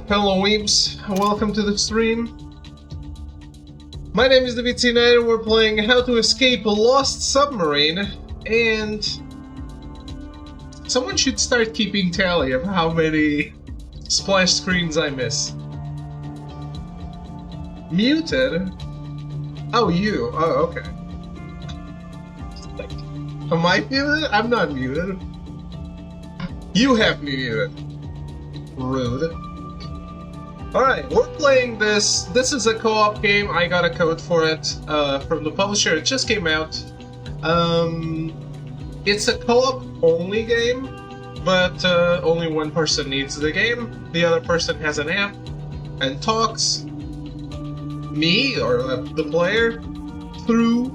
Hello weebs, welcome to the stream. My name is the VT9 and we're playing How to Escape a Lost Submarine, and someone should start keeping tally of how many splash screens I miss. Muted? Oh, you. Oh, okay. Am I muted? I'm not muted. You have me muted. Rude. Alright, we're playing this. This is a co-op game. I got a code for it from the publisher. It just came out. It's a co-op only game, but only one person needs the game. The other person has an app and talks me, or the player, through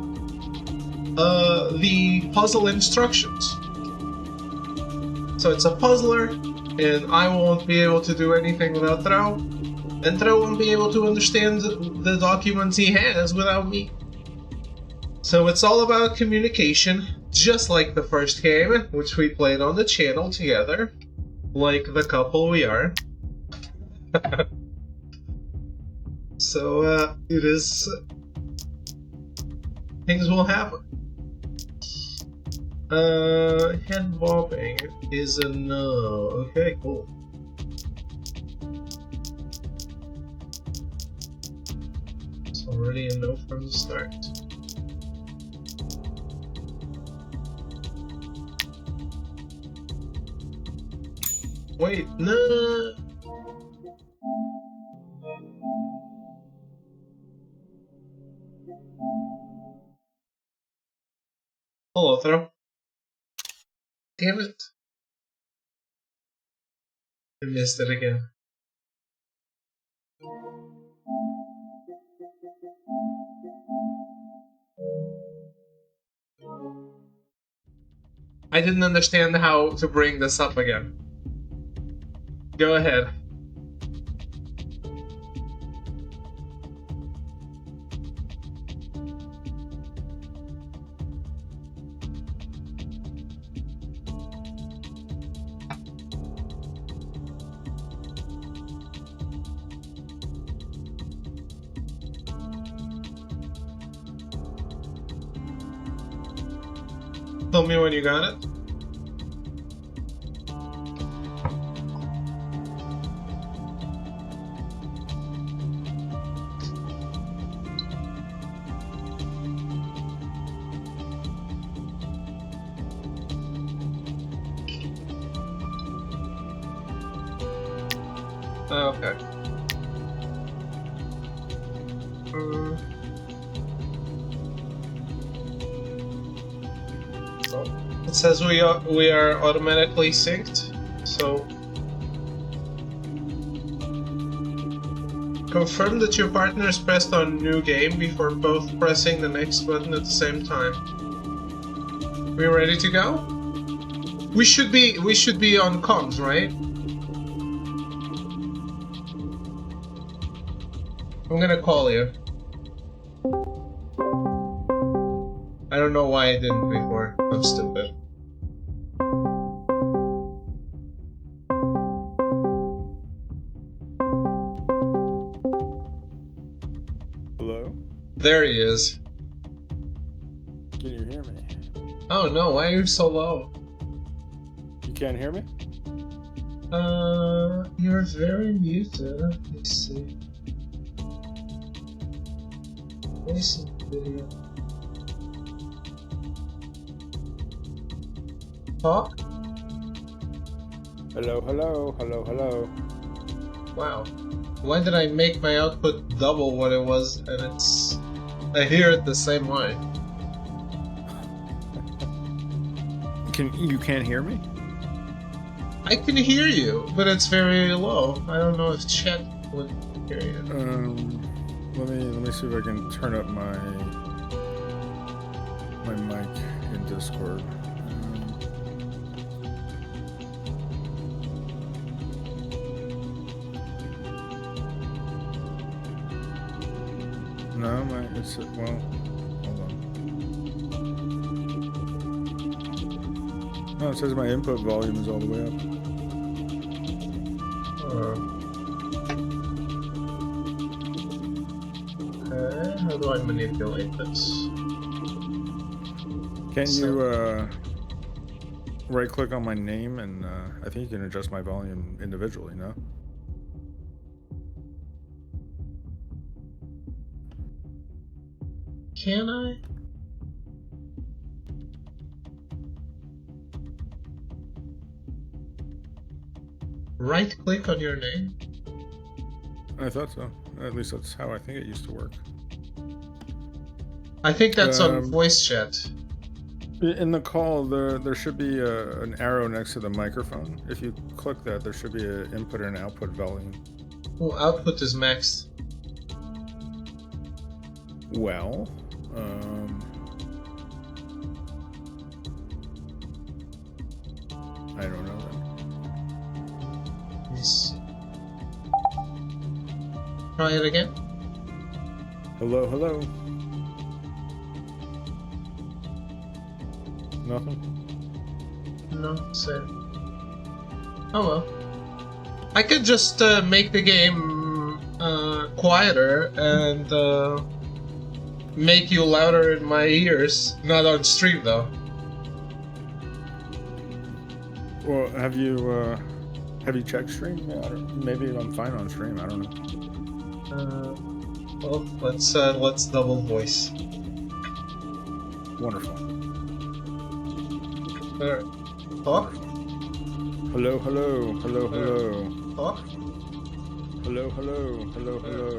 the puzzle instructions. So it's a puzzler, and I won't be able to do anything without Throw, and Throw won't be able to understand the documents he has without me. So it's all about communication, just like the first game, which we played on the channel together, like the couple we are. So, it is... things will happen. Head bobbing is a no. Okay, cool. It's already a no from the start. Wait, no! Hello, Throw. Damn it. I missed it again. I didn't understand how to bring this up again. Go ahead. Tell me when you got it. Oh, okay. It says we are automatically synced, so confirm that your partner has pressed on new game before both pressing the next button at the same time. We ready to go? We should be on comms, right? I'm gonna call you. I don't know why I didn't before. I'm stupid. Hello? There he is. Can you hear me? Oh no, why are you so low? You can't hear me? You're very muted. Let me see. Let me see the video. Talk? Hello, hello, hello, hello. Wow. Why did I make my output double what it was and I hear it the same way? You can't hear me? I can hear you, but it's very low. I don't know if chat would hear you. Let me see if I can turn up my mic in Discord. No, it's well. Hold on. No, it says my input volume is all the way up. Okay, how do I manipulate this? Can you right click on my name and I think you can adjust my volume individually, no? Can I? Right click on your name? I thought so. At least that's how I think it used to work. I think that's on voice chat. In the call, there should be an arrow next to the microphone. If you click that, there should be an input and output volume. Oh, output is maxed. Well, I don't know then. Yes. Try it again. Hello, hello. Nothing? No, sir. Oh well. I could just make the game quieter and make you louder in my ears. Not on stream though. Well, have you checked stream? Yeah, maybe I'm fine on stream. I don't know. Well, let's double voice. Wonderful. Alright. Talk. Hello, hello, hello, hello. Talk. Hello, hello, hello, hello.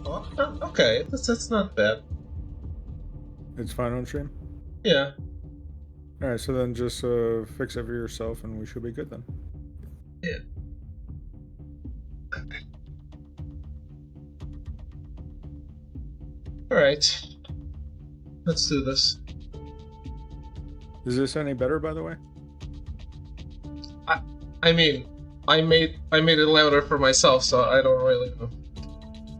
Talk. Okay, that's not bad. It's fine on stream? Yeah. Alright, so then just fix it for yourself and we should be good then. Yeah. Alright. Let's do this. Is this any better, by the way? I mean, I made it louder for myself, so I don't really know.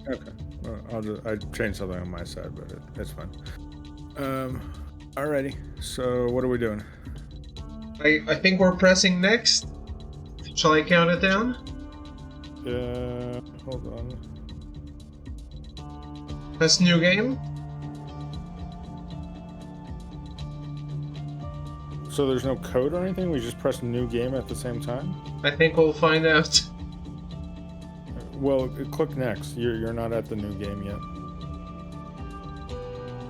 Okay. Well, I changed something on my side, but it's fine. Alrighty. So what are we doing? I think we're pressing next. Shall I count it down? Hold on. Press new game. So there's no code or anything? We just press new game at the same time? I think we'll find out. Well, click next. You're not at the new game yet.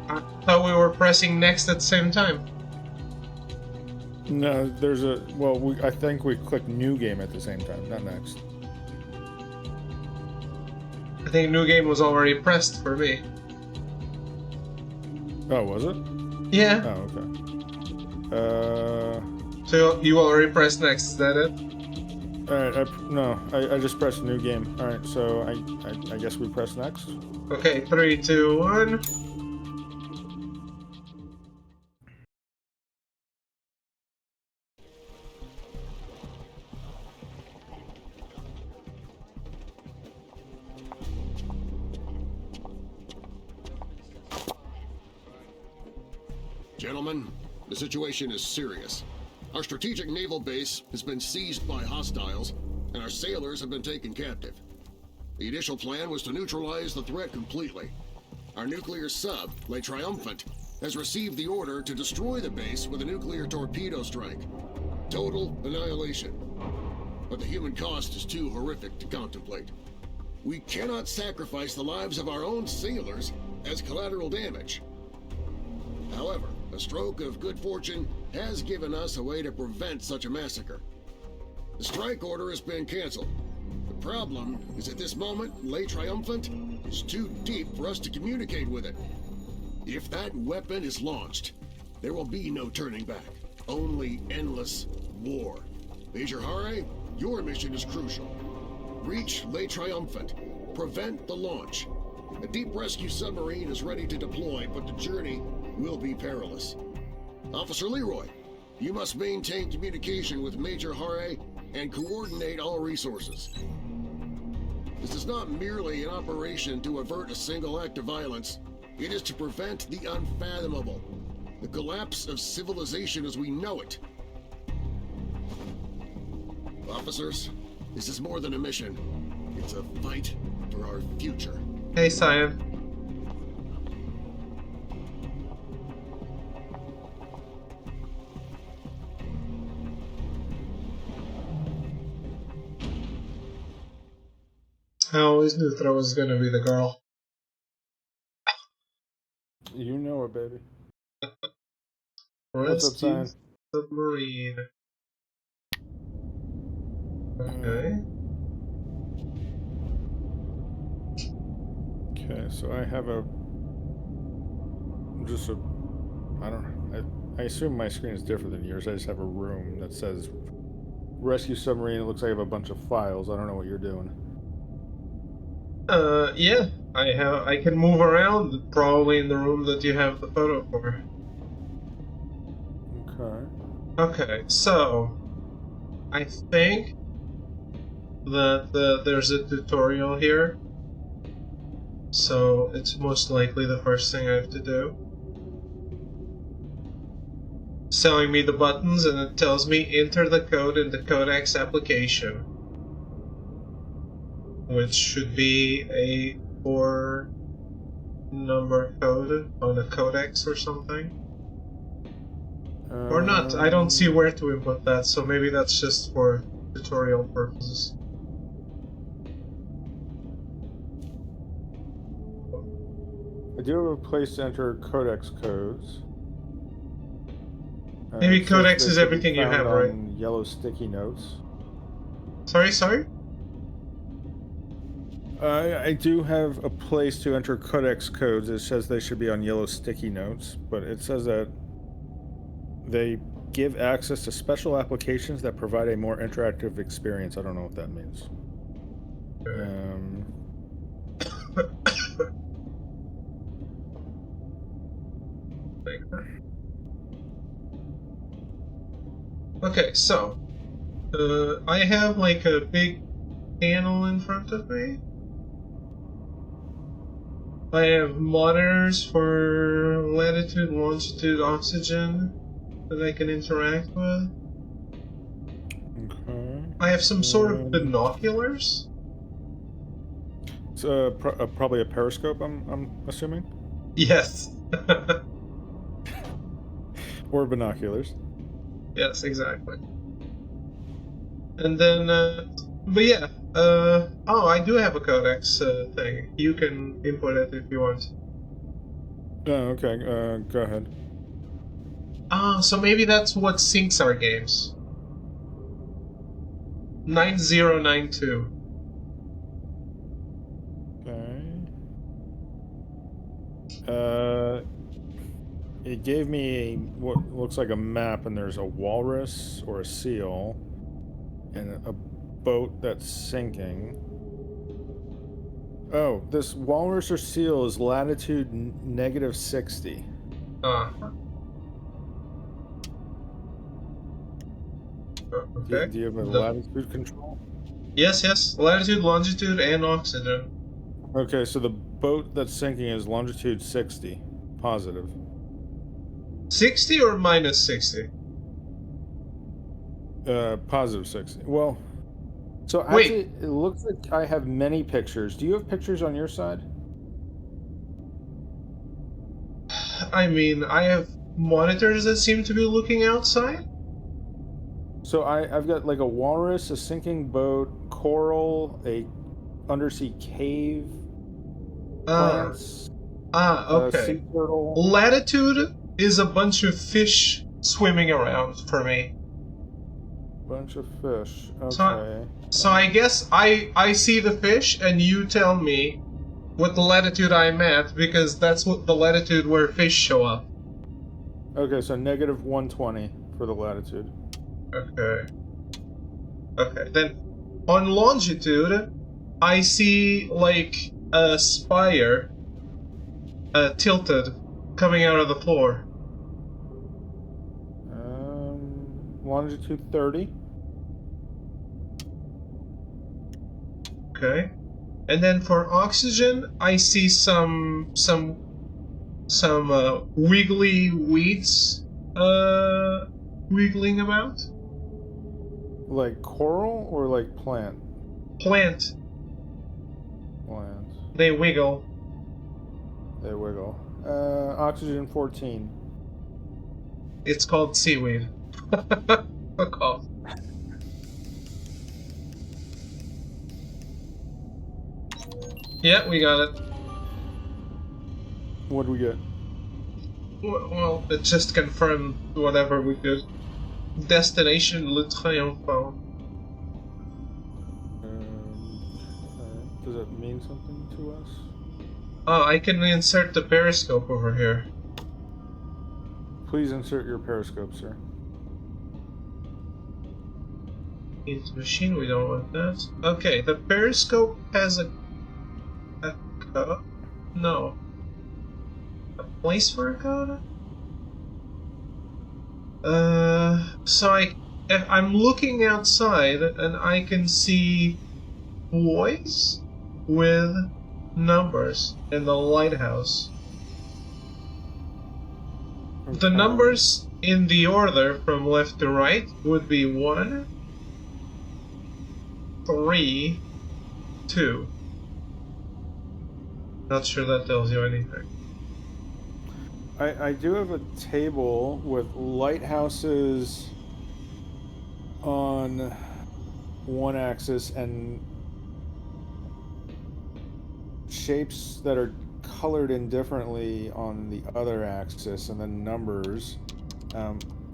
I thought we were pressing next at the same time. No, there's a... Well, I think we click new game at the same time, not next. I think new game was already pressed for me. Oh, was it? Yeah. Oh, okay. So you already pressed next, is that it? Alright, I just pressed new game. Alright, so I guess we press next. Okay, 3, 2, 1. Gentlemen, the situation is serious. Our strategic naval base has been seized by hostiles, and our sailors have been taken captive. The initial plan was to neutralize the threat completely. Our nuclear sub, Le Triumphant, has received the order to destroy the base with a nuclear torpedo strike. Total annihilation. But the human cost is too horrific to contemplate. We cannot sacrifice the lives of our own sailors as collateral damage. However, a stroke of good fortune has given us a way to prevent such a massacre. The strike order has been canceled. The problem is at this moment, Le Triumphant is too deep for us to communicate with it. If that weapon is launched, there will be no turning back. only endless war. Major Hare, your mission is crucial. Reach Le Triumphant. Prevent the launch. A deep rescue submarine is ready to deploy, but the journey will be perilous. Officer Leroy, you must maintain communication with Major Hare and coordinate all resources. This is not merely an operation to avert a single act of violence. It is to prevent the unfathomable, the collapse of civilization as we know it. Officers, this is more than a mission. It's a fight for our future. Hey, Cyan. I always knew Throw was gonna be the girl. You know it, baby. What's up, Cyan? Submarine. Okay. Okay, so I have I don't know. I assume my screen is different than yours. I just have a room that says Rescue Submarine. It looks like I have a bunch of files. I don't know what you're doing. Yeah. I can move around probably in the room that you have the photo for. Okay. Okay, so I think that there's a tutorial here. So it's most likely the first thing I have to do. It's telling me the buttons, and it tells me enter the code in the codex application, which should be a 4-number code on a codex or something. Or not, I don't see where to input that, so maybe that's just for tutorial purposes. I do have a place to enter codex codes. Maybe It says codex they is should be everything you found have, right? on yellow sticky notes. Sorry? I do have a place to enter codex codes. It says they should be on yellow sticky notes, but it says that they give access to special applications that provide a more interactive experience. I don't know what that means. Okay, so I have like a big panel in front of me. I have monitors for latitude, longitude, oxygen that I can interact with. Okay. I have some sort of binoculars. It's probably a periscope, I'm assuming? Yes. Or binoculars. Yes, exactly. And then, but yeah, oh, I do have a codex thing. You can input it if you want. Oh, okay, go ahead. Ah, so maybe that's what syncs our games. 9092. Okay. It gave me what looks like a map, and there's a walrus or a seal, and a boat that's sinking. Oh, this walrus or seal is latitude -60. Ah. Okay. Do you have a latitude control? Yes. Latitude, longitude, and oxygen. Okay, so the boat that's sinking is longitude 60, positive. 60 or minus 60? Positive 60. Well, so Wait. actually, it looks like I have many pictures. Do you have pictures on your side? I mean, I have monitors that seem to be looking outside. So I've got like a walrus, a sinking boat, coral, a undersea cave, plants, okay. sea turtle. Latitude is a bunch of fish swimming around for me. Bunch of fish. Okay. So I guess I see the fish and you tell me what the latitude I'm at, because that's what the latitude where fish show up. Okay, so -120 for the latitude. Okay. Okay, then on longitude, I see like a spire tilted coming out of the floor. Longitude 30. Okay. And then for oxygen, I see some wiggly weeds wiggling about. Like coral or like plant? Plant. Plant. They wiggle. They wiggle. Oxygen 14. It's called seaweed. Fuck off. Yeah, we got it. What do we get? Well, it just confirmed whatever we could. Destination Le Triomphant. Does that mean something to us? Oh, I can insert the periscope over here. Please insert your periscope, sir. Into machine, we don't want that. Okay, the periscope has a code? No. A place for a code? So I'm looking outside and I can see boys with numbers in the lighthouse. Okay. The numbers in the order from left to right would be 1, 3, 2. Not sure that tells you anything. I do have a table with lighthouses on one axis and shapes that are colored indifferently on the other axis, and then numbers.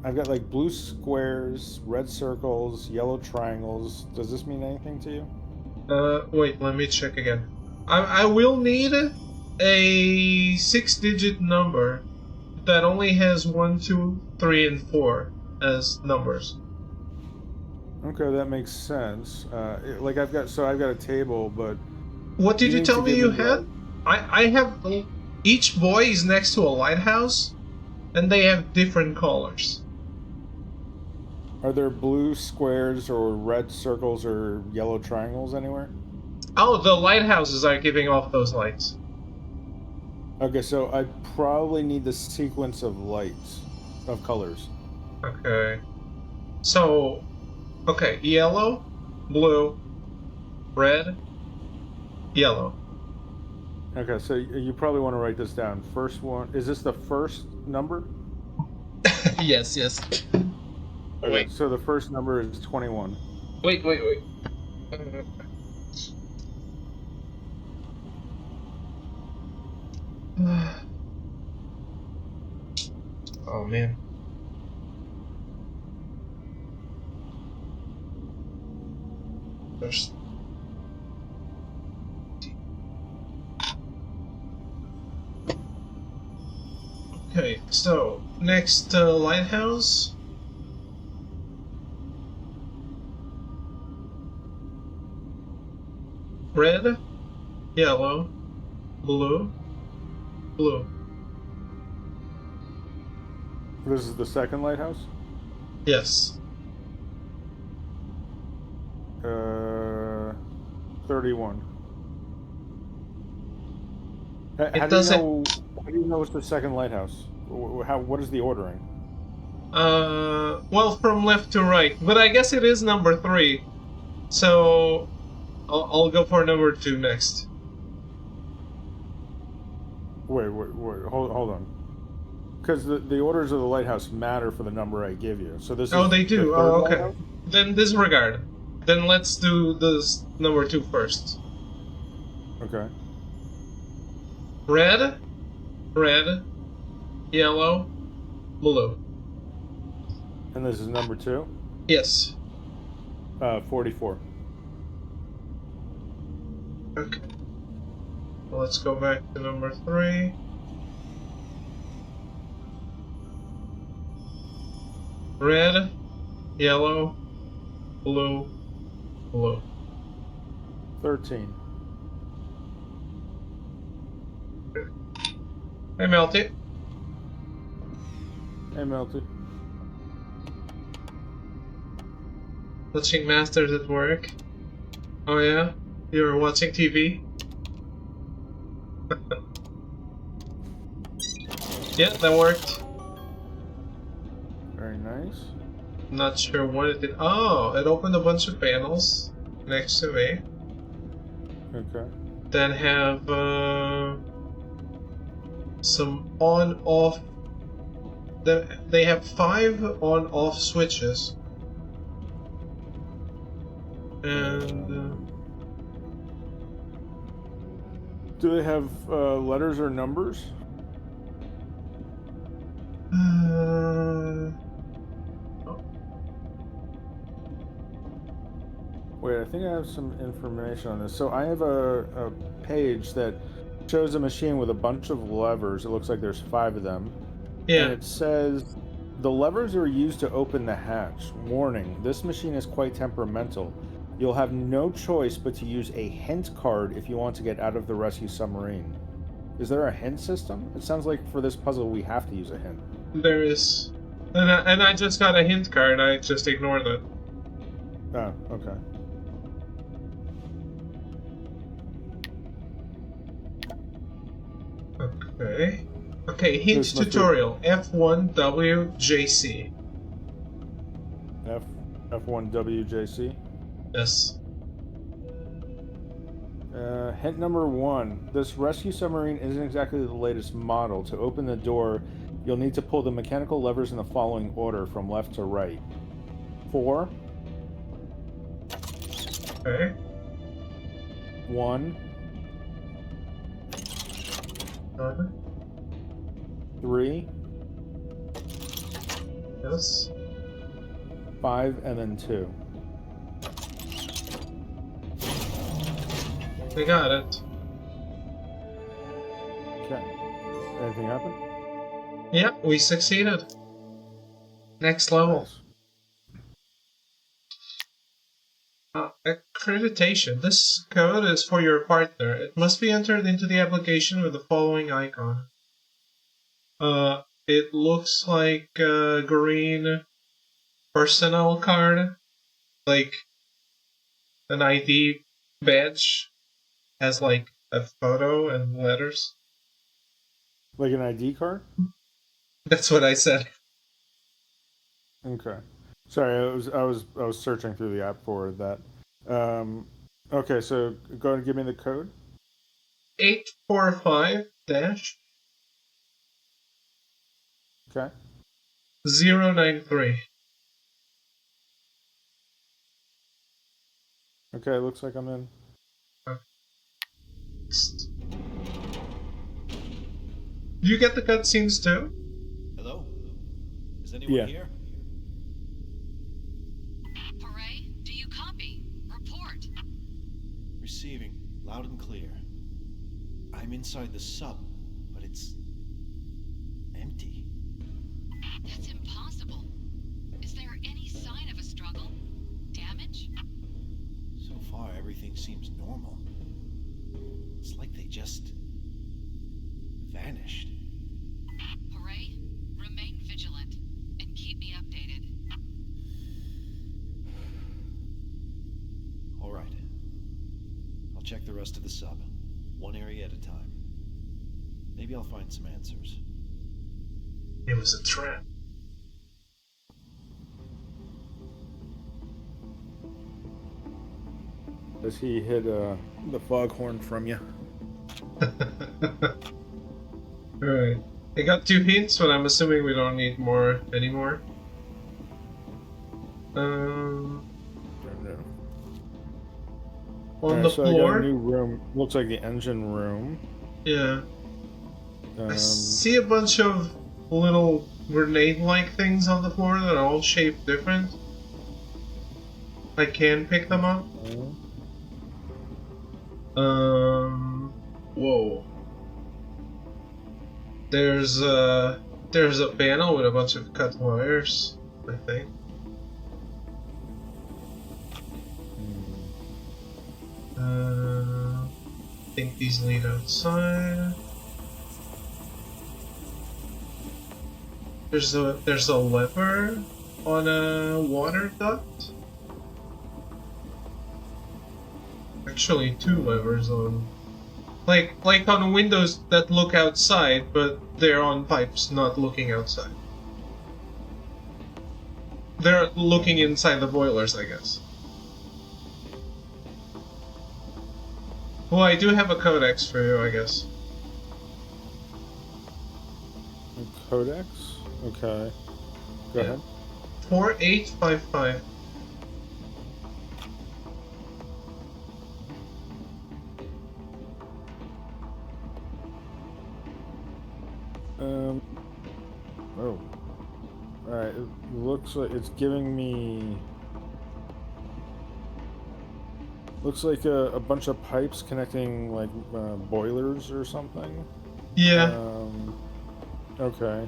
I've got like blue squares, red circles, yellow triangles. Does this mean anything to you? Wait, let me check again. I will need a 6-digit number that only has 1, 2, 3, and 4 as numbers. Okay, that makes sense. Like I've got a table, but What did you need tell to me give you me had? I have each boy is next to a lighthouse, and they have different colors. Are there blue squares or red circles or yellow triangles anywhere? Oh, the lighthouses are giving off those lights. Okay, so I probably need the sequence of lights, of colors. Okay. So, okay, yellow, blue, red, yellow. Okay, so you probably want to write this down. First one, is this the first number? Yes. Okay, Wait. so the first number is 21. Wait. Oh man. There's... Okay, so next lighthouse. Red, yellow, blue, blue. This is the second lighthouse? Yes. 31. It doesn't... How do you know it's the second lighthouse? What is the ordering? Well, from left to right, but I guess it is number 3. So, I'll go for number 2 next. Wait, hold on. Because the orders of the lighthouse matter for the number I give you. So this Oh, is they do? the third Oh, okay. lighthouse? Then disregard. Then let's do this number 2 first. Okay. Red, yellow, blue. And this is number 2? Yes. 44. Okay. Well, let's go back to number 3. Red, yellow, blue, blue. 13. Hey, Melty. Hey, Melty. Watching Masters at work. Oh yeah? You were watching TV? Yeah, that worked. Very nice. Not sure what it did. Oh, it opened a bunch of panels next to me Okay. that have some on-off. They have 5 on-off switches. And do they have letters or numbers? Wait, I think I have some information on this. So I have a page that shows a machine with a bunch of levers. It looks like there's 5 of them. yeah, And it says, the levers are used to open the hatch. Warning, this machine is quite temperamental. You'll have no choice but to use a hint card if you want to get out of the rescue submarine. Is there a hint system? It sounds like for this puzzle we have to use a hint. there is. And I just got a hint card. I just ignored it. Oh, okay. Okay. Okay, hint This must be- tutorial. F1WJC. F1WJC. Yes. Hint number 1. This rescue submarine isn't exactly the latest model. To open the door, you'll need to pull the mechanical levers in the following order, from left to right. 4, Okay. 1, Uh-huh. 3, Yes. 5, and then 2. We got it. Okay. Anything happen? Yeah, we succeeded. Next level. Accreditation. This code is for your partner. It must be entered into the application with the following icon. It looks like a green personnel card, like an ID badge, has like a photo and letters. Like an ID card? That's what I said. Okay. Sorry, I was searching through the app for that. Okay, so go ahead and give me the code. 845 dash Okay. 093. Okay, looks like I'm in. You get the cutscenes too? Hello? Is anyone here? Hooray, do you copy? Report. Receiving, loud and clear. I'm inside the sub, but it's empty. That's impossible. Is there any sign of a struggle? Damage? So far, everything seems normal. It's like they just vanished. Hooray, remain vigilant and keep me updated. All right. I'll check the rest of the sub, one area at a time. Maybe I'll find some answers. It was a trap. Does he hit the foghorn from you? Alright. I got 2 hints, but I'm assuming we don't need more anymore. No. On the So I got floor. a new room. Looks like the engine room. Yeah. I see a bunch of little grenade-like things on the floor that are all shaped different. I can pick them up. Whoa. There's a panel with a bunch of cut wires. I think. I think these lead outside. There's a lever on a water duct. Actually, two levers on, like on windows that look outside, but they're on pipes, not looking outside. They're looking inside the boilers, I guess. Well, I do have a codex for you, I guess. A codex? Okay. Go ahead. 4855. Oh. Alright, it looks like it's giving me... Looks like a bunch of pipes connecting, like, boilers or something. Yeah. Okay.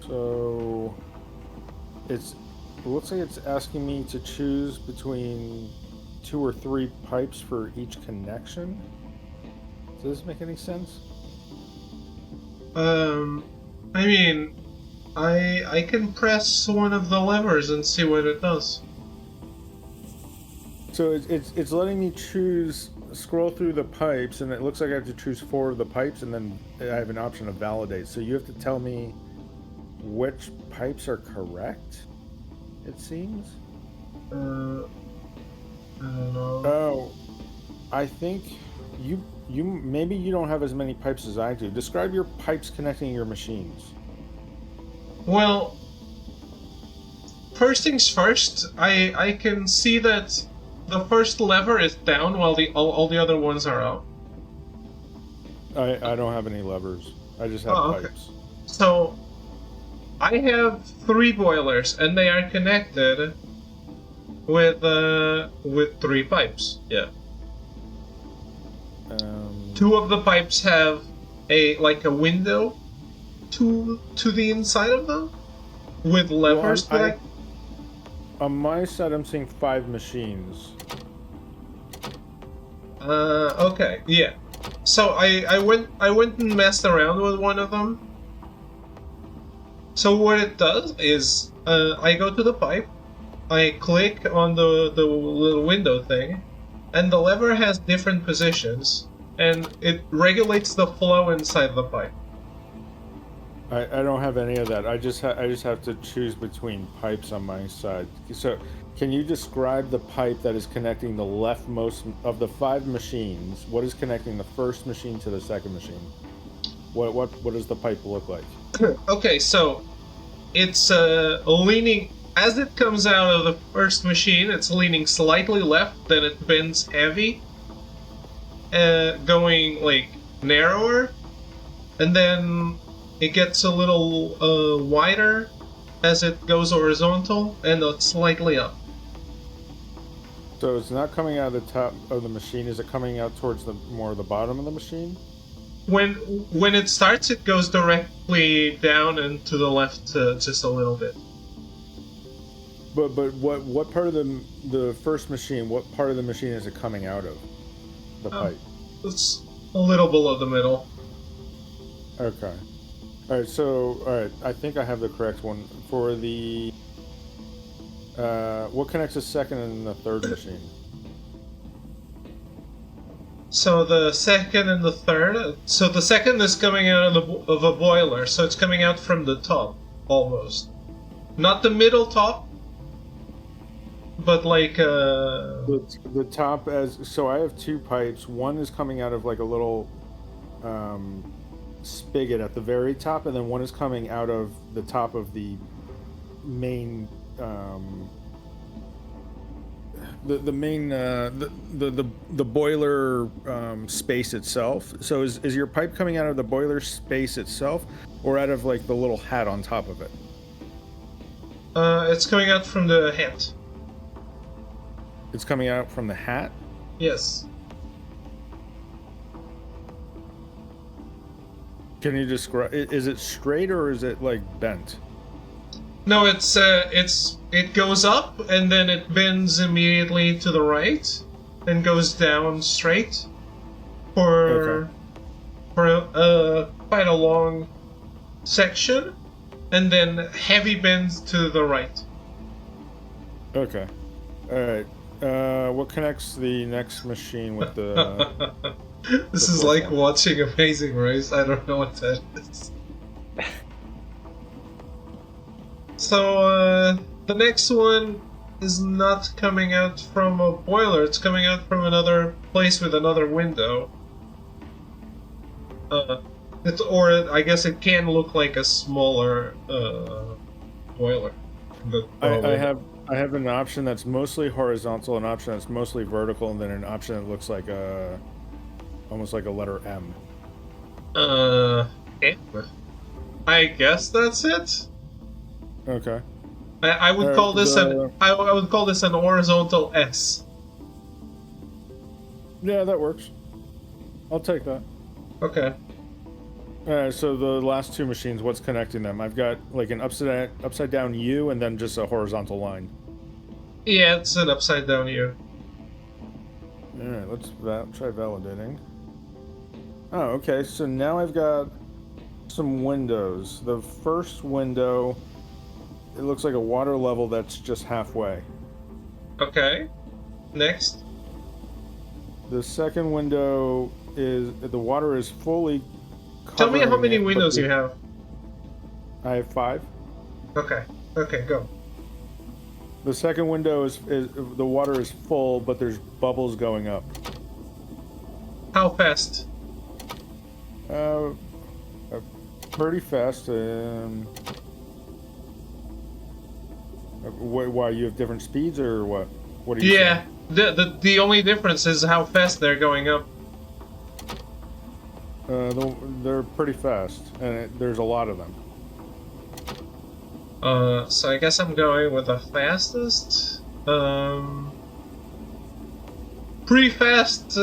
So... it looks like it's asking me to choose between 2 or 3 pipes for each connection. Does this make any sense? I mean, I can press one of the levers and see what it does. So it's letting me scroll through the pipes, and it looks like I have to choose 4 of the pipes, and then I have an option to validate. So you have to tell me which pipes are correct, it seems. I don't know. Oh, I think maybe you don't have as many pipes as I do. Describe your pipes connecting your machines. Well, first things first, I can see that the first lever is down while all the other ones are up. I don't have any levers. I just have okay. pipes. So, I have 3 boilers, and they are connected with 3 pipes. Yeah. 2 of the pipes have a window to the inside of them with levers. Well, on my side, I'm seeing 5 machines. Okay, yeah. So I went and messed around with one of them. So what it does is I go to the pipe, I click on the little window thing, and the lever has different positions, and it regulates the flow inside the pipe. I don't have any of that. I just have to choose between pipes on my side. So, can you describe the pipe that is connecting the leftmost of the 5 machines? What is connecting the first machine to the second machine? What does the pipe look like? Okay, so it's leaning as it comes out of the first machine. It's leaning slightly left, then it bends heavy, going like narrower, and then it gets a little wider as it goes horizontal, and it's slightly up. So it's not coming out of the top of the machine. Is it coming out towards the bottom of the machine? When it starts, it goes directly down and to the left just a little bit. But what part of the first machine? What part of the machine is it coming out of? The pipe. It's a little below the middle. Okay. All right. I think I have the correct one for the. What connects the second and the third machine? So the second and the third. So the second is coming out of a boiler, so it's coming out from the top, almost. Not the middle top, but like the top so I have 2 pipes. One is coming out of like a little spigot at the very top, and then one is coming out of the top of the main the boiler space itself. So is your pipe coming out of the boiler space itself, or out of like the little hat on top of it? It's coming out from the hat. It's coming out from the hat? Yes. Can you describe? Is it straight or is it like bent? No, it goes up and then it bends immediately to the right, and goes down straight for quite a long section, and then heavy bends to the right. Okay. All right. What connects the next machine with the? This the is fourth like one? watching Amazing Race. I don't know what that is. So, the next one is not coming out from a boiler, it's coming out from another place with another window. I guess it can look like a smaller boiler. I have an option that's mostly horizontal, an option that's mostly vertical, and then an option that looks like almost like a letter M. M. I guess that's it. Okay. I would call this I would call this an horizontal S. Yeah, that works. I'll take that. Okay. Alright, so the last two machines, what's connecting them? I've got like an upside down U and then just a horizontal line. Yeah, it's an upside down U. Alright, let's try validating. Oh, okay, so now I've got some windows. The first window, it looks like a water level that's just halfway. Okay. Next. The second window is, the water is fully Tell me how covering many it, but windows you have. I have 5. Okay. Okay, go. The second window is the water is full, but there's bubbles going up. How fast? Pretty fast. Why, you have different speeds or what? What are you Yeah. saying? The only difference is how fast they're going up. They're pretty fast, and there's a lot of them. So I guess I'm going with the fastest. Pretty fast.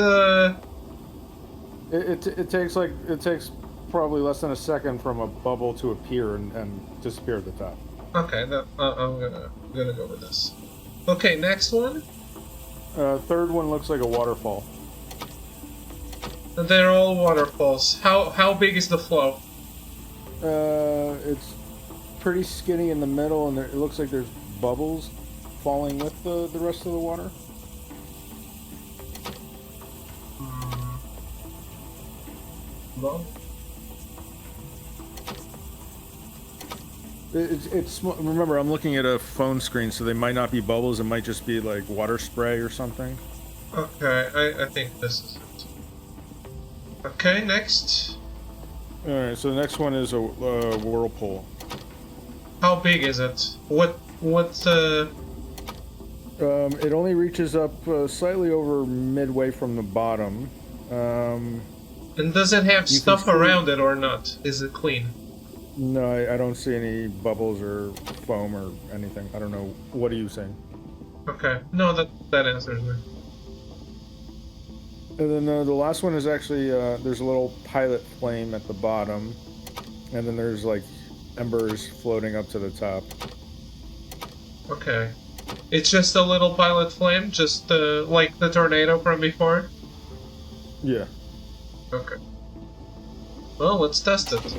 It takes probably less than a second from a bubble to appear and disappear at the top. Okay, I'm gonna go with this. Okay, next one. Third one looks like a waterfall. They're all waterfalls. How big is the flow? It's pretty skinny in the middle, and it looks like there's bubbles falling with the rest of the water. Well, It's remember, I'm looking at a phone screen, so they might not be bubbles. It might just be like water spray or something. okay, I think this is it. Okay, next. All right, so the next one is a whirlpool. How big is it? What? It only reaches up slightly over midway from the bottom. And does it have stuff around it or not? Is it clean? No, I don't see any bubbles or foam or anything. I don't know. What are you saying? Okay, no, that answers me. And then the last one is actually, there's a little pilot flame at the bottom. And then there's like embers floating up to the top. Okay. It's just a little pilot flame, just like the tornado from before? Yeah. Okay. Well, let's test it.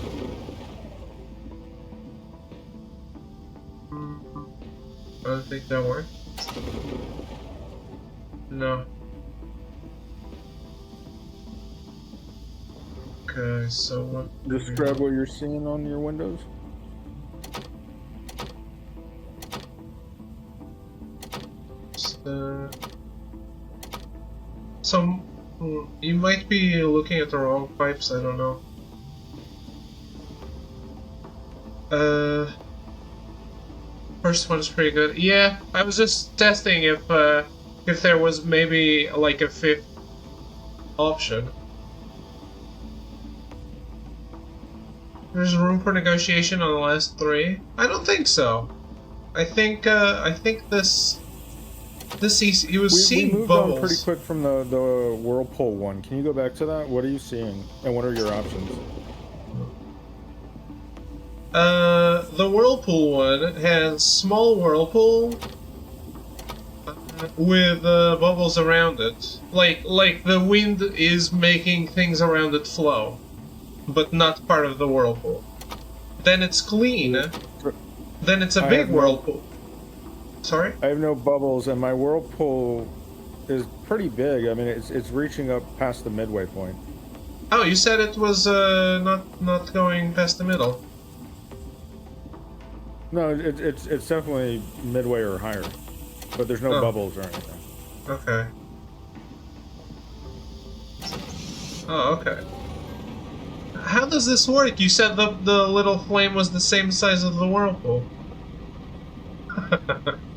I don't think that worked. No. Okay, so what? Describe what you're seeing on your windows. You might be looking at the wrong pipes, I don't know. First one's pretty good. Yeah, I was just testing if there was maybe like a 5th option. There's room for negotiation on the last 3? I don't think so. I think this he was seeing we moved bubbles. on pretty quick from the whirlpool one. Can you go back to that? What are you seeing, and what are your options? The whirlpool one has small whirlpool with bubbles around it. Like the wind is making things around it flow, but not part of the whirlpool. Then it's clean. Then it's a I big have no- whirlpool. Sorry? I have no bubbles, and my whirlpool is pretty big. I mean, it's reaching up past the midway point. Oh, you said it was not going past the middle. No, it's definitely midway or higher, but there's no Oh. bubbles or anything. Okay. Oh, okay. How does this work? You said the little flame was the same size as the whirlpool.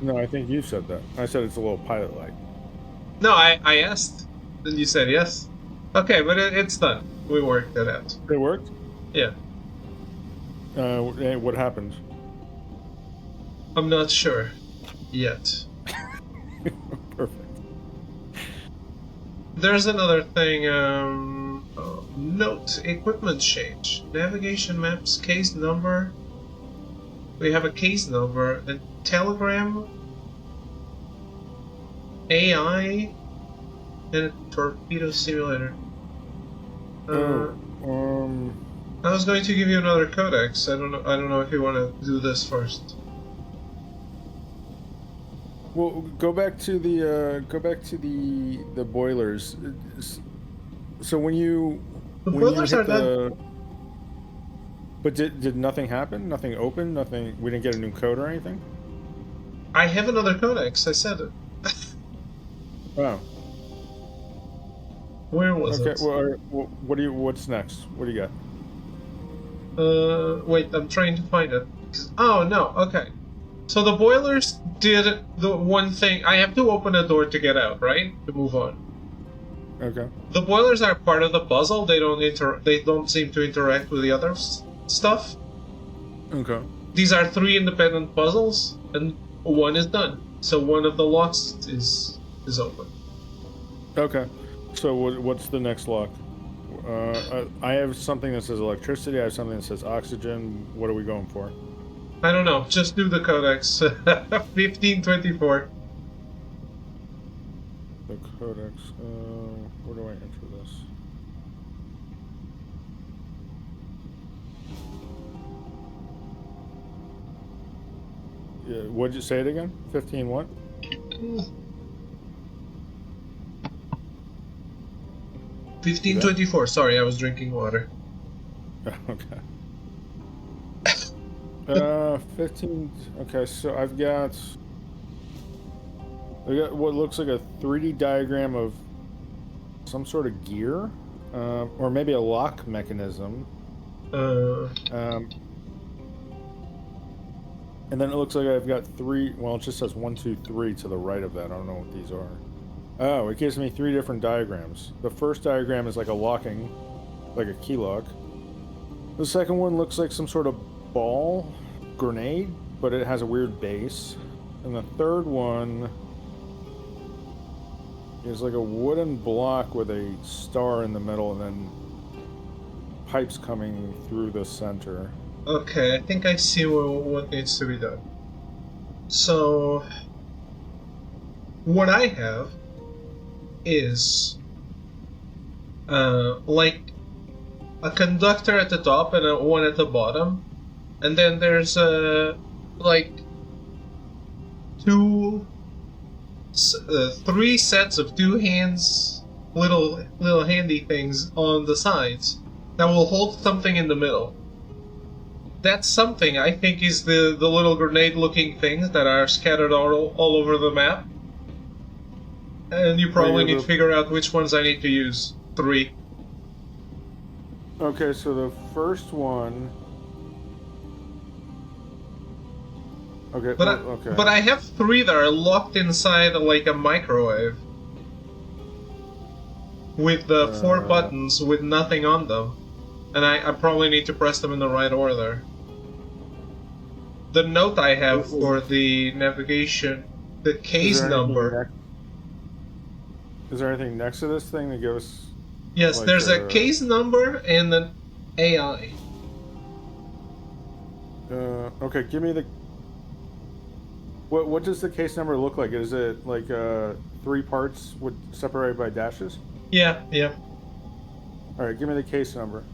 No, I think you said that. I said it's a little pilot light. No, I asked, and you said yes. Okay, but it's done. We worked it out. It worked. Yeah. What happened? I'm not sure yet. Perfect. There's another thing. Note equipment change, navigation maps, case number. We have a case number, a telegram, AI, and a torpedo simulator. I was going to give you another codex. I don't know if you want to do this first. Well, go back to the boilers. So when you The when you boilers hit are done. But did nothing happen? Nothing open? Nothing. We didn't get a new code or anything. I have another codex. I said it. Oh. Where was Okay. it? Well, what's next? What do you got? Wait, I'm trying to find it. Oh, no, okay. So the boilers did the one thing. I have to open a door to get out, right? To move on. Okay. The boilers are part of the puzzle. They don't seem to interact with the other stuff. Okay. These are 3 independent puzzles, and one is done. So one of the locks is open. Okay. So what's the next lock? I have something that says electricity. I have something that says oxygen. What are we going for? I don't know. Just do the codex. 1524. The codex. Where do I enter this? Yeah, what'd you say it again? 15 what? 1524. Sorry, I was drinking water. Okay. 15. Okay, so I've got what looks like a 3D diagram of some sort of gear, or maybe a lock mechanism. And then it looks like I've got 3. Well, it just says 1, 2, 3 to the right of that. I don't know what these are. Oh, it gives me 3 different diagrams. The first diagram is like a locking, like a key lock. The second one looks like some sort of ball grenade, but it has a weird base. And the third one is like a wooden block with a star in the middle and then pipes coming through the center. Okay, I think I see what needs to be done. So, what I have is like a conductor at the top and one at the bottom, and then there's like 3 sets of 2 hands, little handy things on the sides that will hold something in the middle. That something, I think, is the little grenade-looking things that are scattered all over the map. And you probably need to figure out which ones I need to use. 3. Okay, so the first one... Okay, okay. But I have 3 that are locked inside like a microwave. With the 4 buttons with nothing on them. And I probably need to press them in the right order. The note I have for the navigation, the case number. Is there anything next to this thing to give us? Yes, like there's a case number and an AI. Okay, give me the... What does the case number look like? Is it like 3 parts with separated by dashes? Yeah, yeah. All right, give me the case number.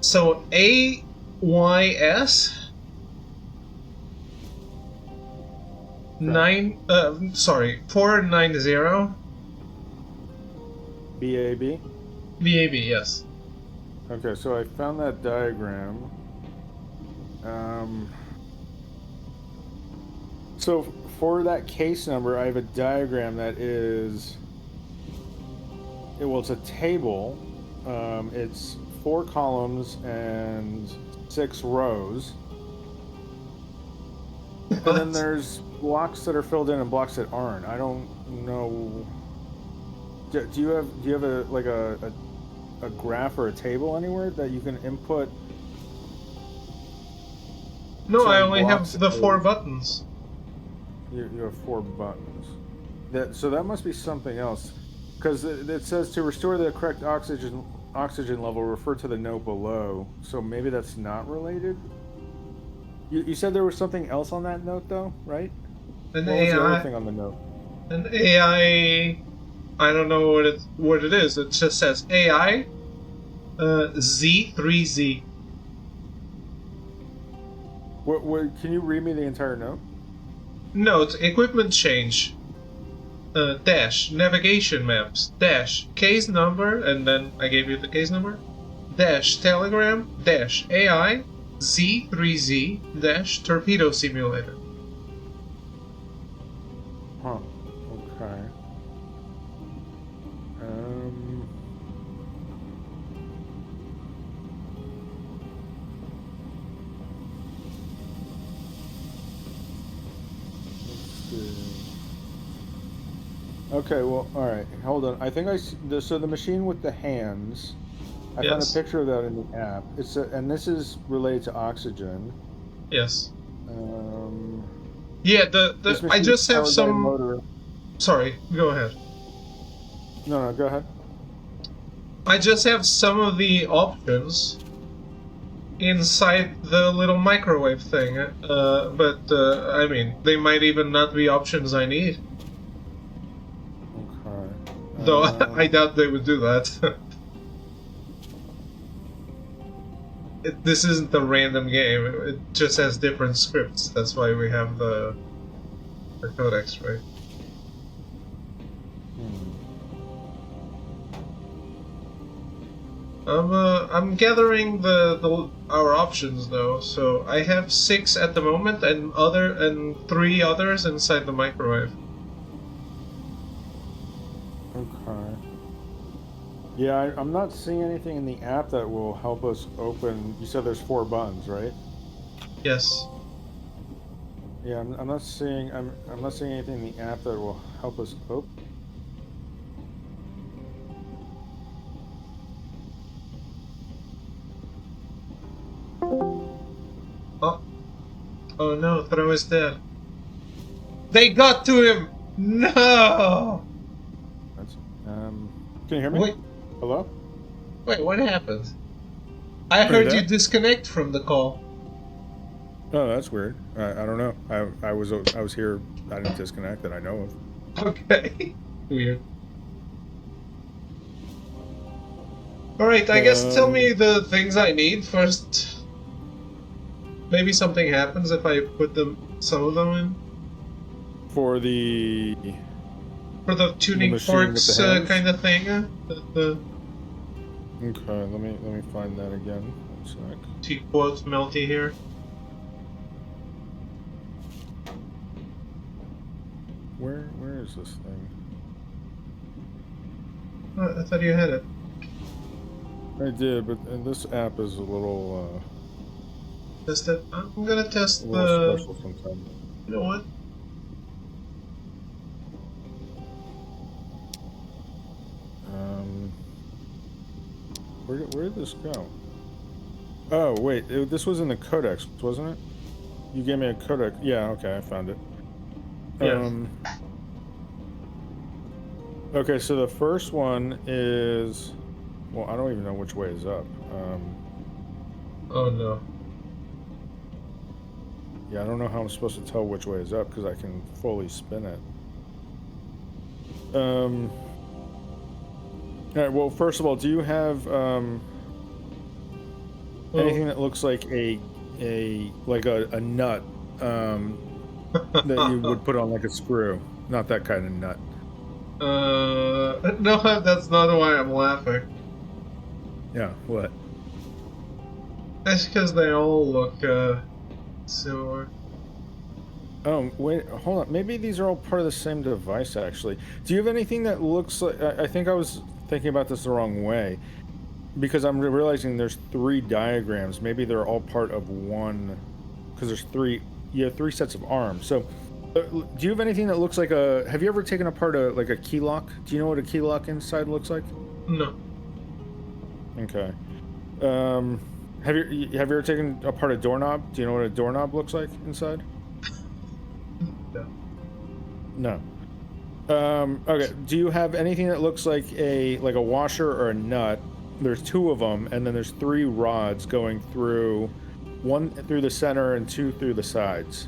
So AYS 490 BAB? VAB, yes. Okay, so I found that diagram. So for that case number, I have a diagram that is... Well, it's a table. It's 4 columns and 6 rows. And then What? there's blocks that are filled in and blocks that aren't. I don't know. Do you have a graph or a table anywhere that you can input? No, I some only blocks have the 4 is- buttons. You have 4 buttons. So that must be something else, because it says to restore the correct oxygen level, refer to the note below. So maybe that's not related. You said there was something else on that note, though, right? An What was the other AI, thing on the note? an AI. I don't know what it is. It just says AI Z3Z. What? Can you read me the entire note? Note: equipment change. Dash navigation maps. Dash case number, and then I gave you the case number. Dash telegram. Dash AI Z3Z dash torpedo simulator. Huh. Okay. Let's see. Okay, well, all right. Hold on. I think so the machine with the hands. I found a Yes. picture of that in the app. And this is related to oxygen. Yes. Um, Yeah. this I machine just is have powered by a some. motor. Sorry. Go ahead. No, go ahead. I just have some of the options inside the little microwave thing. But I mean, they might even not be options I need. Okay. Though I doubt they would do that. This isn't a random game. It just has different scripts. That's why we have the codex, right? I'm gathering our options though. So I have 6 at the moment, and 3 others inside the microwave. Okay. Yeah, I'm not seeing anything in the app that will help us open. You said there's 4 buttons, right? Yes. Yeah, I'm not seeing. I'm not seeing anything in the app that will help us open. Oh. Oh no! Throw is dead. They got to him. No. That's, can you hear me? Wait. Hello? Wait. What happened? I you heard you there? disconnect from the call. Oh, that's weird. I don't know. I was here. I didn't disconnect that I know of. Okay. Weird. Alright, I guess tell me the things I need first. Maybe something happens if I put some of them in. For the Tuning machine with forks the hands? kind of thing. Okay, let me find that again. 1 sec. To quote Melty here. Where is this thing? I thought you had it. I did, but this app is a little Test it. I'm gonna test special sometimes. You know what? Where did this go? Oh wait, this was in the codex, wasn't it? You gave me a codex. Yeah, okay, I found it. Yes. Okay, so the first one is, well, I don't even know which way is up. Oh no. Yeah, I don't know how I'm supposed to tell which way is up because I can fully spin it. All right. Well, first of all, do you have anything that looks like a nut that you would put on like a screw? Not that kind of nut. No, that's not why I'm laughing. Yeah. What? That's because they all look, similar. Oh, wait, hold on. Maybe these are all part of the same device, actually. Do you have anything that looks like... I think I was thinking about this the wrong way. Because I'm realizing there's 3 diagrams. Maybe they're all part of one... Because there's 3... You have 3 sets of arms. So, do you have anything that looks like a... Have you ever taken apart a key lock? Do you know what a key lock inside looks like? No. Okay. Have you ever taken apart a doorknob? Do you know what a doorknob looks like inside? No. No. Okay. Do you have anything that looks like a washer or a nut? There's 2 of them, and then there's 3 rods going through, 1 through the center and 2 through the sides.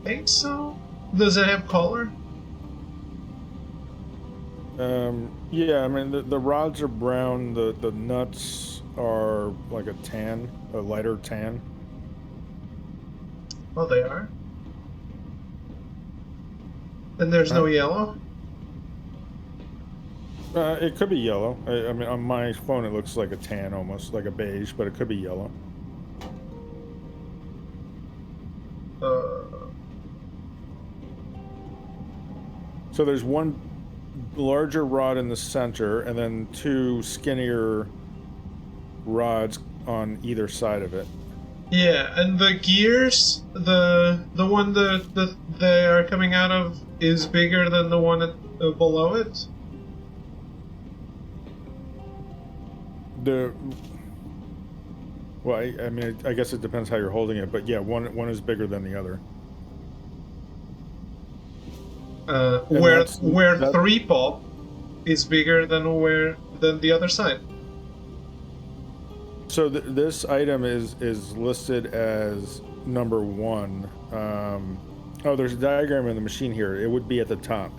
Think so. Does it have color? Yeah. I mean, the rods are brown. The nuts are like a lighter tan. Oh, they are. And there's no yellow? It could be yellow. I mean, on my phone it looks like a tan, almost like a beige, but it could be yellow. So there's 1 larger rod in the center, and then 2 skinnier rods on either side of it. Yeah, and the gears, the one that they are coming out of is bigger than the one below it? Well, I mean, I guess it depends how you're holding it, but yeah, one is bigger than the other. Where 3 pop is bigger than the other side. So this item is listed as number 1. Oh, there's a diagram in the machine here. It would be at the top.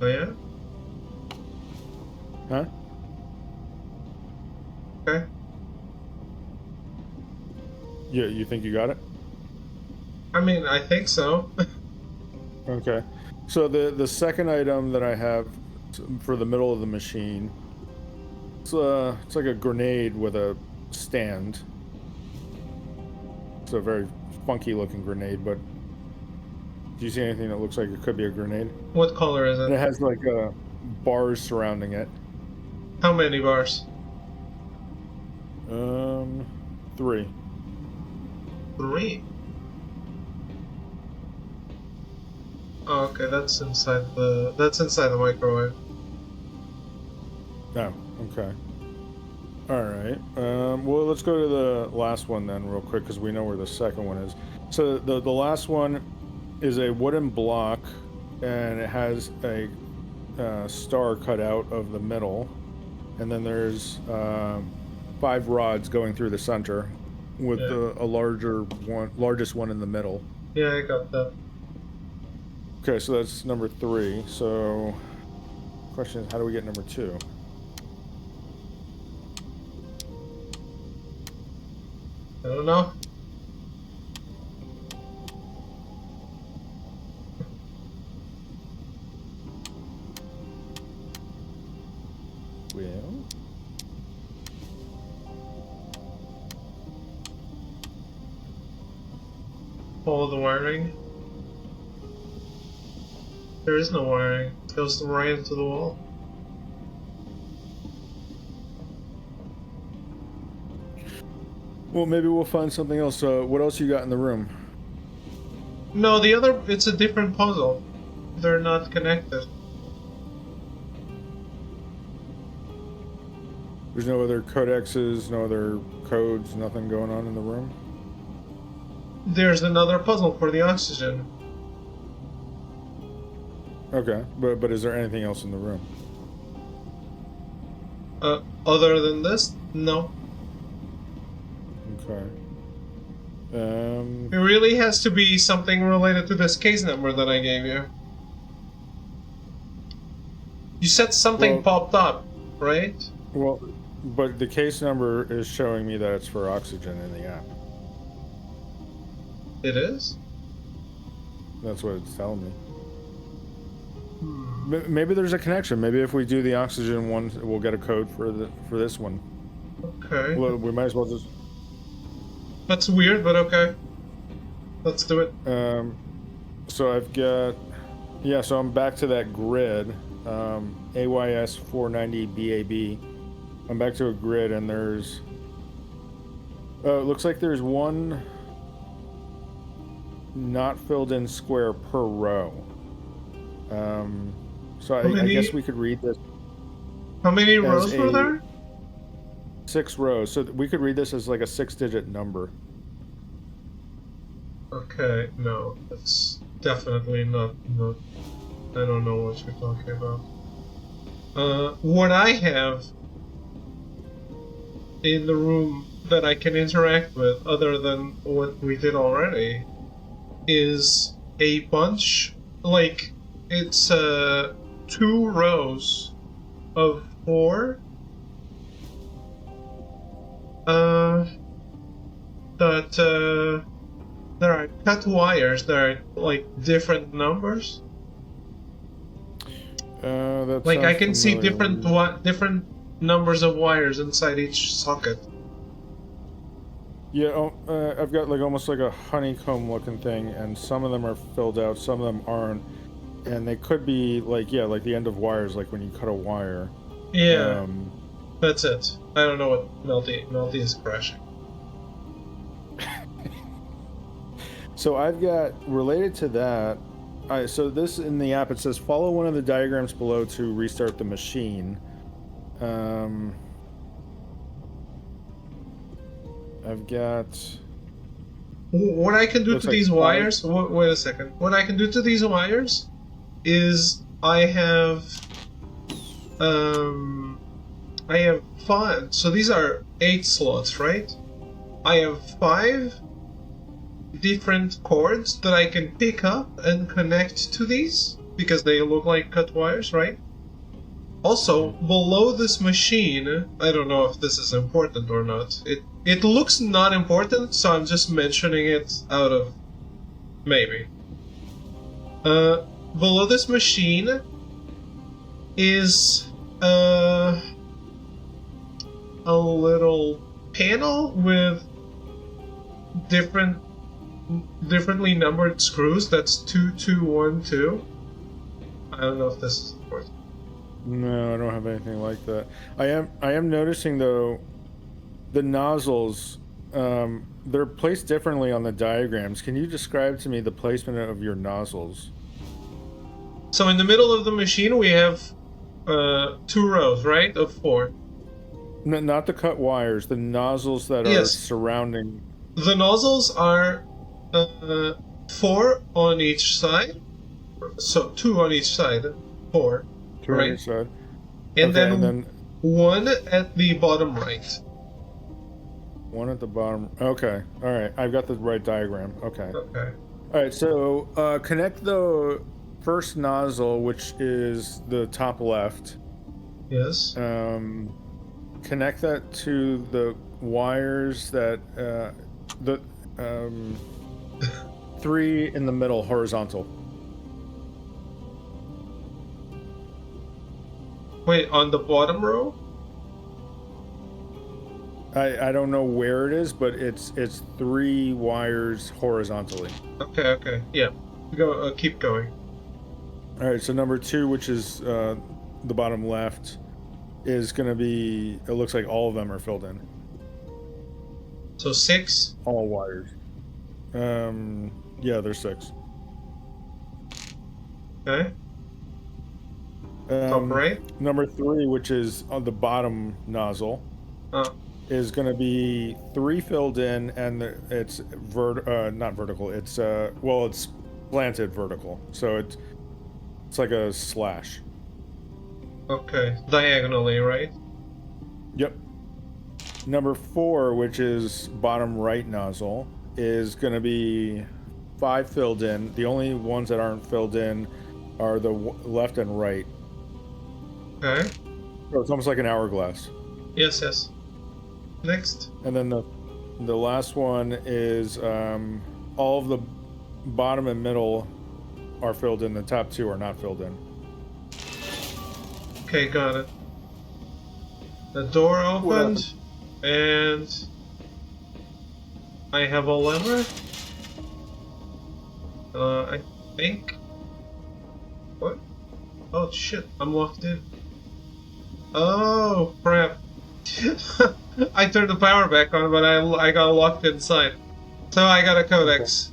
Oh yeah? Huh? Okay. Yeah, you think you got it? I mean, I think so. Okay. So the second item that I have for the middle of the machine, it's like a grenade with a stand. It's a very funky looking grenade, but do you see anything that looks like it could be a grenade? What color is it? And it has like bars surrounding it. How many bars? 3. 3? Oh, okay, that's inside the microwave. Oh, okay. Alright. Well, let's go to the last one then real quick, because we know where the second one is. So the last one is a wooden block, and it has a star cut out of the middle, and then there's 5 rods going through the center with a largest one in the middle. Yeah, I got that. Okay, so that's number 3. So, question is, how do we get number 2? I don't know. Well, Follow the wiring. There is no wiring. It goes right into the wall. well, maybe we'll find something else. What else you got in the room? No, it's a different puzzle. They're not connected. There's no other codexes, no other codes, nothing going on in the room? There's another puzzle for the oxygen. Okay, but is there anything else in the room? Other than this, no. Okay. It really has to be something related to this case number that I gave you. You said something popped up, right? Well, but the case number is showing me that it's for oxygen in the app. It is? That's what it's telling me. Maybe there's a connection. Maybe if we do the oxygen one, we'll get a code for this one. Okay. Well, we might as well just. That's weird, but okay. Let's do it. So I've got, yeah. So I'm back to that grid, AYS 490 BAB. I'm back to a grid, and there's. It looks like there's one not filled in square per row. So I guess we could read this. How many rows were there? 6 rows. So we could read this as like a 6-digit number. Okay, no, that's definitely not. I don't know what you're talking about. What I have in the room that I can interact with, other than what we did already, is a bunch, like, it's 2 rows of 4 that there are cut wires that are like different numbers. Like I can see different numbers of wires inside each socket. Yeah, I've got like almost like a honeycomb looking thing, and some of them are filled out, some of them aren't, and they could be like, yeah, like the end of wires, like when you cut a wire. Yeah, that's it. I don't know what Melty is crashing. So I've got, related to that, so this in the app, it says follow one of the diagrams below to restart the machine. I've got... What I can do to these wires... Wait a second. What I can do to these wires is I have 5... So these are 8 slots, right? I have 5 different cords that I can pick up and connect to these, because they look like cut wires, right? Also, below this machine, I don't know if this is important or not. It looks not important, so I'm just mentioning it out of maybe. Below this machine is a little panel with differently numbered screws. That's 2212. I don't know if this is important. No, I don't have anything like that. I am noticing though, the nozzles, they're placed differently on the diagrams. Can you describe to me the placement of your nozzles? So in the middle of the machine we have 2 rows, right, of 4. No, not the cut wires, the nozzles that are surrounding. The nozzles are 4 on each side. So 2 on each side. 4. 2 on each side. And, then 1 at the bottom right. 1 at the bottom. Okay. All right. I've got the right diagram. Okay. Okay. All right. So connect the first nozzle, which is the top left. Yes. Connect that to the wires that the 3 in the middle, horizontal. Wait, on the bottom row? I don't know where it is, but it's 3 wires horizontally. Okay, yeah. Go. Keep going. All right, so number 2, which is the bottom left, is going to be. It looks like all of them are filled in. So 6. All wires. Yeah, there's 6. Okay. Top right. Number 3, which is on the bottom nozzle, is going to be 3 filled in, and it's not vertical. It's it's slanted vertical, so it's like a slash. Okay, diagonally, right? Number 4, which is bottom right nozzle, is going to be 5 filled in. The only ones that aren't filled in are the left and right. Okay. So it's almost like an hourglass. Yes, yes. Next. And then the last one is all of the bottom and middle are filled in. The top 2 are not filled in. Okay, got it. The door opened, and I have a lever. I think. What? Oh shit! I'm locked in. Oh crap! I turned the power back on, but I got locked inside. So I got a codex.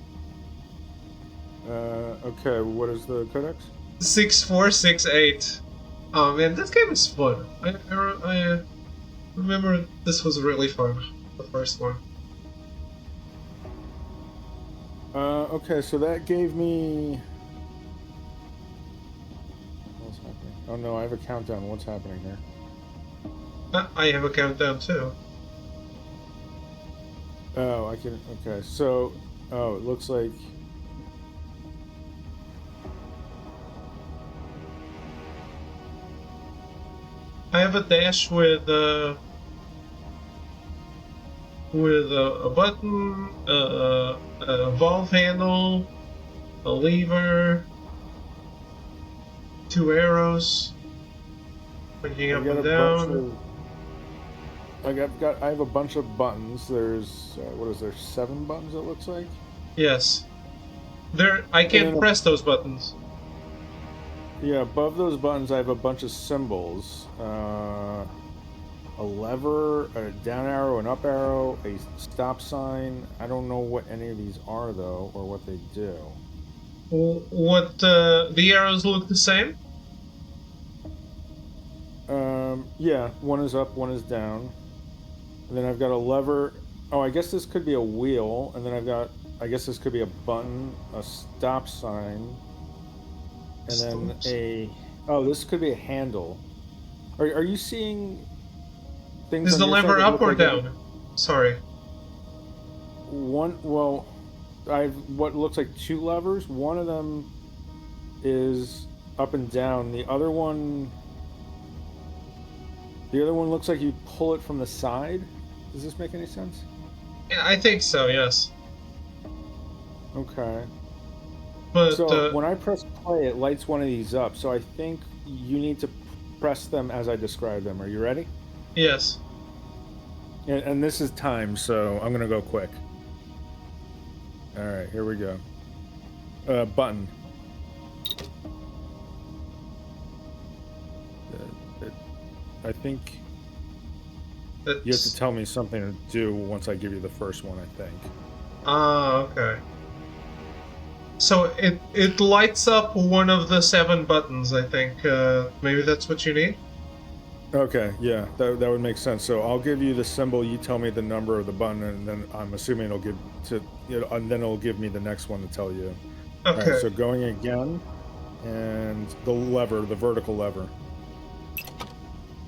Okay, what is the codex? 6468. Oh man, this game is fun. I remember this was really fun, the first one. Okay, so that gave me... What's happening? Oh no, I have a countdown. What's happening here? I have a countdown too. Oh, I can... Okay, so... Oh, it looks like... I have a dash with a button, a valve handle, a lever, 2 arrows, pointing up and down. I have a bunch of buttons. There's what is there? 7 buttons. It looks like. Yes, I can't press those buttons. Yeah, above those buttons, I have a bunch of symbols. A lever, a down arrow, an up arrow, a stop sign. I don't know what any of these are, though, or what they do. What, the arrows look the same? Yeah, one is up, one is down. And then I've got a lever. Oh, I guess this could be a wheel. And then I guess this could be a button, a stop sign. And then this could be a handle. Are you seeing things? Is the lever up or down? Sorry. I have what looks like 2 levers. One of them is up and down. The other one looks like you pull it from the side. Does this make any sense? Yeah, I think so, yes. Okay. But, so when I press play, it lights one of these up. So I think you need to press them as I describe them. Are you ready? Yes. And this is time, so I'm gonna go quick. All right, here we go. Button. I think you have to tell me something to do once I give you the first one, I think. Ah, okay. So it lights up one of the 7 buttons, I think. Maybe that's what you need? Okay, yeah, that would make sense. So I'll give you the symbol, you tell me the number of the button, and then I'm assuming it'll give and then it'll give me the next one to tell you. Okay. All right, so going again, and the lever, the vertical lever.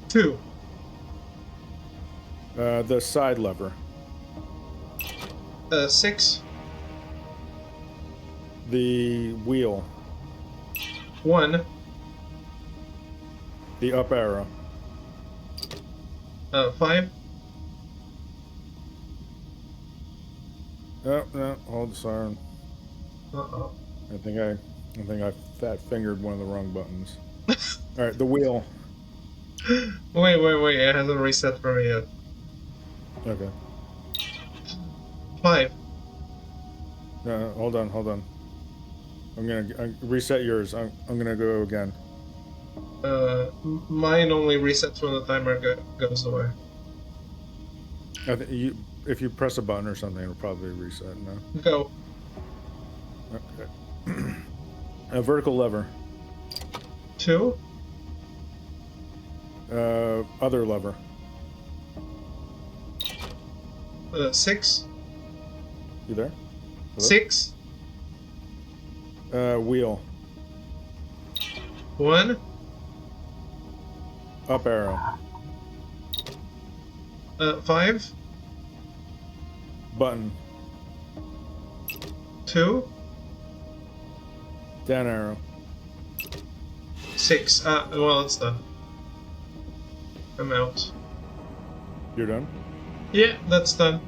2. The side lever. 6. The wheel. 1. The up arrow. 5. Oh, no, hold the siren. Uh-oh. I think I fat fingered one of the wrong buttons. All right, the wheel. Wait, it hasn't reset for me yet. Okay. 5. No, hold on. I'm gonna reset yours. I'm gonna go again. Mine only resets when the timer goes away. If you press a button or something, it'll probably reset. No. Go. Okay. A vertical lever. 2. Other lever. 6. You there? Hello? 6. Wheel. 1. Up arrow. 5, Button. 2, Down arrow. 6. Well, it's done. I'm out. You're done? Yeah, that's done.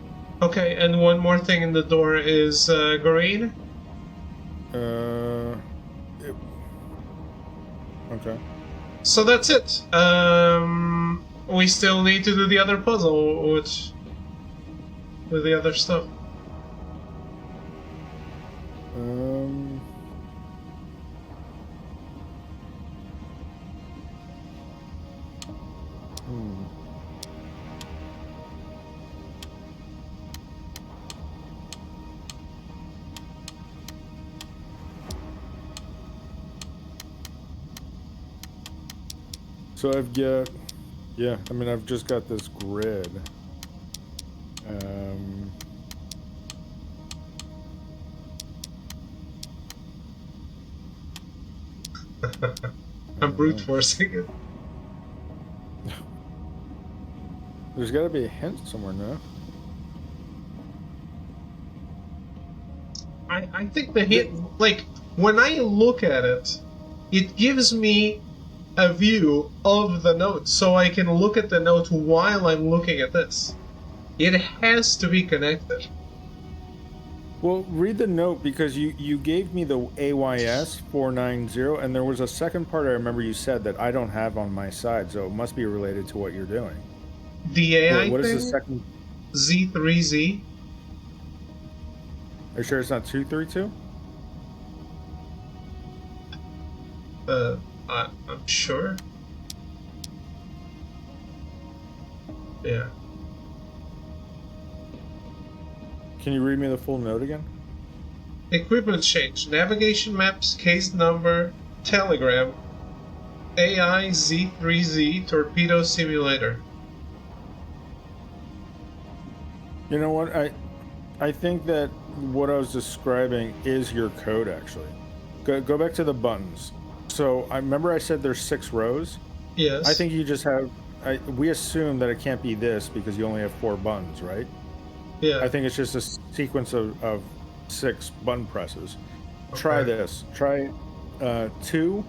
Okay, and one more thing in the door is green. Okay. So that's it. We still need to do the other puzzle, which with the other stuff. So I've got, yeah, I mean, I've just got this grid. I'm brute forcing it. There's got to be a hint somewhere now. I think the hint, like, when I look at it, it gives me a view of the note, so I can look at the note while I'm looking at this. It has to be connected. Well, read the note, because you gave me the AYS 490, and there was a second part I remember you said that I don't have on my side, so it must be related to what you're doing. The AI What thing? is the second? Z3Z. Are you sure it's not 232? I'm sure. Yeah. Can you read me the full note again? Equipment change. Navigation maps, case number, telegram, AI Z3Z, torpedo simulator. You know what? I think that what I was describing is your code, actually. Go back to the buttons. So I remember I said there's 6 rows. Yes. I think you just have. We assume that it can't be this because you only have 4 buttons, right? Yeah. I think it's just a sequence of 6 button presses. Okay. Try this. Try 2,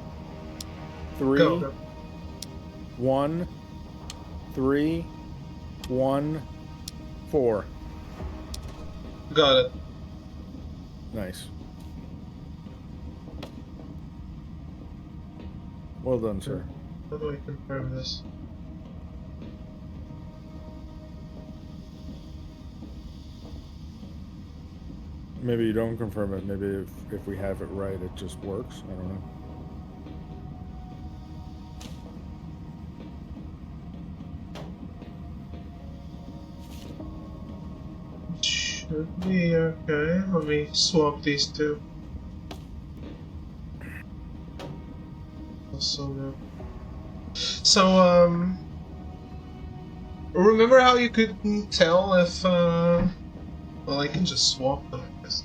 3, Go. 1, 3, 1, 4. Got it. Nice. Well done, sir. How do I confirm this? Maybe you don't confirm it. Maybe if we have it right, it just works. I don't know. Should be okay. Let me swap these two. Also, no. So, remember how you couldn't tell if, well, I can just swap them, I guess.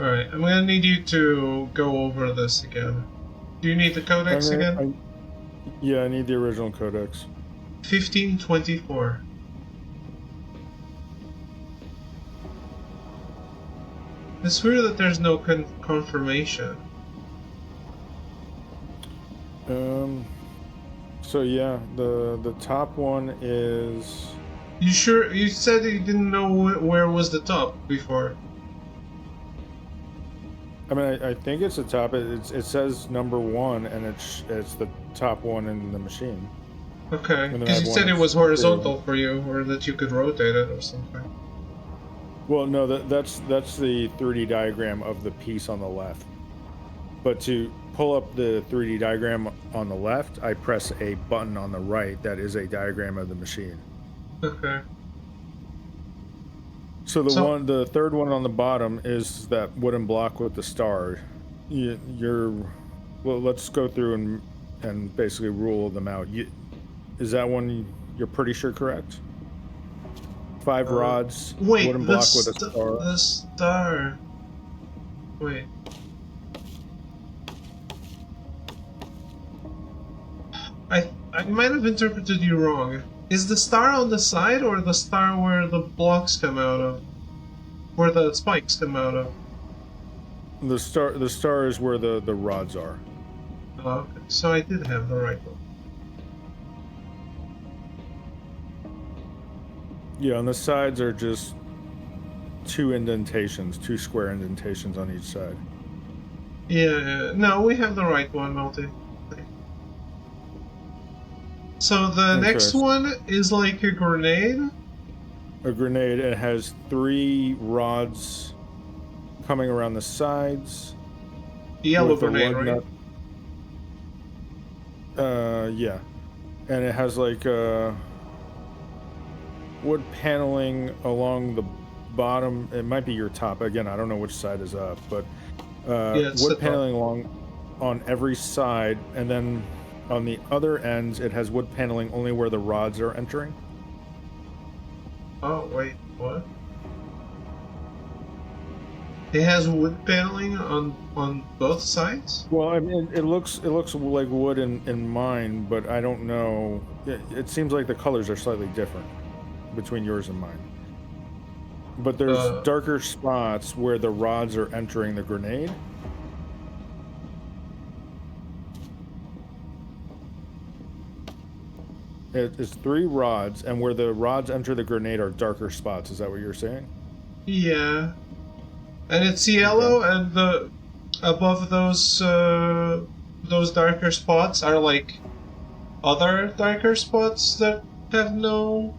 Alright, I'm gonna need you to go over this again. Do you need the codex again? Yeah, I need the original codex. 1524. It's weird that there's no confirmation. So yeah, the top one is. You sure? You said you didn't know where was the top before. I mean, I think it's the top. It says number 1, and it's the top one in the machine. Okay, because you said it was horizontal for you, or that you could rotate it or something. Well, no, that's the 3D diagram of the piece on the left. But to pull up the 3D diagram on the left, I press a button on the right that is a diagram of the machine. Okay. So the third one on the bottom is that wooden block with the star. Well, let's go through and basically rule them out. Is that one You're pretty sure correct. 5 rods, Wait, wooden block with a star. the star. Wait. I might have interpreted you wrong. Is the star on the side or the star where the blocks come out of? Where the spikes come out of? The star is where the rods are. Oh, okay. So I did have the right one. Yeah, on the sides are just 2 indentations, 2 square indentations on each side. Yeah, no, we have the right one, Multi. So the next one is like a grenade? A grenade, it has 3 rods coming around the sides. Yellow grenade, right? Yeah. And it has like wood paneling along the bottom. It might be your top. Again, I don't know which side is up, but wood paneling along on every side, and then on the other ends, it has wood paneling only where the rods are entering. Oh, wait, what? It has wood paneling on both sides? Well, I mean, it looks like wood in mine, but I don't know. It seems like the colors are slightly different between yours and mine. But there's darker spots where the rods are entering the grenade. It's 3 rods, and where the rods enter the grenade are darker spots. Is that what you're saying? Yeah. And it's yellow, and the above those darker spots are like other darker spots that have no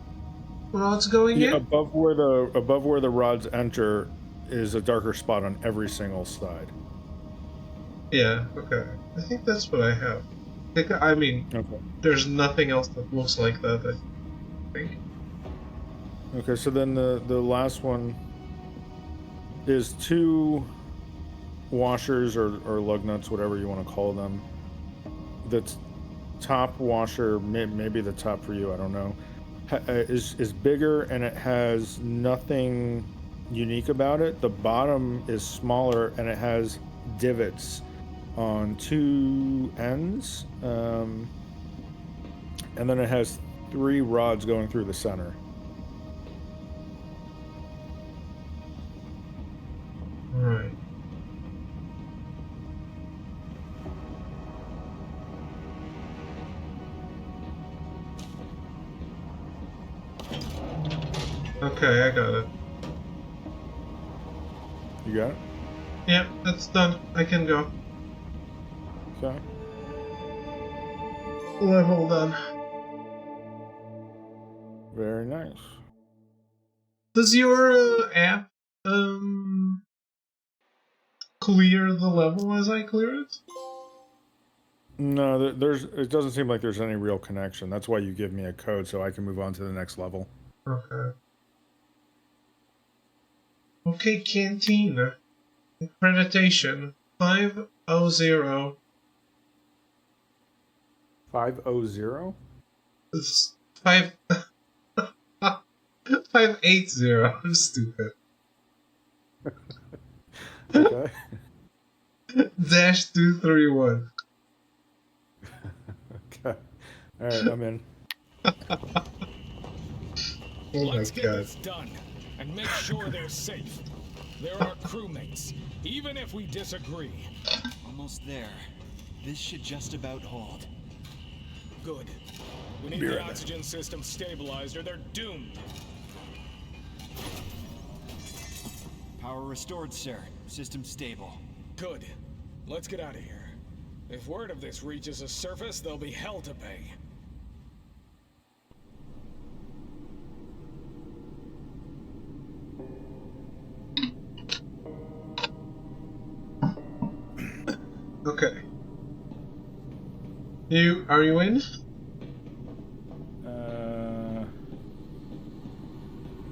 rods going in? Above where the rods enter is a darker spot on every single side. Yeah, okay. I think that's what I have. I mean, there's nothing else that looks like that, I think. Okay, so then the last one is 2 washers or lug nuts, whatever you want to call them. The top washer, maybe the top for you, I don't know, is bigger, and it has nothing unique about it. The bottom is smaller, and it has divots on 2 ends, and then it has 3 rods going through the center. Right. Okay, I got it. You got it? Yep, that's done. I can go. Okay. Level done. Very nice. Does your app clear the level as I clear it? No, it doesn't seem like there's any real connection. That's why you give me a code so I can move on to the next level. Okay. Okay, canteen. Accreditation 500. 500? It's 580. I'm stupid. Okay. Dash 231. Okay. Alright, I'm in. Let's get this done and make sure they're safe. They're our crewmates, even if we disagree. Almost there. This should just about hold. Good. We need the oxygen system stabilized or they're doomed. Power restored, sir. System stable. Good. Let's get out of here. If word of this reaches the surface, there'll be hell to pay. Okay. Are you in?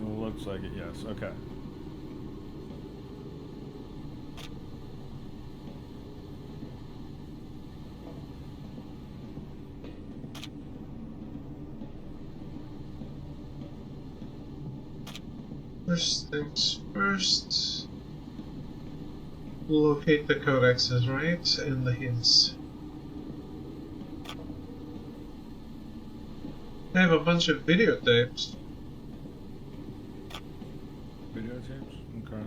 Looks like it, yes. Okay. First things first. Locate the codexes, right? And the hints. I have a bunch of videotapes. Videotapes? Okay.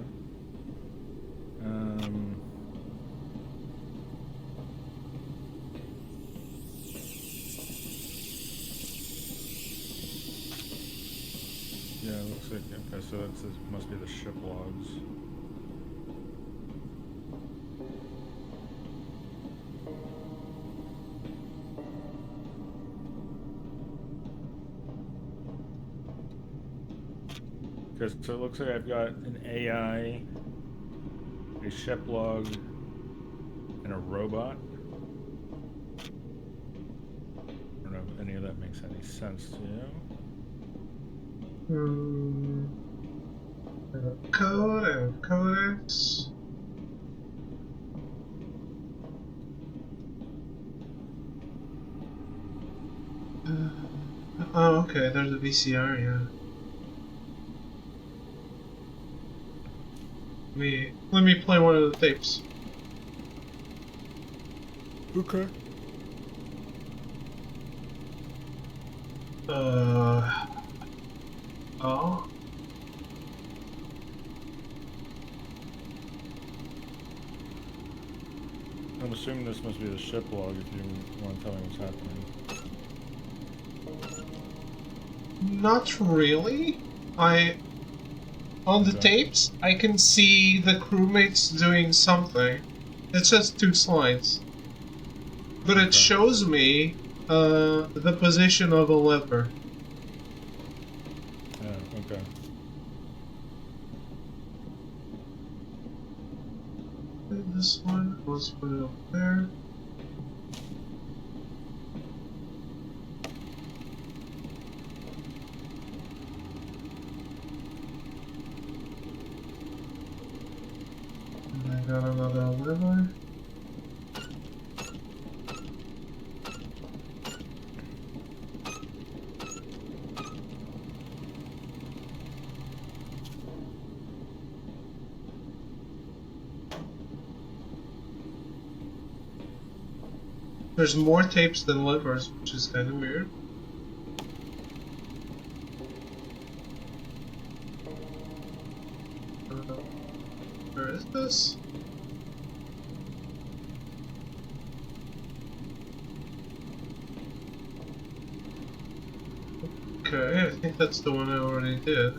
Yeah, it looks like, okay, so this must be the ship logs. Okay, so it looks like I've got an AI, a ship log, and a robot. I don't know if any of that makes any sense to you. I have code, I have codex. Oh, okay, there's a VCR, yeah. Let me play one of the tapes. Okay. Oh. I'm assuming this must be the ship log if you want to tell me what's happening. Not really. On the tapes, I can see the crewmates doing something. It's just 2 slides. But it shows me the position of a lever. Yeah, okay. This one, let's put it up there. And I got another lever. There's more tapes than levers, which is kind of weird. Where is this? Okay, I think that's the one I already did.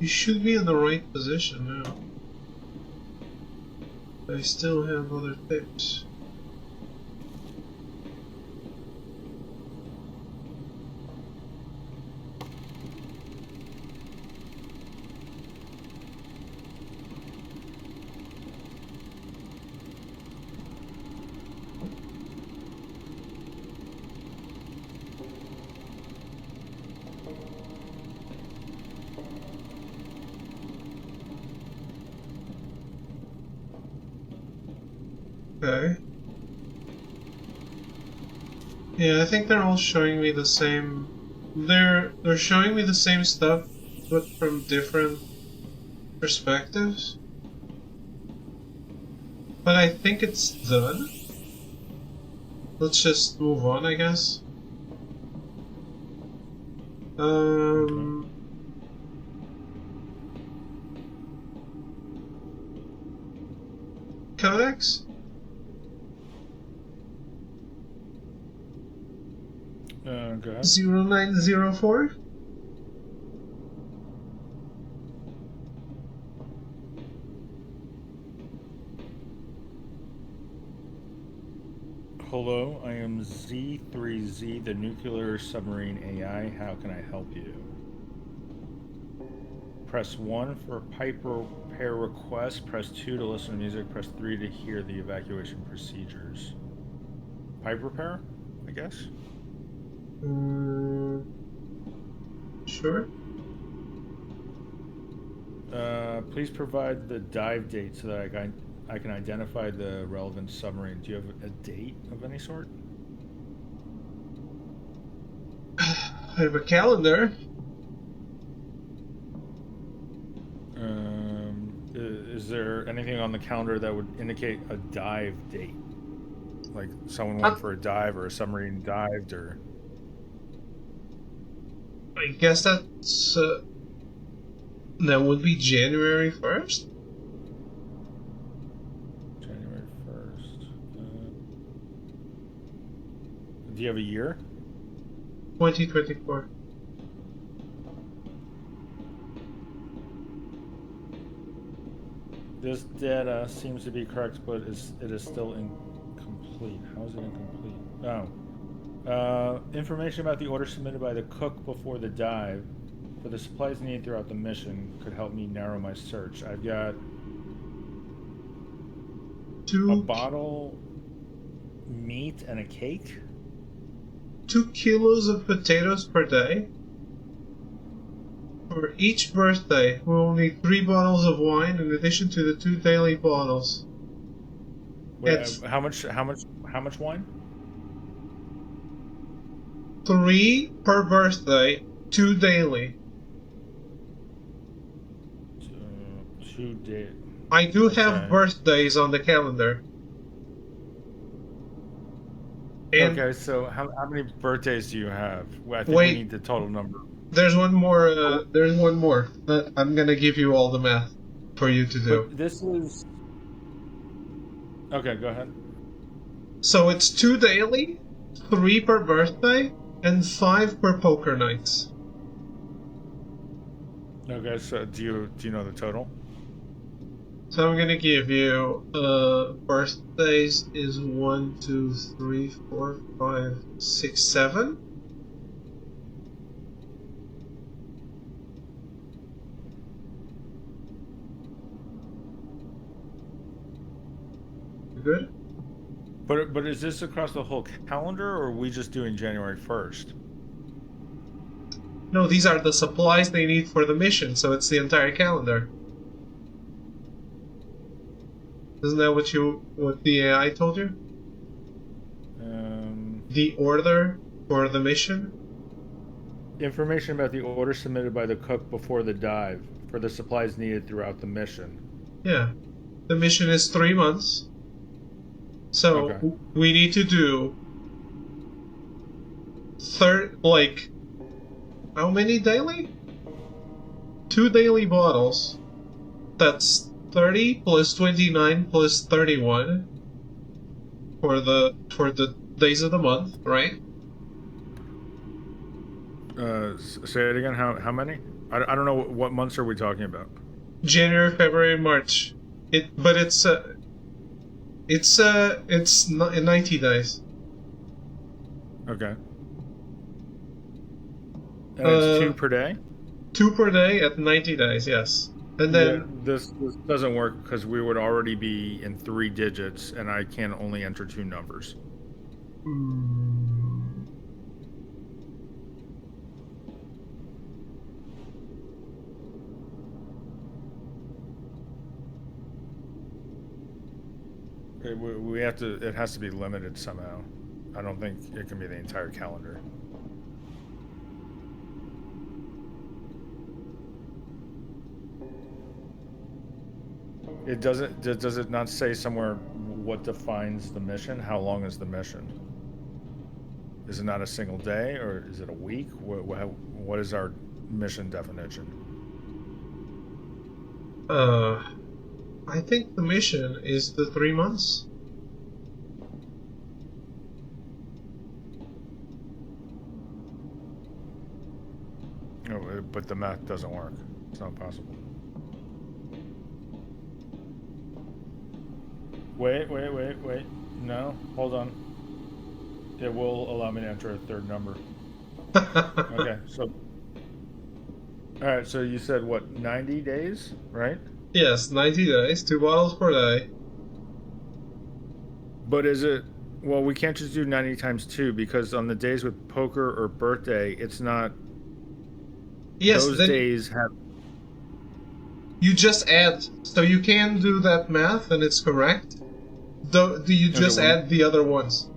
You should be in the right position now. I still have other tapes. Okay. Yeah, I think they're all showing me the same. They're showing me the same stuff, but from different perspectives. But I think it's done. Let's just move on, I guess. Codex? Go ahead. 0904? Hello, I am Z3Z, the nuclear submarine AI. How can I help you? Press 1 for pipe repair request, press 2 to listen to music, press 3 to hear the evacuation procedures. Pipe repair? I guess. Sure. Please provide the dive date so that I can identify the relevant submarine. Do you have a date of any sort? I have a calendar. Is there anything on the calendar that would indicate a dive date? Like someone went for a dive or a submarine dived or... I guess that's that would be January 1st. January 1st. Do you have a year? 2024. This data seems to be correct, but it is still incomplete. How is it incomplete? Oh. Information about the order submitted by the cook before the dive for the supplies needed throughout the mission could help me narrow my search. I've got a bottle, meat, and a cake. 2 kilos of potatoes per day. For each birthday, we will need 3 bottles of wine in addition to the 2 daily bottles. Wait, how much wine? 3 per birthday, 2 daily. 2 days. I do have birthdays on the calendar. And okay, so how many birthdays do you have? I think we need the total number. There's one more. There's one more. I'm gonna give you all the math for you to do. But this is... Okay, go ahead. So it's 2 daily, 3 per birthday, and 5 per poker nights. Okay, so do you know the total? So I'm gonna give you birthdays is 1, 2, 3, 4, 5, 6, 7. Good. But is this across the whole calendar, or are we just doing January 1st? No, these are the supplies they need for the mission, so it's the entire calendar. Isn't that what the AI told you? The order for the mission? Information about the order submitted by the cook before the dive for the supplies needed throughout the mission. Yeah. The mission is 3 months. So we need to do how many daily? 2 daily bottles. That's 30 plus 29 plus 31 for the days of the month, right? Say it again. How many? I don't know what months are we talking about. January, February, March. It's 90 days. Okay. And it's 2 per day? 2 per day at 90 days, yes. And then this doesn't work because we would already be in 3 digits, and I can only enter 2 numbers. We have to. It has to be limited somehow. I don't think it can be the entire calendar. It doesn't. Does it not say somewhere what defines the mission? How long is the mission? Is it not a single day, or is it a week? What is our mission definition? I think the mission is the 3 months. No, but the math doesn't work. It's not possible. Wait. No, hold on. It will allow me to enter a 3rd number. Okay, so... Alright, so you said, what, 90 days, right? Yes, 90 days, 2 bottles per day. But is it Well, we can't just do 90 times 2 because on the days with poker or birthday, it's not. Yes, Those then days have. you just add. So you can do that math, and it's correct. Do you just Okay, well, add the other ones?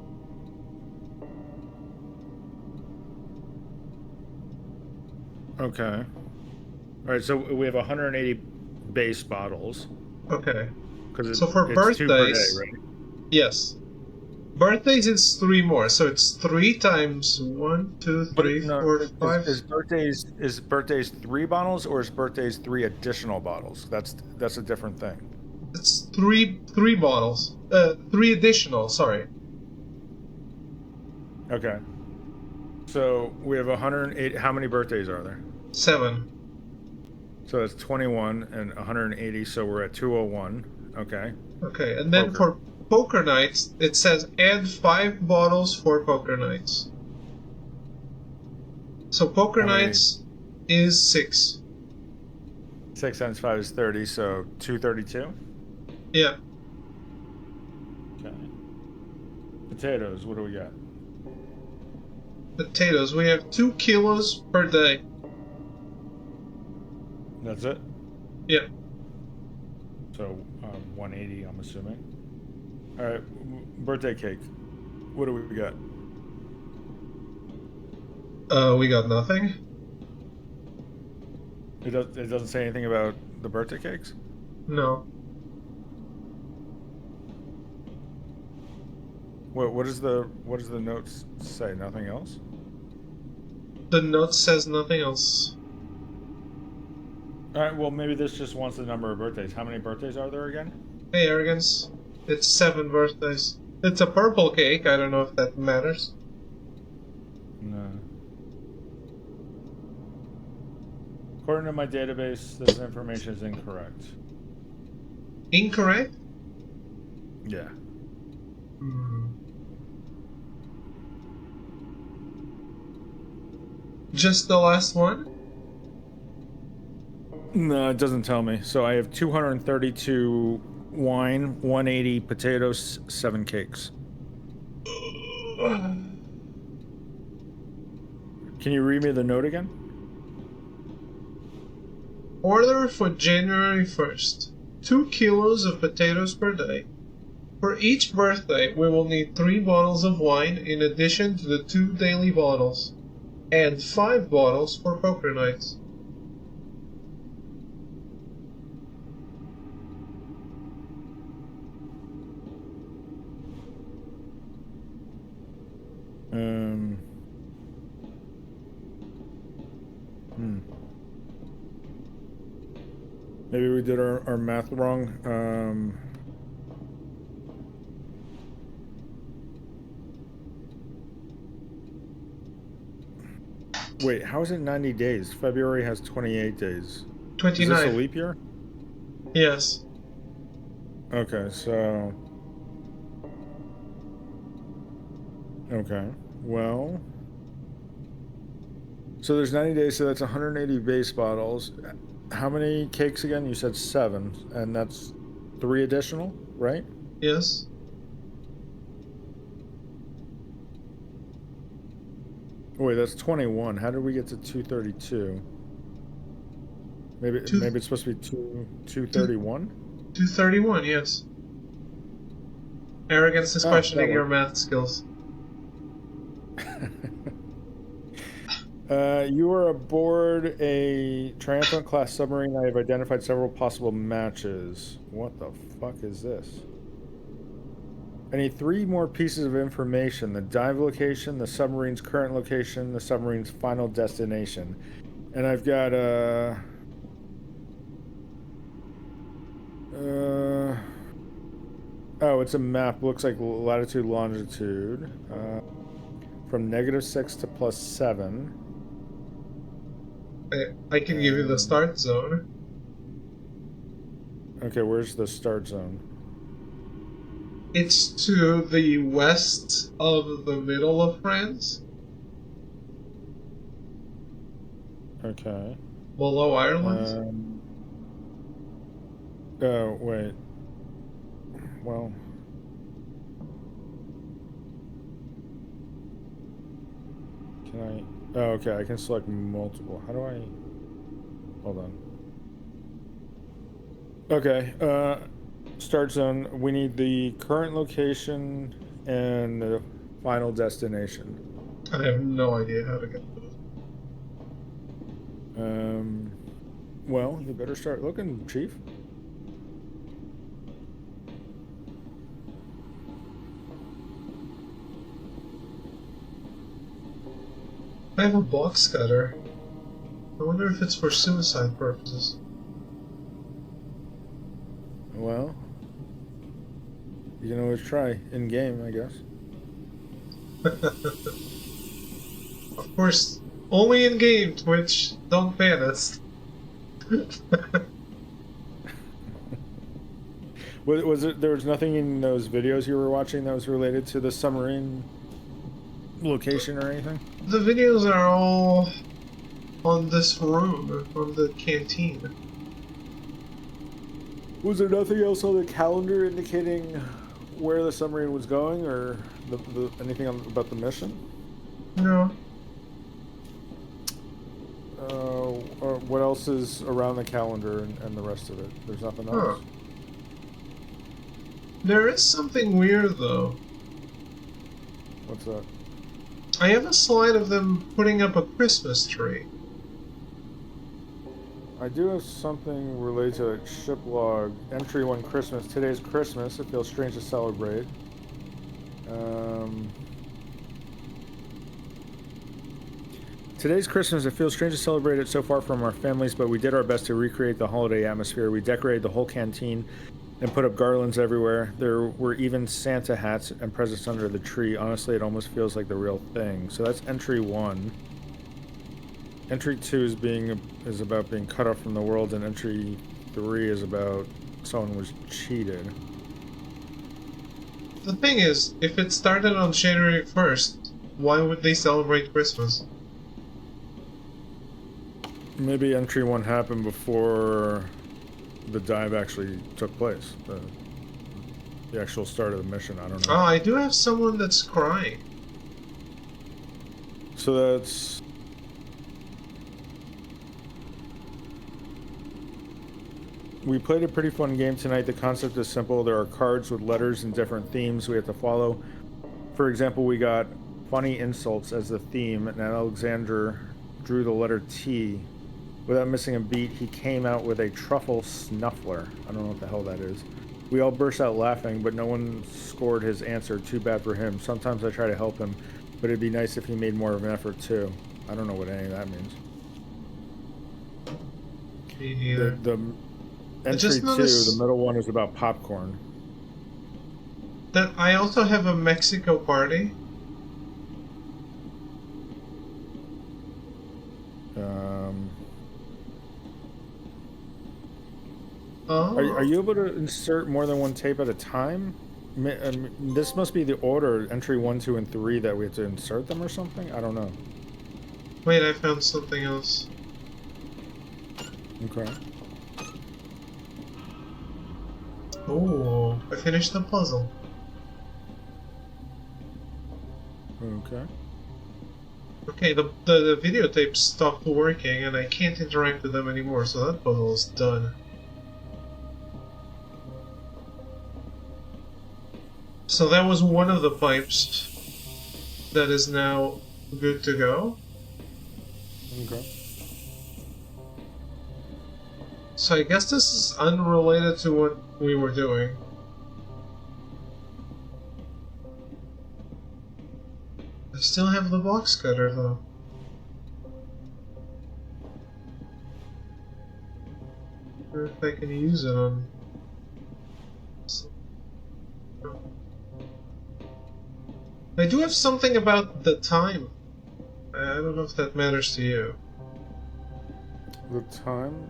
okay. All right, so we have 180 base bottles Okay. because So for it's 2 per day, birthdays, right? yes. Birthdays is 3 more, so it's 3 times 1, 2, But 3, no, 4, 5. is birthdays 3 bottles or is birthdays 3 additional bottles? That's a different thing. It's three bottles. 3 additional. Sorry. Okay. So we have 108. How many birthdays are there? 7. So that's 21 and 180. So we're at 201. Okay. Okay, and then Poker. for poker nights, it says add 5 bottles for poker nights. So poker How many? nights is 6. 6 times 5 is 30. So 232. Yeah. Okay. Potatoes. What do we got? Potatoes. We have 2 kilos per day. That's it. Yeah. So 180. I'm assuming. All right. Birthday cake. What do we got? We got nothing. It doesn't say anything about the birthday cakes. No. What does the notes say? Nothing else. The note says nothing else. All right. Well, maybe this just wants the number of birthdays. How many birthdays are there again? Hey, Arrogance. It's 7 birthdays. It's a purple cake. I don't know if that matters. No. According to my database, this information is incorrect. Incorrect? Yeah. Just the last one? No, it doesn't tell me. So I have 232 wine, 180 potatoes, 7 cakes. Can you read me the note again? Order for January 1st. 2 kilos of potatoes per day. For each birthday, we will need 3 bottles of wine in addition to the 2 daily bottles. And 5 bottles for poker nights. Maybe we did our math wrong. Wait, how is it 90 days? February has 28 days. 29. Is this a leap year? Yes. Okay, so... Okay, well... So there's 90 days, so that's 180 base bottles. How many cakes again? You said 7, and that's 3 additional, right? Yes. Wait, that's 21. How did we get to 232? Maybe it's supposed to be 231? 231, yes. Arrogance is questioning your math skills. You are aboard a Triumphant class submarine. I have identified several possible matches. What the fuck is this? I need 3 more pieces of information. The dive location, the submarine's current location, the submarine's final destination. And I've got oh, it's a map. Looks like latitude, longitude. From -6 to +7. I can give you the start zone. Okay, where's the start zone? It's to the west of the middle of France. Okay. Below Ireland. Oh, wait. Well. Can I? Oh, okay. I can select multiple. How do I? Hold on. Okay. Start zone. We need the current location and the final destination. I have no idea how to get those. Well, you better start looking, Chief. I have a box cutter. I wonder if it's for suicide purposes. Well, you can always try in game, I guess. Of course, only in game, Twitch. Don't ban us. Was it? There was nothing in those videos you were watching that was related to the submarine location or anything? The videos are all on this room, on the canteen. Was there nothing else on the calendar indicating where the submarine was going, or anything about the mission? No. Or what else is around the calendar and the rest of it? There's nothing else? Huh. There is something weird, though. What's that? I have a slide of them putting up a Christmas tree. I do have something related to like ship log. Entry 1 Christmas. Today's Christmas. It feels strange to celebrate. Today's Christmas. It feels strange to celebrate it so far from our families, but we did our best to recreate the holiday atmosphere. We decorated the whole canteen and put up garlands everywhere. There were even Santa hats and presents under the tree. Honestly, it almost feels like the real thing. So that's entry 1. Entry 2 is about being cut off from the world, and entry 3 is about someone was cheated. The thing is, if it started on January 1st, why would they celebrate Christmas? Maybe entry 1 happened before the dive actually took place. The actual start of the mission, I don't know. Oh, I do have someone that's crying. So that's... We played a pretty fun game tonight. The concept is simple. There are cards with letters and different themes we have to follow. For example, we got funny insults as the theme, and Alexander drew the letter T. Without missing a beat, he came out with a truffle snuffler. I don't know what the hell that is. We all burst out laughing, but no one scored his answer. Too bad for him. Sometimes I try to help him, but it'd be nice if he made more of an effort too. I don't know what any of that means. Me neither. The entry 2, the middle one, is about popcorn. That I also have a Mexico party. Oh. Are you able to insert more than one tape at a time? This must be the order, entry 1, 2, and 3, that we have to insert them or something? I don't know. Wait, I found something else. Okay. Oh, I finished the puzzle. Okay. Okay, the videotape stopped working and I can't interact with them anymore, so that puzzle is done. So that was one of the pipes that is now good to go. Okay. So I guess this is unrelated to what we were doing. I still have the box cutter though. I wonder if I can use it on... I do have something about the time. I don't know if that matters to you. The time?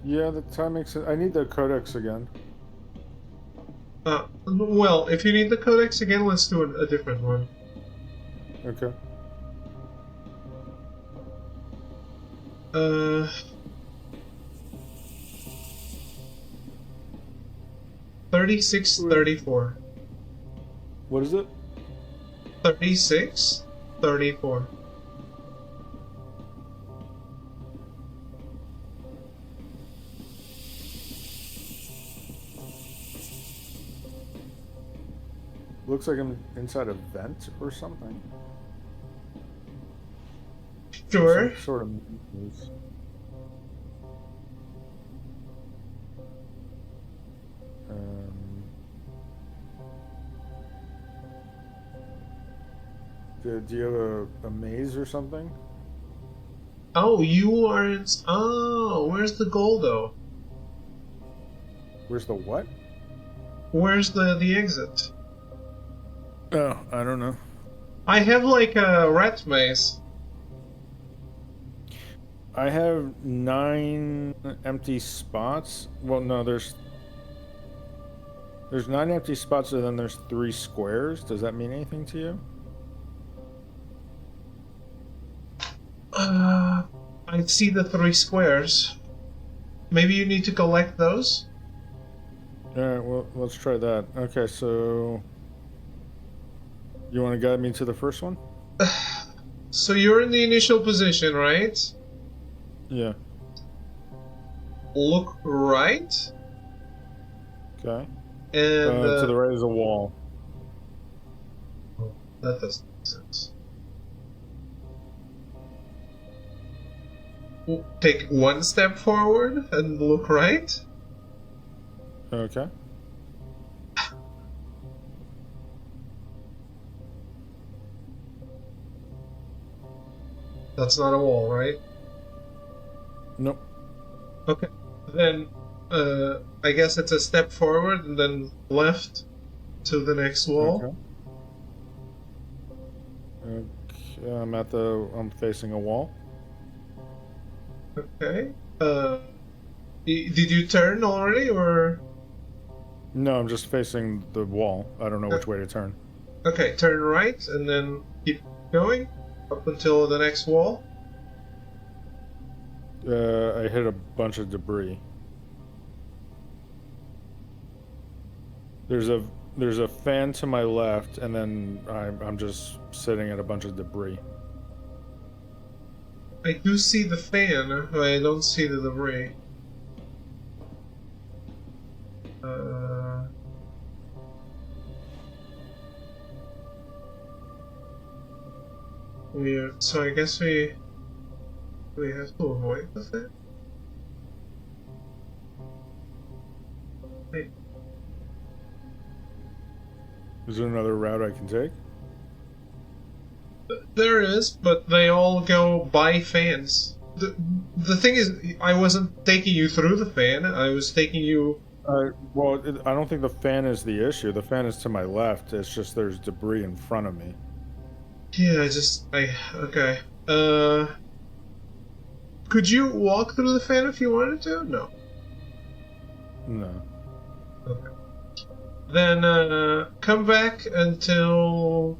Yeah, the time makes sense. I need the codex again. Well, if you need the codex again, let's do a different one. Okay. 3634. What is it? 36 34. Looks like I'm inside a vent or something. Sure. Some sort of. Do you have a maze or something? Oh, you aren't. Oh, where's the goal though? Where's the what? Where's the exit? Oh, I don't know. I have like a rat maze. I have 9 empty spots. Well, no, there's 9 empty spots, and then there's 3 squares. Does that mean anything to you? I see the 3 squares. Maybe you need to collect those? Alright, well, let's try that. Okay, so... You want to guide me to the first one? So you're in the initial position, right? Yeah. Look right. Okay. And... to the right is a wall. Oh, that doesn't make sense. Take 1 step forward and look right. Okay. That's not a wall, right? Nope. Okay. Then, I guess it's a step forward and then left to the next wall. Okay. I'm facing a wall. Okay. Did you turn already, or? No, I'm just facing the wall. I don't know which way to turn. Okay, turn right and then keep going up until the next wall. I hit a bunch of debris. There's a fan to my left, and then I'm just sitting at a bunch of debris. I do see the fan, but I don't see the debris. Weird. So I guess we have to avoid the fan. Wait. Is there another route I can take? There is, but they all go by fans. The thing is, I wasn't taking you through the fan. I was taking you. Well, I don't think the fan is the issue. The fan is to my left. It's just there's debris in front of me. Yeah, okay. Could you walk through the fan if you wanted to? No. No. Okay. Then come back until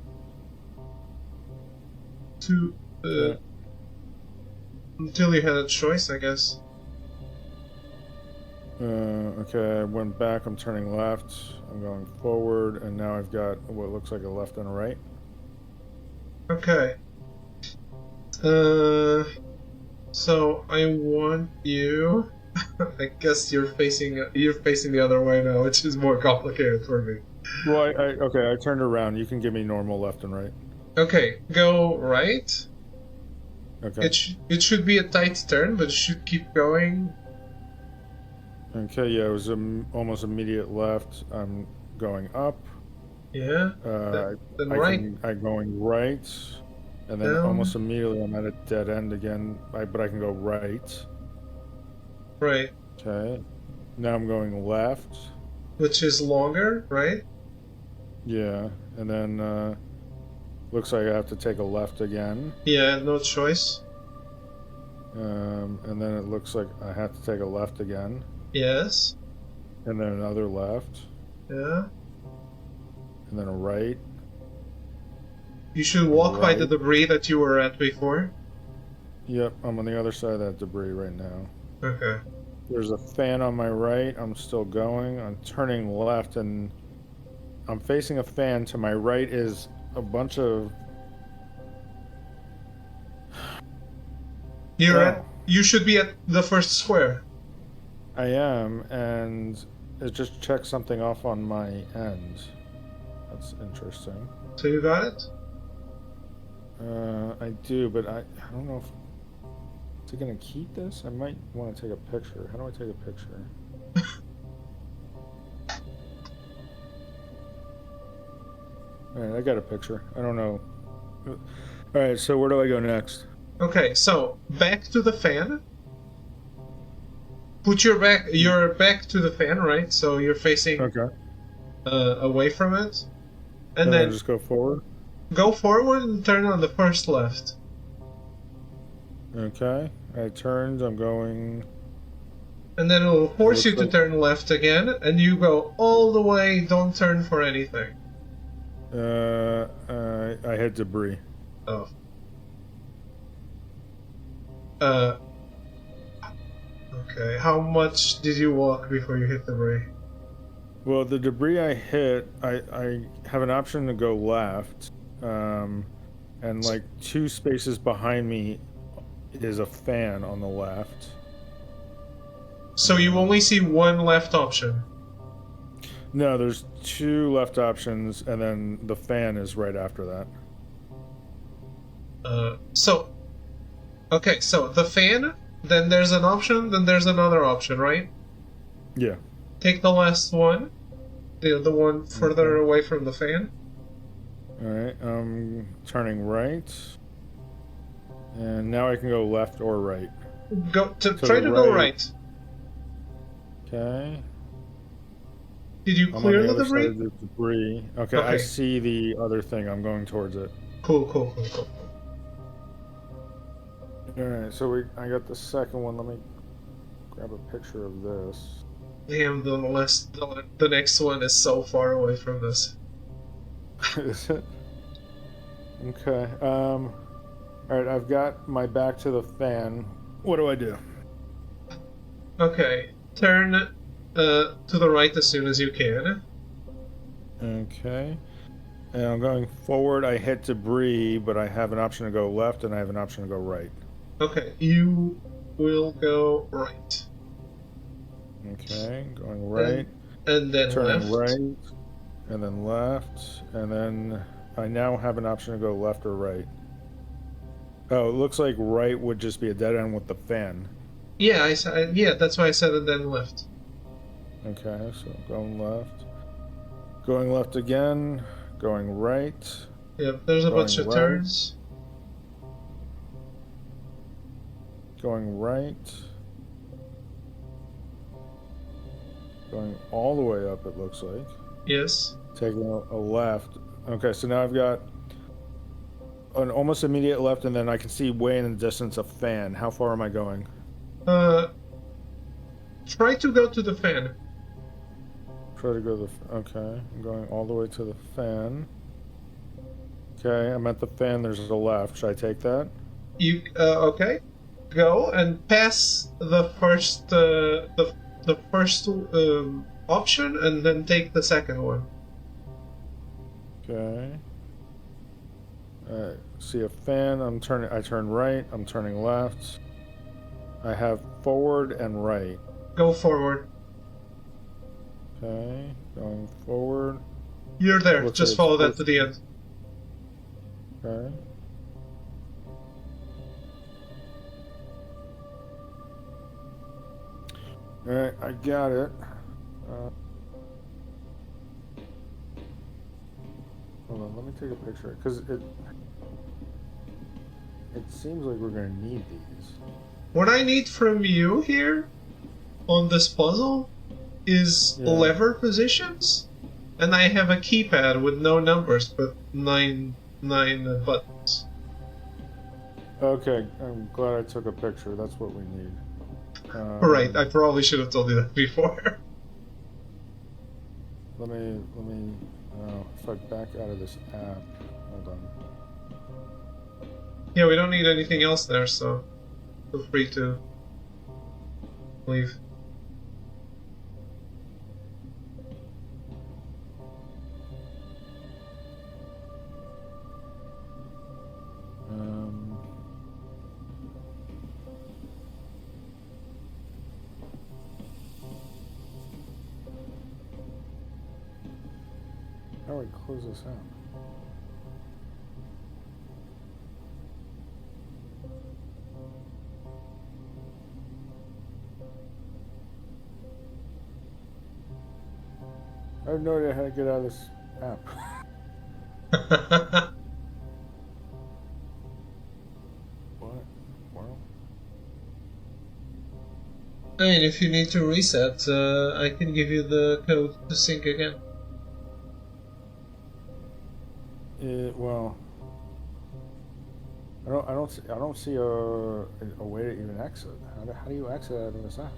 until you had a choice, I guess. Okay, I went back. I'm turning left. I'm going forward, and now I've got what looks like a left and a right. Okay. So I want you. I guess you're facing the other way now, which is more complicated for me. Well, okay. I turned around. You can give me normal left and right. Okay, go right. Okay. It should be a tight turn, but it should keep going. Okay. Yeah, it was almost immediate left. I'm going up. Yeah. Then right. I'm going right, and then Down. almost immediately I'm at a dead end again. But I can go right. Right. Okay. Now I'm going left. Which is longer, right? Yeah, and then looks like I have to take a left again. Yeah, no choice. And then it looks like I have to take a left again. Yes. And then another left. Yeah. And then a right. You should walk by Right. the debris that you were at before. Yep, I'm on the other side of that debris right now. Okay. There's a fan on my right. I'm still going. I'm turning left, and I'm facing a fan. To my right is a bunch of You should be at the first square. I am, and it just checked something off on my end. That's interesting. So you got it? I do, but I don't know if... Is it going to keep this? I might want to take a picture. How do I take a picture? Alright, I got a picture. I don't know. Alright, so where do I go next? Okay, so back to the fan. Put your back to the fan, right? So you're facing away from it. And then just go forward? Go forward and turn on the first left. Okay, I turned, I'm going... And then it'll force you to turn left again, and you go all the way, don't turn for anything. I hit debris. Oh. Okay, how much did you walk before you hit debris? Well, the debris I hit, I have an option to go left, and like 2 spaces behind me is a fan on the left. So you only see one left option? No, there's 2 left options, and then the fan is right after that. Okay, so the fan, then there's an option, then there's another option, right? Yeah. Take the last one, the one further away from the fan. Alright, I'm turning right. And now I can go left or right. Try to go right. Okay. Did you clear the debris? The debris. Okay, I see the other thing. I'm going towards it. Cool. Alright, so I got the second one. Let me grab a picture of this. Damn, the next one is so far away from this. Is it? Okay. Alright, I've got my back to the fan. What do I do? Okay. Turn to the right as soon as you can. Okay. And I'm going forward. I hit debris, but I have an option to go left and I have an option to go right. Okay, you will go right. Okay, going right. And then turning left. Right. And then left. And then I now have an option to go left or right. Oh, it looks like right would just be a dead end with the fan. Yeah, that's why I said and then left. Okay, so going left. Going left again. Going right. Yep, there's a bunch of turns. Going right. Going all the way up, it looks like. Yes. Taking a left. Okay, so now I've got an almost immediate left, and then I can see way in the distance a fan. How far am I going? Try to go to the fan. Try to go to the... Okay, I'm going all the way to the fan. Okay, I'm at the fan. There's a left. Should I take that? Okay. Go and pass the first option, and then take the second one. Okay. Alright, see a fan. I turn right. I'm turning left. I have forward and right. Go forward. Okay, going forward. You're there. Just follow that to the end. Okay. Alright, I got it. Hold on, let me take a picture, because it seems like we're going to need these. What I need from you here on this puzzle is lever positions, and I have a keypad with no numbers but nine buttons. Okay, I'm glad I took a picture. That's what we need. Right, I probably should have told you that before. Let me. If I back out of this app, hold on. Yeah, we don't need anything else there, so feel free to leave. do I close this out? I have no idea how to get out of this app. What? Well, I mean, if you need to reset, I can give you the code to sync again. well, I don't see a way to even exit. How do you exit out of this app?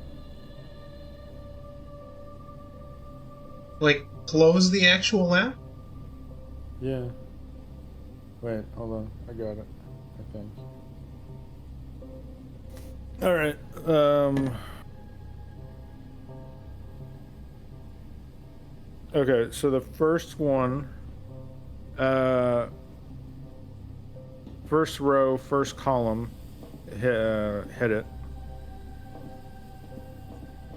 Like, close the actual app? Yeah. Wait, hold on. I got it. I think. All right. Okay, so the first one, first row, first column, hit it.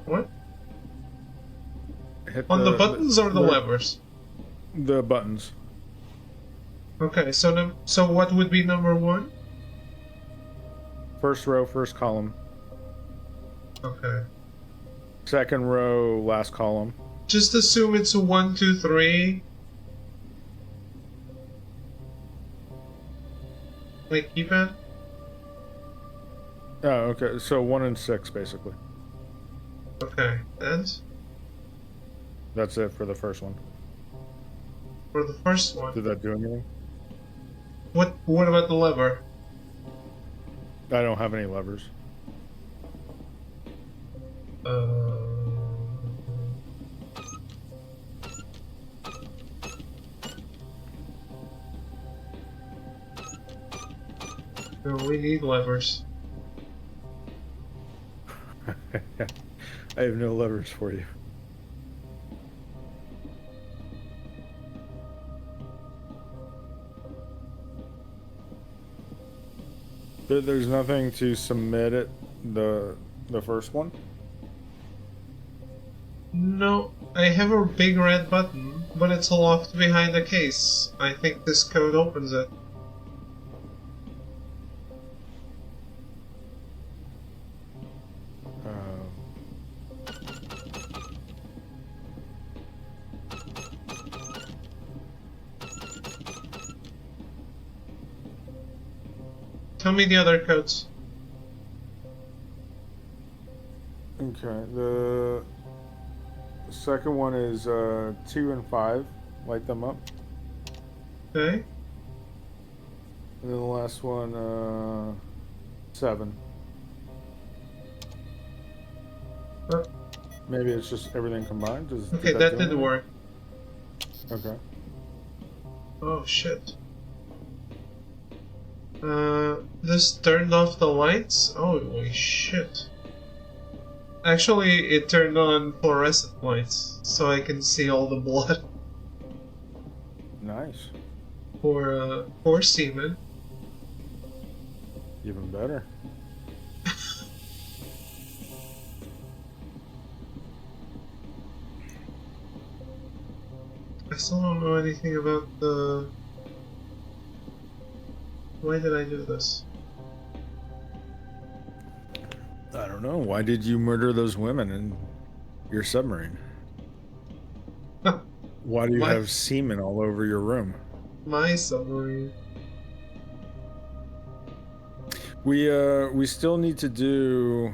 What? Hit On the buttons or the levers? The buttons. Okay, so so what would be number 1? First row, first column. Okay. Second row, last column. Just assume it's a 1, 2, 3. Like keypad? Oh, okay. So 1 and 6, basically. Okay, and That's it for the first one. for the first one, Did that do anything? what about the lever? I don't have any levers. No, we need levers. I have no levers for you. There's nothing to submit it, the first one? No, I have a big red button, but it's locked behind a case. I think this code opens it. Tell me the other codes. Okay, the second one is 2 and 5. Light them up. Okay. And then the last one, 7. Maybe it's just everything combined. Okay, that didn't work. Okay. Oh shit. This turned off the lights? Holy shit. Actually, it turned on fluorescent lights, so I can see all the blood. Nice. For semen. Even better. I still don't know anything about the... Why did I do this? I don't know. Why did you murder those women in your submarine? Why do you have semen all over your room? My submarine. We still need to do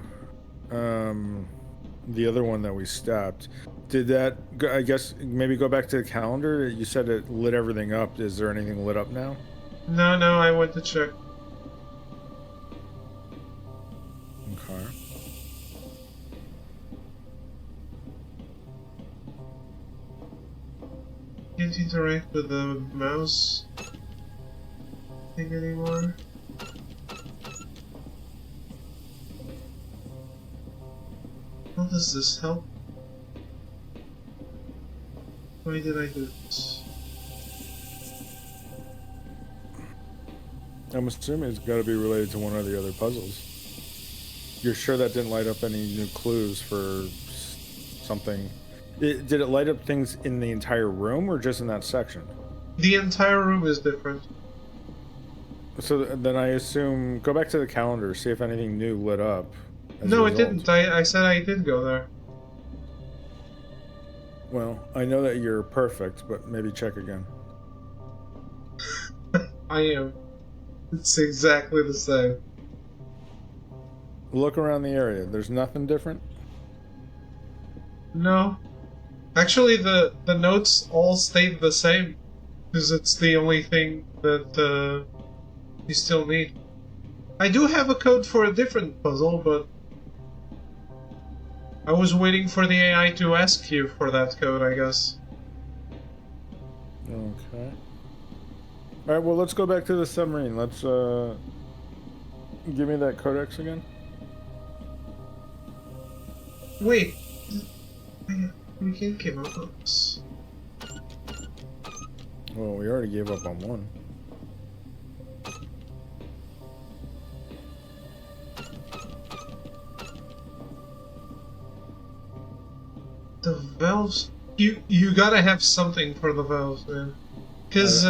the other one that we stopped. Did that, I guess, maybe go back to the calendar? You said it lit everything up. Is there anything lit up now? No, I went to check. Okay. Can't interact with the mouse thing anymore. How does this help? Why did I do this? I'm assuming it's got to be related to one of the other puzzles. You're sure that didn't light up any new clues for something Did it light up things in the entire room or just in that section? The entire room is different. So then I assume go back to the calendar, see if anything new lit up. No, it didn't. I said I did go there. Well, I know that you're perfect, but maybe check again. I am. It's exactly the same. Look around the area. There's nothing different? No. Actually, the notes all stayed the same. Because it's the only thing that you still need. I do have a code for a different puzzle, but I was waiting for the AI to ask you for that code, I guess. Okay. Alright, well, let's go back to the submarine. Let's, give me that codex again. Wait. We can't give up on this. Well, we already gave up on one. The valves... You gotta have something for the valves, man. Because,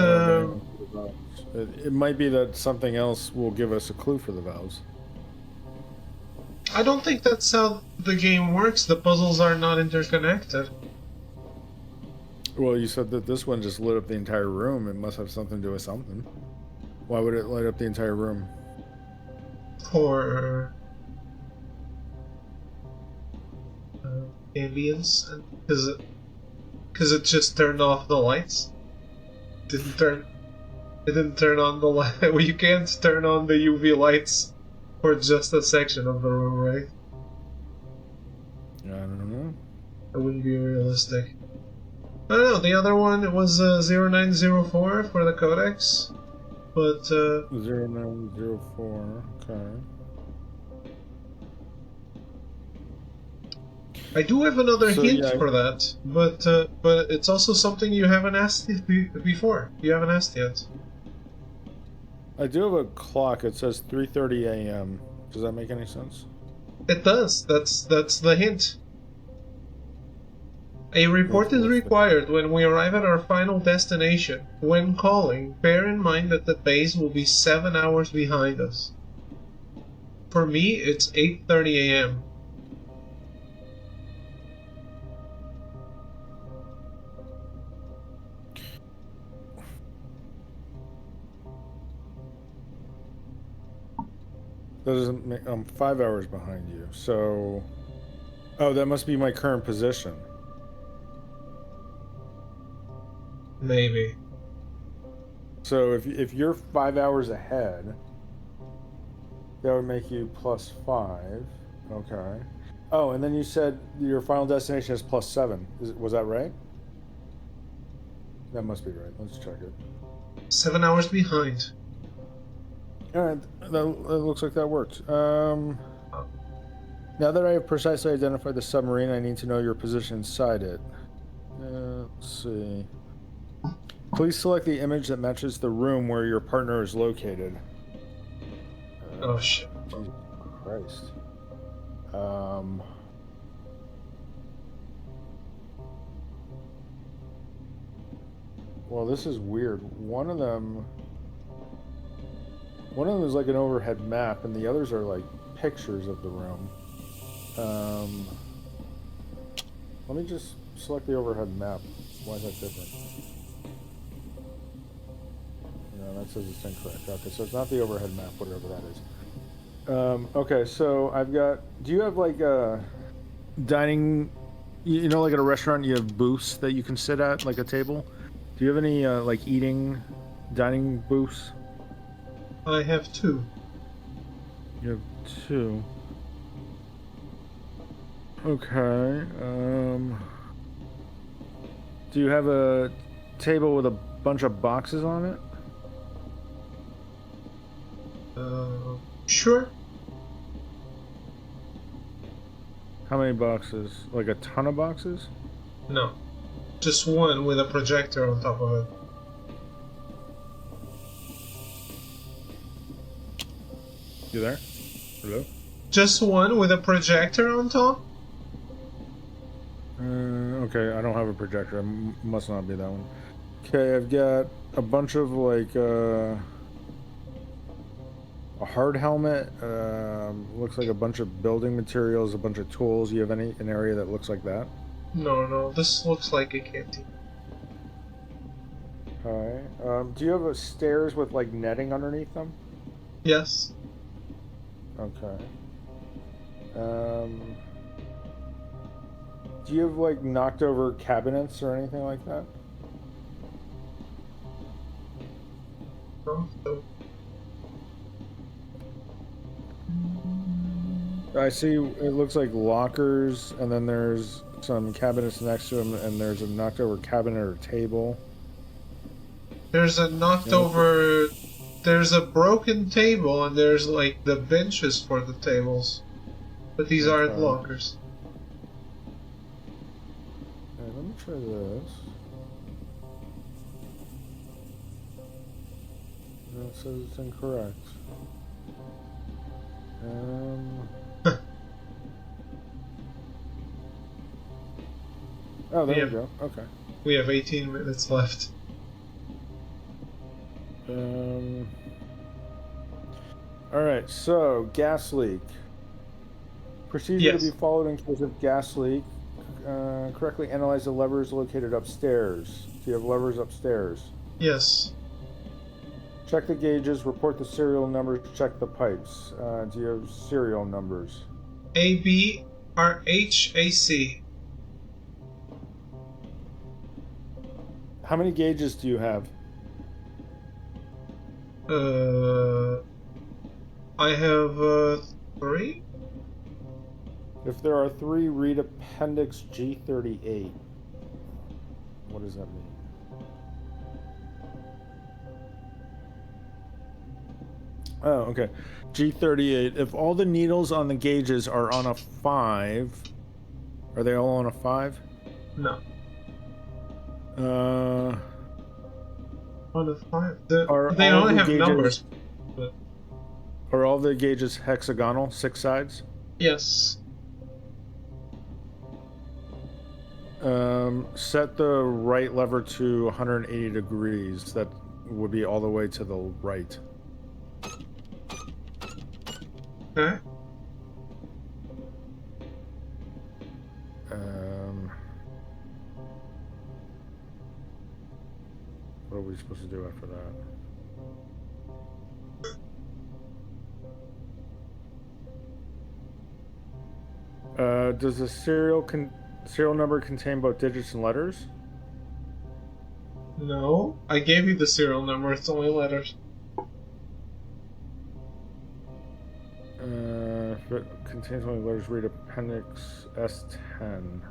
it might be that something else will give us a clue for the valves. I don't think that's how the game works. The puzzles are not interconnected. Well, you said that this one just lit up the entire room. It must have something to do with something. Why would it light up the entire room? For ambience, because it just turned off the lights. It didn't turn on the light. Well, you can't turn on the UV lights for just a section of the room, right? I don't know. That wouldn't be realistic. I don't know. The other one, it was 0904 for the codex, but 0904. Okay. I do have another hint yeah, for that, but it's also something you haven't asked before. You haven't asked yet. I do have a clock. It says 3:30 a.m. Does that make any sense? It does. That's the hint. A report is required when we arrive at our final destination. When calling, bear in mind that the base will be 7 hours behind us. For me, it's 8:30 a.m. That doesn't make. I'm 5 hours behind you. So, oh, that must be my current position. Maybe. So if you're 5 hours ahead, that would make you +5. Okay. Oh, and then you said your final destination is +7. Was that right? That must be right. Let's check it. 7 hours behind. Alright, that looks like that worked. Now that I have precisely identified the submarine, I need to know your position inside it. Let's see. Please select the image that matches the room where your partner is located. Oh shit. Jesus Christ. Well, this is weird. One of them is like an overhead map, and the others are like pictures of the room. Let me just select the overhead map. Why is that different? No, that says it's incorrect. Okay, so it's not the overhead map, whatever that is. Okay, so I've got... Do you have like a dining... You know, like at a restaurant, you have booths that you can sit at, like a table? Do you have any like dining booths? I have 2. You have 2. Okay. Do you have a table with a bunch of boxes on it? Sure. How many boxes? Like a ton of boxes? No. Just one with a projector on top of it. You there? Hello? Just one with a projector on top? Okay, I don't have a projector. Must not be that one. Okay, I've got a bunch of like a hard helmet. Looks like a bunch of building materials, a bunch of tools. You have an area that looks like that? No, this looks like a canteen. Okay. Do you have a stairs with like netting underneath them? Yes. Okay. Do you have like knocked over cabinets or anything like that? No, so I see it looks like lockers, and then there's some cabinets next to them, and there's a knocked over cabinet or table. there's a knocked over. There's a broken table, and there's like the benches for the tables, but these aren't lockers. Okay, let me try this. No, it says it's incorrect. Oh, there Yeah. we go. Okay. We have 18 minutes left. Alright, so gas leak. Procedure Yes. to be followed in case of gas leak. Correctly analyze the levers located upstairs. Do you have levers upstairs? Yes. Check the gauges, report the serial numbers, check the pipes. Do you have serial numbers? AB RHAC. How many gauges do you have? I have 3. If there are 3, read Appendix G38. What does that mean? Oh, okay. G38. If all the needles on the gauges are on a 5, are they all on a 5? No. On a 5. They all only the have gauges- numbers. But Are all the gauges hexagonal, 6 sides? yes. Set the right lever to 180 degrees. That would be all the way to the right. Okay. What are we supposed to do after that? Does the serial number contain both digits and letters? No. I gave you the serial number. It's only letters. If it contains only letters, read Appendix S10.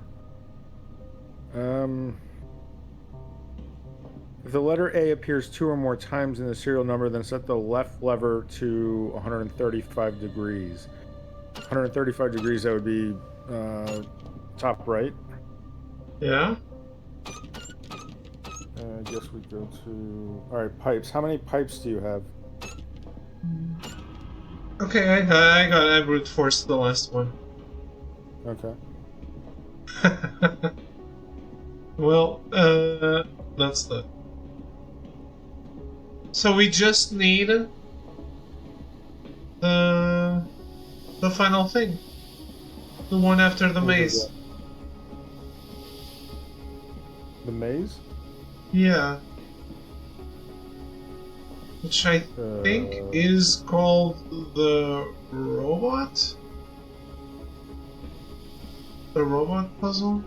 If the letter A appears 2 or more times in the serial number, then set the left lever to 135 degrees. 135 degrees, that would be top right. Yeah? I guess we go to... Alright, pipes. How many pipes do you have? Okay, I brute forced the last one. Okay. Well, that's the... So we just need the final thing. The one after the maze. The maze? Yeah. Which I think is called the robot? The robot puzzle?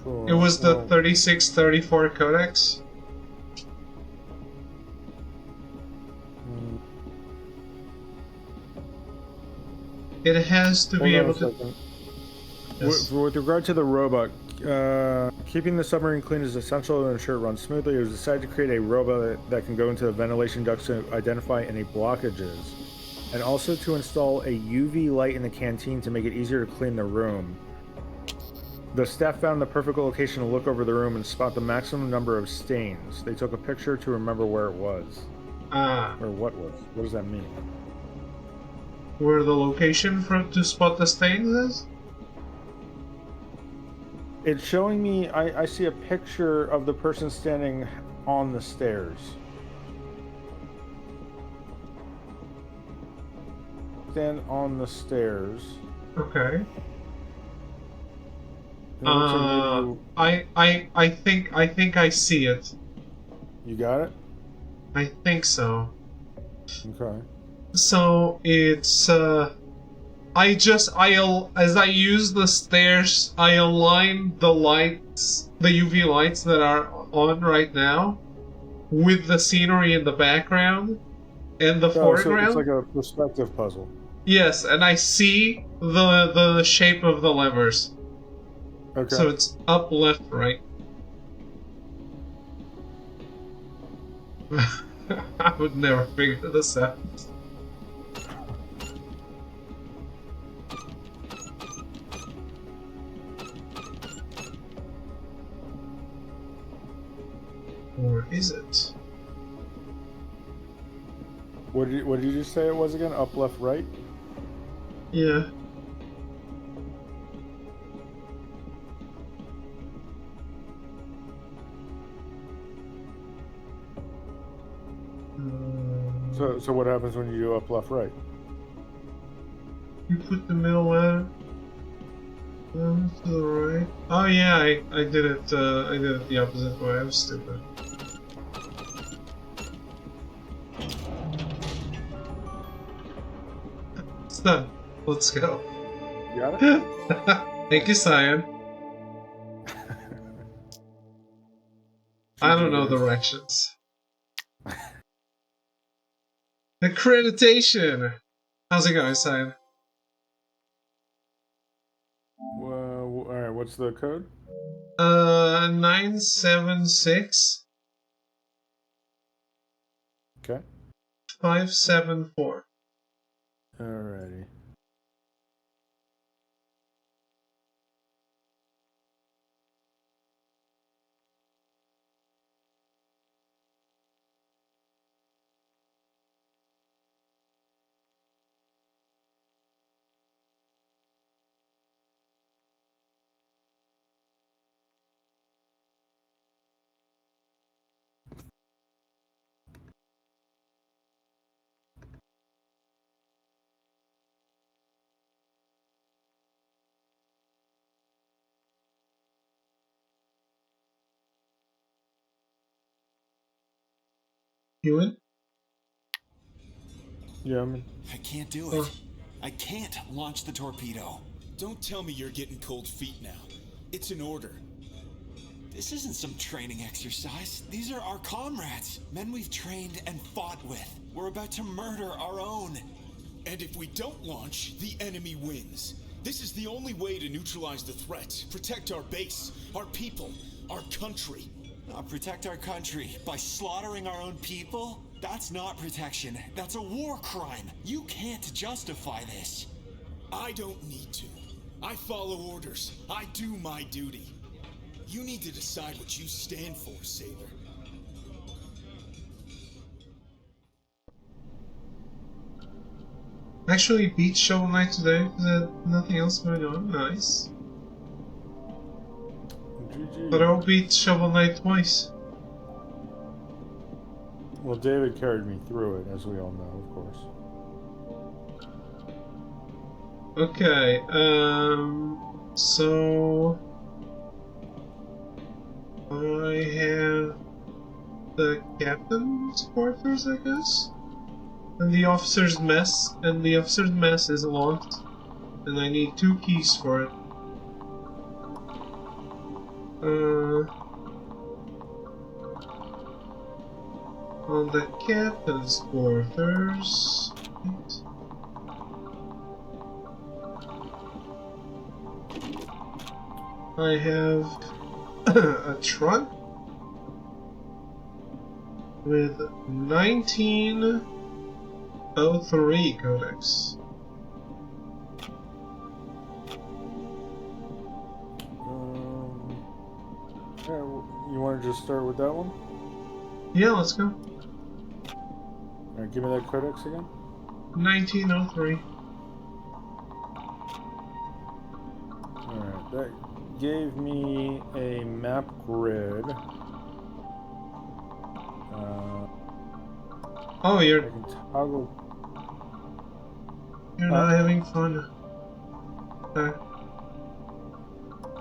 Cool. It was the 3634 codex. It has to be able to... Yes. With regard to the robot, keeping the submarine clean is essential to ensure it runs smoothly. It was decided to create a robot that can go into the ventilation ducts to identify any blockages, and also to install a UV light in the canteen to make it easier to clean the room. The staff found the perfect location to look over the room and spot the maximum number of stains. They took a picture to remember where it was. Or what was. What does that mean? Where the location to spot the stains is? It's showing me. I see a picture of the person standing on the stairs. Stand on the stairs. Okay. And it looks like maybe I think I see it. you got it. I think so. Okay. So it's as I use the stairs, I align the lights, the UV lights that are on right now, with the scenery in the background and the Oh, so foreground. it's like a perspective puzzle. Yes, and I see the shape of the levers. Okay. So it's up, left, right. I would never figure this out. Or is it? What did you just say it was again? Up, left, right? Yeah. So what happens when you do up, left, right? You put the middle letter to the right. Oh yeah, I did it. I did it the opposite way. I was stupid. It's done. Let's go. You got it? Thank you, Cyan. I don't know directions. Accreditation! How's it going, Cyan? Well, alright, what's the code? 976 Okay. 574. Alrighty. You in? Yeah, I'm in. I can't do it. I can't launch the torpedo. Don't tell me you're getting cold feet now. It's an order. This isn't some training exercise. These are our comrades, men we've trained and fought with. We're about to murder our own. And if we don't launch, the enemy wins. This is the only way to neutralize the threat, protect our base, our people, our country. Protect our country by slaughtering our own people? That's not protection. That's a war crime. You can't justify this. I don't need to. I follow orders. I do my duty. You need to decide what you stand for, sailor. Actually, beach shovel night today. Nothing else going on. Nice. GG. But I'll beat shovel night twice. Well, David carried me through it, as we all know, of course. Okay, so I have the captain's quarters, I guess, and the officer's mess, and the officer's mess is locked, and I need 2 keys for it. On the captain's quarters. I have a trunk with 1903 codex. Yeah, you want to just start with that one? Yeah, let's go. Alright, give me that codex again. 1903. Alright, that gave me a map grid. Oh, I you're can toggle. not having fun.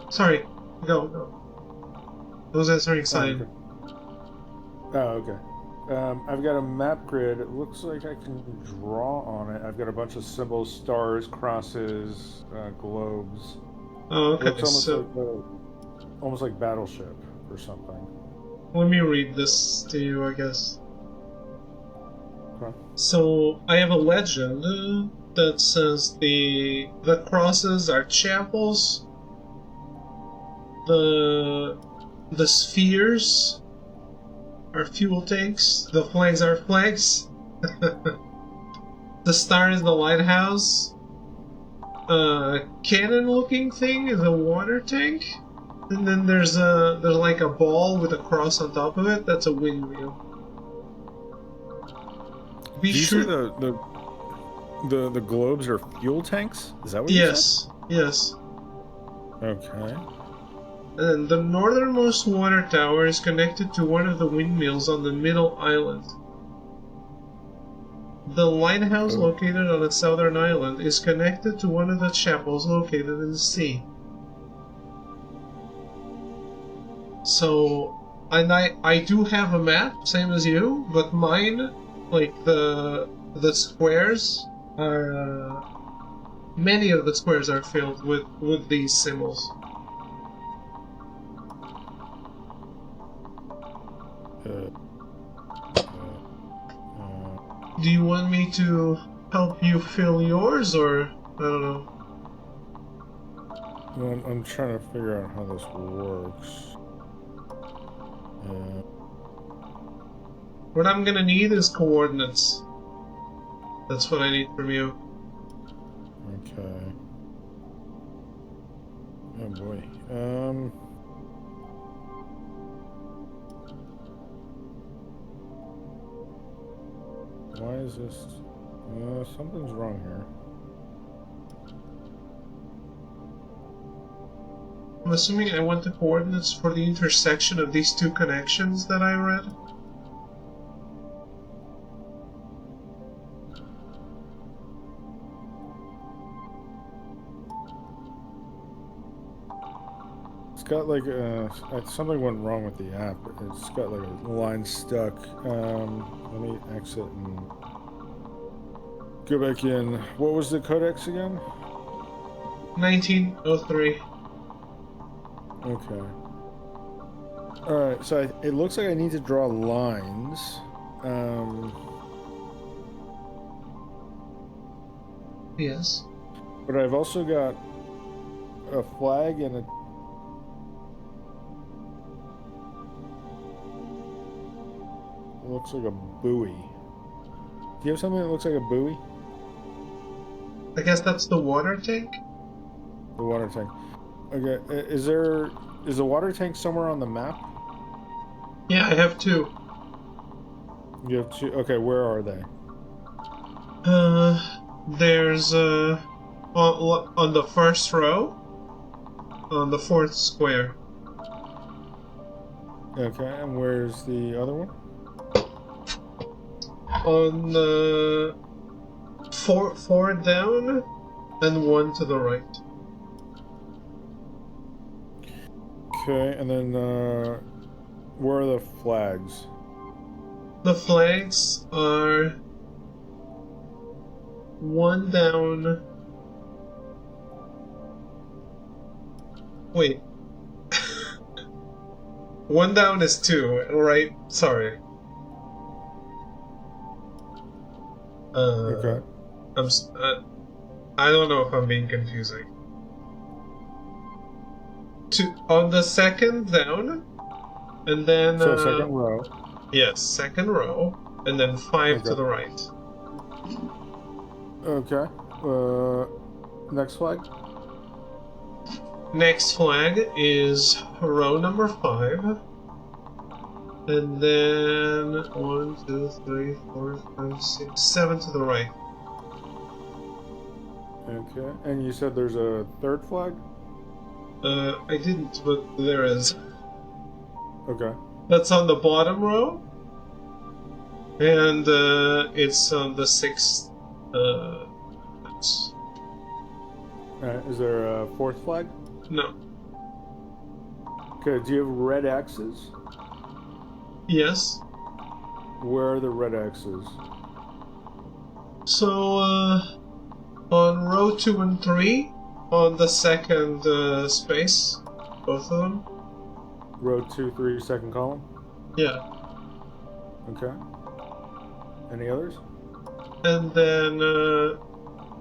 Sorry. Go. I was answering sign. Okay. I've got a map grid. It looks like I can draw on it. I've got a bunch of symbols, stars, crosses, globes. Oh, It looks okay. So almost like Battleship or something. let me read this to you, I guess. Okay. So I have a legend that says the crosses are chapels. The spheres are fuel tanks. The flags are flags. The star is the lighthouse. Cannon-looking thing is a water tank, and then there's like a ball with a cross on top of it. That's a windmill. Be Did you sure. say the globes are fuel tanks? Is that what you said? Yes. Okay. And the northernmost water tower is connected to one of the windmills on the middle island. The lighthouse located on the southern island is connected to one of the chapels located in the sea. So, and I do have a map, same as you, but mine, like the squares are many of the squares are filled with these symbols. Do you want me to help you fill yours, or I don't know? Well, I'm trying to figure out how this works. What I'm gonna need is coordinates. That's what I need from you. Okay. Oh boy. Why is this? Something's wrong here. I'm assuming I want the coordinates for the intersection of these two connections that I read. It's got like something went wrong with the app. It's got like a line stuck. Let me exit and go back in. What was the codex again? 1903. Okay. Alright, so it looks like I need to draw lines. Yes. But I've also got a flag and a... It looks like a buoy. Do you have something that looks like a buoy? I guess that's the water tank? The water tank. Okay, is the water tank somewhere on the map? Yeah, I have two. You have two. Okay, where are they? There's on the first row, on the fourth square. Okay, and where's the other one? On the four down, and one to the right. Okay, and then where are the flags? The flags are one down. Wait. One down is two, right? Sorry. Okay. I don't know if I'm being confusing. On the second down, and then So second row. yes, second row, and then five to the right. Okay. Next flag. Next flag is row number 5, and then 1, 2, 3, 4, 5, 6, 7 to the right. Okay, and you said there's a third flag? I didn't, but there is. Okay. That's on the bottom row. And it's on the 6th house. Alright, is there a fourth flag? No. Okay, do you have red X's? Yes. Where are the red X's? So, on row 2 and 3, on the second space, both of them. Row 2, 3, second column? Yeah. Okay. Any others? And then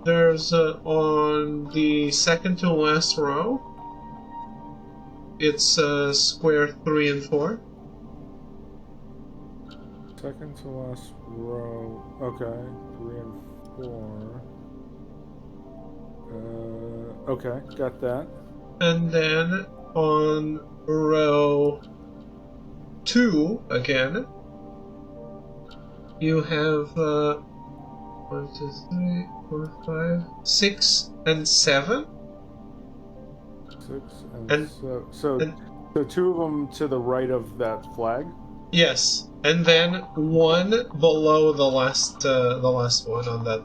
there's on the second to last row, it's square 3 and 4. Second to last row. Okay. 3 and 4. Okay, got that. And then on row 2 again, you have 1, 2, 3, 4, 5, 6, and 7. 6 and, And- 7. So and- two of them to the right of that flag? Yes, and then one below the last one on that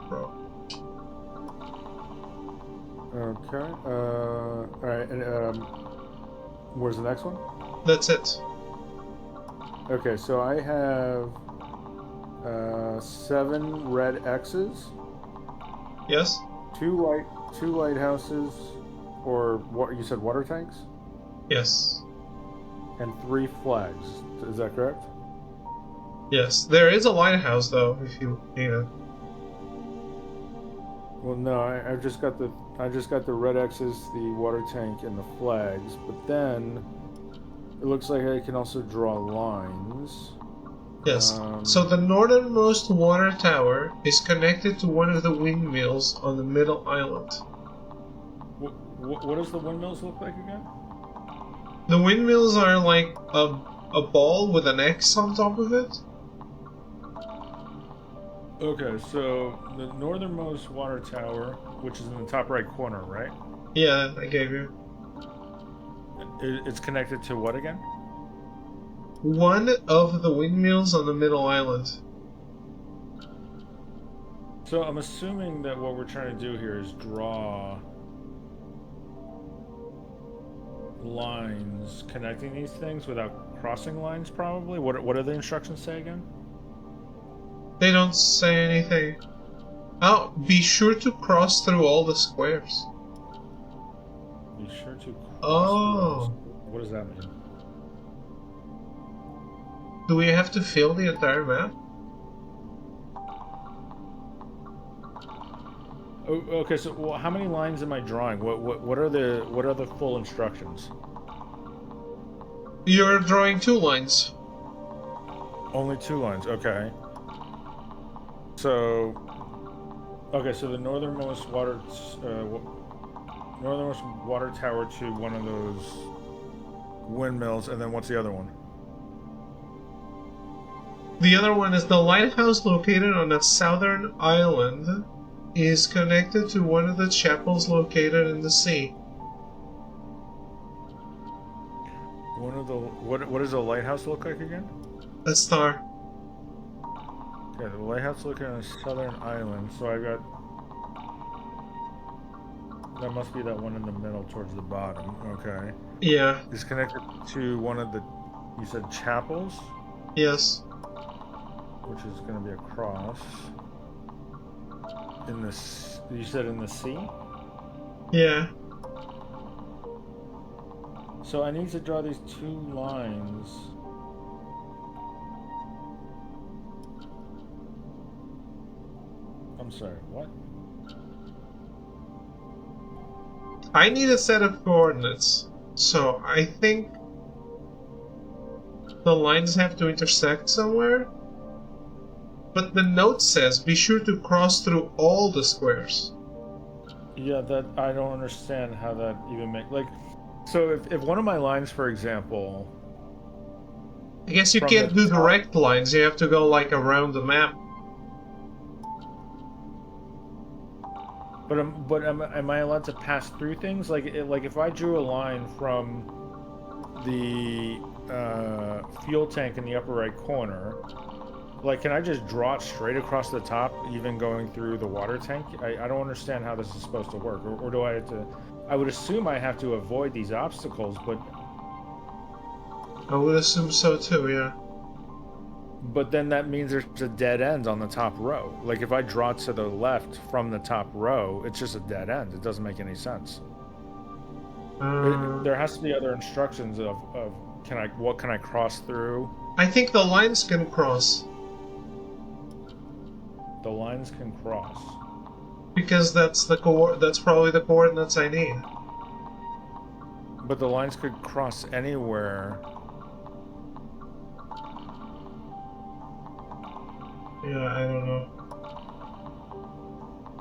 row. Okay. Alright, and where's the next one? That's it. Okay, so I have 7 red X's, Yes. two lighthouses, or what you said, water tanks, Yes. and 3 flags. Is that correct? Yes. There is a lighthouse though, if you need it. Well, no, I just got the red X's, the water tank, and the flags. But then it looks like I can also draw lines. Yes. So the northernmost water tower is connected to one of the windmills on the middle island. What does the windmills look like again? The windmills are like a ball with an X on top of it. Okay, so the northernmost water tower, which is in the top right corner, right? Yeah, I gave you. It's connected to what again? One of the windmills on the middle island. So I'm assuming that what we're trying to do here is draw lines connecting these things without crossing lines, probably. What do the instructions say again? They don't say anything. Oh, be sure to cross through all the squares. Be sure to cross. Oh. What does that mean? Do we have to fill the entire map? Oh, okay, so how many lines am I drawing? What are the full instructions? You're drawing 2 lines. Only 2 lines. Okay. So the northernmost water tower to one of those windmills, and then what's the other one? The other one is the lighthouse located on a southern island is connected to one of the chapels located in the sea. What does a lighthouse look like again? A star. Okay, the lighthouse looking on a southern island. So I got. That must be that one in the middle towards the bottom. Okay. Yeah. It's connected to one of the. You said chapels? Yes. Which is going to be a cross. In this. You said in the sea? Yeah. So I need to draw these 2 lines. I'm sorry, what? I need a set of coordinates. So I think the lines have to intersect somewhere. But the note says be sure to cross through all the squares. Yeah, that I don't understand how that even so if one of my lines, for example, I guess you From can't the do top. direct lines, you have to go like around the map. Am I allowed to pass through things? Like if I drew a line from the fuel tank in the upper right corner, like can I just draw it straight across the top, even going through the water tank? I don't understand how this is supposed to work, or do I have to? I would assume I have to avoid these obstacles, but I would assume so too, yeah. then that means there's a dead end on the top row. Like if I draw to the left from the top row, it's just a dead end. It doesn't make any sense. There has to be other instructions of what can I cross through? I think the lines can cross. The lines can cross. Because that's probably the coordinates I need. But the lines could cross anywhere. Yeah, I don't know.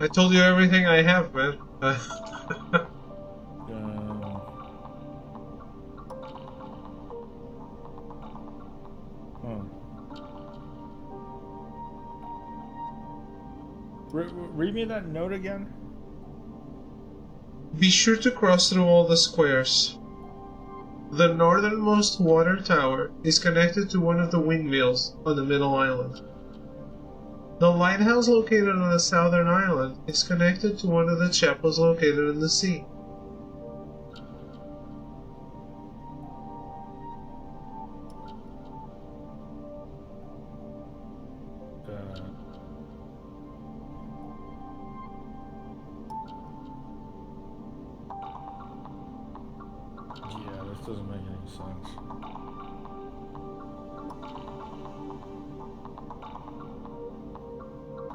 I told you everything I have, man. Read me that note again. Be sure to cross through all the squares. The northernmost water tower is connected to one of the windmills on the middle island. The lighthouse located on the southern island is connected to one of the chapels located in the sea. Yeah, this doesn't make any sense.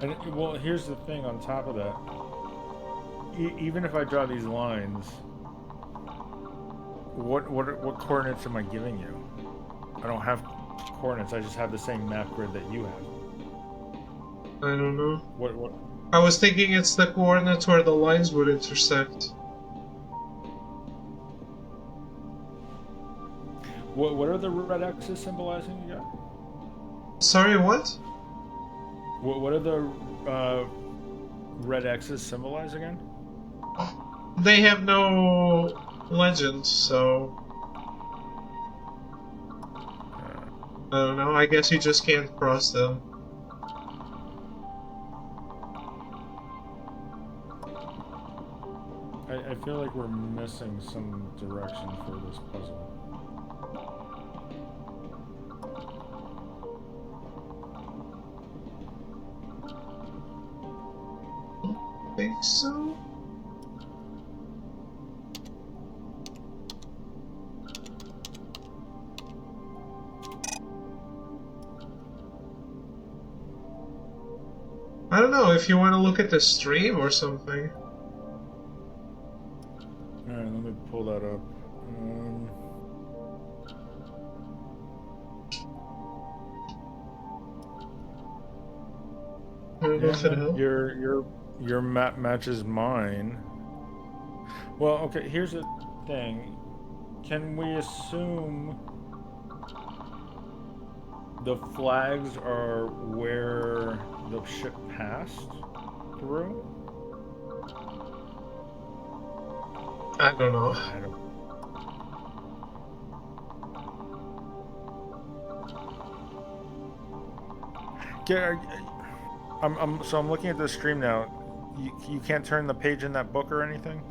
And well, here's the thing on top of that. Even if I draw these lines, what coordinates am I giving you? I don't have coordinates. I just have the same map grid that you have. I don't know. What? I was thinking it's the coordinates where the lines would intersect. What are the red X's symbolizing again? Sorry, what? What are the red X's symbolize again? They have no legend, so I don't know. I guess you just can't cross them. I feel like we're missing some direction for this puzzle. Think so? I don't know if you want to look at the stream or something. Alright, let me pull that up. I don't know if it helps. Your map matches mine. Well, okay, here's the thing. Can we assume the flags are where the ship passed through? I don't know. I don't. So I'm looking at the stream now. You can't turn the page in that book or anything?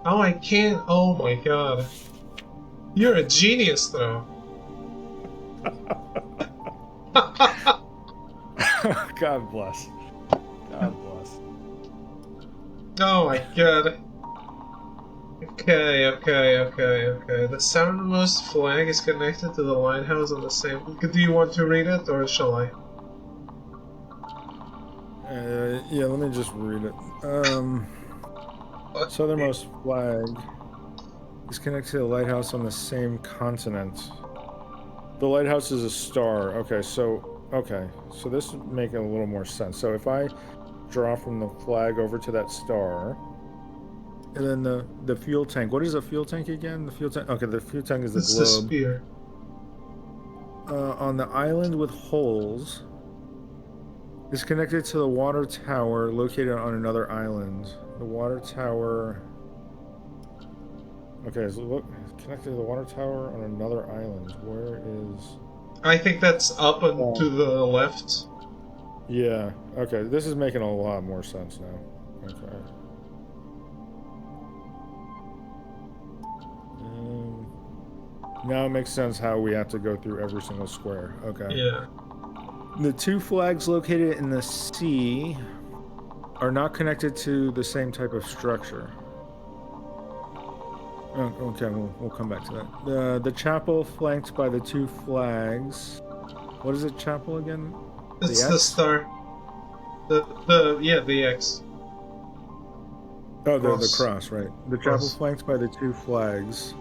Oh, I can't. Oh my god. You're a genius, though. God bless. God bless. Oh my god. Okay. The southernmost flag is connected to the lighthouse on the same. Do you want to read it, or shall I? Yeah, let me just read it. Southernmost flag is connected to the lighthouse on the same continent. The lighthouse is a star. Okay, so this would make a little more sense. So if I draw from the flag over to that star, and then the fuel tank. What is a fuel tank again? The fuel tank. Okay, the fuel tank is the globe. It's the spear. On the island with holes, is connected to the water tower located on another island. The water tower... Okay, so look, it's connected to the water tower on another island. Where is... I think that's up and to the left. Yeah, okay, this is making a lot more sense now. Okay. Now it makes sense how we have to go through every single square. Okay. Yeah. The two flags located in the sea are not connected to the same type of structure. Oh, okay, we'll come back to that. The chapel flanked by the two flags. What is it, chapel again? It's the star. The X. Oh, the cross, right. The chapel flanked by the two flags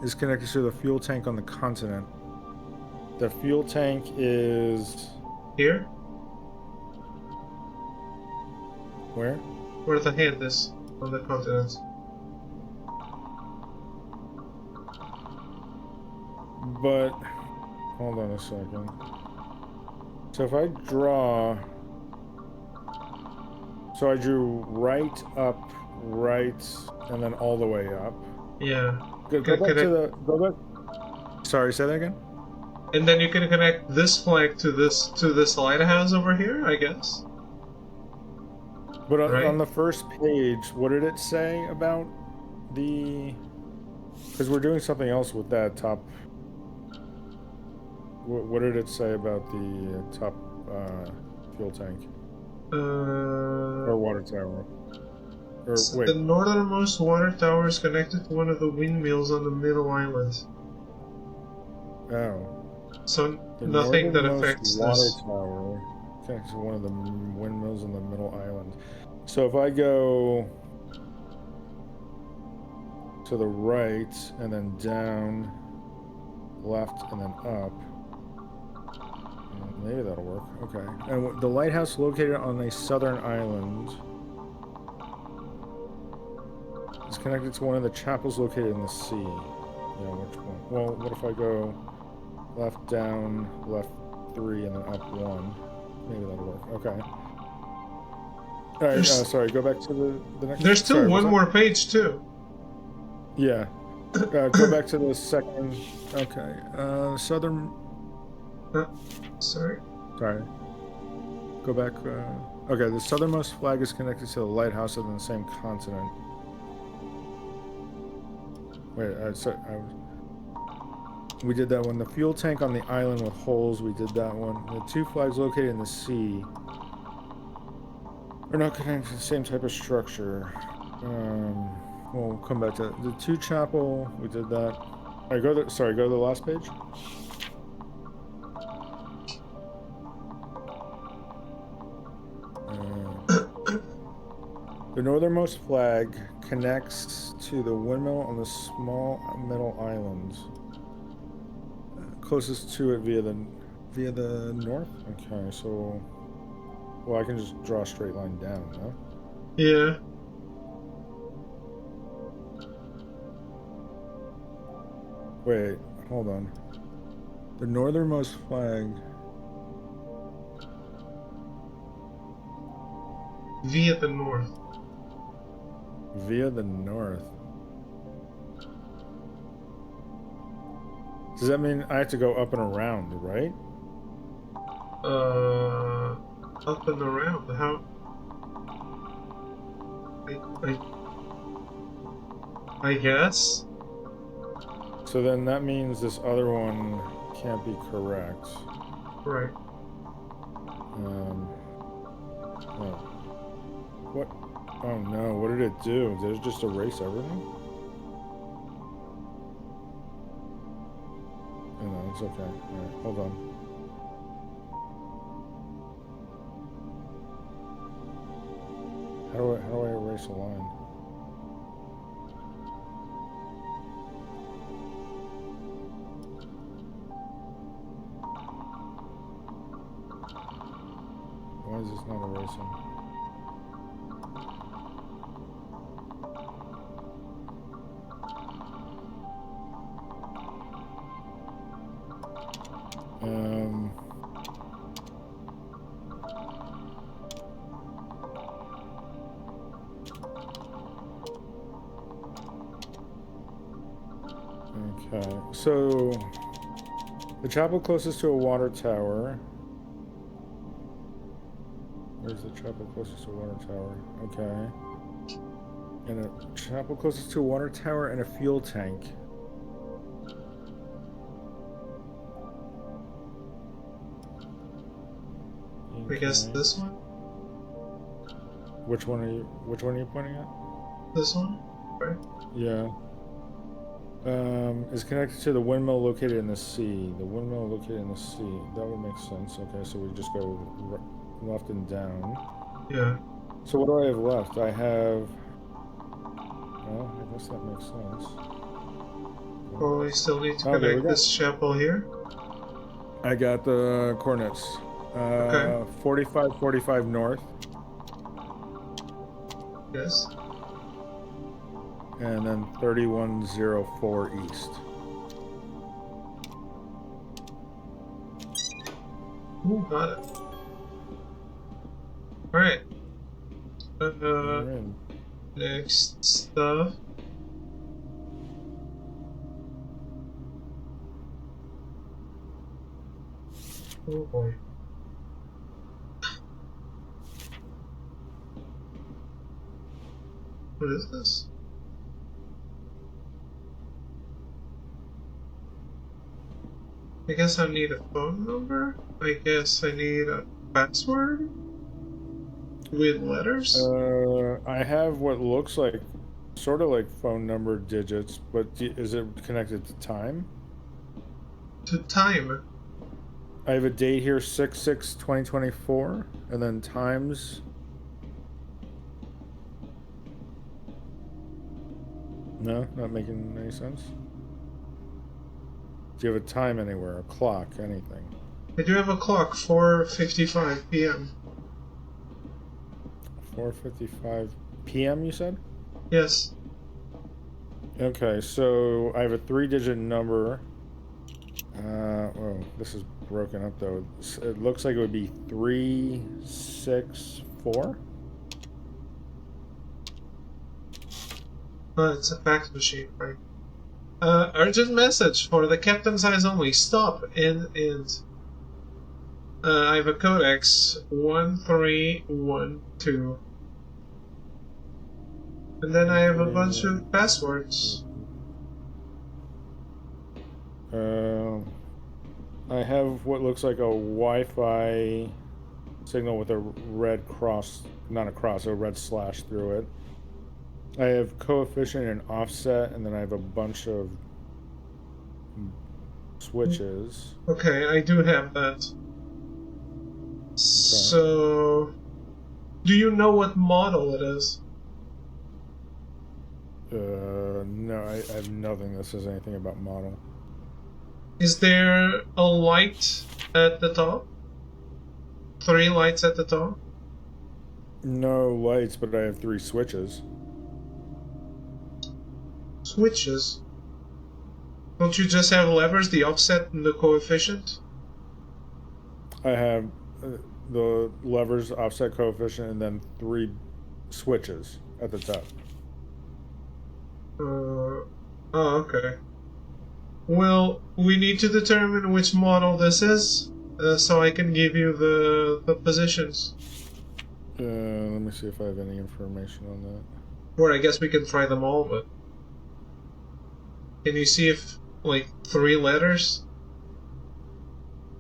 is connected to the fuel tank on the continent. The fuel tank is... Here? Where? Where the hand is on the continent. But... Hold on a second. So if I draw... So I drew right, up, right, and then all the way up. Yeah. Go back to the... Go back... Sorry, say that again? And then you can connect this flag to this lighthouse over here, I guess. But on the first page, what did it say about the... Because we're doing something else with that top... What did it say about the top fuel tank? Or water tower? Or wait. The northernmost water tower is connected to one of the windmills on the middle island. Oh. So nothing that affects water this. Tower connects to one of the windmills on the middle island. So if I go to the right and then down, left and then up, maybe that'll work. Okay. And the lighthouse located on a southern island is connected to one of the chapels located in the sea. Yeah, which one? Well, what if I go left, down, left 3, and then up 1? Maybe that'll work. Okay. Alright, sorry, go back to the next... There's still one more page, too. Yeah. Go back to the second... Okay. Southern... Sorry. Go back... Okay, the southernmost flag is connected to the lighthouse on the same continent. Wait, we did that one. The fuel tank on the island with holes, we did that one. The two flags located in the sea are not connected to the same type of structure. We'll come back to that. The two chapel, we did that. Alright, go to the last page. The northernmost flag connects to the windmill on the small middle island. Closest to it via the north? Okay, so... Well, I can just draw a straight line down, no? Yeah. Wait, hold on. The northernmost flag... Via the north. Via the north. Does that mean I have to go up and around, right? Up and around. How? I guess. So then that means this other one can't be correct. Right. Oh. What? Oh no, what did it do? Did it just erase everything? Oh, no, it's okay. Alright, hold on. How do I erase a line? Why is this not erasing? Okay, so the chapel closest to a water tower. Where's the chapel closest to a water tower? Okay. And a chapel closest to a water tower and a fuel tank. I guess Okay. this one? Which one are you pointing at? This one? Right. Yeah. Is connected to the windmill located in the sea. The windmill located in the sea. That would make sense. Okay, so we just go left and down. Yeah. So what do I have left? I have... Well, I guess that makes sense. Oh, we still need to Oh, there we connect go. this chapel here? I got the coordinates. Okay. 45 north. Yes. And then 3104 east. Ooh, got it. Alright. We're in. Next stuff. Oh boy. What is this? I guess I need a phone number? I guess I need a password? With letters? I have what looks like, sort of like phone number digits, but is it connected to time? To time. I have a date here, 6/6/2024, and then times. No, not making any sense. Do you have a time anywhere, a clock, anything? I do have a clock, 4:55 p.m. 4:55 p.m. you said? Yes. Okay, so I have a 3-digit number. Oh, this is broken up though. It looks like it would be 364. It's a fax machine, right? Urgent message for the captain's eyes only. Stop and I have a codex 1312. And then I have a bunch of passwords. I have what looks like a Wi-Fi signal with a red cross, not a cross, a red slash through it. I have coefficient and offset, and then I have a bunch of switches. Okay, I do have that. So, do you know what model it is? No, I have nothing that says anything about model. Is there a light at the top? 3 lights at the top? No lights, but I have 3 switches. Switches? Don't you just have levers, the offset and the coefficient? I have the levers, offset, coefficient, and then 3 switches at the top. Oh, okay. Well, we need to determine which model this is, so I can give you the positions. Let me see if I have any information on that. Or I guess we can try them all, but... Can you see if, like, 3 letters?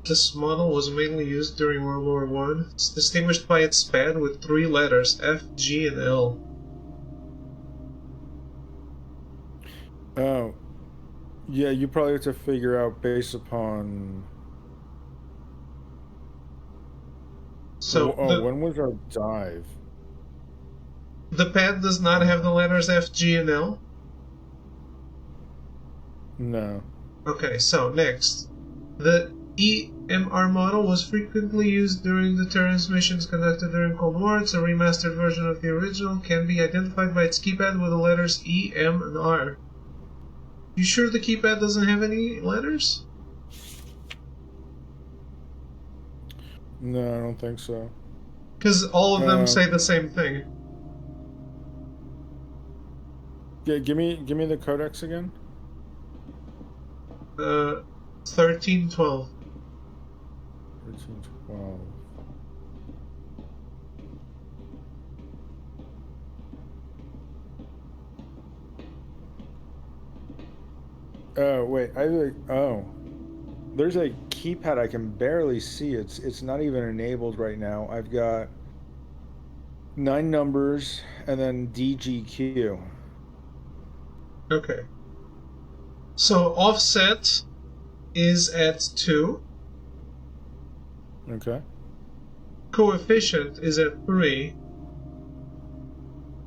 This model was mainly used during World War I. It's distinguished by its span with 3 letters, F, G, and L. Oh, yeah, you probably have to figure out based upon... So, when was our dive? the pad does not have the letters F, G, and L? No. Okay, so next. The EMR model was frequently used during the transmissions conducted during Cold War. It's a remastered version of the original, can be identified by its keypad with the letters E, M, and R. You sure the keypad doesn't have any letters? No, I don't think so. Because all of them say the same thing. Yeah, give me the codex again. 1312. 1312. Oh wait, there's a keypad I can barely see. It's not even enabled right now. I've got 9 numbers and then DGQ. Okay. So offset is at 2. Okay. Coefficient is at 3.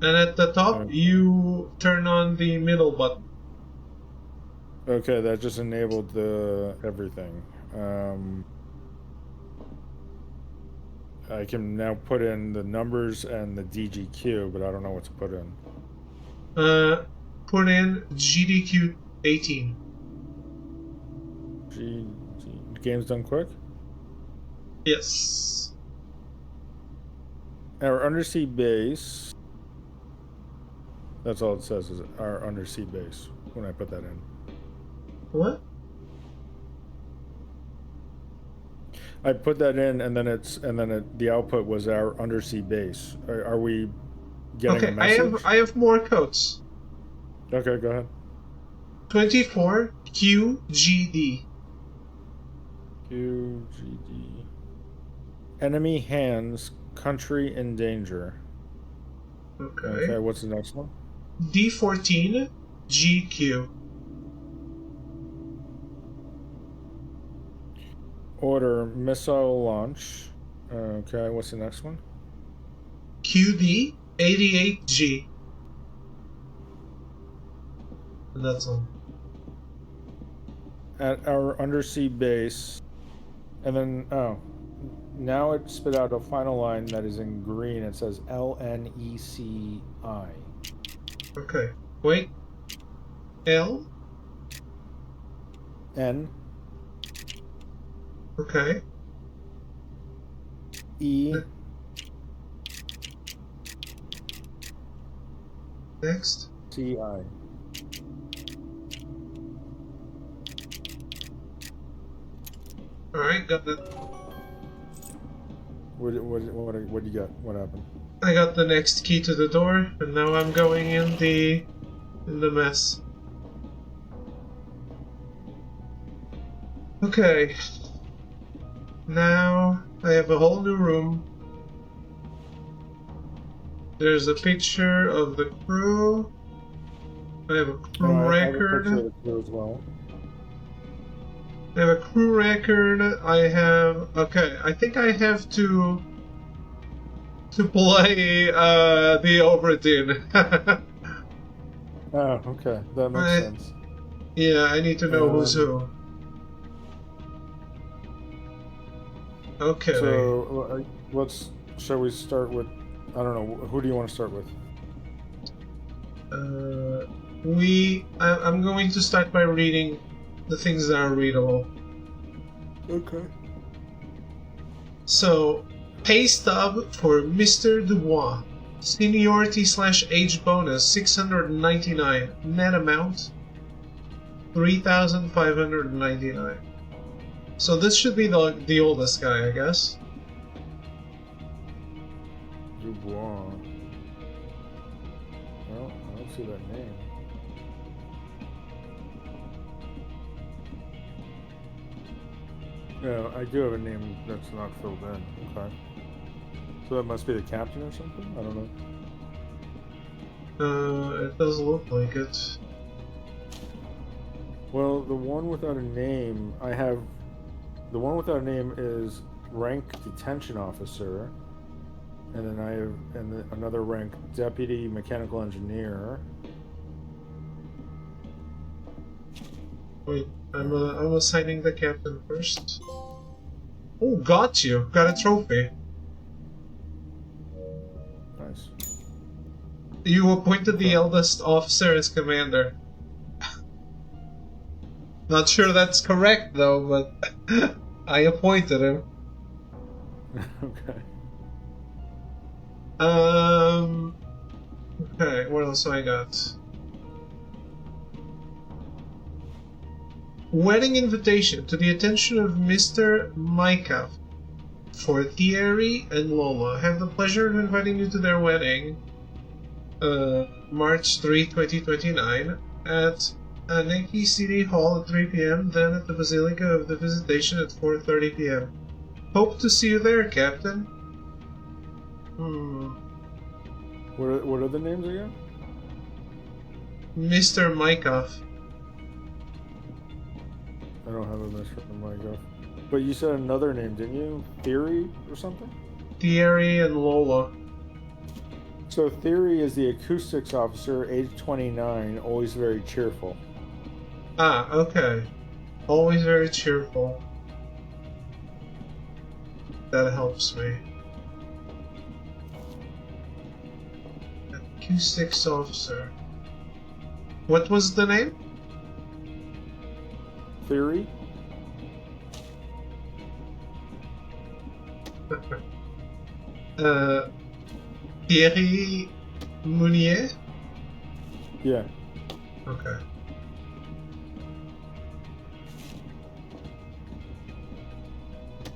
And at the top, you turn on the middle button. Okay, that just enabled the everything. I can now put in the numbers and the DGQ, but I don't know what to put in. Put in GDQ 18. Game's done quick? Yes. Our undersea base. That's all it says is our undersea base when I put that in. What? I put that in, and then the output was our undersea base. Are we getting a message? I have more codes. Okay, go ahead. 24 QGD. QGD. Enemy hands, country in danger. Okay, what's the next one? D14 GQ. Order missile launch. Okay, what's the next one? QD 88G. And that's all. At our undersea base, and then now it spit out a final line that is in green. It says LNECI. Okay, wait. L. N. Okay. E. Next. CI. Alright, got that. What do you got? What happened? I got the next key to the door, and now I'm going in the mess. Okay. Now I have a whole new room. There's a picture of the crew. I have a crew record. I have a picture of the crew as well. I have a crew record. I have... Okay, I think I have to play the Overdin. Oh, okay. That makes sense. Yeah, I need to know who's who. Okay. So, shall we start with... I don't know. Who do you want to start with? I'm going to start by reading the things that are readable. Okay. So, pay stub for Mr. Dubois. Seniority / age bonus 699. Net amount 3,599. So this should be the oldest guy, I guess. Dubois. Well, I don't see that name. Yeah, I do have a name that's not filled in. Okay. So that must be the captain or something? I don't know. It does look like it. Well, the one without a name, the one without a name is rank detention officer, and then I have another rank deputy mechanical engineer. Wait, I'm assigning the captain first. Oh, got you! Got a trophy. Nice. You appointed the eldest officer as commander. Not sure that's correct though, but I appointed him. Okay. Okay, what else do I got? Wedding invitation to the attention of Mr. Micah for Thierry and Lola. I have the pleasure of inviting you to their wedding, March 3, 2029, at Aneki City Hall at 3 p.m., then at the Basilica of the Visitation at 4:30 p.m. Hope to see you there, Captain. What are the names again? Mr. Micah. I don't have a Mr. Micah. But you said another name, didn't you? Theory or something? Thierry and Lola. So Theory is the acoustics officer, age 29, always very cheerful. Ah, okay. Always very cheerful. That helps me. Acoustics officer. What was the name? Theory? Thierry Mounier? Yeah. Okay.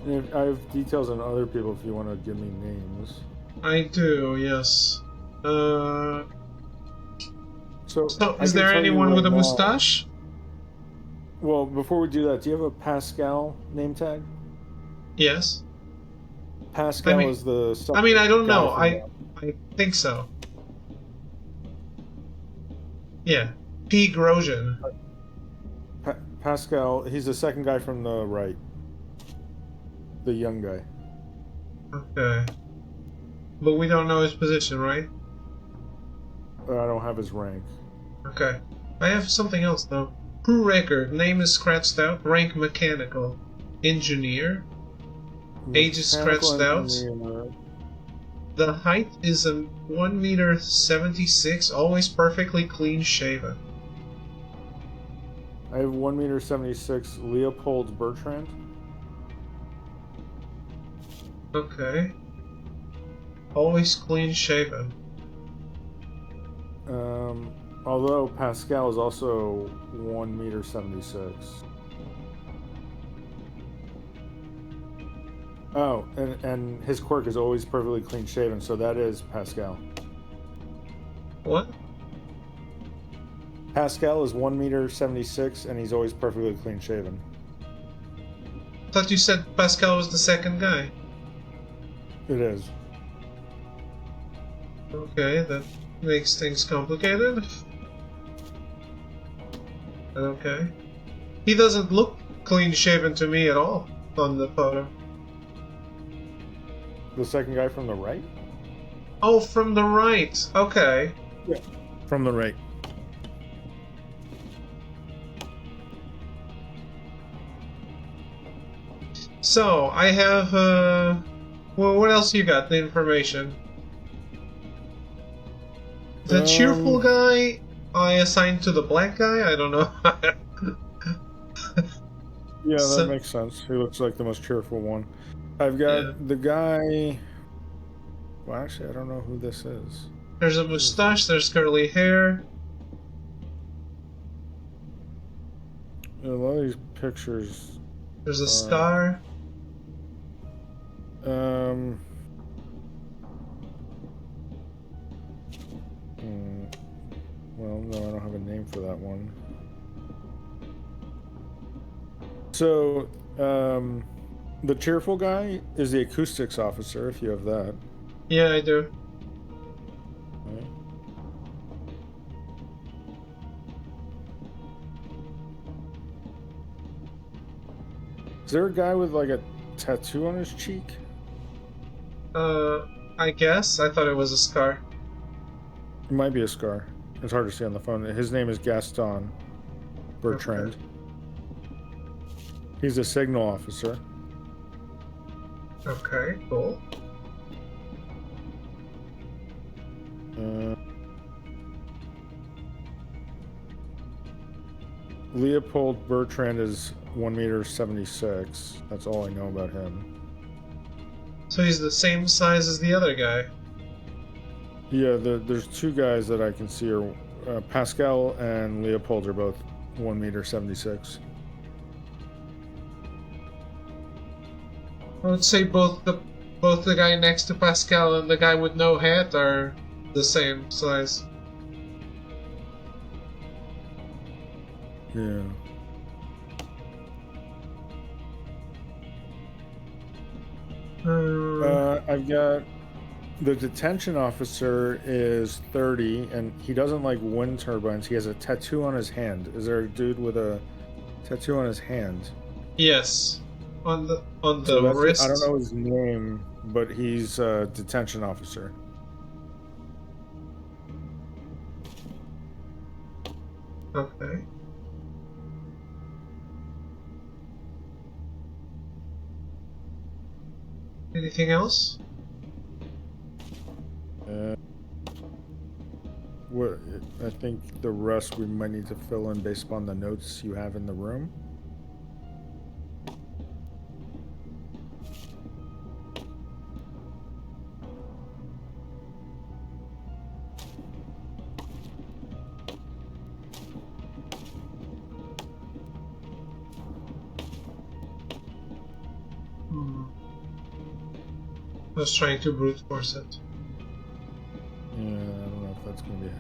And I have details on other people if you want to give me names. I do, yes. So Is there anyone with a mustache? Well, before we do that, do you have a Pascal name tag? Yes. Pascal is the. I don't know. I think so. Yeah. P. Grosjean. Pascal, he's the second guy from the right. The young guy. Okay. But we don't know his position, right? I don't have his rank. Okay. I have something else, though. Crew record. Name is scratched out. Rank mechanical. Engineer. Age is scratched out. The height is a 1 meter 76, always perfectly clean shaven. I have 1 meter 76, Leopold Bertrand. Okay. Always clean shaven. Although Pascal is also 1 meter 76. Oh, and his quirk is always perfectly clean shaven, so that is Pascal. What? Pascal is 1 meter 76, and he's always perfectly clean shaven. I thought you said Pascal was the second guy. It is. Okay, that makes things complicated. Okay. He doesn't look clean shaven to me at all on the photo. The second guy from the right? Oh, from the right. Okay. Yeah. From the right. So, I have, well, what else you got? The information. The cheerful guy, I assigned to the black guy? I don't know. Yeah, that makes sense. He looks like the most cheerful one. I've got the guy... Well, actually, I don't know who this is. There's a mustache, there's curly hair. A lot of these pictures... There's a scar. Well, no, I don't have a name for that one. So, the cheerful guy is the acoustics officer, if you have that. Yeah, I do. Right. Is there a guy with like a tattoo on his cheek? I guess. I thought it was a scar. It might be a scar. It's hard to see on the phone. His name is Gaston Bertrand. Okay. He's a signal officer. Okay, cool. Leopold Bertrand is 1 meter 76. That's all I know about him. So he's the same size as the other guy. Yeah, there's two guys that I can see are Pascal and Leopold are both 1 meter 76. I would say both the guy next to Pascal and the guy with no hat are the same size. Yeah. I've got the detention officer is 30, and he doesn't like wind turbines. He has a tattoo on his hand. Is there a dude with a tattoo on his hand? Yes, on the So wrist. I don't know his name, but he's a detention officer. Okay. Anything else? What? I think the rest we might need to fill in based upon the notes you have in the room. I was trying to brute force it. Yeah, I don't know if that's gonna be.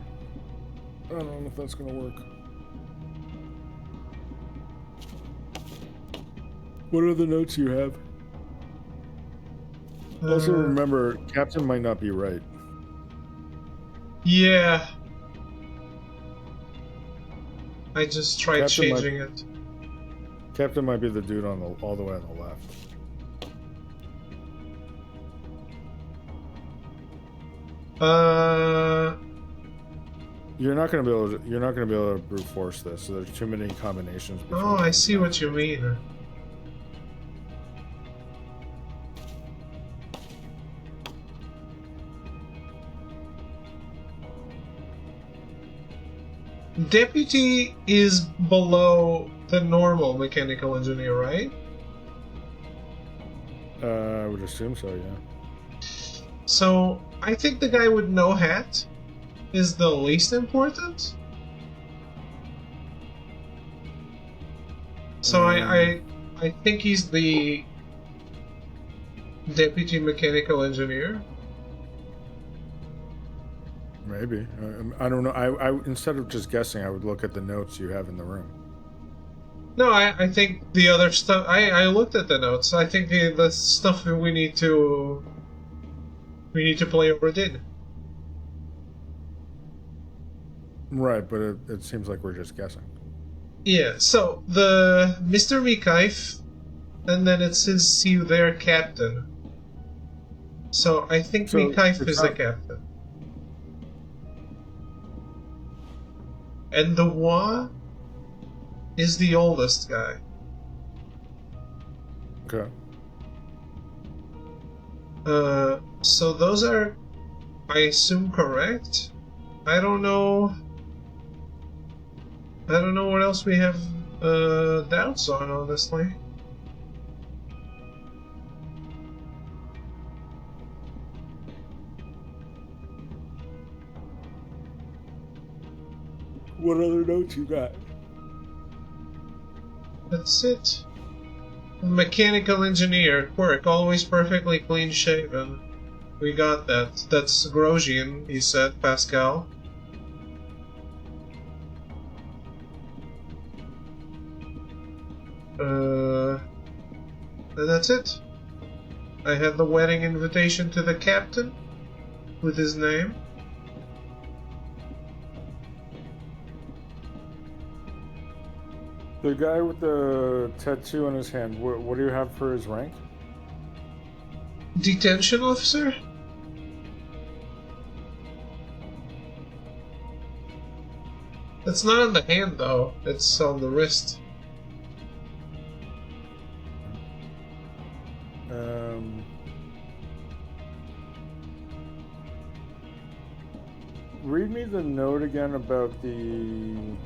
I don't know if that's gonna work. What are the notes you have? Also, remember, Captain might not be right. Yeah. I just tried Captain changing it. Captain might be the dude on all the way on the left. You're not gonna be able to brute force this. So there's too many combinations. Oh, I see what you mean. Deputy is below the normal mechanical engineer, right? I would assume so, yeah. So I think the guy with no hat is the least important. So I think he's the deputy mechanical engineer. Maybe. I don't know. I instead of just guessing, I would look at the notes you have in the room. No, I think the other stuff. I looked at the notes. I think the stuff that we need to play over did. Right, but it seems like we're just guessing. Yeah. So the Mr. Mikhaev, and then it says "See you there, Captain." So I think Mikhaev is the captain. And the Wa is the oldest guy. Okay. So those are, I assume, correct. I don't know what else we have doubts on, honestly. What other notes you got? That's it. Mechanical engineer, Quirk, always perfectly clean shaven. We got that. That's Grosjean, he said, Pascal. And that's it. I have the wedding invitation to the captain with his name. The guy with the tattoo on his hand, what do you have for his rank? Detention officer? It's not on the hand, though. It's on the wrist. Read me the note again about the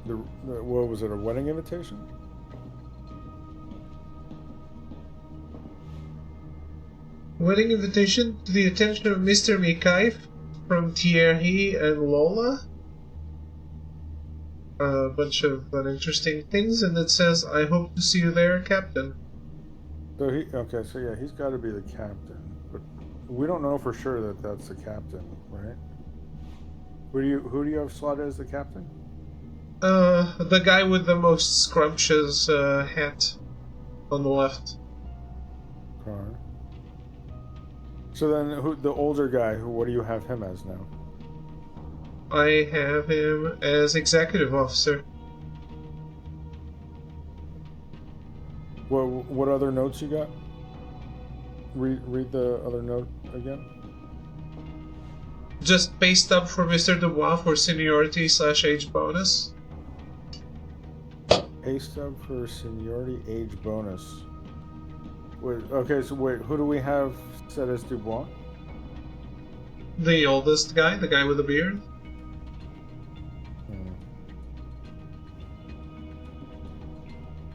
what was it, a wedding invitation? Wedding invitation to the attention of Mr. Mikhaev from Thierry and Lola? a bunch of interesting things, and it says, "I hope to see you there, Captain." So so yeah, he's got to be the captain, but we don't know for sure that that's the captain, right? Who do you have slotted as the captain? The guy with the most scrumptious hat on the left. Okay. So then, the older guy? What do you have him as now? I have him as executive officer. What other notes you got? Read the other note again. Just based up for Mr. Dubois for seniority/age bonus. Pay stub for seniority age bonus. Wait, okay, so wait, who do we have set as Dubois? The oldest guy, the guy with the beard.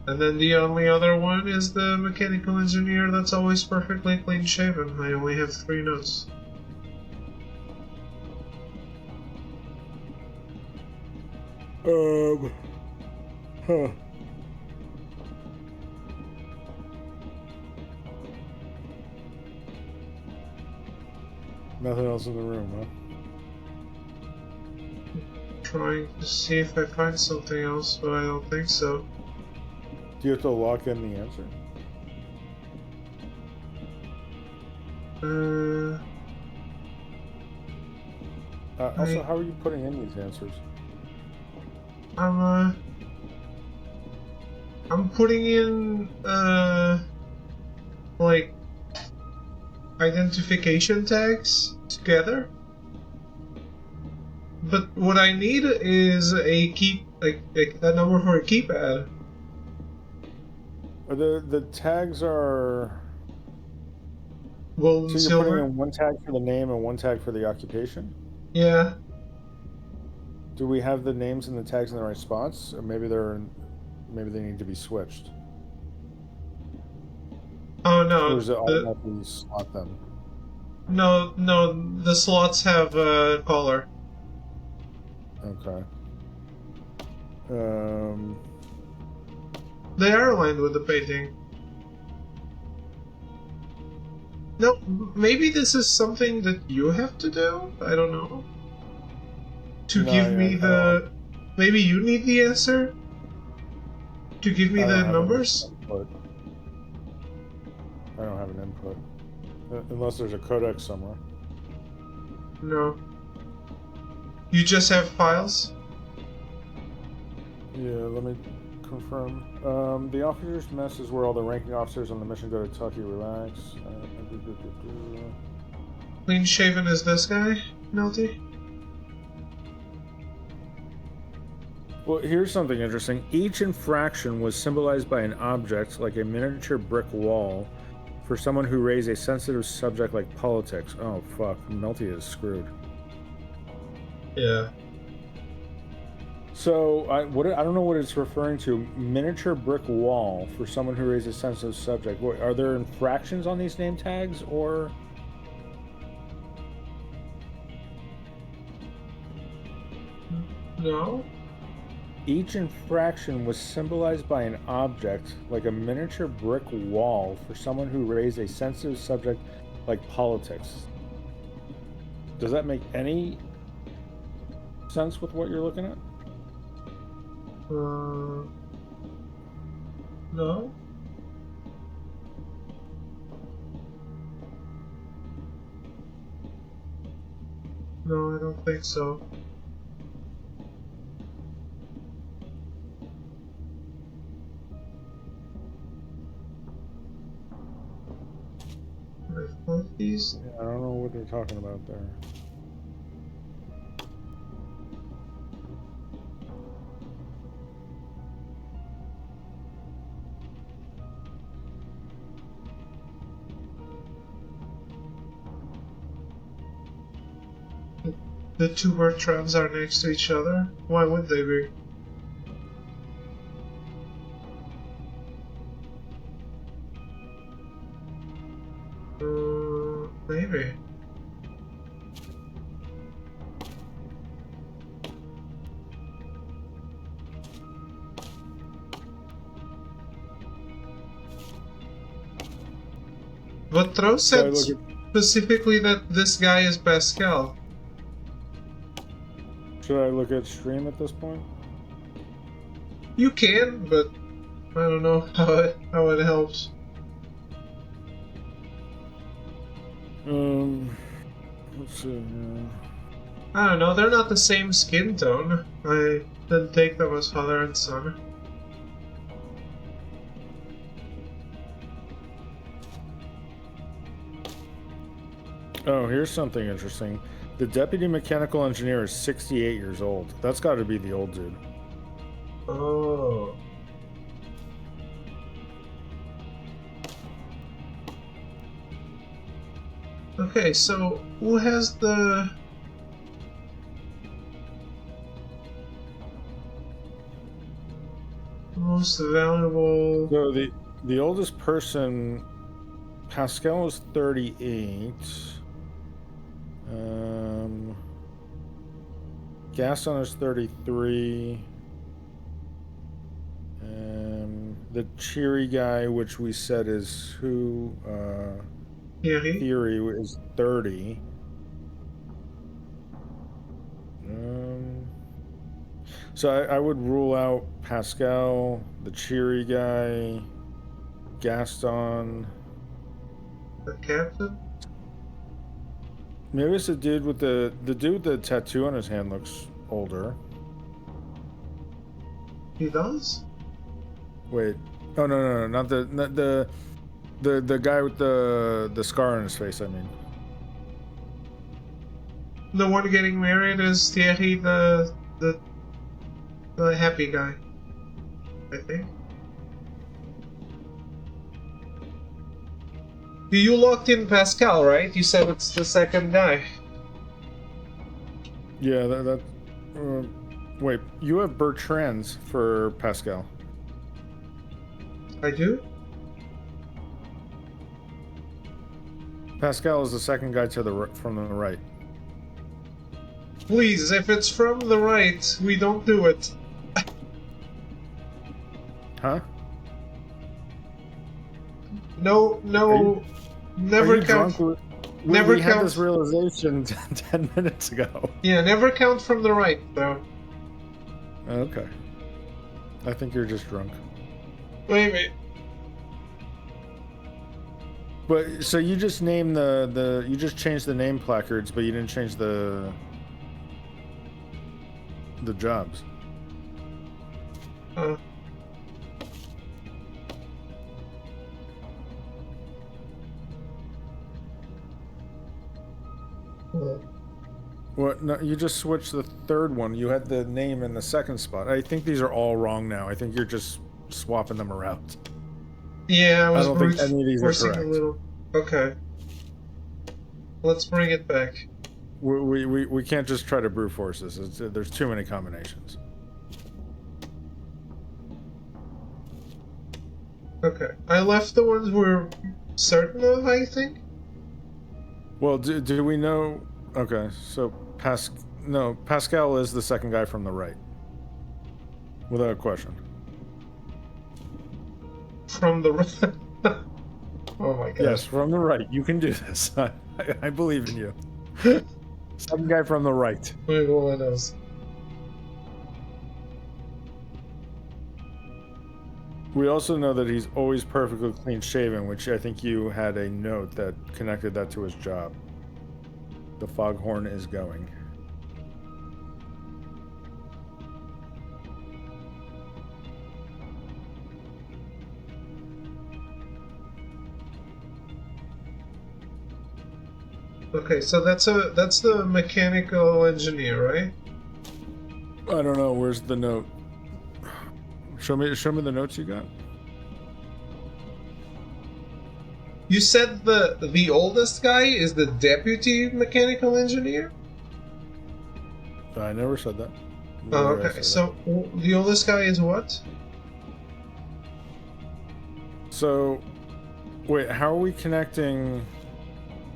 And then the only other one is the mechanical engineer that's always perfectly clean shaven. I only have 3 notes. Huh. Nothing else in the room, huh? Trying to see if I find something else, but I don't think so. Do you have to lock in the answer? Also, how are you putting in these answers? I'm putting in like identification tags together. But what I need is a a number for a keypad. The tags are. Gold So and you're silver. putting in one tag for the name and one tag for the occupation? Yeah. Do we have the names and the tags in the right spots, or maybe they need to be switched? Oh no. Or does it automatically slot them? No, the slots have color. Okay. They are aligned with the painting. No, maybe this is something that you have to do? I don't know. To give me the... Maybe you need the answer? To give me the numbers? I don't have an input. Unless there's a codex somewhere. No. You just have files? Yeah, let me confirm. The officers' mess is where all the ranking officers on the mission go to talk you, relax. Clean shaven is this guy, Melty? Well, here's something interesting. Each infraction was symbolized by an object, like a miniature brick wall, for someone who raised a sensitive subject like politics. Oh, fuck. Melty is screwed. Yeah. So, I don't know what it's referring to. Miniature brick wall for someone who raised a sensitive subject. Are there infractions on these name tags, or... No? Each infraction was symbolized by an object, like a miniature brick wall, for someone who raised a sensitive subject like politics. Does that make any sense with what you're looking at? No? No, I don't think so. These? Yeah, I don't know what they're talking about there. The two word trams are next to each other? Why would they be? Maybe. But Tro So I said look specifically that this guy is Pascal. Should I look at stream at this point? You can, but I don't know how it helps. Let's see. I don't know, they're not the same skin tone. I didn't take them as father and son. Oh, here's something interesting. The deputy mechanical engineer is 68 years old. That's got to be the old dude. Oh. Okay, so who has the... most valuable... So the oldest person, Pascal, is 38. Gaston is 33. The cheery guy, which we said is who? Thierry? Theory is 30. So I would rule out Pascal, the cheery guy, Gaston. The captain? Maybe it's the dude with the dude with the tattoo on his hand looks older. He does? Wait. Oh no, not the guy with the scar on his face, I mean. The one getting married is Thierry, the happy guy, I think. You locked in Pascal, right? You said it's the second guy. Yeah, wait, you have Bertrand's for Pascal. I do? Pascal is the second guy to from the right. Please, if it's from the right, we don't do it. Huh? No, never count. Never we had count. this realization 10 minutes ago. Yeah, never count from the right, though. Okay. I think you're just drunk. Wait. But so you just named you just changed the name placards, but you didn't change the jobs. What? No, you just switched the third one. You had the name in the second spot. I think these are all wrong now. I think you're just swapping them around. Yeah, I don't think any of these are correct. A little. Okay. Let's bring it back. We can't just try to brute force this. There's too many combinations. Okay. I left the ones we're certain of, I think. Well, do we know? Okay, so Pascal is the second guy from the right, without a question. From the right. Oh my god. Yes, from the right. You can do this. I believe in you. Second guy from the right. Wait, what else? We also know that he's always perfectly clean shaven, which I think you had a note that connected that to his job. The foghorn is going. Okay, so that's the mechanical engineer, right? I don't know. Where's the note? Show me the notes you got. You said the oldest guy is the deputy mechanical engineer? I never said that. Oh, okay. So the oldest guy is what? So, wait, how are we connecting?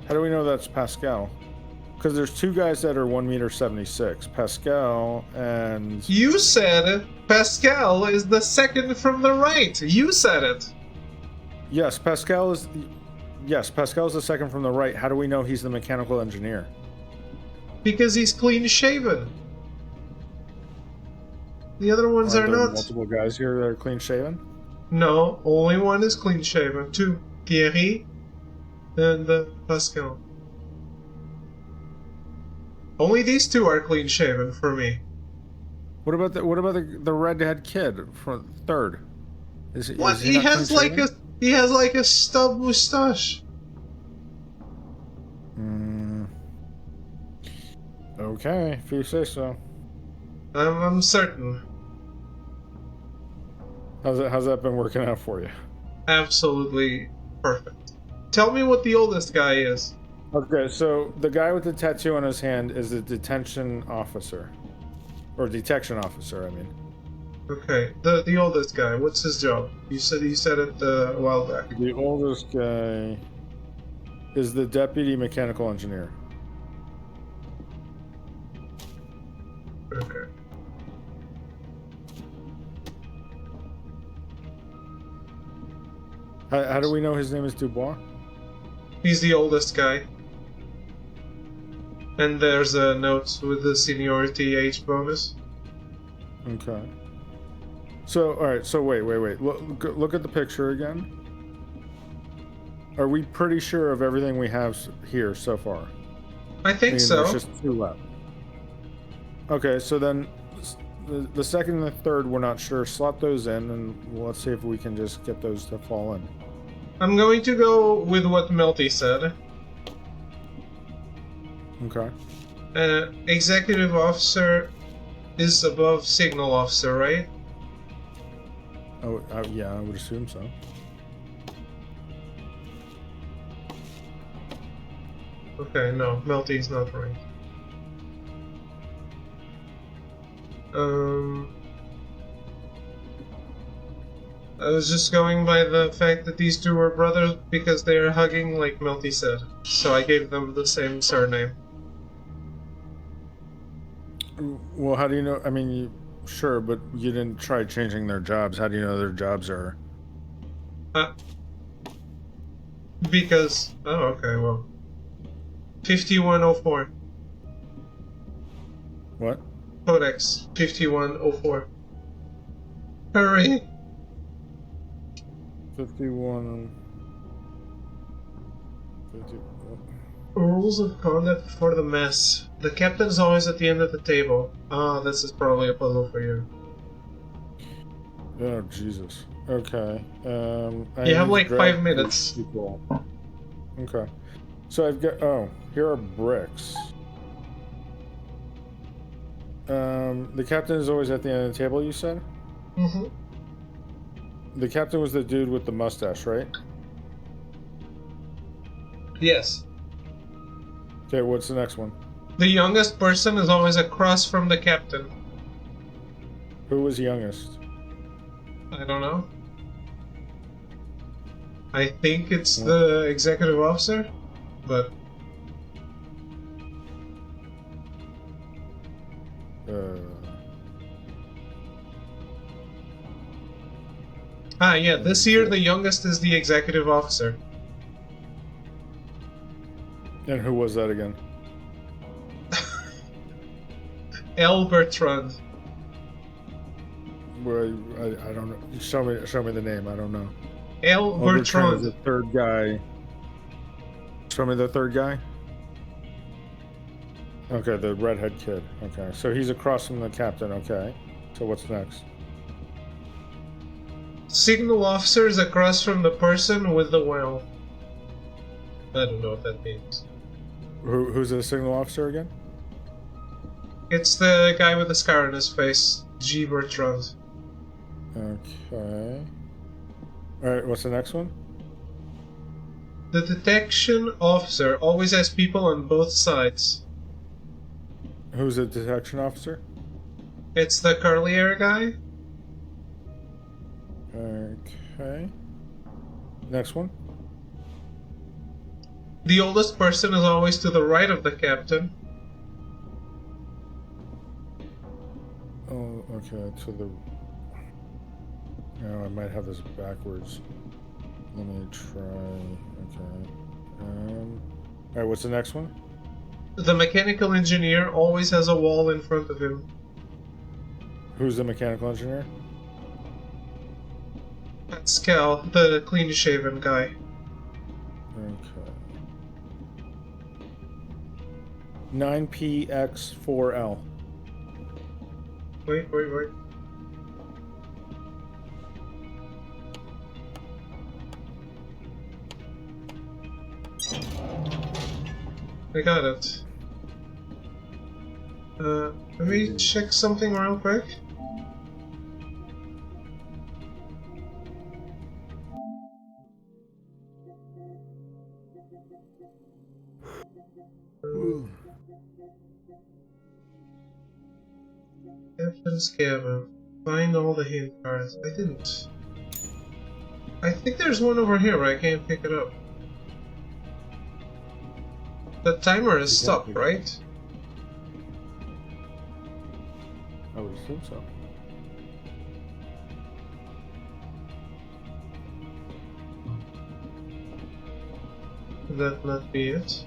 How do we know that's Pascal? Because there's two guys that are 1.76 m. Pascal and... You said Pascal is the second from the right. You said it. Yes, Pascal is... yes, Pascal's the second from the right. How do we know he's the mechanical engineer? Because he's clean shaven. The other ones Aren't are there not. multiple guys here that are clean shaven? No, only one is clean shaven. Two. Thierry and Pascal. Only these two are clean shaven for me. What about the redhead kid from third? Is What? he not He has like a stub mustache. Okay, if you say so. I'm certain. How's that been working out for you? Absolutely perfect. Tell me what the oldest guy is. Okay, so the guy with the tattoo on his hand is a detention officer. Or detection officer, I mean. Okay, the oldest guy. What's his job? You said it a while back. The oldest guy is the deputy mechanical engineer. Okay. How do we know his name is Dubois? He's the oldest guy. And there's a note with the seniority age bonus. Okay. So, alright, so wait. Look at the picture again. Are we pretty sure of everything we have here so far? I think so. There's just two left. Okay, so then the second and the third we're not sure. Slot those in and let's see if we can just get those to fall in. I'm going to go with what Melty said. Okay. Executive officer is above signal officer, right? Oh, yeah, I would assume so. Okay, no, Melty's not right. I was just going by the fact that these two were brothers because they are hugging like Melty said. So I gave them the same surname. Well, how do you know? I mean, sure, but you didn't try changing their jobs. How do you know their jobs are? Because... Oh, okay, well. 5104. What? Codex 5104. Hurry! 51... 50... Rules of conduct for the mess. The captain's always at the end of the table. Ah, this is probably a puzzle for you. Oh, Jesus. Okay. You have like 5 minutes. People. Okay. So I've got... Oh, here are bricks. The captain is always at the end of the table, you said? Mm-hmm. The captain was the dude with the mustache, right? Yes. Okay, what's the next one? The youngest person is always across from the captain. Who was youngest? I don't know. I think it's the executive officer, but... yeah, this year the youngest is the executive officer. And who was that again? L. Bertrand. Well, I don't know. Show me the name. I don't know. L. Bertrand is Bertrand. the third guy. Show me the third guy. Okay, the redhead kid. Okay, so he's across from the captain. Okay, so what's next? Signal officer is across from the person with the well. I don't know what that means. Who's the signal officer again? It's the guy with the scar on his face, G. Bertrand. Okay. Alright, what's the next one? The detection officer always has people on both sides. Who's the detection officer? It's the curly hair guy. Okay. Next one? The oldest person is always to the right of the captain. Oh, okay, to the... No, I might have this backwards. Let me try. Okay. Alright, what's the next one? The mechanical engineer always has a wall in front of him. Who's the mechanical engineer? Pascal, the clean-shaven guy. Okay. 9PX4L. Wait. I got it. Let me check something real quick. Captain's cabin. Find all the hint cards. I didn't. I think there's one over here, but I can't pick it up. The timer is stopped, right? I would assume so. Could that not be it?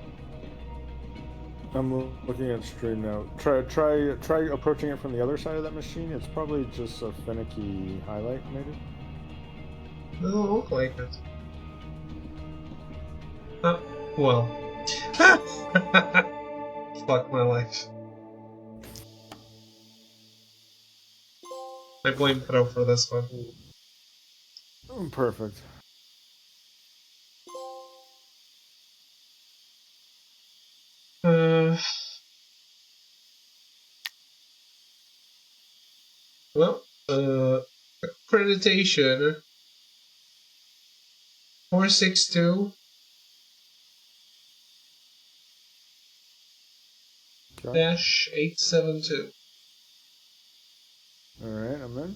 I'm looking at stream now. Try approaching it from the other side of that machine. It's probably just a finicky highlight, maybe. Doesn't look like it. Well. Fuck my life. I blame Pro for this one. Perfect. Well, accreditation 462 dash 872. Alright, I'm in.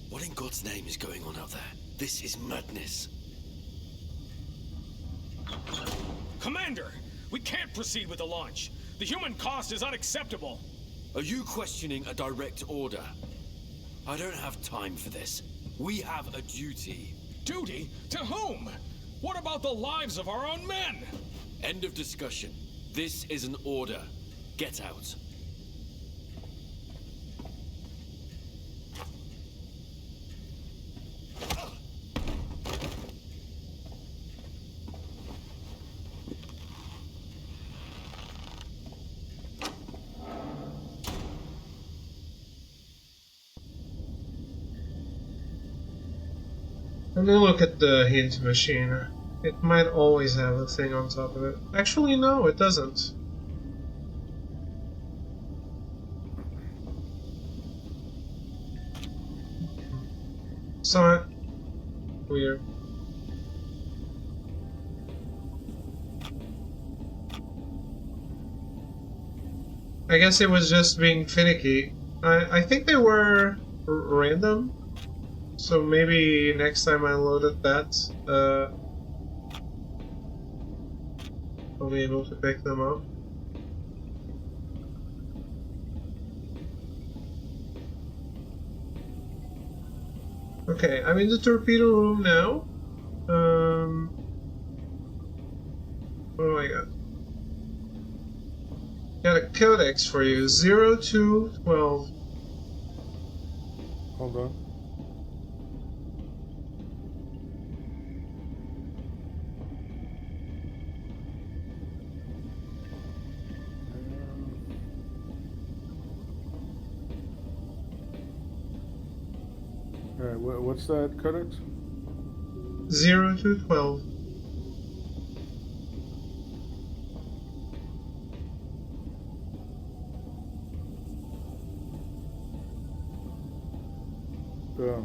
What in God's name is going on out there? This is madness. Commander, we can't proceed with the launch. The human cost is unacceptable. Are you questioning a direct order? I don't have time for this. We have a duty. Duty? To whom? What about the lives of our own men? End of discussion. This is an order. Get out. Let me look at the hint machine. It might always have a thing on top of it. Actually, no, it doesn't. Saw it. Weird. I guess it was just being finicky. I think they were random. So maybe next time I loaded that, I'll be able to pick them up. Okay, I'm in the torpedo room now. What do I got? Got a codex for you, 0212. Hold on. Alright, what's that codex? 0212.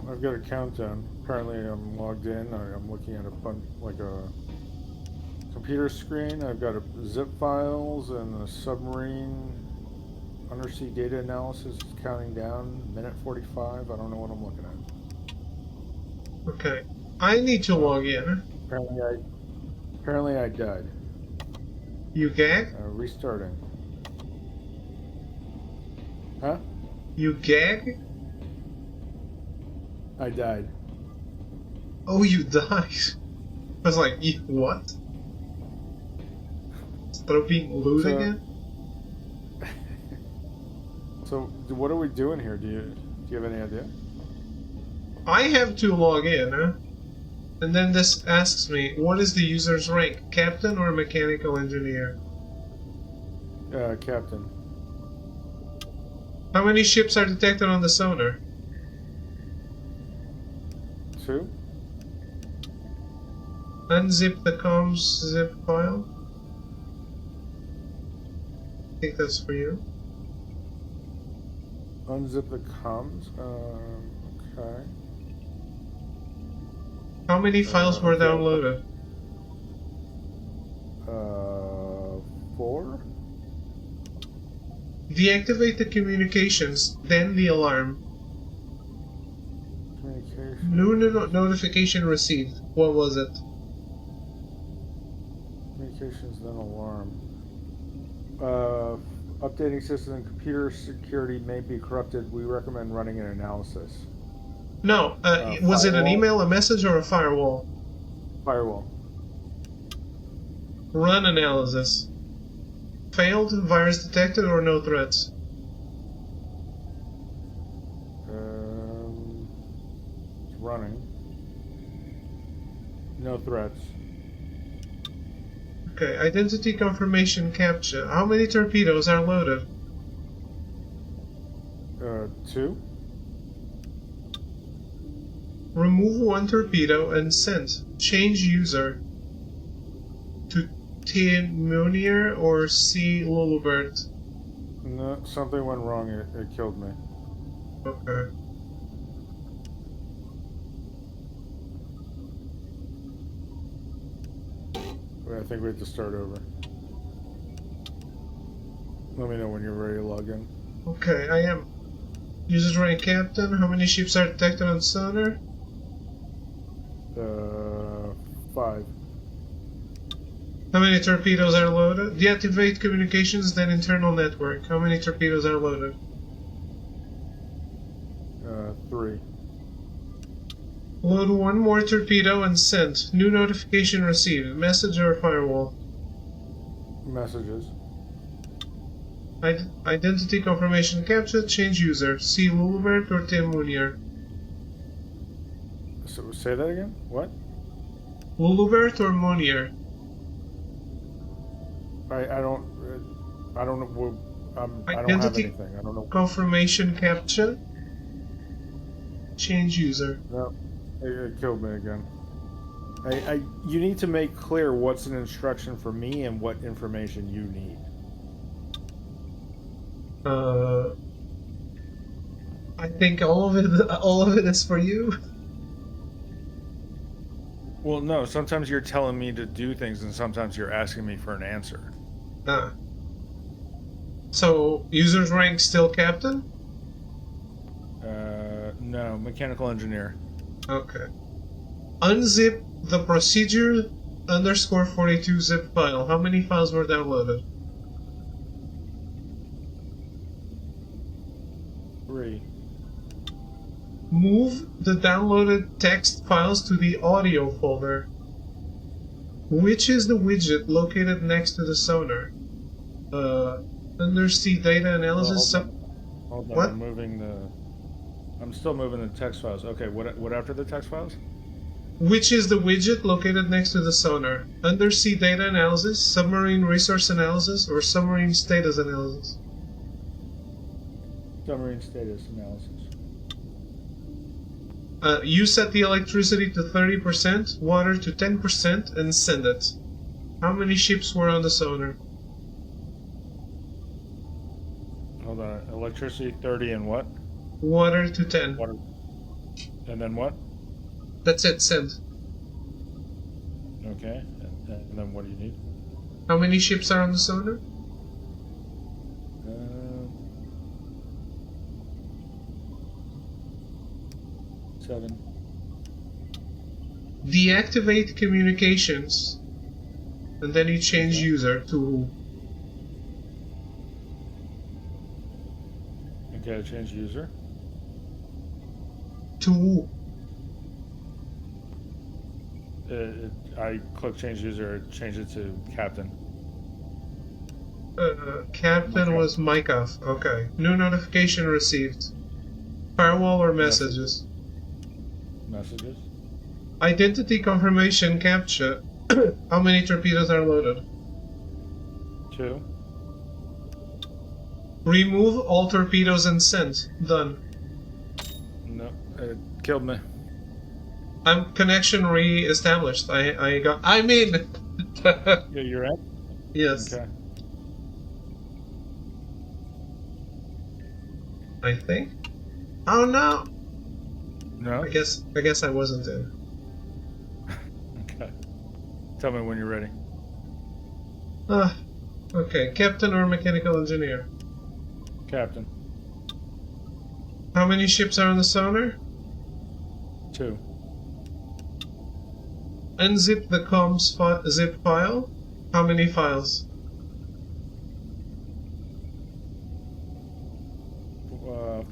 I've got a countdown. Apparently I'm logged in. I'm looking at a computer screen. I've got zip files and the submarine undersea data analysis is counting down. Minute 45. I don't know what I'm looking at. Okay. I need to log in. Apparently I died. You gag? Restarting. Huh? You gag? I died. Oh, you died. I was like, what? Start being loot So- again? So what are we doing here? Do you have any idea? I have to log in, huh? And then this asks me, what is the user's rank? Captain or mechanical engineer? Captain. How many ships are detected on the sonar? 2? Unzip the comms zip file. I think that's for you. Unzip the comms. Okay. How many files were okay. downloaded? 4? Deactivate the communications, then the alarm. Communication. New notification received. What was it? Communications, then alarm. Updating system and computer security may be corrupted. We recommend running an analysis. No, was it an Firewall? email, a message, or a firewall? Firewall. Run analysis. Failed, virus detected, or no threats? It's running. No threats. Okay, identity confirmation captcha. How many torpedoes are loaded? 2? Remove one torpedo and send. Change user to T. Munir or C. Lulubert. No, something went wrong. It killed me. Okay. Wait, I think we have to start over. Let me know when you're ready to log in. Okay, I am. User's rank captain. How many ships are detected on sonar? 5. How many torpedoes are loaded? Deactivate communications, then internal network. How many torpedoes are loaded? 3. Load one more torpedo and send. New notification received. Message or firewall? Messages. Identity confirmation captcha. Change user. C. Lulubert or Tim Munir? So say that again. What? Lulubert or Munir? I don't know. I don't have Identity anything. I don't know. confirmation captcha. Change user. No, it killed me again. You need to make clear what's an instruction for me and what information you need. I think all of it is for you. Well, no. Sometimes you're telling me to do things, and sometimes you're asking me for an answer. So user's rank still captain? No, mechanical engineer. Okay. Unzip the procedure _42 zip file. How many files were downloaded? 3. Move the downloaded text files to the audio folder. Which is the widget located next to the sonar? Undersea data analysis. Hold on. What? I'm still moving the text files. Okay, what after the text files? Which is the widget located next to the sonar? Undersea data analysis, submarine resource analysis, or submarine status analysis? Submarine status analysis. You set the electricity to 30%, water to 10%, and send it. How many ships were on the sonar? Hold on. Electricity 30 and what? Water to 10. Water. And then what? That's it, send. Okay. And then what do you need? How many ships are on the sonar? 7. Deactivate communications. And then you change user to who? Okay, change user. To who? I click change user, change it to captain. Captain was Mykov. Okay. New notification received. Firewall or messages? Messages. Identity confirmation captcha. How many torpedoes are loaded? 2. Remove all torpedoes and send. Done. No, it killed me. I'm connection re-established. I'm in. Yeah, you're in? Yes. Okay. I think. Oh no. No? I guess I wasn't in. Okay. Tell me when you're ready. Okay. Captain or mechanical engineer? Captain. How many ships are on the sonar? 2. Unzip the comms zip file. How many files?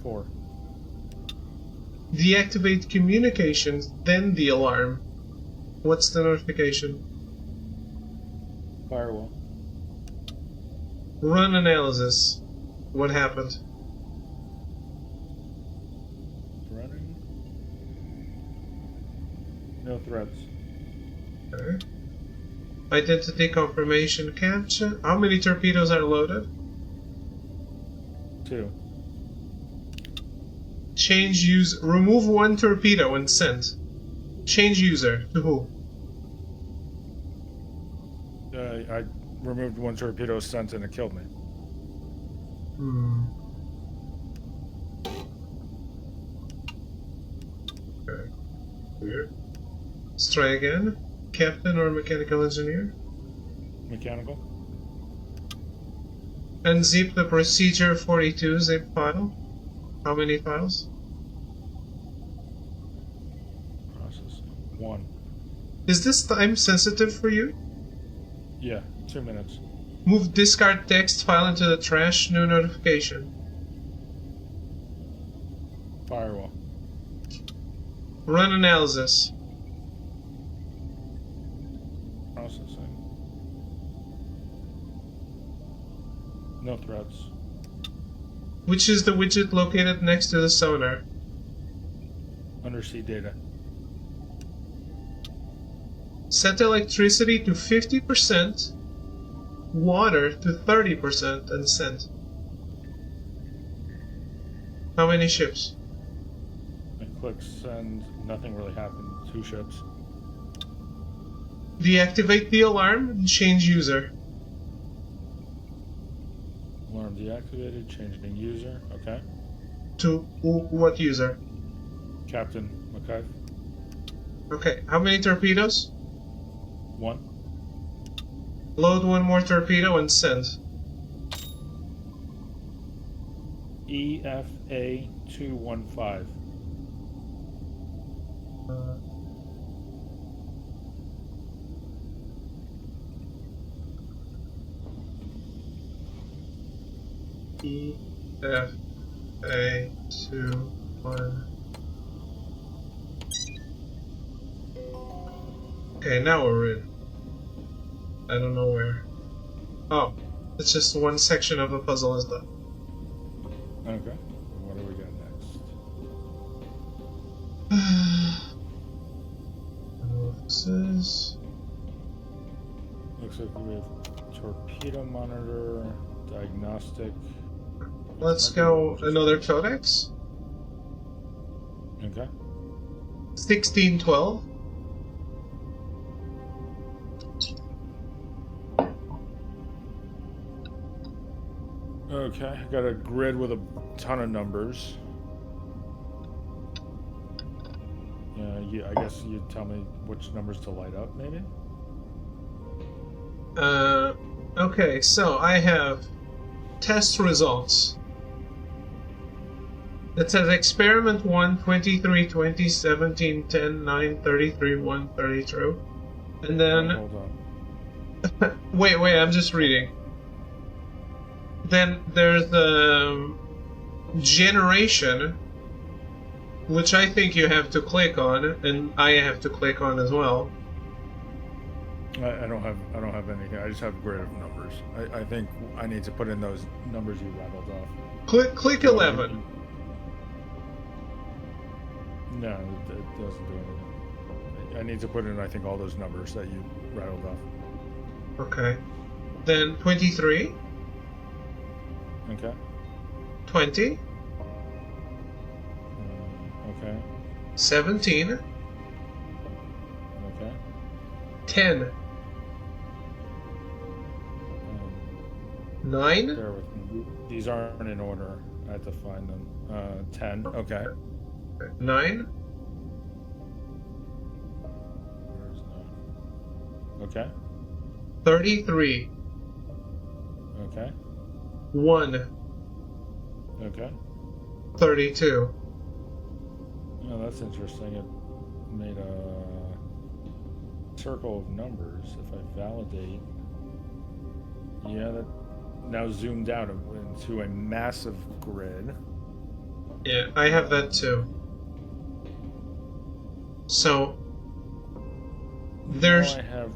4. Deactivate communications, then the alarm. What's the notification? Firewall. Run analysis. What happened? Running. No threats. Okay. Identity confirmation captcha. How many torpedoes are loaded? 2. Change user. Remove one torpedo and send. Change user to who? I removed one torpedo, sent, and it killed me. Okay. Weird. Let's try again. Captain or mechanical engineer? Mechanical. Unzip the procedure 42 zip file. How many files? Process 1. Is this time sensitive for you? Yeah, 2 minutes. Move discard text file into the trash. New notification. Firewall. Run analysis. Processing. No threats. Which is the widget located next to the sonar? Undersea data. Set electricity to 50%, water to 30%, and send. How many ships? I click send, nothing really happened. 2 ships. Deactivate the alarm and change user. Alarm deactivated, changing user. Okay. To what user? Captain McKay. Okay, how many torpedoes? 1. Load one more torpedo and send. EFA 215. EFA 21. Okay, now we're in. I don't know where. Oh, it's just one section of the puzzle is done. Okay. What do we got next? I don't know what this is. Looks like we have torpedo monitor, diagnostic. Let's go another codex. Okay. 1612. Okay, I got a grid with a ton of numbers. I guess you'd tell me which numbers to light up, maybe? Okay, so I have test results. It says experiment 1, 23, 20, 17, 10, 9, 33, 1, 32. And then... Hold on. wait, I'm just reading. Then there's the generation, which I think you have to click on, and I have to click on as well. I don't have anything. I just have grid of numbers. I think I need to put in those numbers you rattled off. Click 11. No, it doesn't do anything. I need to put in, I think, all those numbers that you rattled off. Okay. Then 23. Okay. 20. Okay. 17. Okay. 10. 9. Bear with me. These aren't in order. I have to find them. 10. Okay. 9. Where's 9? Okay. 33. Okay. 1. Okay. 32. Oh, that's interesting. It made a circle of numbers. If I validate, yeah, that now zoomed out into a massive grid. Yeah, I have that too. So there's... Now I have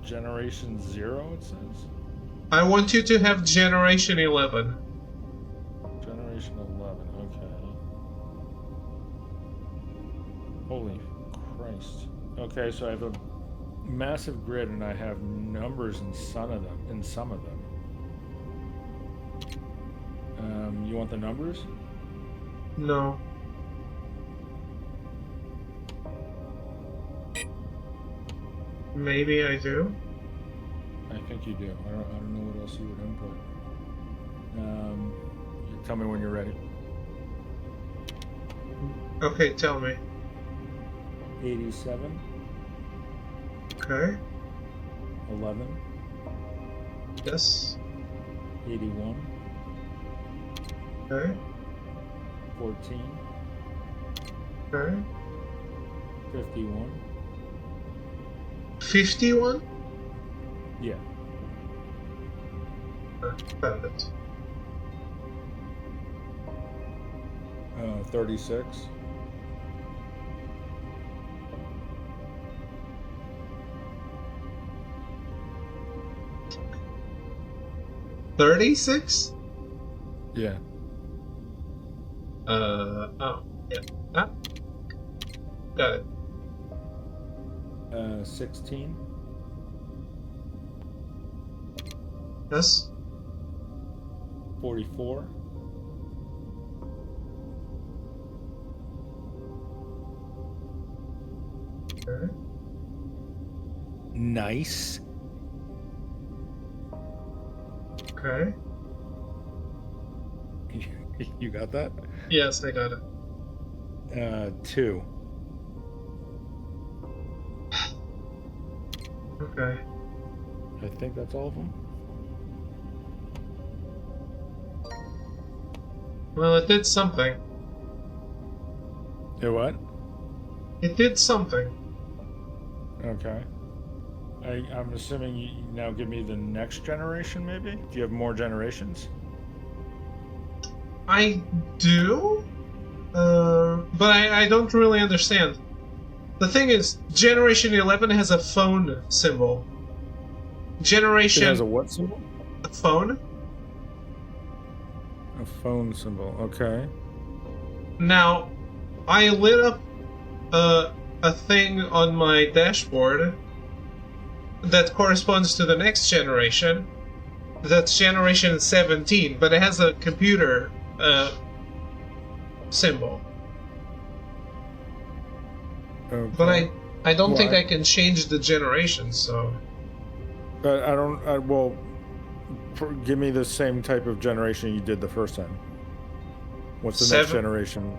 generation 0, it says. I want you to have generation 11. Generation 11, okay. Holy Christ. Okay, so I have a massive grid and I have numbers in some of them. You want the numbers? No. Maybe I do. I think you do. I don't know what else you would input. You tell me when you're ready. Okay, tell me. 87. Okay. 11. Yes. 81. Okay. 14. Okay. 51. 51? Yeah. Found it. 36. 36? Yeah. Oh, yeah. Ah. Got it. 16. Yes. 44. Okay. Nice. Okay. You got that? Yes, I got it. 2. Okay. I think that's all of them. Well, it did something. Yeah, what? It did something. Okay. I'm assuming you now give me the next generation, maybe? Do you have more generations? I do? But I don't really understand. The thing is, Generation 11 has a phone symbol. Generation... It has a what symbol? A phone? A phone symbol, okay. Now, I lit up a thing on my dashboard that corresponds to the next generation. That's Generation 17, but it has a computer symbol. Okay. But I don't think Well, I can change the generation, so... But I don't... well, give me the same type of generation you did the first time. What's the next generation?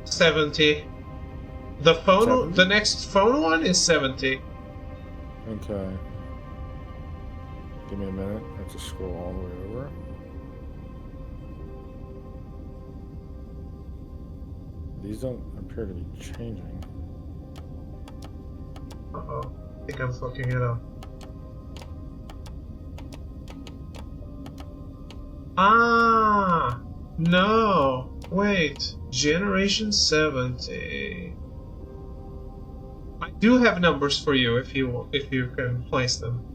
70. The phone... 70? The next phone one is 70. Okay. Give me a minute. I have to scroll all the way over. These don't appear to be changing. Uh-oh. I think I'm fucking it up. Ah! No! Wait. Generation 70. I do have numbers for you if you can place them.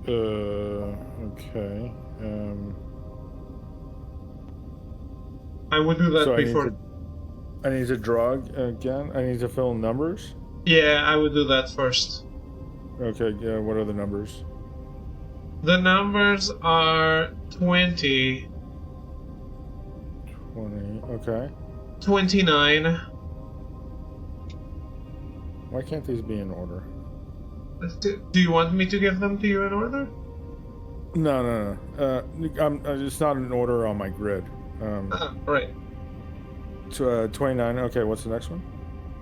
Okay. I would do that So before. I need to draw again? I need to fill in numbers? Yeah, I would do that first. Okay, yeah, what are the numbers? The numbers are 20, 20, okay. 29. Why can't these be in order? Do you want me to give them to you in order? No. It's not in order on my grid. Right. 29, okay, what's the next one?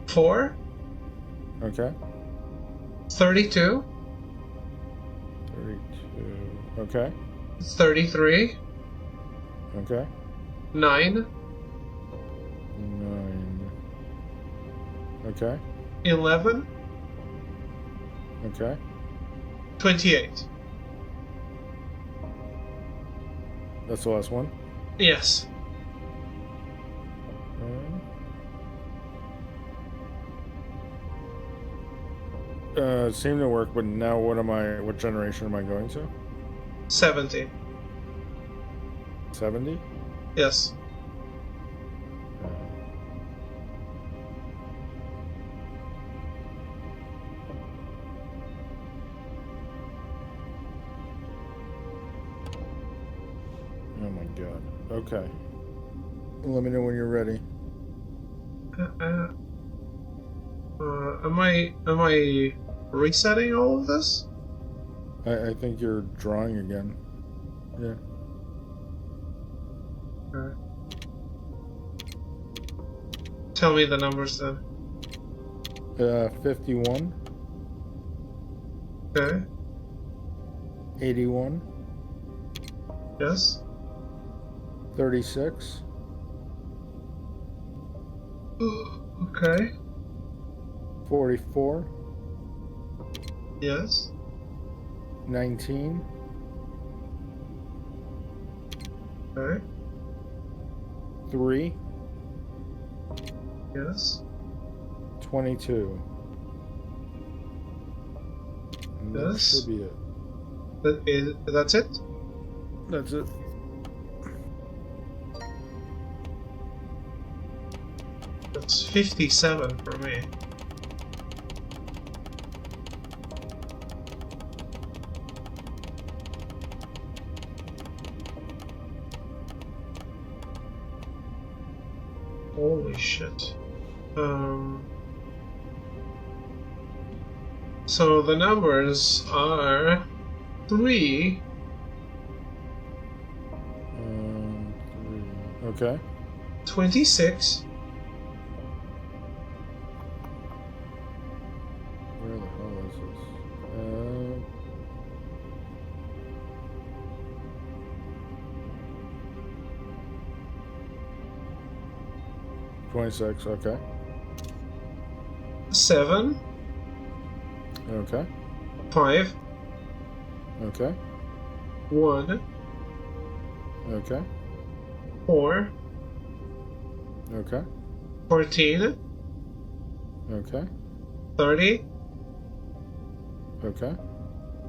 4, Okay. 32, 32, okay. 33, Okay. 9, 9, okay. 11, Okay. 28. That's the last one? Yes. It seemed to work, but now what generation am I going to? 70. 70? Yes. Oh my god. Okay. Let me know when you're ready. Am I resetting all of this? I think you're drawing again. Yeah. Alright. Tell me the numbers then. 51. Okay. 81. Yes. 36. Okay. 44. Yes. 19. Okay. 3. Yes. 22. And that Yes. should be it. That's it? That's it. That's 57 for me. Holy shit. So the numbers are 3, 3. Okay. 26, Where the hell is this? 26, okay. 7, Okay. 5, Okay. 1, Okay. 4, Okay. 14, Okay. 30, Okay.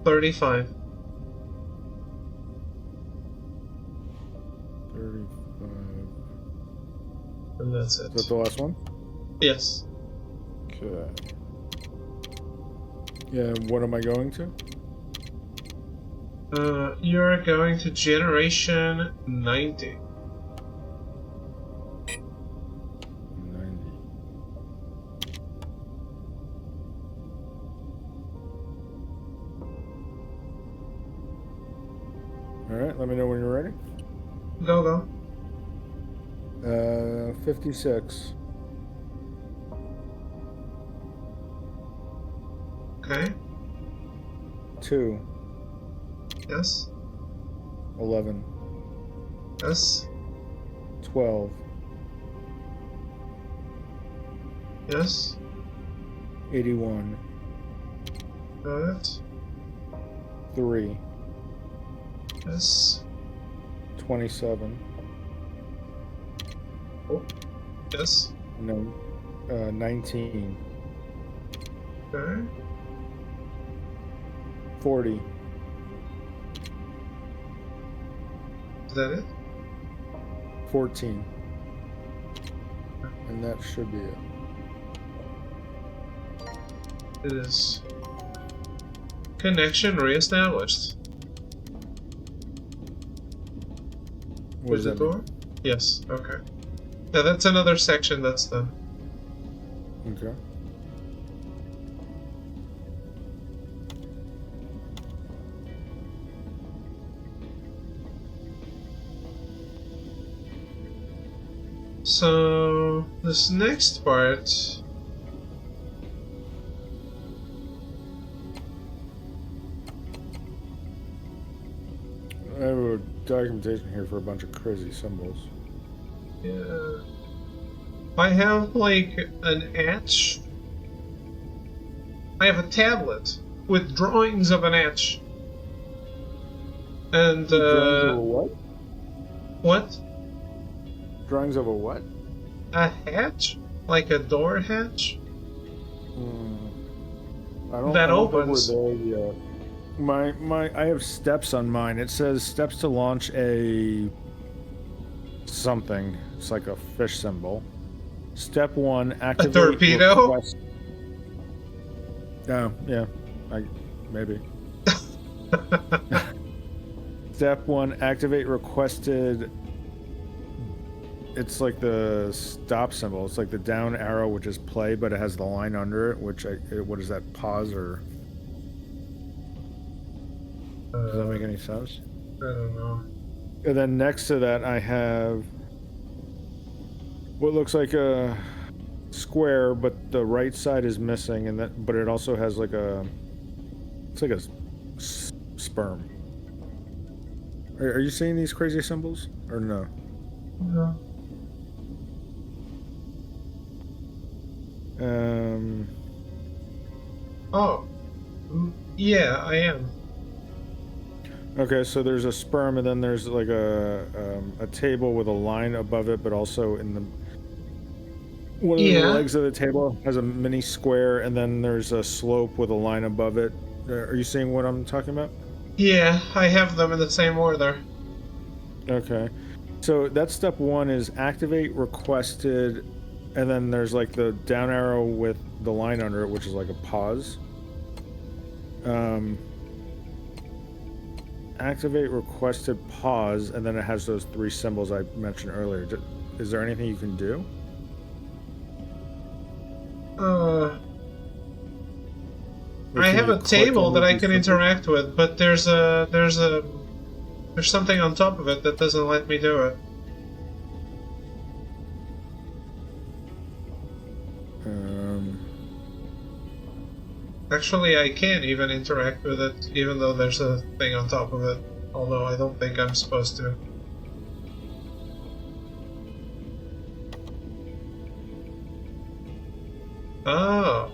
35. 35. And that's Is that it. the last one? Yes. Okay. Yeah, what am I going to? You're going to generation 90. 90. Alright, let me know when you're ready. Go. 56. Okay. 2. Yes. 11. Yes. 12. Yes. 81. Got it. 3. Yes. 27. Oh. Yes. No. 19. Okay. 40. Is that it? 14. And that should be it. It is. Connection reestablished. What With does the that mean? door? Yes, okay. Yeah, that's another section that's done. Okay. So, this next part... I have a documentation here for a bunch of crazy symbols. Yeah. I have, like, an etch. I have a tablet with drawings of an etch. And, Drawings of a what? What? Drawings of a what? A hatch? Like a door hatch? I don't That think opens. we're there yet. I have steps on mine. It says steps to launch a something. It's like a fish symbol. Step 1, activate torpedo? request. Oh, yeah. Maybe. Step 1, activate requested. It's like the stop symbol. It's like the down arrow, which is play, but it has the line under it, what is that, pause or... Does that make any sense? I don't know. And then next to that, I have what looks like a square, but the right side is missing, but it also has like it's like a sperm. Are you seeing these crazy symbols or no? No. Oh. Yeah, I am. Okay, so there's a sperm, and then there's like a table with a line above it, but also in the one of the legs of the table has a mini square, and then there's a slope with a line above it. Are you seeing what I'm talking about? Yeah, I have them in the same order. Okay, so that's step 1 is activate requested, and then there's like the down arrow with the line under it, which is like a pause. Activate requested pause, and then it has those 3 symbols I mentioned earlier. Is there anything you can do? I have a table that I can interact with, but there's something on top of it that doesn't let me do it. Actually, I can't even interact with it, even though there's a thing on top of it. Although I don't think I'm supposed to. Oh.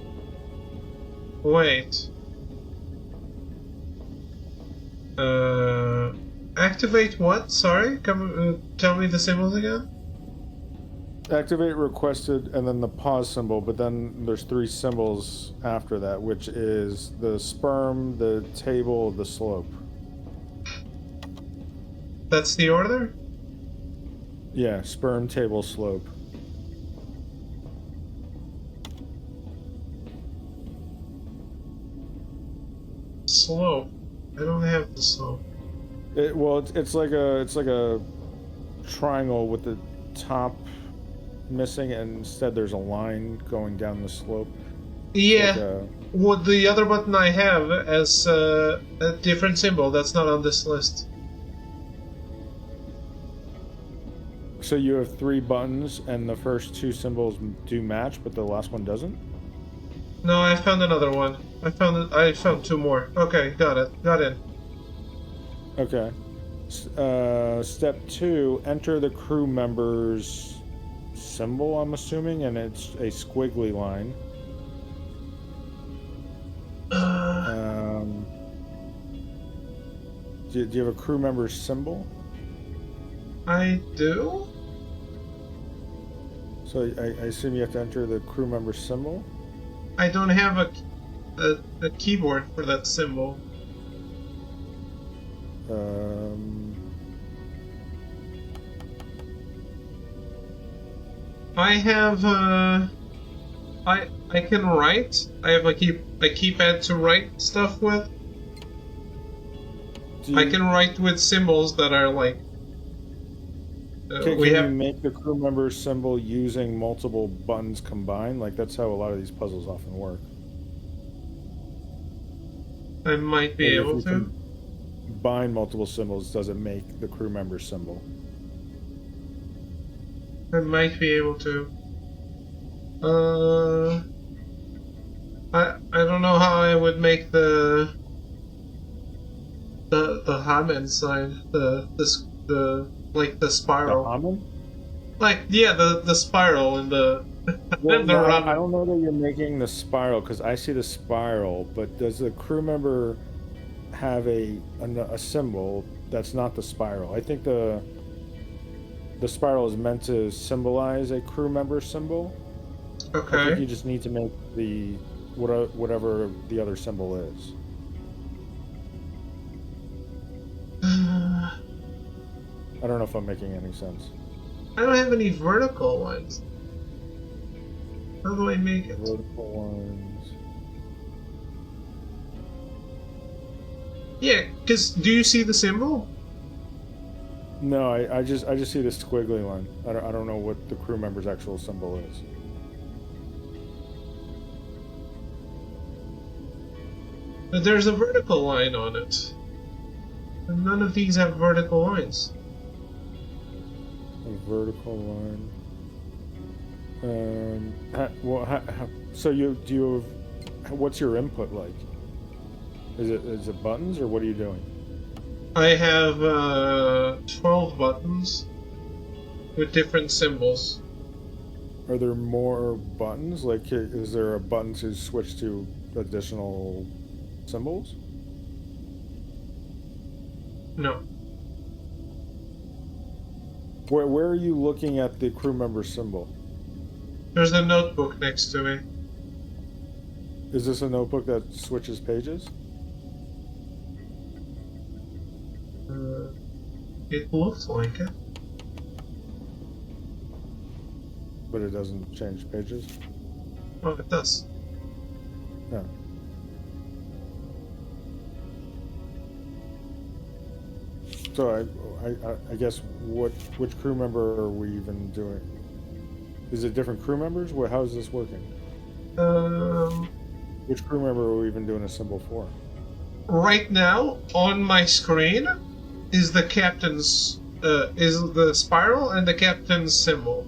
Wait. Activate what? Sorry? Tell me the symbols again? Activate requested, and then the pause symbol, but then there's 3 symbols after that, which is the sperm, the table, the slope. That's the order? Yeah, sperm, table, slope. Slope. I don't have the slope. It's like a triangle with the top missing, and instead there's a line going down the slope. Yeah. What the other button I have as a different symbol that's not on this list. So you have 3 buttons, and the first 2 symbols do match, but the last one doesn't? No, I found another one. I found 2 more. Okay, got it. Got in. Okay. Step 2, enter the crew members symbol, I'm assuming, and it's a squiggly line. Do you have a crew member symbol? I do? So I assume you have to enter the crew member symbol? I don't have a keyboard for that symbol. I have I can write. I have a keypad to write stuff with. I can write with symbols that are like. Can you make the crew member symbol using multiple buttons combined? Like that's how a lot of these puzzles often work. I might be able to. Combine multiple symbols, does it make the crew member symbol? I might be able to. I don't know how I would make the Hammond sign, the like the spiral. The Hammond? Like yeah, the spiral and the well, and the no, run. I don't know that you're making the spiral because I see the spiral, but does the crew member have a symbol that's not the spiral? I think the spiral is meant to symbolize a crew member symbol. Okay. I think you just need to make the whatever the other symbol is. I don't know if I'm making any sense. I don't have any vertical lines. How do I make it? Vertical lines. Yeah, because do you see the symbol? No, I just see the squiggly line. I don't know what the crew member's actual symbol is. But there's a vertical line on it. And none of these have vertical lines. A vertical line. So what's your input like? Is it buttons or what are you doing? I have 12 buttons with different symbols. Are there more buttons? Like, is there a button to switch to additional symbols? No. Where are you looking at the crew member symbol? There's a notebook next to me. Is this a notebook that switches pages? It looks like it. But it doesn't change pages? Oh, it does. Yeah. So I guess which crew member are we even doing? Is it different crew members? How is this working? Which crew member are we even doing a symbol for? Right now, on my screen, is the captain's is the spiral and the captain's symbol.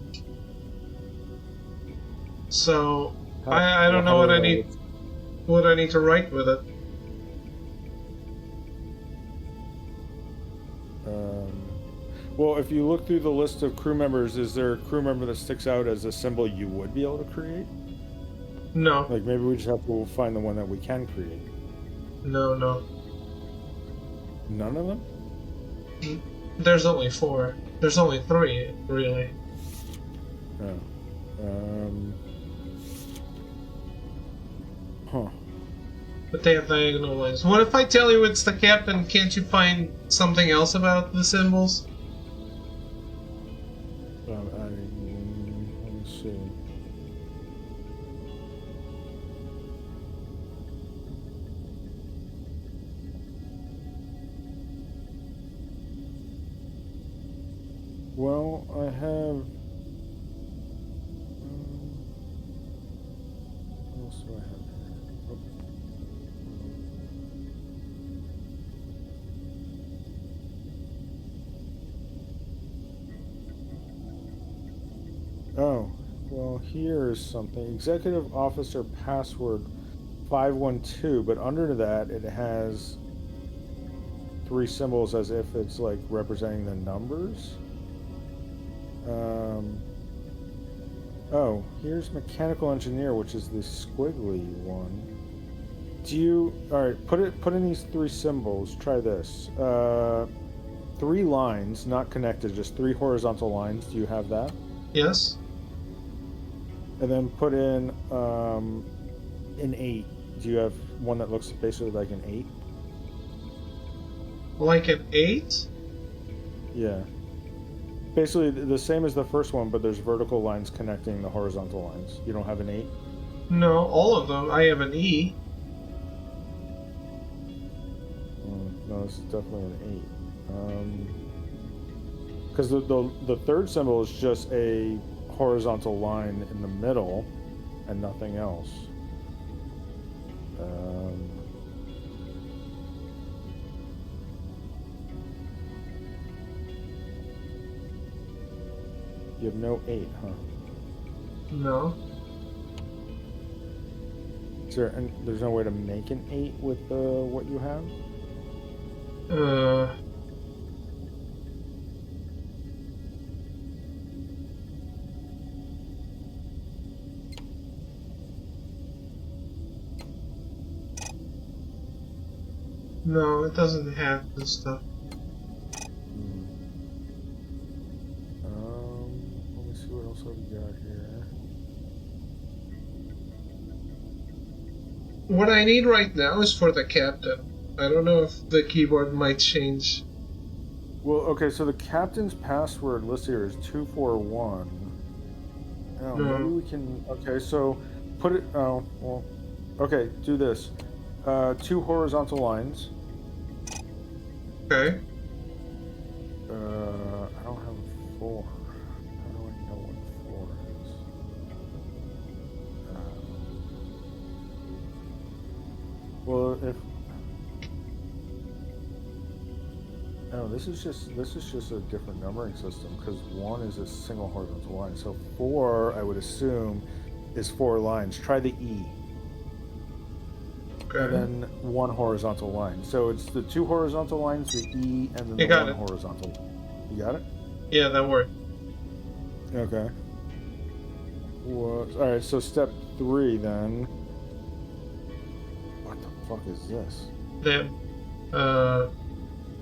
So I don't know what I need to write with it. Well, if you look through the list of crew members, is there a crew member that sticks out as a symbol you would be able to create? No. Like maybe we just have to find the one that we can create. No. None of them? There's only 4. There's only 3, really. Oh. Huh. But they have diagonal lines. What if I tell you it's the captain? Can't you find something else about the symbols? Let me see. Well, I have. What else do I have here? Oh, well, here's something. Executive Officer password 512, but under that it has 3 symbols as if it's like representing the numbers. Oh, here's mechanical engineer, which is the squiggly one. Do you... Alright, put in these 3 symbols. Try this. 3 lines, not connected, just 3 horizontal lines. Do you have that? Yes. And then put in an 8. Do you have one that looks basically like an 8? Like an 8? Yeah. Basically the same as the first one, but there's vertical lines connecting the horizontal lines. You don't have an 8? No, all of them. I have an E. No, this is definitely an 8. Because the third symbol is just a horizontal line in the middle and nothing else. You have no 8, huh? No. Is there? And there's no way to make an 8 with what you have? No, it doesn't have this stuff. Let me see what else I've got here. What I need right now is for the captain. I don't know if the keyboard might change. Well, okay, so the captain's password listed here is 241. Oh, No. maybe we can... Okay, so put it... Oh, well... Okay, do this. 2 horizontal lines. Okay. I don't have a 4. How do I know what 4 is? Well, if... No, this is just a different numbering system, because 1 is a single horizontal line. So 4, I would assume, is 4 lines. Try the E. Okay. And then 1 horizontal line. So it's the 2 horizontal lines, the E, and then You the got 1 it. horizontal. You got it? Yeah, that worked. Okay. Alright, so step 3 then. What the fuck is this? Then,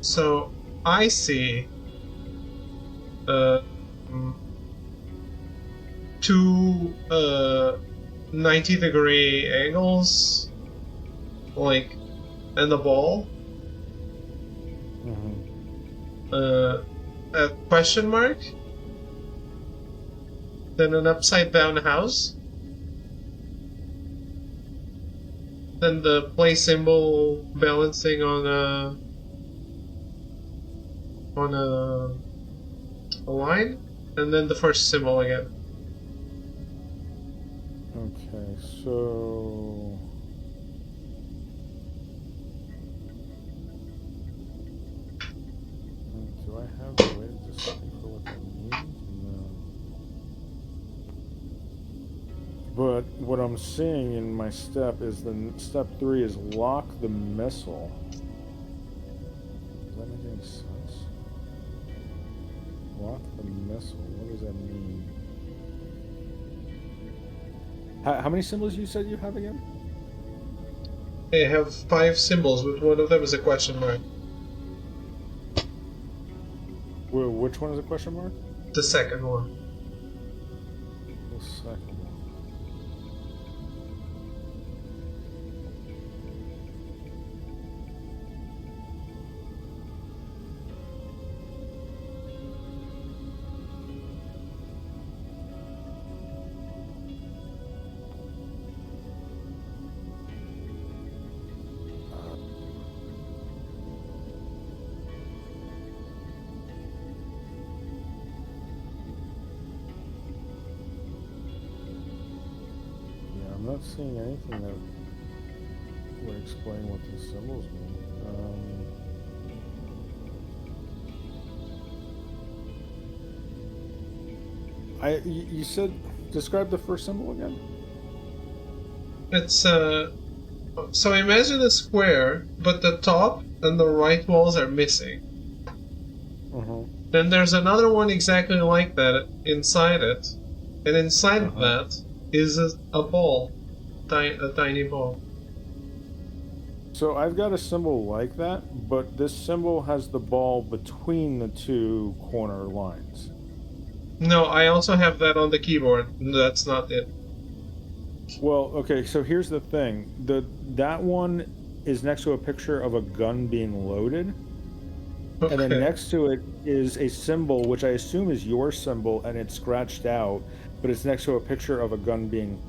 so I see, 2, 90-degree angles, like, and the ball. A question mark. Then an upside-down house. Then the play symbol balancing on a line, and then the first symbol again. Okay, so... Do I have a way to decipher what that means? No. But what I'm seeing in my step is step 3 is lock the missile. Does that make any sense? Lock the missile. What does that mean? How many symbols you said you have again? I have 5 symbols, but one of them is a question mark. Well, which one is a question mark? The second one. The second one. I'm not seeing anything that would explain what these symbols mean. You said, describe the first symbol again? It's so imagine a square, but the top and the right walls are missing. Uh-huh. Then there's another one exactly like that inside it, And inside that is a ball, a tiny ball. So I've got a symbol like that, but this symbol has the ball between the two corner lines. No, I also have that on the keyboard. That's not it. Well, okay, so here's the thing. That one is next to a picture of a gun being loaded. Okay. And then next to it is a symbol, which I assume is your symbol, and it's scratched out, but it's next to a picture of a gun being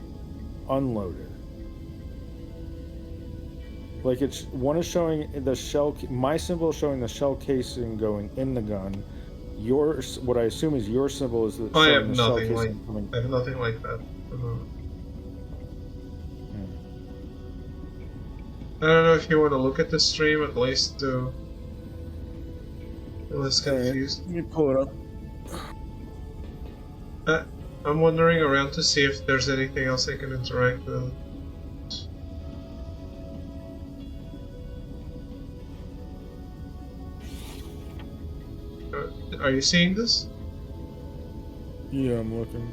unloaded. Like one is showing the shell, my symbol is showing the shell casing going in the gun. Yours, what I assume is your symbol, is I showing have the shell nothing like. casing coming. I have nothing like that. I don't know if you want to look at the stream at least to. I was confused. Let me pull it up. I'm wandering around to see if there's anything else I can interact with. Are you seeing this? Yeah, I'm looking.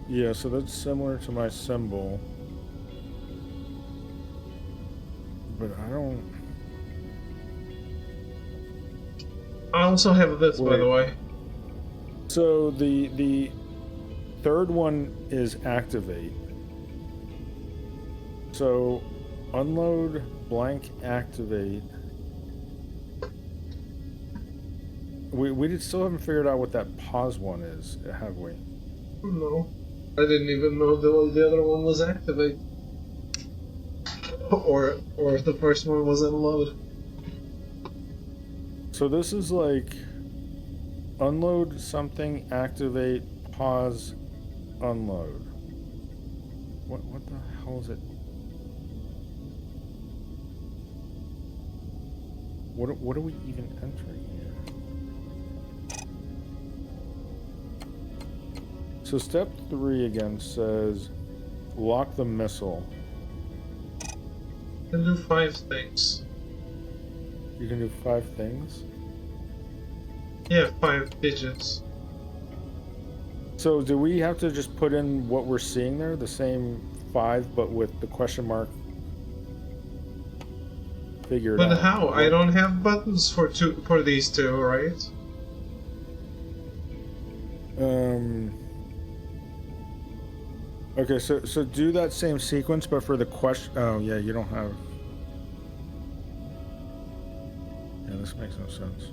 Yeah, so that's similar to my symbol. But I don't... I also have this, by the way. So the third one is activate. So unload, blank, activate. We still haven't figured out what that pause one is, have we? No. I didn't even know the other one was activate. Or the first one was unload. So this is like unload something, activate, pause, unload. What the hell is it? What are we even entering here? So step 3 again says lock the missile. You can do 5 things. You can do 5 things? Yeah, 5 digits. So do we have to just put in what we're seeing there, the same 5 but with the question mark figured out? But how? I don't have buttons for these two, right? Okay, so do that same sequence, but for the question. Oh yeah, you don't have. Yeah, this makes no sense.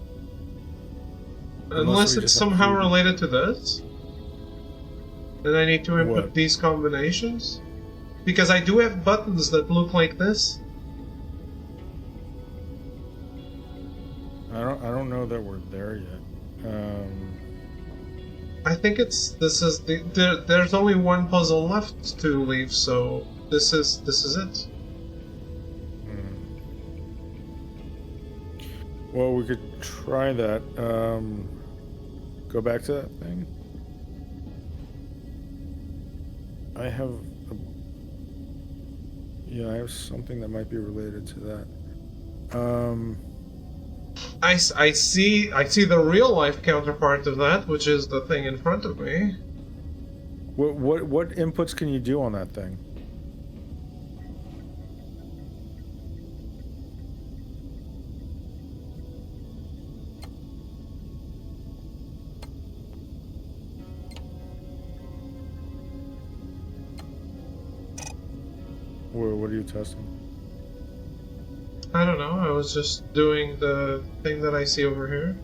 Unless it's somehow related to this. Then I need to input these combinations. Because I do have buttons that look like this. I don't know that we're there yet. I think there's only one puzzle left to leave, so this is it. Well, we could try that. Go back to that thing. I have something that might be related to that. I see the real life counterpart of that, which is the thing in front of me. What inputs can you do on that thing? What are you testing? I don't know, I was just doing the thing that I see over here.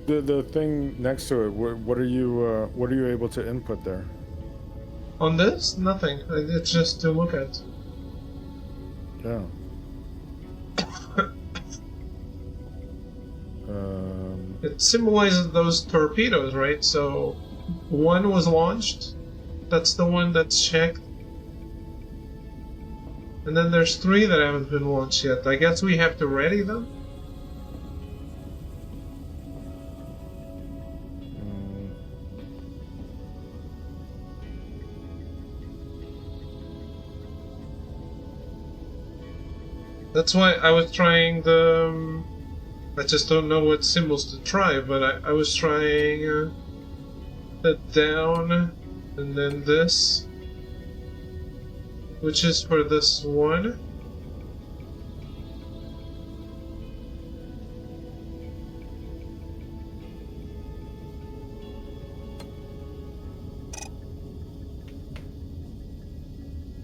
The thing next to it, what are you able to input there? On this? Nothing. It's just to look at. Yeah. It symbolizes those torpedoes, right? So, one was launched. That's the one that's checked. And then there's 3 that haven't been launched yet. I guess we have to ready them? Mm. That's why I was trying the I just don't know what symbols to try, but I was trying the down and then this, which is for this one.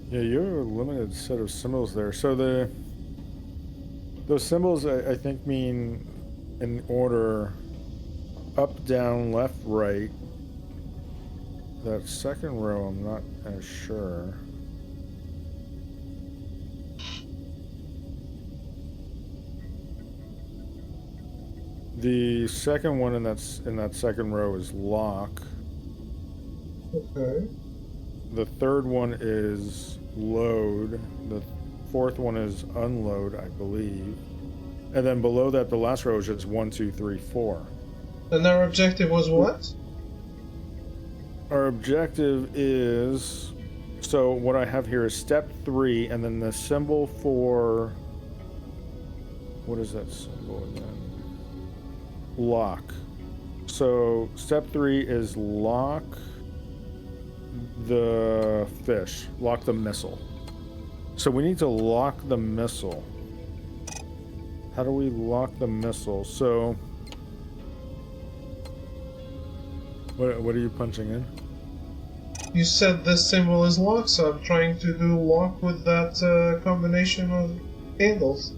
Yeah, you have a limited set of symbols there. So those symbols I think mean in order up, down, left, right. That second row I'm not as sure. The second one in that second row is lock. Okay. The third one is load. The fourth one is unload, I believe. And then below that, the last row is just 1, 2, 3, 4. And our objective was what? Our objective is, so what I have here is step 3, and then the symbol for, what is that symbol again? Lock. So step 3 is lock the fish, lock the missile. So we need to lock the missile. How do we lock the missile? So what are you punching in? You said this symbol is lock, so I'm trying to do lock with that combination of handles.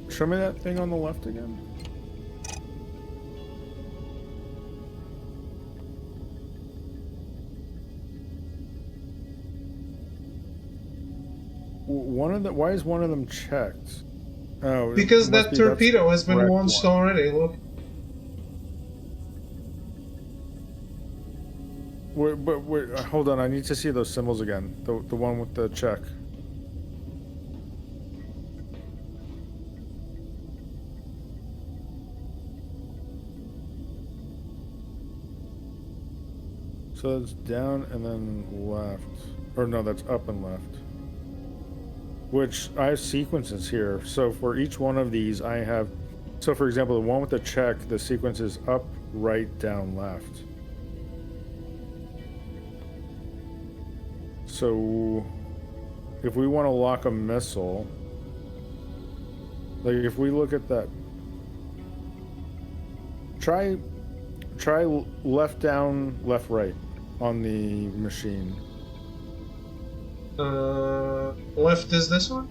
Show me that thing on the left again. Why is one of them checked? Oh, because that torpedo has been launched already, look. Wait, hold on, I need to see those symbols again. The one with the check. So it's down and then left. Or no, that's up and left. Which I have sequences here. So for each one of these I have, so for example, the one with the check, the sequence is up, right, down, left. So if we want to lock a missile, like if we look at that, try left, down, left, right on the machine. Left is this one?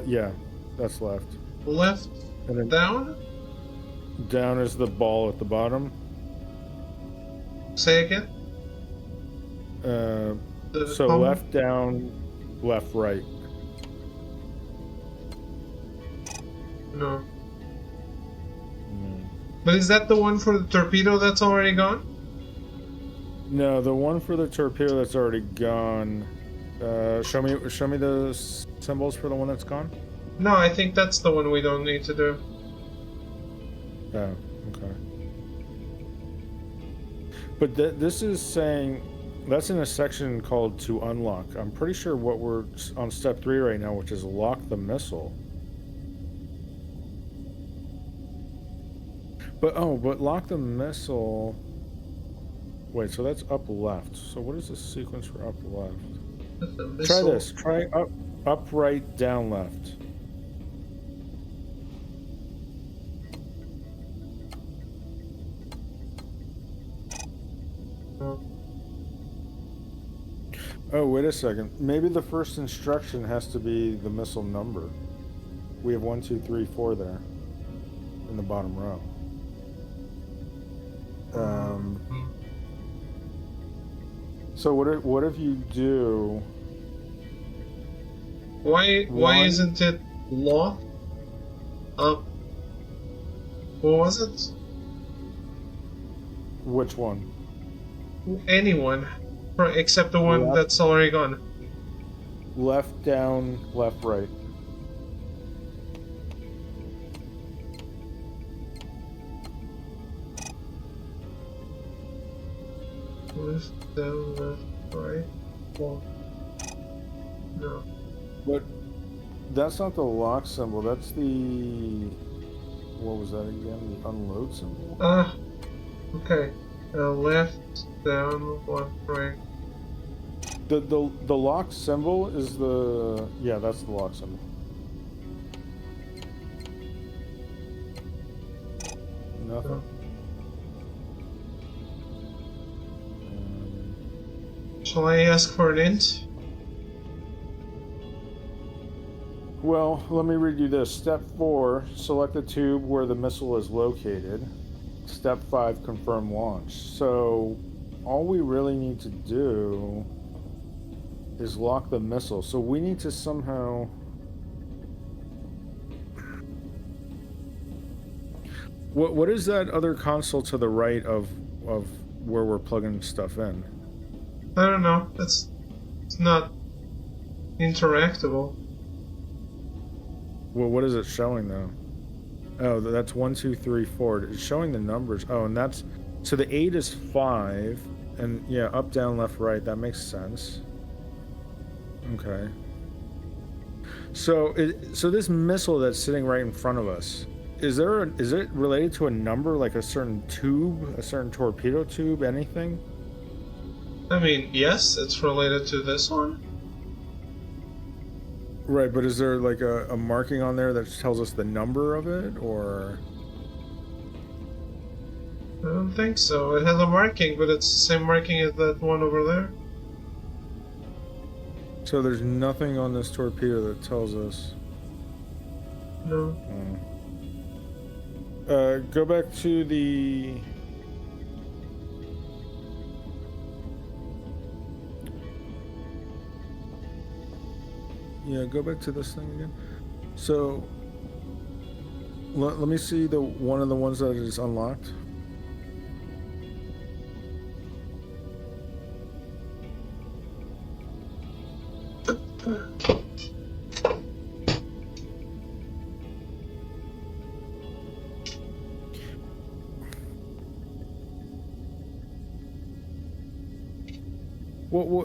Yeah, that's left. Left, and then down? Down is the ball at the bottom. Say again? So left, down, left, right. No. But is that the one for the torpedo that's already gone? No, the one for the torpedo that's already gone. Show me the symbols for the one that's gone. No, I think that's the one we don't need to do. Oh, okay. But this is saying that's in a section called to unlock. I'm pretty sure what we're on step 3 right now, which is lock the missile. But lock the missile. Wait, so that's up left. So what is the sequence for up left? Try this. Try up, right, down, left. Oh, wait a second. Maybe the first instruction has to be the missile number. We have 1, 2, 3, 4 there in the bottom row. So what if you do? Why isn't it locked up? What was it? Which one? Anyone. Except the one that's already gone. Left, down, left, right. Left, down, left, right. Well, no. But that's not the lock symbol. That's the... What was that again? The unload symbol? Ah, okay. Left, down, left, right. The lock symbol is the... Yeah, that's the lock symbol. Nothing. Shall I ask for an int? Well, let me read you this. Step 4, select the tube where the missile is located. Step 5, confirm launch. So, all we really need to do is lock the missile. So we need to somehow... What is that other console to the right of where we're plugging stuff in? I don't know. It's not interactable. Well, what is it showing though? Oh, that's 1, 2, 3, 4. It's showing the numbers. Oh, and that's... So the 8 is 5. And yeah, up, down, left, right. That makes sense. Okay. So this missile that's sitting right in front of us, is it related to a number, like a certain tube, a certain torpedo tube, anything? I mean, yes, it's related to this one. Right, but is there like a marking on there that tells us the number of it, or? I don't think so. It has a marking, but it's the same marking as that one over there. So there's nothing on this torpedo that tells us. No. Go back to the... Yeah, go back to this thing again. So, let me see the one of the ones that is unlocked.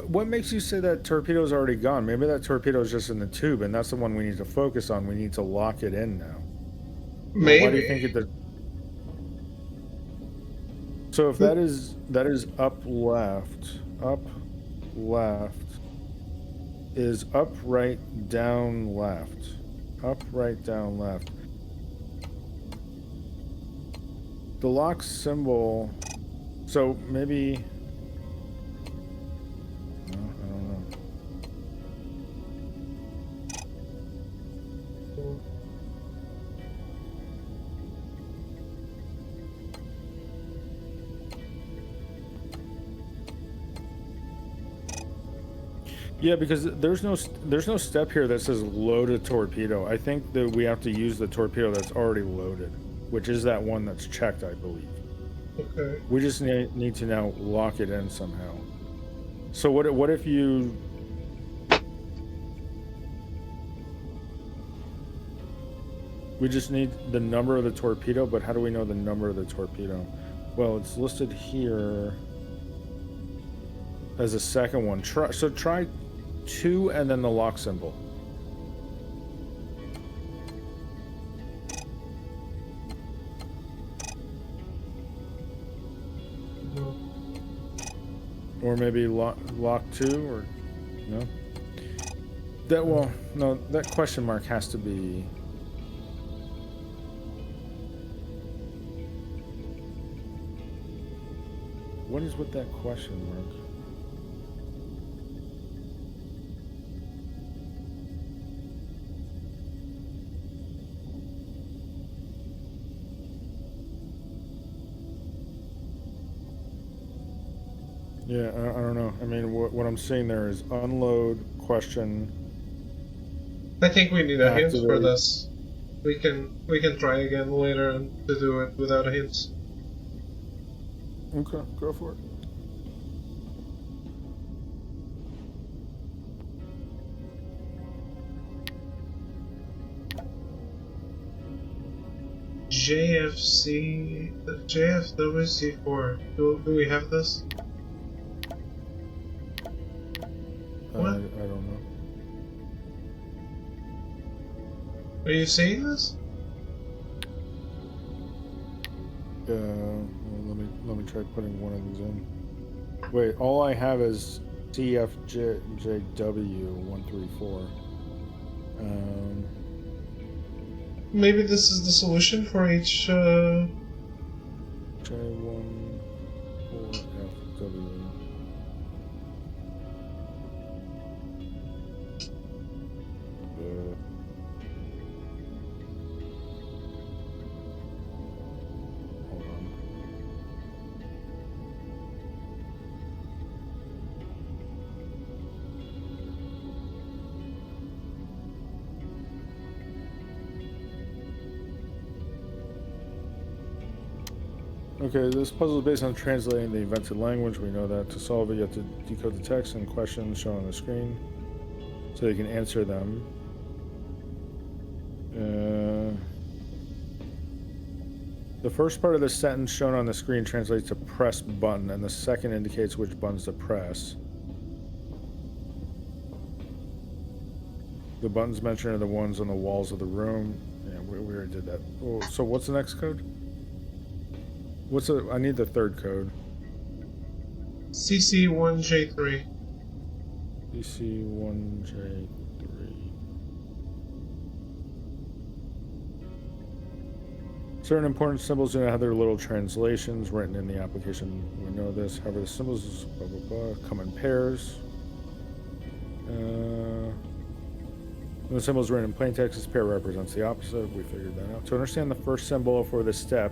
What makes you say that torpedo's already gone? Maybe that torpedo's just in the tube, and that's the one we need to focus on. We need to lock it in now. Maybe. Why do you think it did? So if that is up left is up, right, down, left. Up, right, down, left. The lock symbol, so maybe... Yeah, because there's no step here that says load a torpedo. I think that we have to use the torpedo that's already loaded, which is that one that's checked, I believe. Okay. We just need to now lock it in somehow. So what if you... We just need the number of the torpedo, but how do we know the number of the torpedo? Well, it's listed here as a second one. Try 2 and then the lock symbol. Or maybe lock 2, or no? That question mark has to be... What is with that question mark? Yeah, I don't know. I mean, what I'm seeing there is unload, question. I think we need a hint for this. We can try again later and to do it without a hint. Okay, go for it. JFWC4. Do we have this? What? I don't know. Are you seeing this? Well, let me try putting one of these in. Wait, all I have is CFJW134. Maybe this is the solution for each. J14FW. Hold on. Okay, this puzzle is based on translating the invented language. We know that. To solve it, you have to decode the text and questions shown on the screen so you can answer them. The first part of the sentence shown on the screen translates to press button, and the second indicates which buttons to press. The buttons mentioned are the ones on the walls of the room. Yeah, we already did that. Oh, so what's the next code? I need the third code. CC1J3. CC1J3. Certain important symbols do not have their little translations written in the application. We know this. However, the symbols blah, blah, blah, come in pairs. When the symbol is written in plain text, this pair represents the opposite. We figured that out. To understand the first symbol for this step,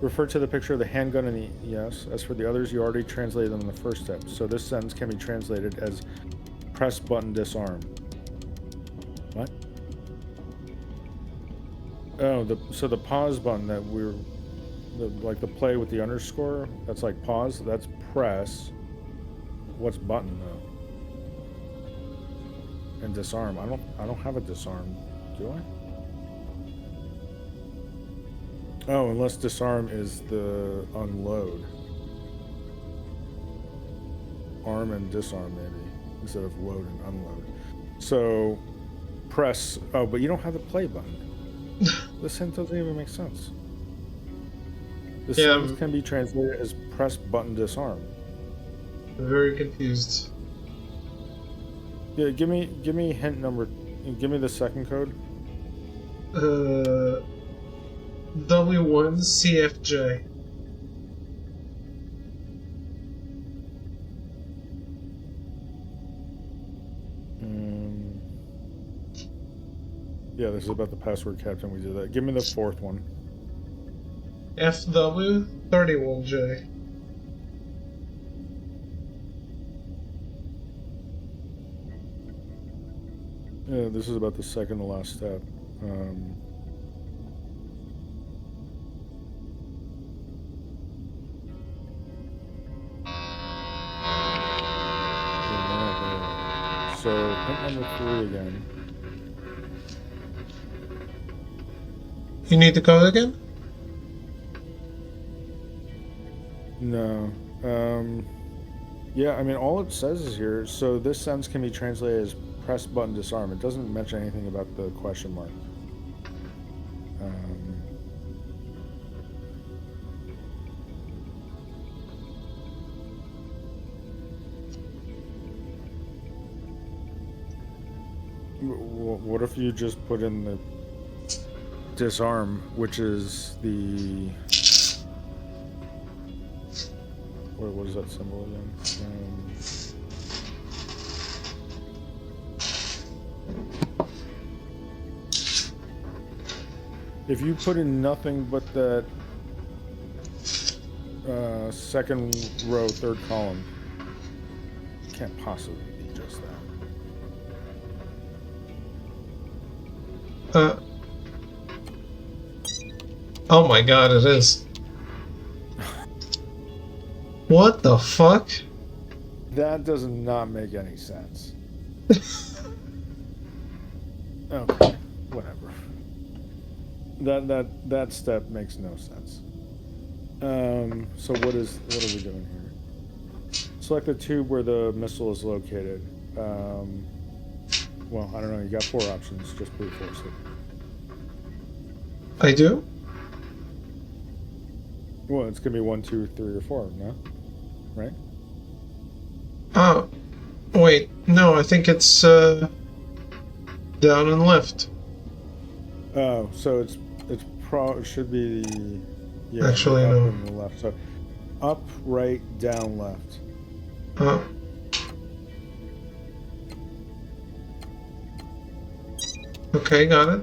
refer to the picture of the handgun and the yes. As for the others, you already translated them in the first step. So this sentence can be translated as press button disarm. What? Oh, so the pause button that like the play with the underscore, that's like pause, that's press. What's button though? And disarm. I don't have a disarm, do I? Oh, unless disarm is the unload. Arm and disarm maybe, instead of load and unload. So press, oh, but you don't have the play button. This sentence doesn't even make sense. This sentence can be translated as press button disarm. I'm very confused. Yeah, give me hint number, give me the second code. W1CFJ. Yeah, this is about the password captain. We did that. Give me the fourth one. FW31J. Yeah, this is about the second to last step. So, hint number 3 again. You need the code again? No. Yeah, I mean, all it says is here, so this sentence can be translated as press button disarm. It doesn't mention anything about the question mark. What if you just put in the disarm, which is the... What is that symbol again? If you put in nothing but that second row, third column, it can't possibly be just that. Oh my god, it is. What the fuck? That does not make any sense. Okay, whatever. That step makes no sense. So what are we doing here? Select the tube where the missile is located. Well, I don't know. You got 4 options. Just brute force it. I do? Well, it's gonna be 1, 2, 3, or 4, no? Right? Oh, wait. No, I think it's down and left. Oh, so it should be Actually, up no. and the left. So up, right, down, left. Oh. Okay, got it.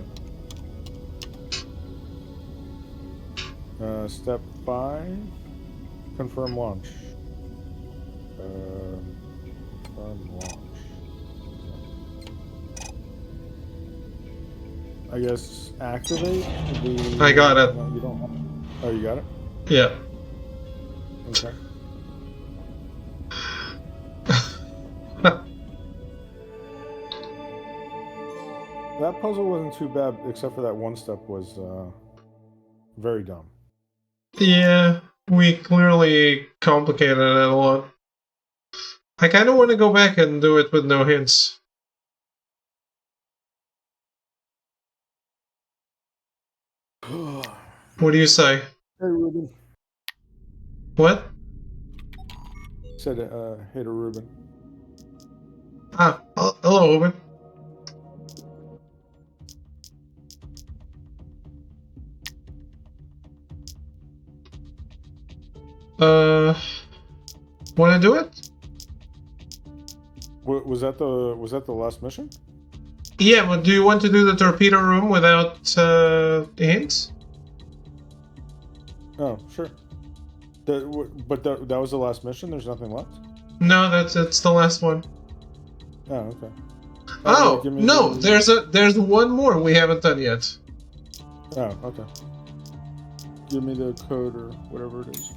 Step 5, confirm launch. Confirm launch. I guess activate the... I got it. No, you don't. Oh, you got it? Yeah. Okay. That puzzle wasn't too bad, except for that one step was very dumb. Yeah, we clearly complicated it a lot. I kind of want to go back and do it with no hints. What do you say? Hey, Ruben. What? Said, hey to Ruben. Ah, hello, Owen. Want to do it? Was that the last mission? Yeah, but do you want to do the torpedo room without hints? Oh, sure. But that was the last mission? There's nothing left? No, it's the last one. Oh, okay. Oh, no, there's one more we haven't done yet. Oh, okay. Give me the code or whatever it is.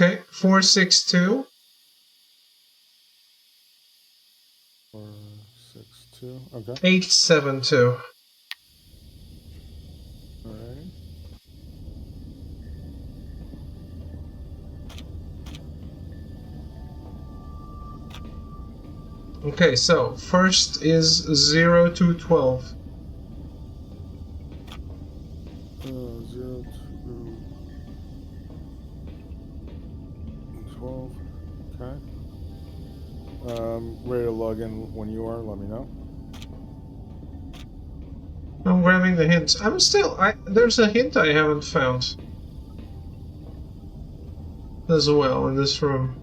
Okay, 462. 462. Okay. 872. All right. Okay, so first is 0 to 12. 0 to 12. Okay. Ready to log in when you are. Let me know. I'm grabbing the hints. There's a hint I haven't found as well in this room.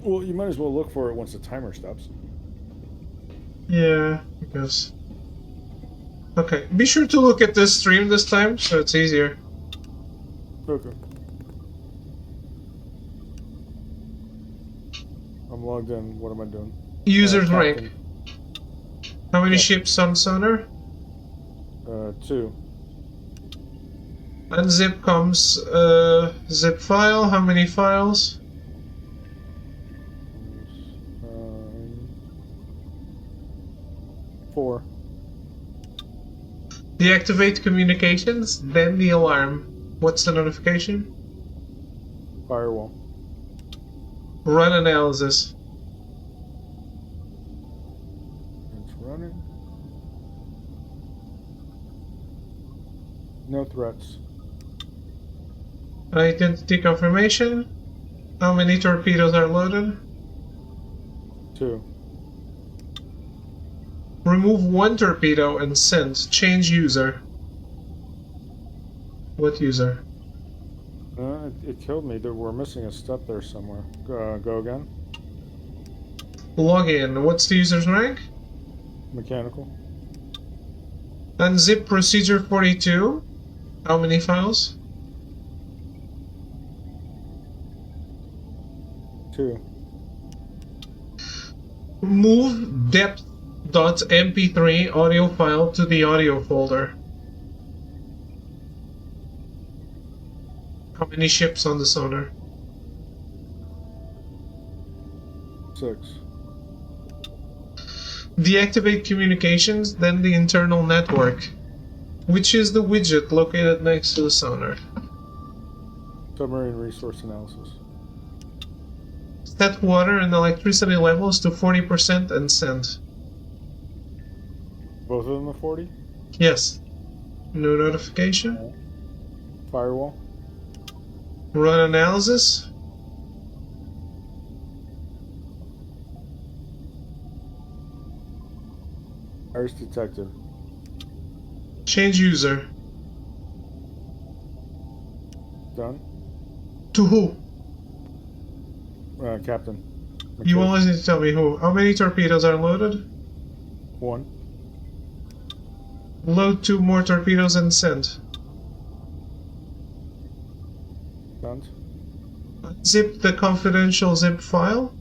Well, you might as well look for it once the timer stops. Yeah, I guess. Okay, be sure to look at this stream this time so it's easier. Okay. I'm logged in. What am I doing? User's rank. Captain. How many Yeah. ships on sonar? 2. Unzip comes zip file. How many files? 4. Deactivate communications, then the alarm. What's the notification? Firewall. Run analysis. It's running. No threats. Identity confirmation. How many torpedoes are loaded? 2. Remove 1 torpedo and send. Change user. What user? It killed me. We're missing a step there somewhere. Go again. Log in. What's the user's rank? Mechanical. Unzip procedure 42. How many files? 2. Move depth.mp3 audio file to the audio folder. How many ships on the sonar? 6. Deactivate communications, then the internal network, which is the widget located next to the sonar. Submarine resource analysis. Set water and electricity levels to 40% and send. Both of them are 40? Yes. No notification. Firewall. Run analysis. Iris detected. Change user. Done. To who? Captain. You Okay. always need to tell me who. How many torpedoes are loaded? 1. Load 2 more torpedoes and send. Done. Zip the confidential zip file.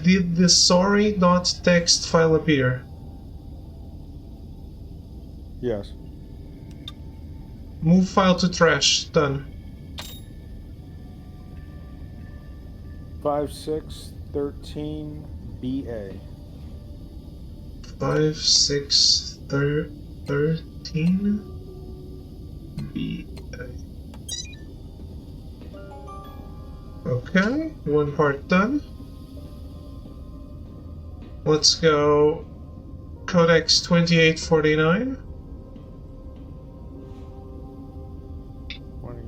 Did the sorry.txt file appear? Yes. Move file to trash. Done. 5613 BA. 5613 B. Okay, one part done. Let's go Codex 2849. 20.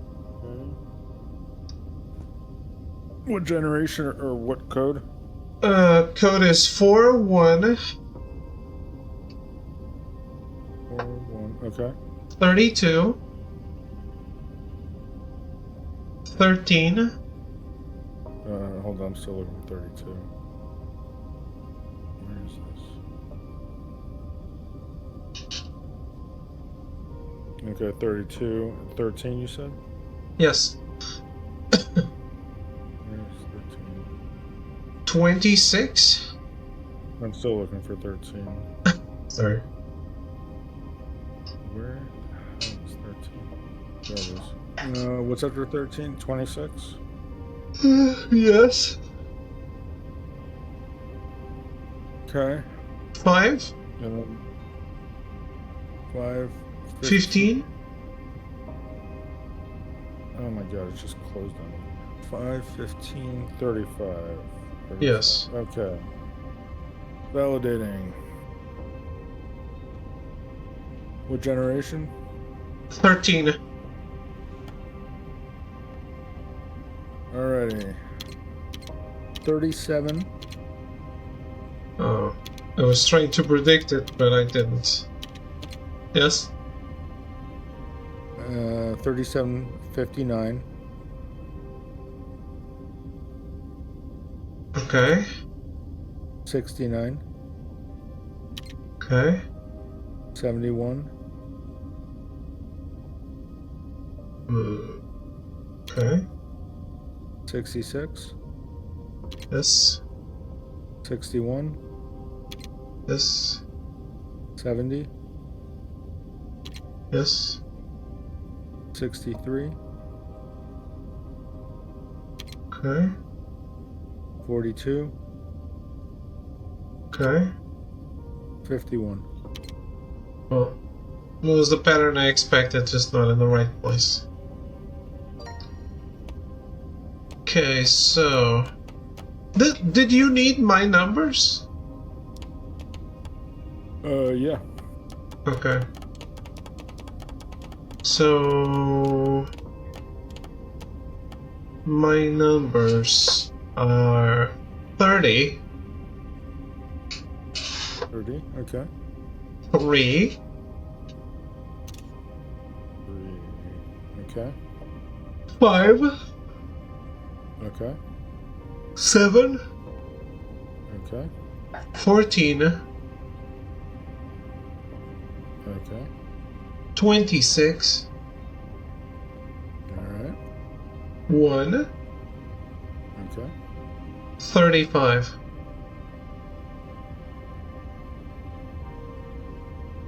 Okay. What generation or what code? Code is 41 41. Okay. 32 13 Hold on, I'm still looking for 32. Where is this? Okay, 32. 13, you said? Yes. Where's 13? 26. I'm still looking for 13. Sorry. Where the hell is 13? There it is. What's after 13? 26? Yes. Okay. 5 And then 5. 15 Oh my god, it's just closed on me. 5, 15, 35. Yes. Okay. Validating. What generation? 13. Alrighty. 37. Oh, I was trying to predict it, but I didn't. Yes? 3759. Okay. 69. Okay. 71. Okay. 66. Yes. 61. Yes. 70. Yes. 63. Okay. 42. Okay. 51. Well, it was the pattern I expected, just not in the right place. Okay, so... Did you need my numbers? Yeah. Okay. So... My numbers are 30, 30. Okay. 3, 3. Okay. 5, Okay. 7, Okay. 14, Okay. 26, Alright. 1, Okay. 35.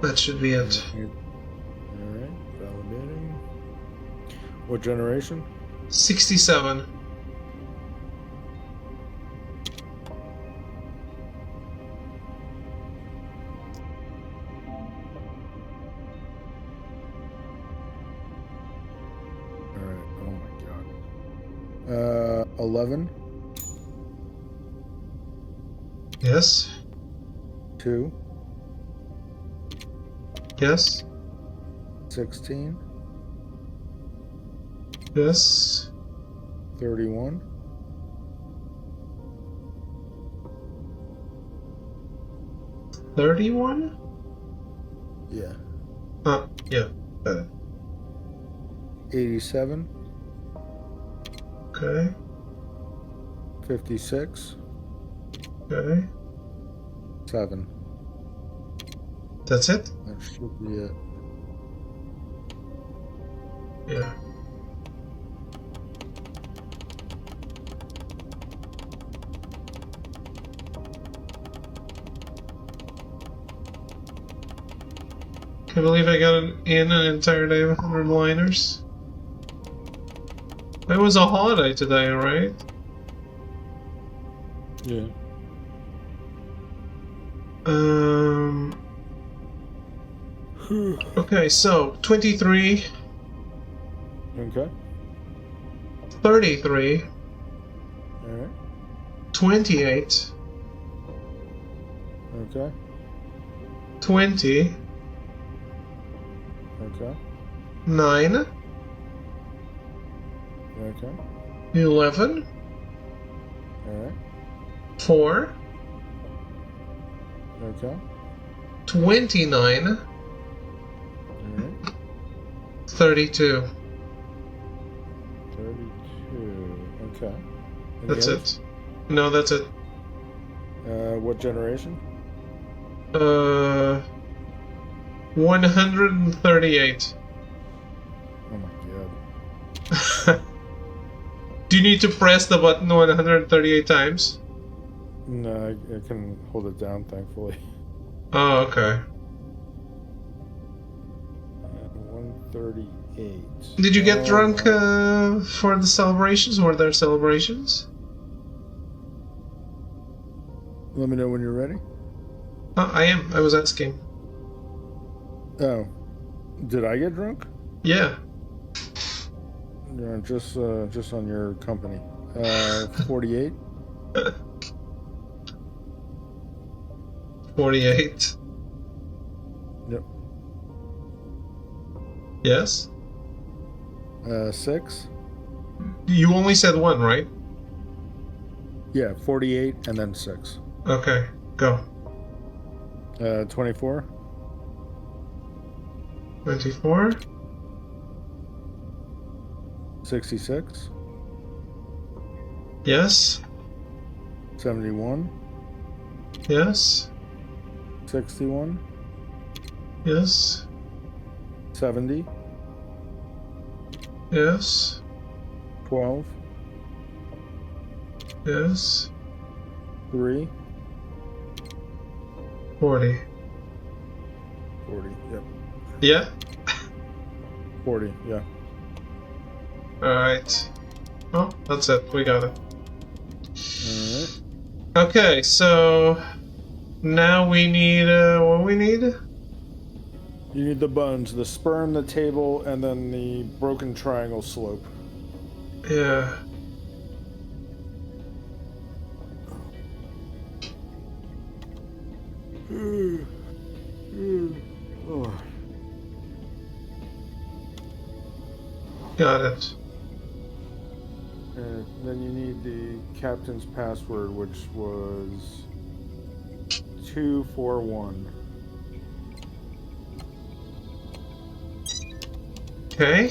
That should be it. Alright. What generation? 67. Alright, oh my god. 11, Yes. 2, Yes. 16, Yes. 31, 31? yeah, Yeah. Got it. 87, Okay. 56, Okay. 7. That's it? That should be it. Yeah. Can't believe I got in an entire day with 100 liners. It was a holiday today, right? Yeah. Okay, so 23, Okay. 33, Alright. 28, Okay. 20, Okay. 9, Okay. 11, Alright. 4, Okay. 29, Alright. 32. 32. Okay. Any That's others? it. No, that's it. What generation? 138. Oh my god. Do you need to press the button 138 times? No, I can hold it down, thankfully. Oh, okay. 138. Did you get Oh, drunk my- for the celebrations? Were there celebrations? Let me know when you're ready. I am. I was asking. Oh. Did I get drunk? Yeah. Yeah, just on your company. 48. 48. Yep. Yes? 6. You only said one, right? Yeah, 48 and then 6. Okay, go. 24. 24. 66. Yes. 71. Yes. 61. Yes. 70. Yes. 12. Yes. 3. 40. 40. Yep. Yeah? 40. Yeah. Alright. Oh, that's it. We got it. Alright. Okay, so now we need what we need? You need the buttons, the spur in the table, and then the broken triangle slope. Yeah. Oh. Got it. And then you need the captain's password, which was 241. Okay.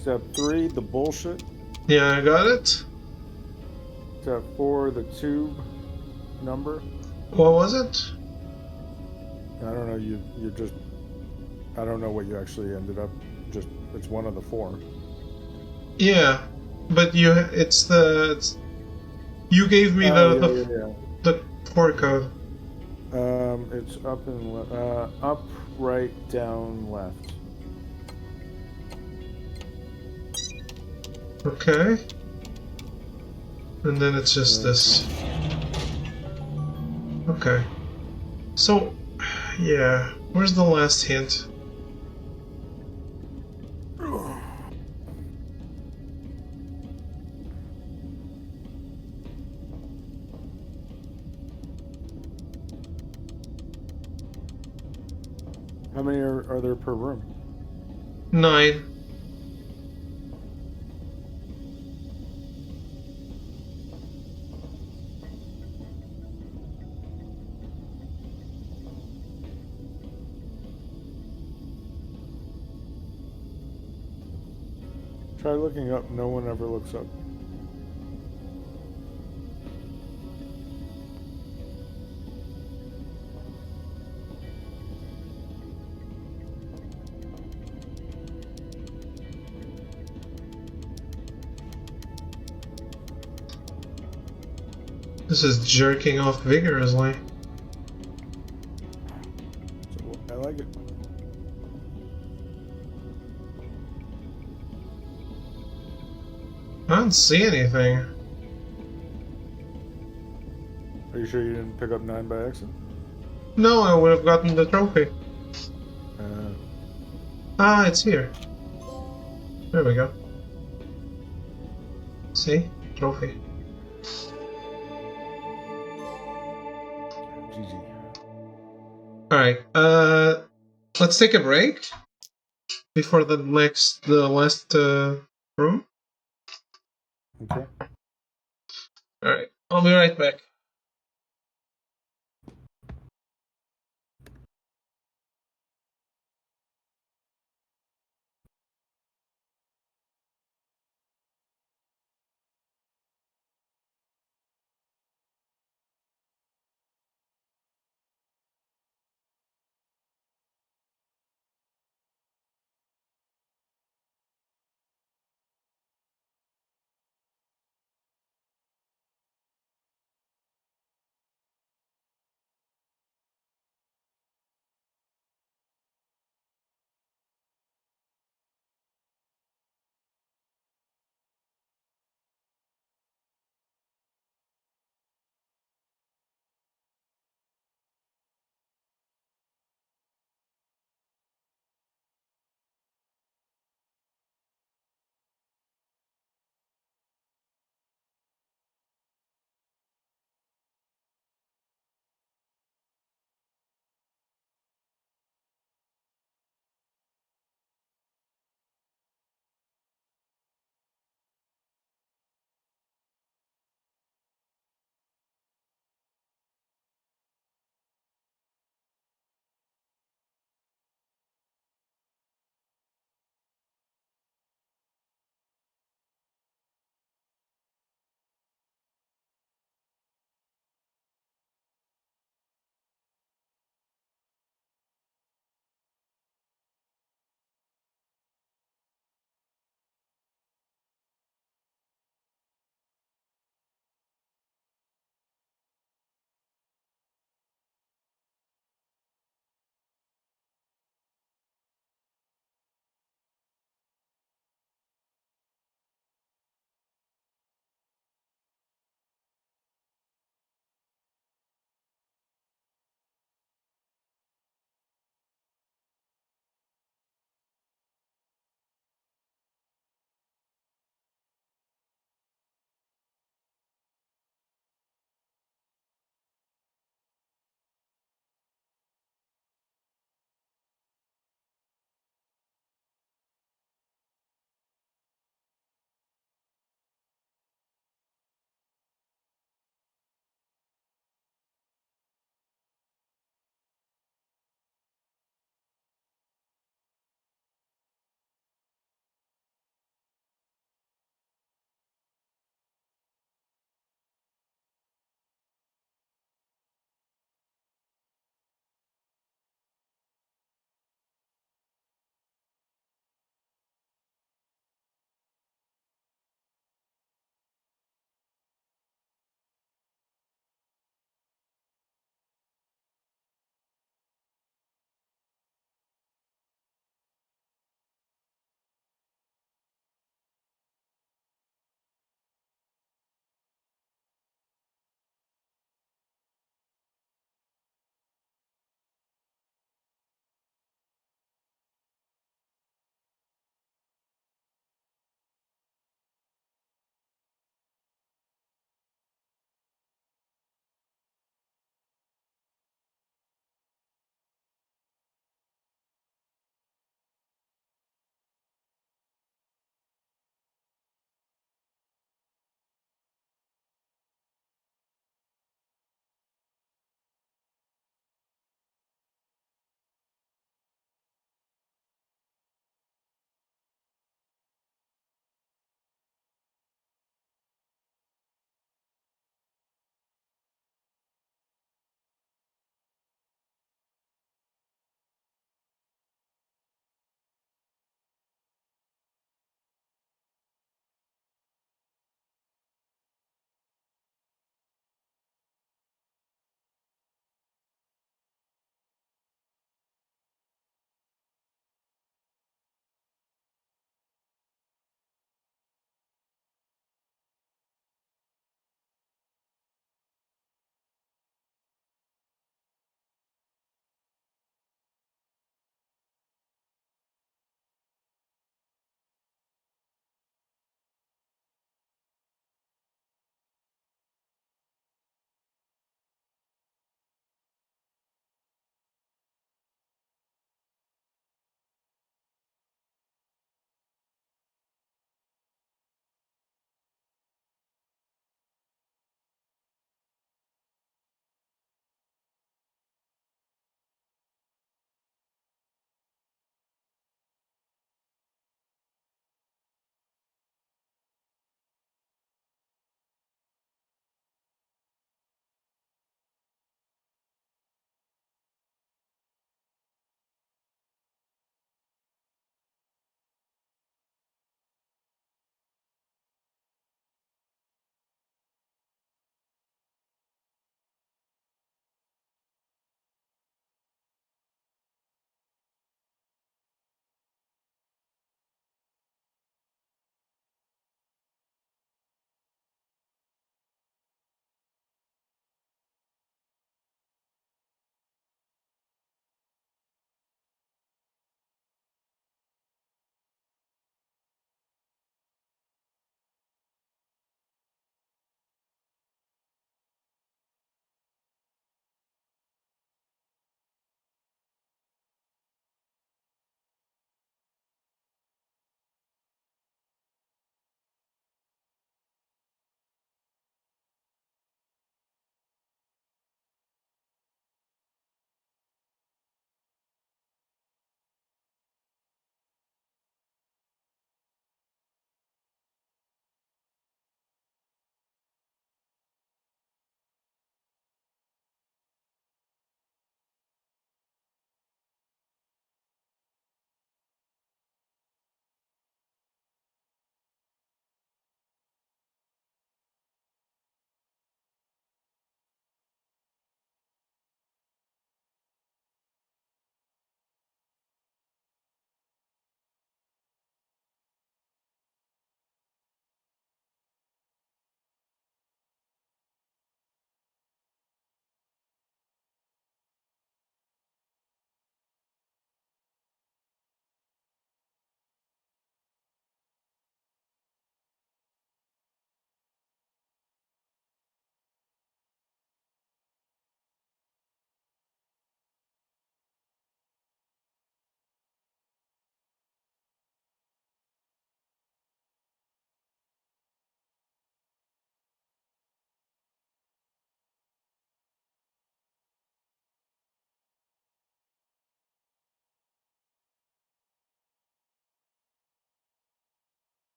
Step 3, the bullshit. Yeah, I got it. Step 4, the tube number. What was it? I don't know. You just. I don't know what you actually ended up. Just it's one of the 4. Yeah, but you you gave me the port code. It's up and up, right, down, left. Okay. And then it's just this. Okay. So, yeah. Where's the last hint? How many are there per room? 9. Try looking up. No one ever looks up. This is jerking off vigorously. So, I like it. I don't see anything. Are you sure you didn't pick up 9 by accident? No, I would have gotten the trophy. Ah, it's here. There we go. See? Trophy. GG. Alright, let's take a break before the last room. Okay. Alright, I'll be right back.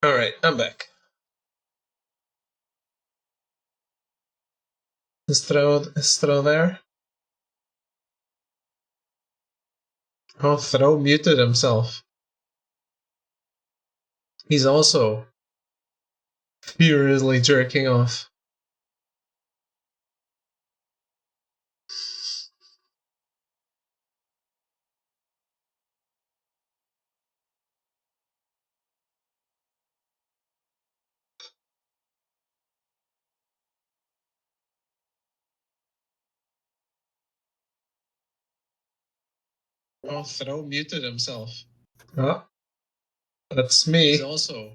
Alright, I'm back. Is Throw there? Oh, Throw muted himself. He's also furiously jerking off. Oh, Throw muted himself. Oh, that's me. He's also.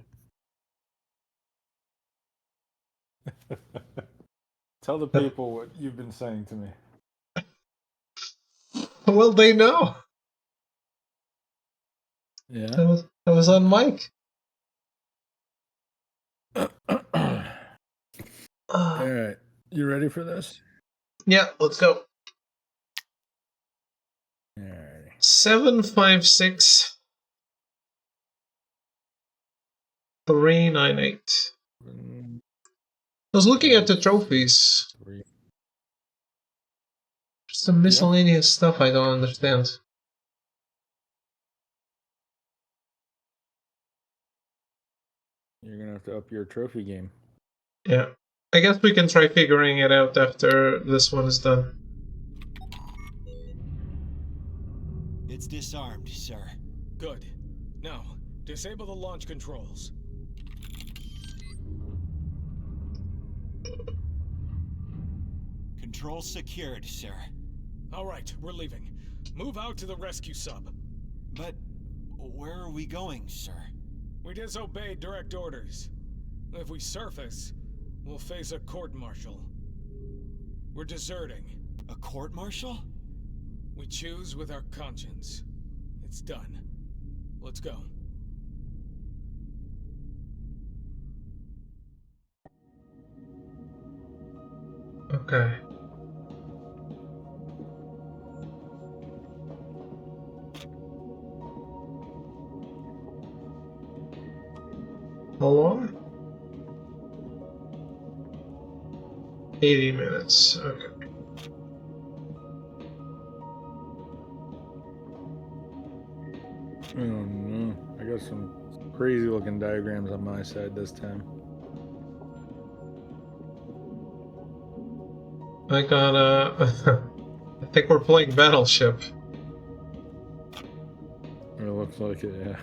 Tell the people what you've been saying to me. Well, they know. Yeah. I was on mic. Alright. You ready for this? Yeah, let's go. Alright. 756 398. I was looking at the trophies. Just the miscellaneous stuff I don't understand. You're gonna have to up your trophy game. Yeah. I guess we can try figuring it out after this one is done. It's disarmed, sir. Good. Now, disable the launch controls. Controls secured, sir. All right, we're leaving. Move out to the rescue sub. But where are we going, sir? We disobeyed direct orders. If we surface, we'll face a court-martial. We're deserting. A court-martial? We choose with our conscience. It's done. Let's go. Okay. How long? 80 minutes. Okay. Oh no. I got some crazy looking diagrams on my side this time. I got I think we're playing Battleship. It looks like it, yeah.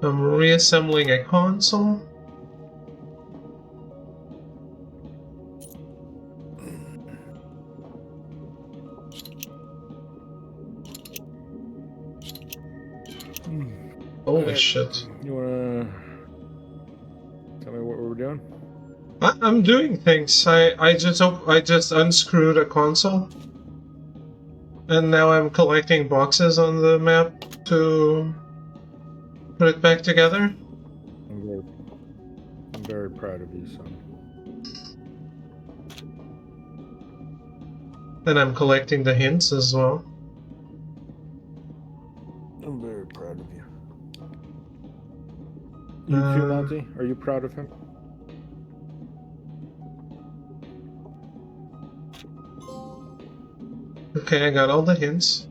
I'm reassembling a console. Holy shit. You wanna tell me what we're doing? I'm doing things. I just unscrewed a console. And now I'm collecting boxes on the map to put it back together. I'm very proud of you, son. And I'm collecting the hints as well. I'm very proud of you. You too, Monty? Are you proud of him? Okay, I got all the hints.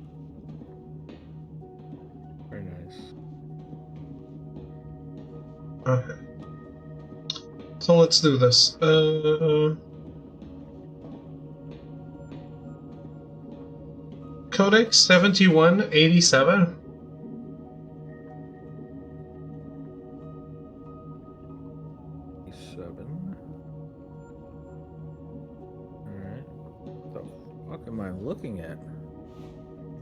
Very nice. Okay. So let's do this. Codex 7187. Alright. What the fuck am I looking at?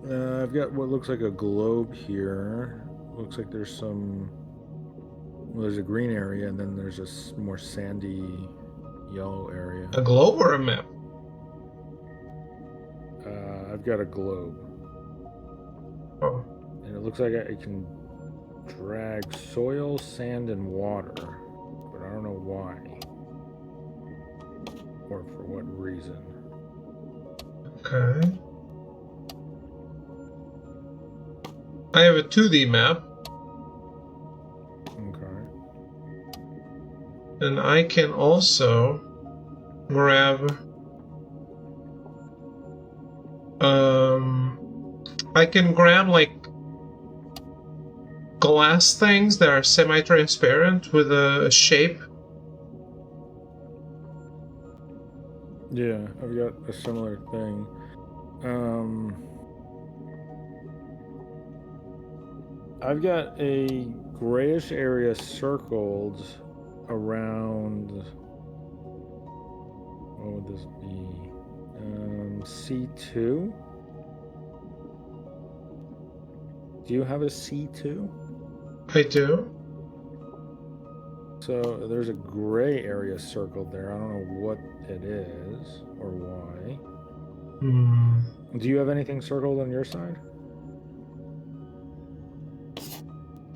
I've got what looks like a globe here. Looks like there's some... Well, there's a green area, and then there's a more sandy yellow area. A globe or a map? I've got a globe. Oh. And it looks like I can drag soil, sand, and water, but I don't know why or for what reason. Okay. I have a 2D map. Okay. And I can also grab I can grab like glass things that are semi-transparent with a shape. Yeah, I've got a similar thing. I've got a grayish area circled around. What would this be? C2? Do you have a C2? I do. So there's a gray area circled there. I don't know what it is or why. Do you have anything circled on your side?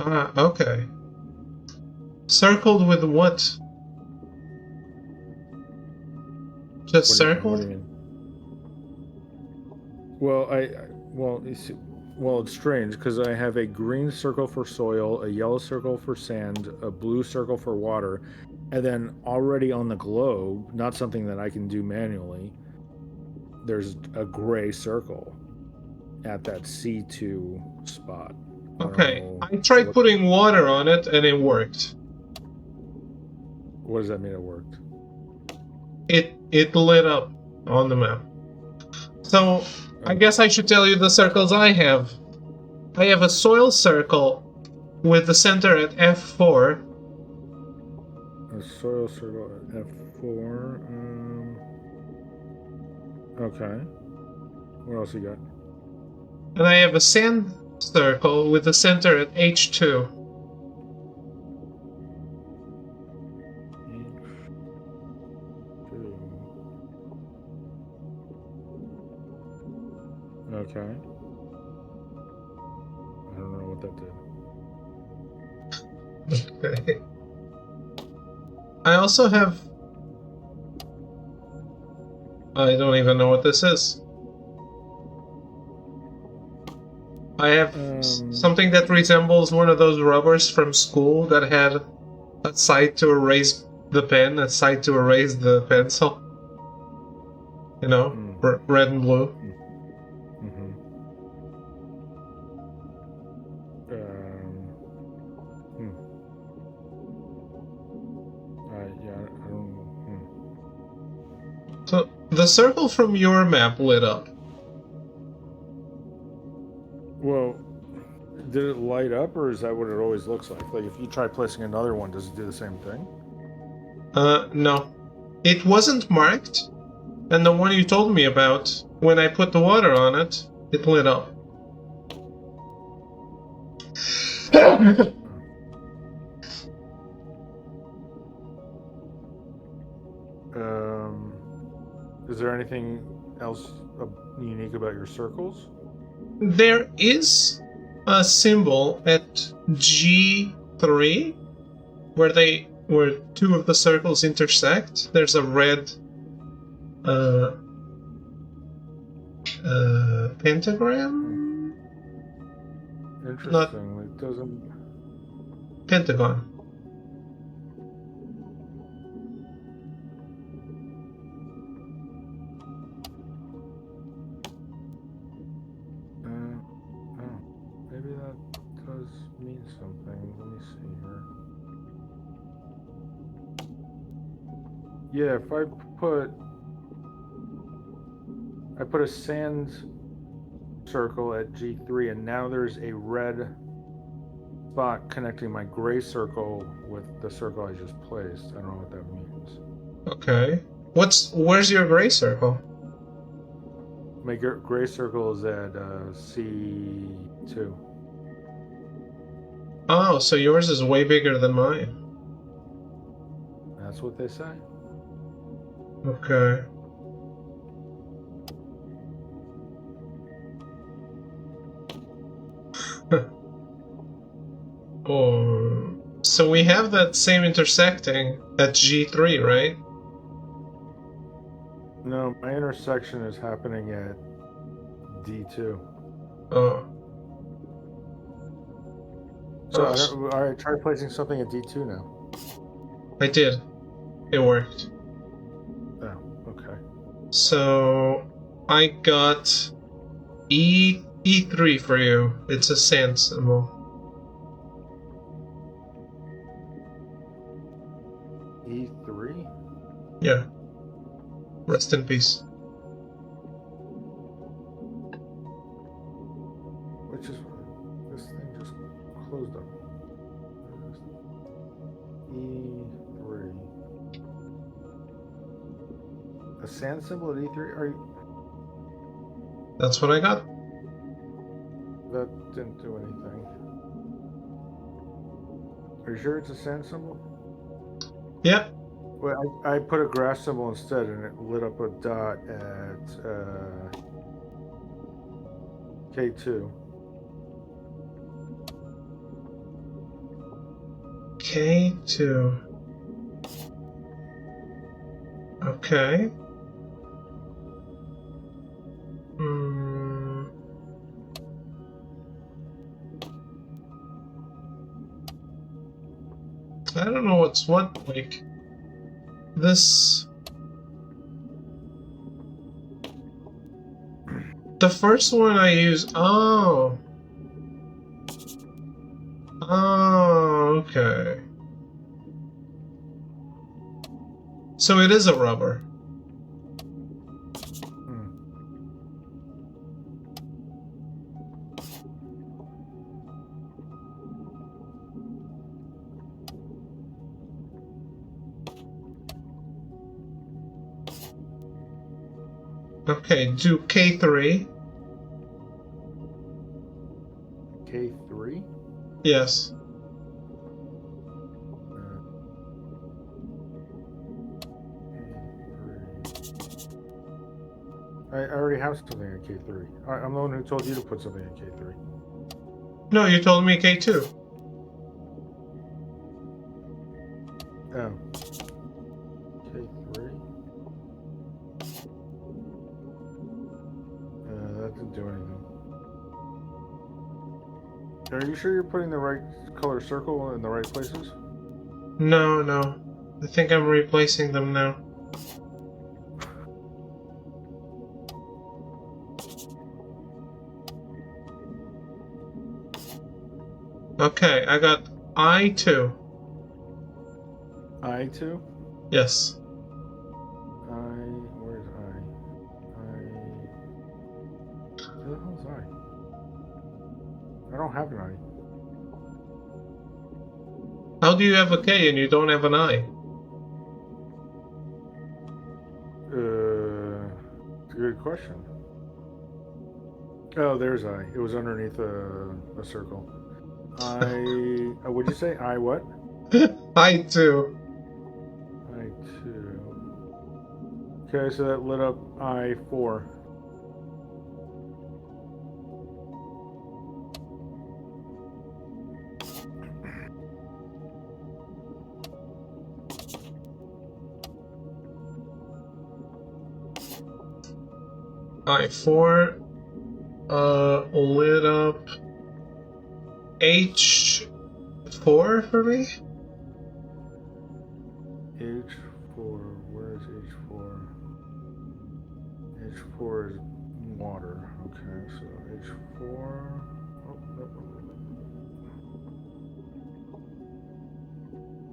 Ah, okay. Circled with what? Just circled? What do you mean? Well, well, it's strange because I have a green circle for soil, a yellow circle for sand, a blue circle for water, and then already on the globe, not something that I can do manually, there's a gray circle at that C2 spot. Okay, I tried putting water on it and it worked. What does that mean it worked? It lit up on the map. So I guess I should tell you the circles I have. I have a soil circle with the center at F4. A soil circle at F4. Okay. What else you got? And I have a sand circle with the center at H2. Okay. I don't know what that did. Okay. I also have... I don't even know what this is. I have something that resembles one of those rubbers from school that had a side to erase the pen, a side to erase the pencil. You know, red and blue. So the circle from your map lit up. Well, did it light up, or is that what it always looks like? Like, if you try placing another one, does it do the same thing? No. It wasn't marked, and the one you told me about, when I put the water on it, it lit up. Is there anything else unique about your circles? There is a symbol at G3 where two of the circles intersect. There's a red pentagram? Interesting. Not it doesn't. Pentagon. Maybe that does mean something. Let me see here. Yeah, if I put a sand circle at G3, and now there's a red spot connecting my gray circle with the circle I just placed. I don't know what that means. Okay. Where's your gray circle? My gray circle is at C2. Oh, so yours is way bigger than mine. That's what they say. Okay. Oh, so we have that same intersecting at G3, right? No, my intersection is happening at D2. Oh. So Oh, all right, try placing something at D2 now. I did. It worked. Oh, okay. So I got E3 for you. It's a sand symbol. E3? Yeah. Rest in peace. Which is this thing just closed up. E3. A sand symbol at E3? Are you? That's what I got. That didn't do anything. Are you sure it's a sand symbol? Yep. Well, I put a grass symbol instead, and it lit up a dot at K2. K2. Okay. Hmm. I don't know what's what, like... This... The first one I use... Oh! Oh, okay. So it is a rubber. Okay, do K3. K3? Yes. I already have something in K3. I'm the one who told you to put something in K3. No, you told me K2. Oh. K3? That didn't do anything. Are you sure you're putting the right color circle in the right places? No, no. I think I'm replacing them now. Okay, I got I2. I2? Yes. Where's I? Where the hell is I don't have an I. How do you have a K and you don't have an I? It's a good question. Oh, there's I. It was underneath a circle. Would you say I what? I2. I2. Okay, so that lit up I4. I4 lit up H4 for me? H4, where is H4? H4 is water. Okay, so H4. Oh,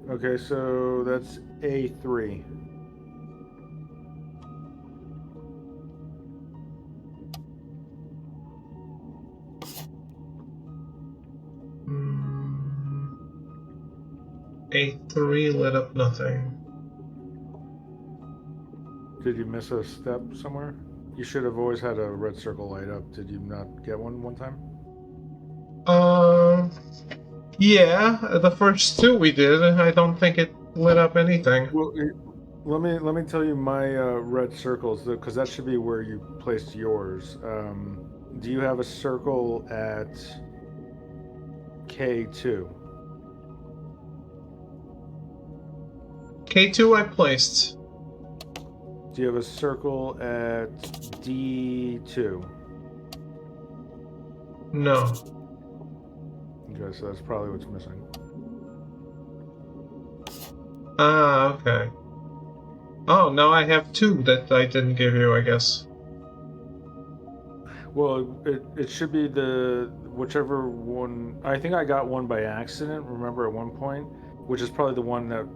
no. Okay, so that's A3. A3 lit up nothing. Did you miss a step somewhere? You should have always had a red circle light up. Did you not get one time? Yeah, the first two we did, I don't think it lit up anything. Well, let me tell you my red circles, because that should be where you placed yours. Do you have a circle at K2? K2 I placed. Do you have a circle at D2? No. Okay, so that's probably what's missing. Ah, okay. Oh, now I have 2 that I didn't give you, I guess. Well, it should be the whichever one. I think I got one by accident. Remember at one point, which is probably the one that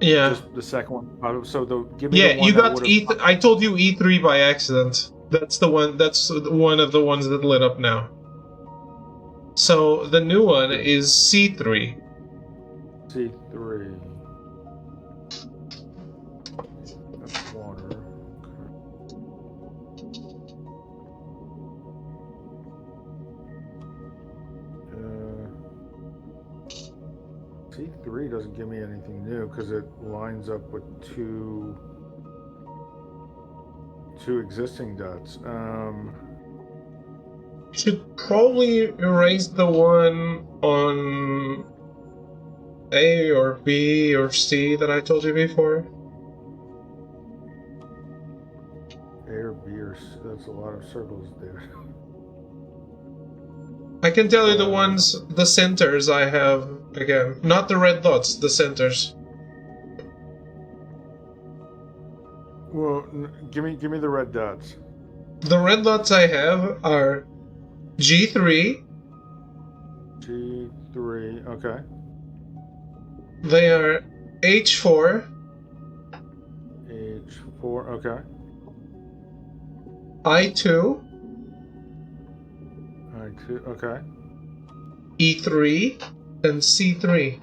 Yeah. just the second one. So give me Yeah, the one you that got would E. have. I told you E3 by accident. That's the one. That's one of the ones that lit up now. So the new one is C3. C3. That's water. C3 doesn't give me anything new because it lines up with two existing dots. Should probably erase the one on A or B or C that I told you before. A or B or C, that's a lot of circles there. I can tell you the ones, the centers I have again. Not the red dots, the centers. Well, give me the red dots. The red dots I have are G3. G3, okay. They are H4. H4, okay. I2. I2, okay. E3 and C3.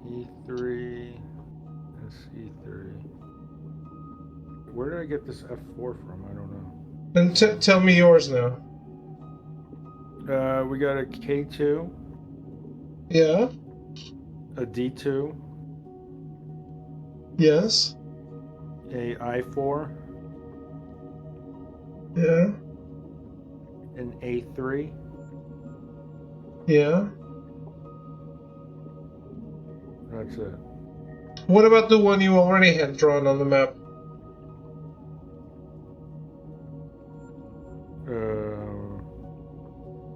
E3 and C3. Where did I get this F4 from? I don't know. Then tell me yours now. We got a K2. Yeah. A D2. Yes. A I4. Yeah. An A3. Yeah. That's it. What about the one you already had drawn on the map?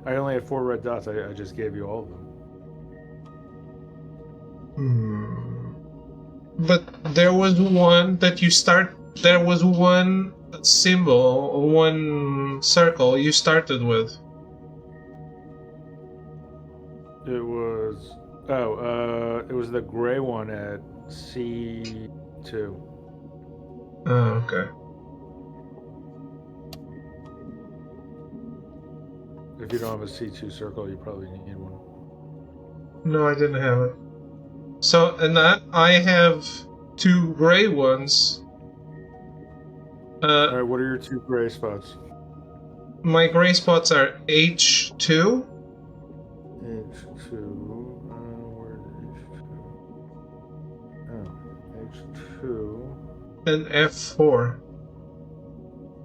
I only had 4 red dots. I just gave you all of them. But there was one that you start. There was one symbol, one circle you started with. It was it was the gray one at C2. Oh, okay. If you don't have a C2 circle, you probably need one. No, I didn't have it. So, and I have 2 gray ones. All right, what are your 2 gray spots? My gray spots are H2. H2. Where is H2? Oh, H2. And F4.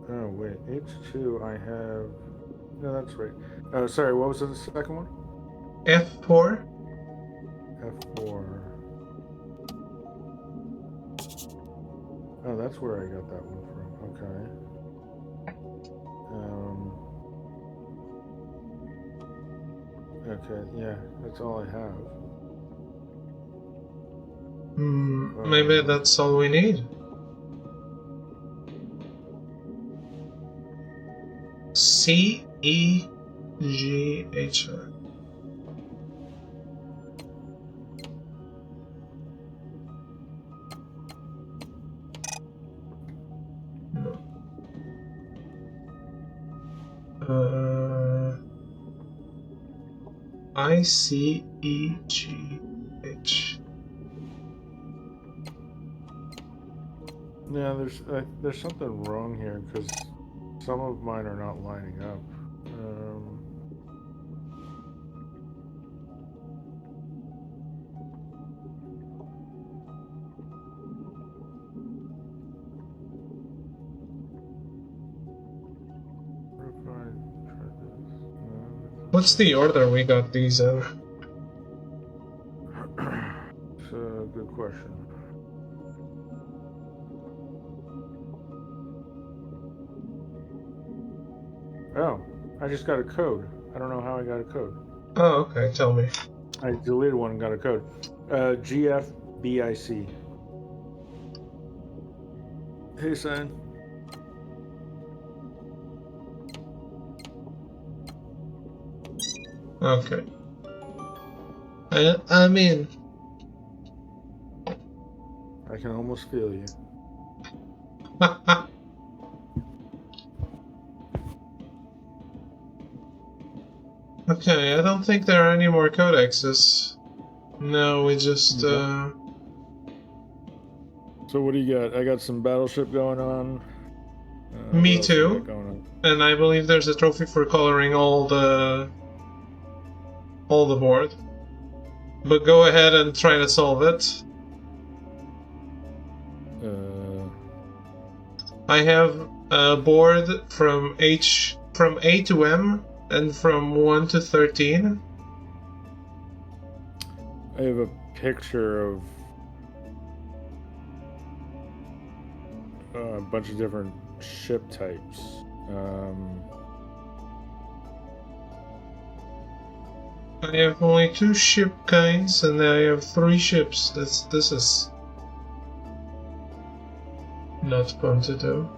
Oh wait, H2. I have. No, that's right. Sorry, what was the second one? F4. F4. Oh, that's where I got that one from. Okay. Okay, yeah, that's all I have. Maybe that's all we need. C, E, G, H, R. I, C, E, G, H. Yeah, there's something wrong here because some of mine are not lining up. What's the order we got these in? It's a good question. Oh, I just got a code. I don't know how I got a code. Oh, okay. Tell me. I deleted one and got a code. GFBIC. Hey, son. Okay. I mean, I can almost feel you. okay. I don't think there are any more codexes. No, we just. So what do you got? I got some battleship going on. Me what else you got too. going on? And I believe there's a trophy for coloring all the board. But go ahead and try to solve it. I have a board from A to M and from 1 to 13. I have a picture of a bunch of different ship types. I have only 2 ship kinds, and I have 3 ships. This is not fun to do.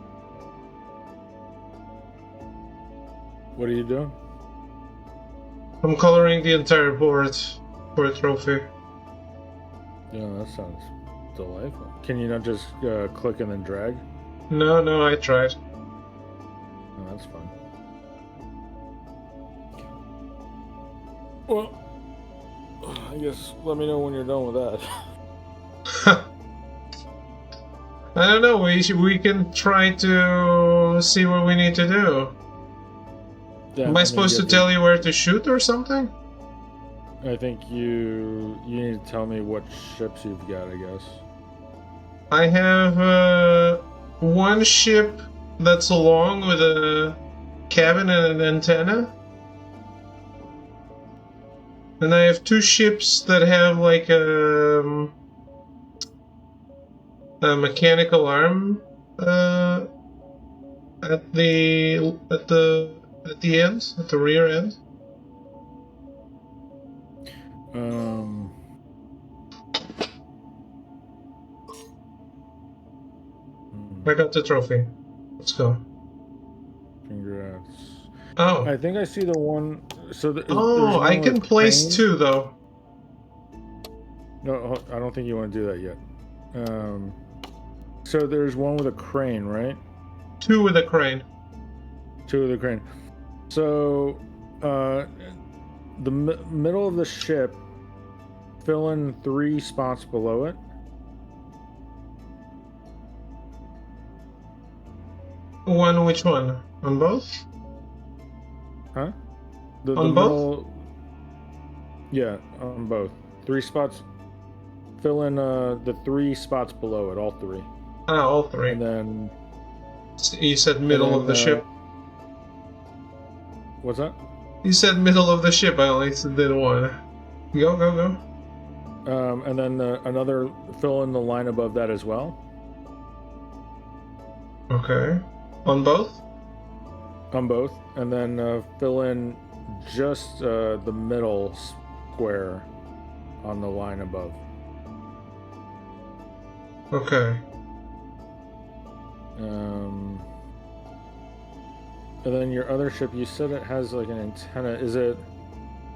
What are you doing? I'm coloring the entire board for a trophy. Yeah, that sounds delightful. Can you not just click and then drag? No, I tried. Oh, that's fun. Well, I guess let me know when you're done with that. I don't know. We can try to see what we need to do. Yeah, Am I supposed to tell you where to shoot or something? I think you need to tell me what ships you've got, I guess. I have one ship that's long with a cabin and an antenna. And I have 2 ships that have like a mechanical arm at the end, at the rear end. I got the trophy. Let's go. Congrats. Oh. I think I see the one. So there's oh, one I can place crane. 2 though. No, I don't think you want to do that yet. So there's one with a crane, right? 2 with a crane. 2 with a crane. So, the middle of the ship, fill in 3 spots below it. Which one? On both? Huh? On both? Middle, yeah, on both. 3 spots. Fill in the 3 spots below it, all 3. Ah, all 3. And then... You said middle of the ship. What's that? You said middle of the ship, I only did 1. Go. And then another, fill in the line above that as well. Okay. On both? On both. And then fill in just the middle square on the line above. Okay. And then your other ship, you said it has like an antenna. Is it...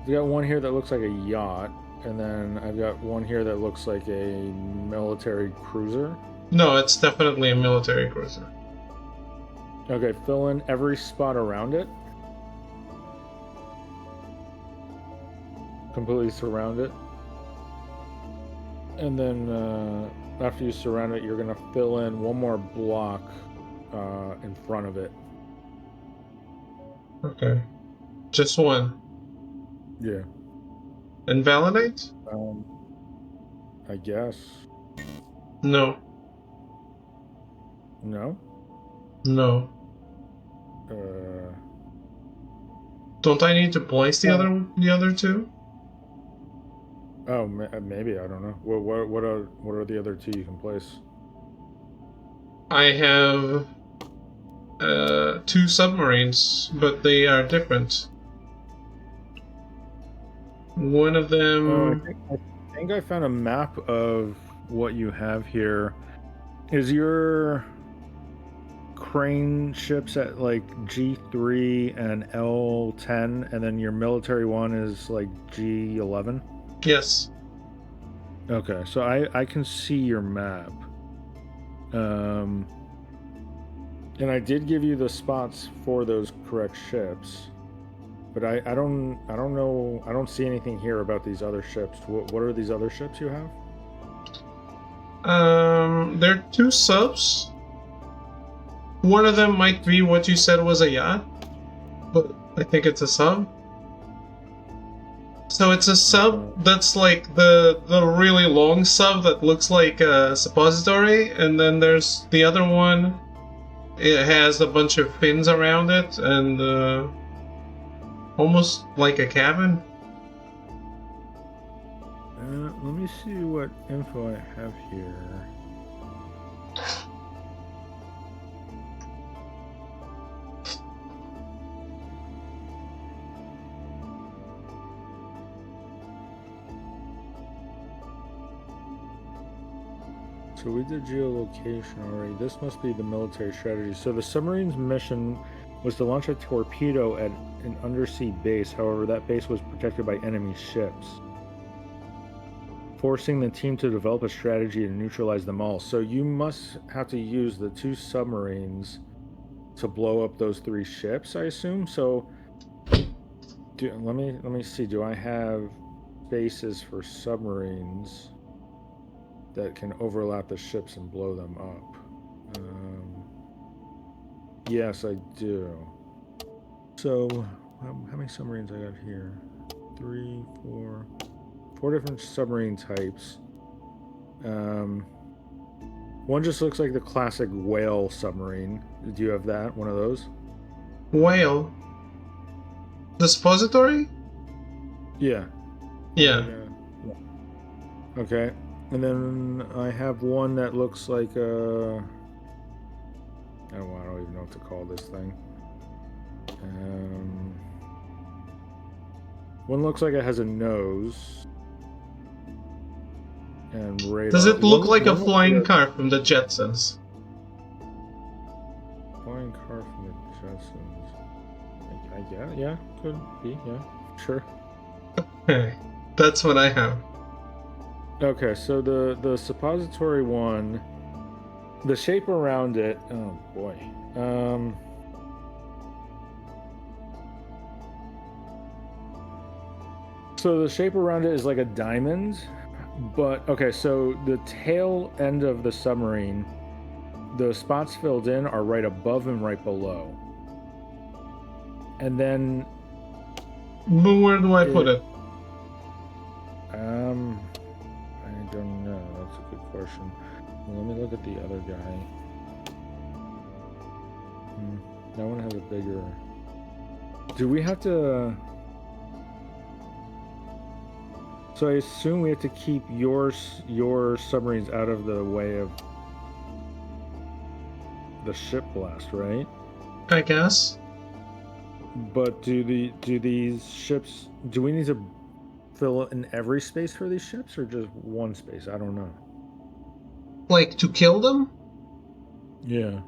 You got one here that looks like a yacht, and then I've got one here that looks like a military cruiser. No, it's definitely a military cruiser. Okay, fill in every spot around it. Completely surround it. And then after you surround it, you're going to fill in one more block in front of it. Okay. Just 1. Yeah. And validate? I guess. No. No? No. Don't I need to place the other 2? Oh, maybe, I don't know. What are the other two you can place? I have 2 submarines, but they are different. One of them. I think I found a map of what you have here. Is your crane ships at like G3 and L10, and then your military one is like G11? Yes. Okay, so I can see your map. And I did give you the spots for those correct ships. But I don't know, I don't see anything here about these other ships. What are these other ships you have? They're 2 subs. One of them might be what you said was a yacht, but I think it's a sub. So it's a sub that's like the really long sub that looks like a suppository, and then there's the other one. It has a bunch of fins around it and almost like a cabin. Let me see what info I have here. So we did geolocation already. This must be the military strategy. So the submarine's mission was to launch a torpedo at an undersea base. However, that base was protected by enemy ships, forcing the team to develop a strategy to neutralize them all. So you must have to use the 2 submarines to blow up those 3 ships, I assume. So let me see. Do I have bases for submarines that can overlap the ships and blow them up? Yes, I do. So, how many submarines I got here? 3, 4 different submarine types. One just looks like the classic whale submarine. Do you have that? One of those? Whale. The suppository? Yeah. Yeah. Okay. And then I have one that looks like a... I don't even know what to call this thing. One looks like it has a nose. And radar. Does it look like a flying car from the Jetsons? Flying car from the Jetsons. Yeah, could be, yeah. Sure. Okay. That's what I have. Okay, so the suppository one, the shape around it, oh boy. So the shape around it is like a diamond, but okay, so the tail end of the submarine, the spots filled in are right above and right below. And then... But where do I put it? I don't know. That's a good question. Well, let me look at the other guy. That one has a bigger... Do we have to... So I assume we have to keep your submarines out of the way of the ship blast, right? I guess. But do these ships... Do we need to fill in every space for these ships, or just one space? I don't know. Like, to kill them? Yeah.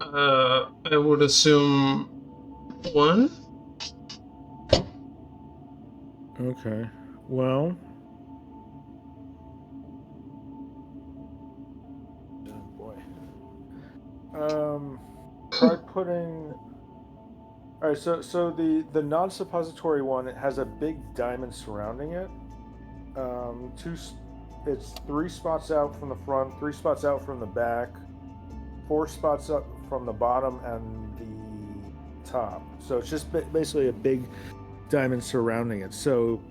I would assume 1. Okay. Well... Oh boy. Try putting... Alright, so the non-suppository one, it has a big diamond surrounding it. It's 3 spots out from the front, 3 spots out from the back, 4 spots up from the bottom and the top. So it's just basically a big diamond surrounding it. So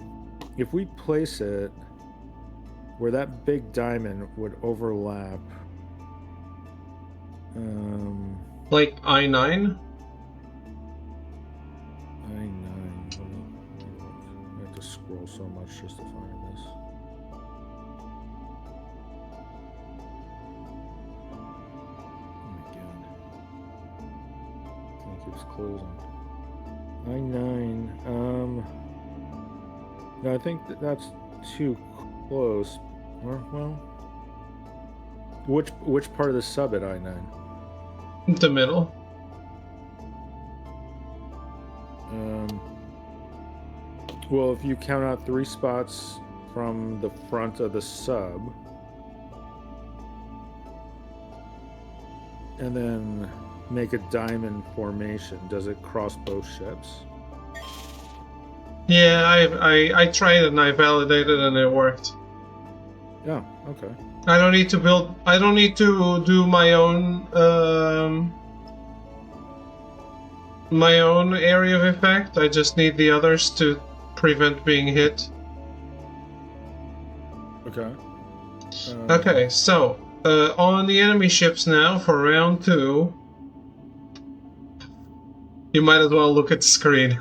if we place it where that big diamond would overlap, like I-9? I have to scroll so much just to find keeps closing. I-9. No, I think that's too close. Or, well, which part of the sub at I-9? The middle. Well, if you count out 3 spots from the front of the sub, and then make a diamond formation, does it cross both ships? Yeah, I tried and I validated and it worked. Yeah, okay. I don't need to build. I don't need to do my own area of effect. I just need the others to prevent being hit. Okay. Okay, so on the enemy ships now for round 2. You might as well look at the screen.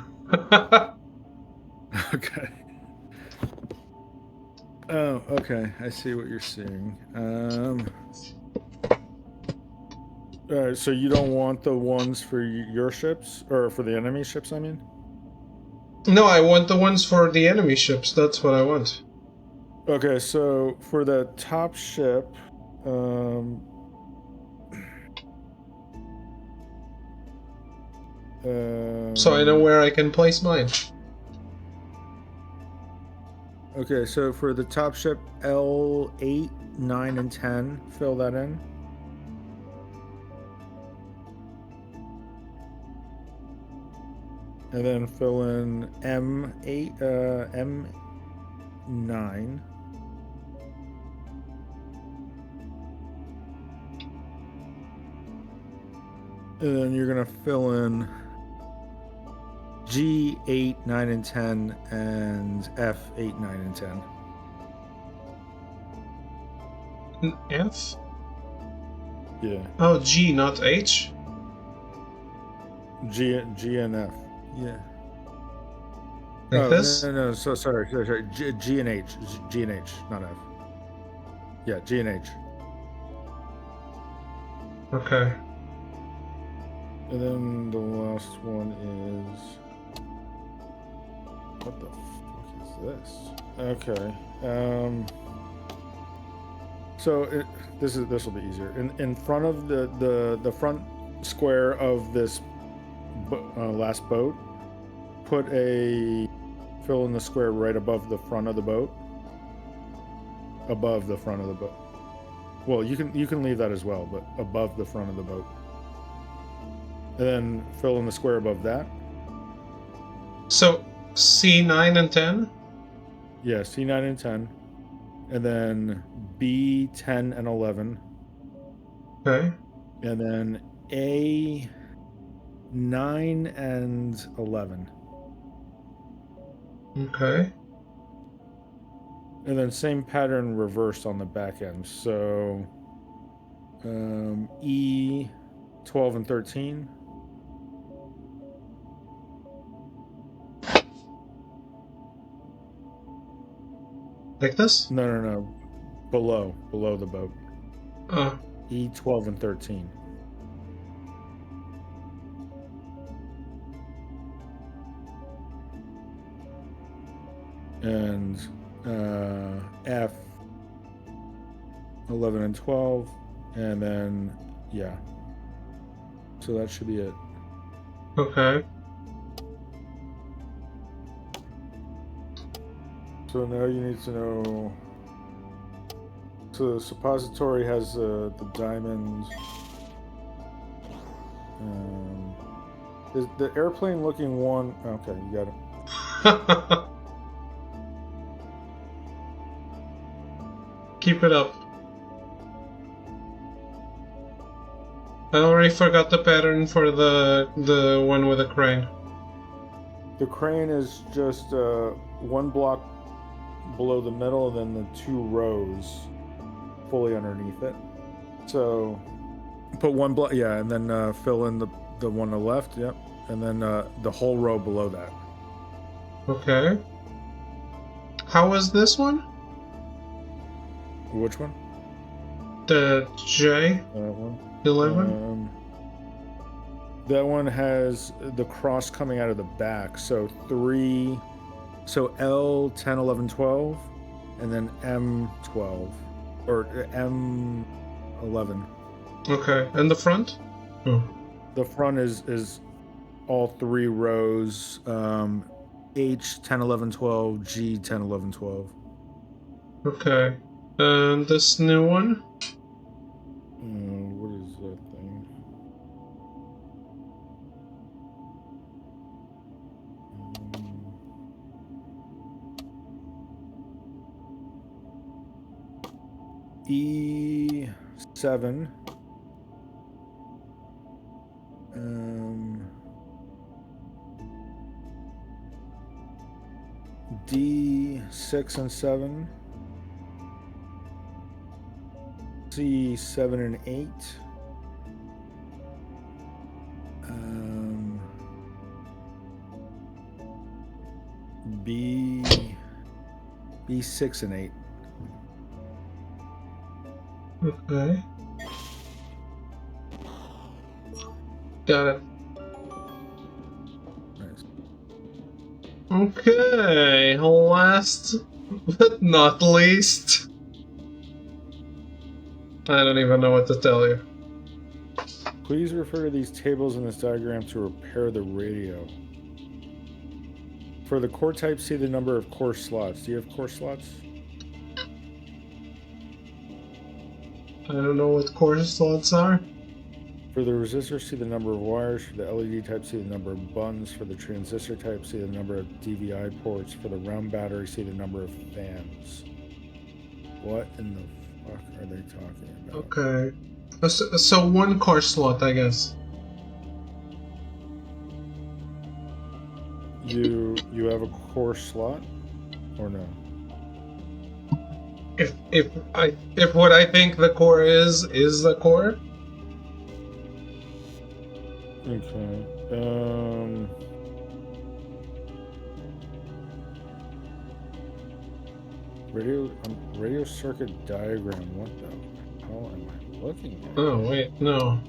Okay. Oh, okay. I see what you're seeing. Alright, so you don't want the ones for your ships? Or for the enemy ships, I mean? No, I want the ones for the enemy ships. That's what I want. Okay, so for the top ship, So I know where I can place mine. Okay, so for the top ship, L8, 9, and 10, fill that in. And then fill in M8, M9. And then you're gonna fill in G8, 9, and 10, and F8, 9, and 10. F? Yeah. Oh, G, not H? G and F. Yeah. Like this? No, so sorry. G and H. G and H, not F. Yeah, G and H. Okay. And then the last one is... What the fuck is this? Okay. So this will be easier. In front of the front square of this last boat, fill in the square right above the front of the boat. Above the front of the boat. Well, you can leave that as well, but above the front of the boat. And then fill in the square above that. So C9 and 10? Yeah, C9 and 10. And then B10 and 11. Okay. And then A9 and 11. Okay. And then same pattern reversed on the back end. So E12 and 13. Like this? No. Below the boat. Oh. E12 and 13. And F 11 and 12, and then yeah. So that should be it. Okay. So now you need to know. So the suppository has the diamonds. Is the airplane looking one? Okay, you got it. Keep it up. I already forgot the pattern for the one with the crane. The crane is just one block below the middle, and then the 2 rows fully underneath it. So put one block, yeah, and then fill in the one on the left, yep, and then the whole row below that. Okay. How was this one? Which one? The J? That one. 11? That one has the cross coming out of the back. So L 10, 11, 12, and then M 12 or M 11. Okay, and the front? Oh. The front is all 3 rows. H 10, 11, 12, G 10, 11, 12. Okay, and this new one? What is that thing? E7. D6 and 7. C7 and 8. B6 and 8. Okay. Got it. Nice. Okay, last but not least. I don't even know what to tell you. Please refer to these tables in this diagram to repair the radio. For the core type, see the number of core slots. Do you have core slots? I don't know what core slots are. For the resistor, see the number of wires. For the LED type, see the number of buttons. For the transistor type, see the number of DVI ports. For the round battery, see the number of fans. What in the fuck are they talking about? Okay. So 1 core slot, I guess. You have a core slot, or no? If what I think the core is the core. Okay. Radio circuit diagram. What the hell am I looking at? Oh wait, no.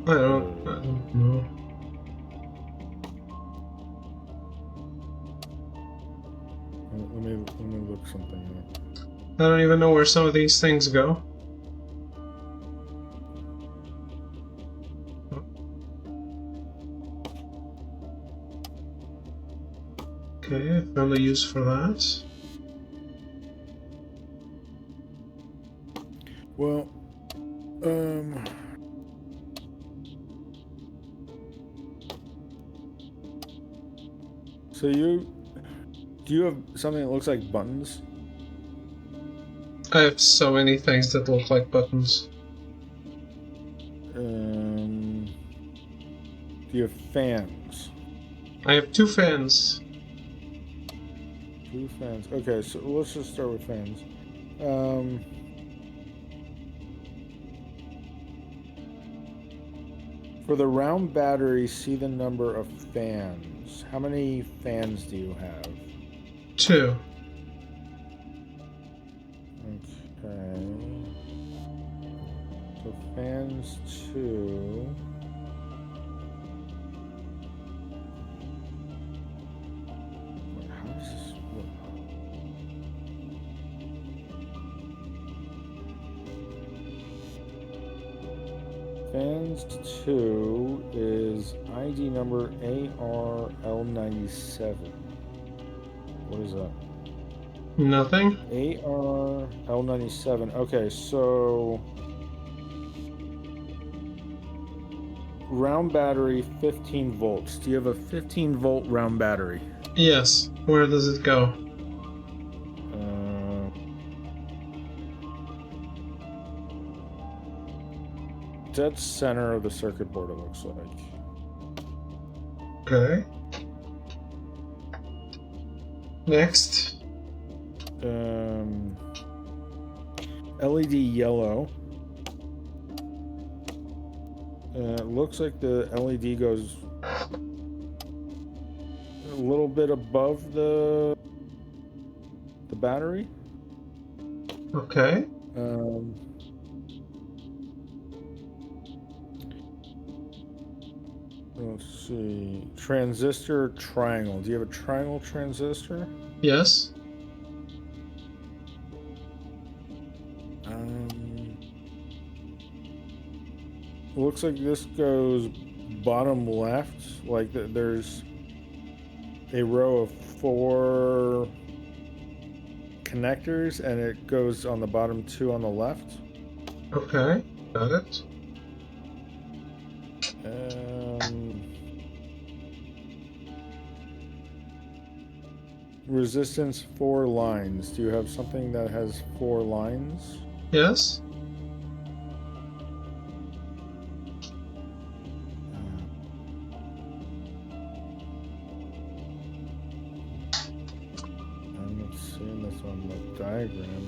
I don't know. Let me look something up. I don't even know where some of these things go. Okay, found a use for that. Well, so do you have something that looks like buttons? I have so many things that look like buttons. Do you have fans? I have 2 fans. 2 fans. Okay, so let's just start with fans. For the round battery, see the number of fans. How many fans do you have? 2. Okay. So fans 2. How does this work? Fans 2 is ID number ARL97. What is that? Nothing? ARL97. Okay, so round battery 15 volts. Do you have a 15 volt round battery? Yes. Where does it go? Dead center of the circuit board, it looks like. Okay. Next. LED yellow. It looks like the LED goes a little bit above the battery. Okay. Let's see. Transistor triangle. Do you have a triangle transistor? Yes. Looks like this goes bottom left. Like there's a row of 4 connectors, and it goes on the bottom 2 on the left. Okay. Got it. Resistance 4 lines. Do you have something that has 4 lines? Yes. I'm not seeing this on the diagram.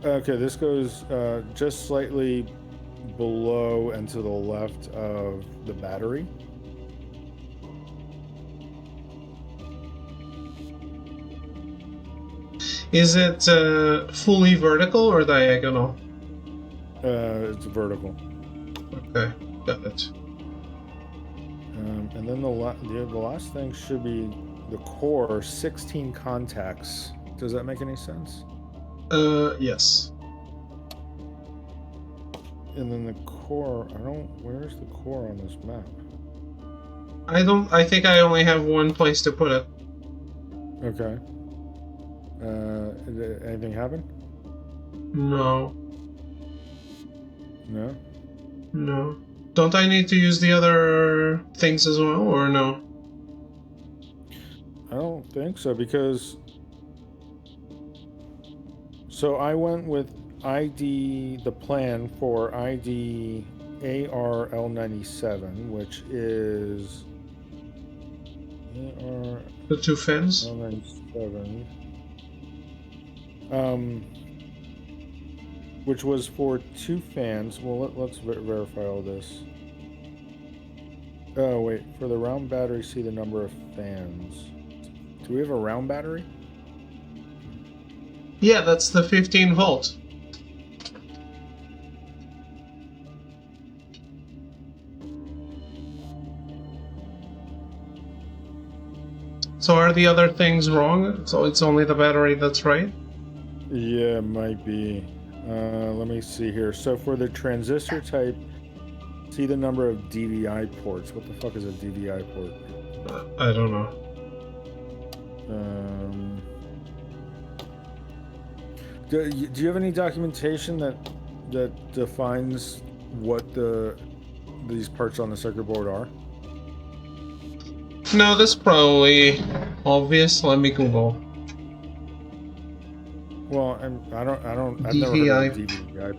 Okay, this goes just slightly below and to the left of the battery. Is it fully vertical or diagonal? It's vertical. Okay, got it. And then the last thing should be the core, 16 contacts. Does that make any sense? Yes. And then the core, where's the core on this map? I think I only have one place to put it. Okay. Did anything happen? No. No? No. Don't I need to use the other things as well, or no? I don't think so, because... So I went with the plan for ID ARL97, which is... The 2 fins? ARL97. Which was for 2 fans. Well, let's verify all this. Oh, wait. For the round battery, see the number of fans. Do we have a round battery? Yeah, that's the 15 volt. So are the other things wrong? So it's only the battery that's right? Yeah, it might be. Let me see here. So for the transistor type, see the number of DVI ports. What the fuck is a DVI port? I don't know. Do you have any documentation that defines what these parts on the circuit board are? No, this is probably obvious. Let me Google. Well, I've never heard of DVI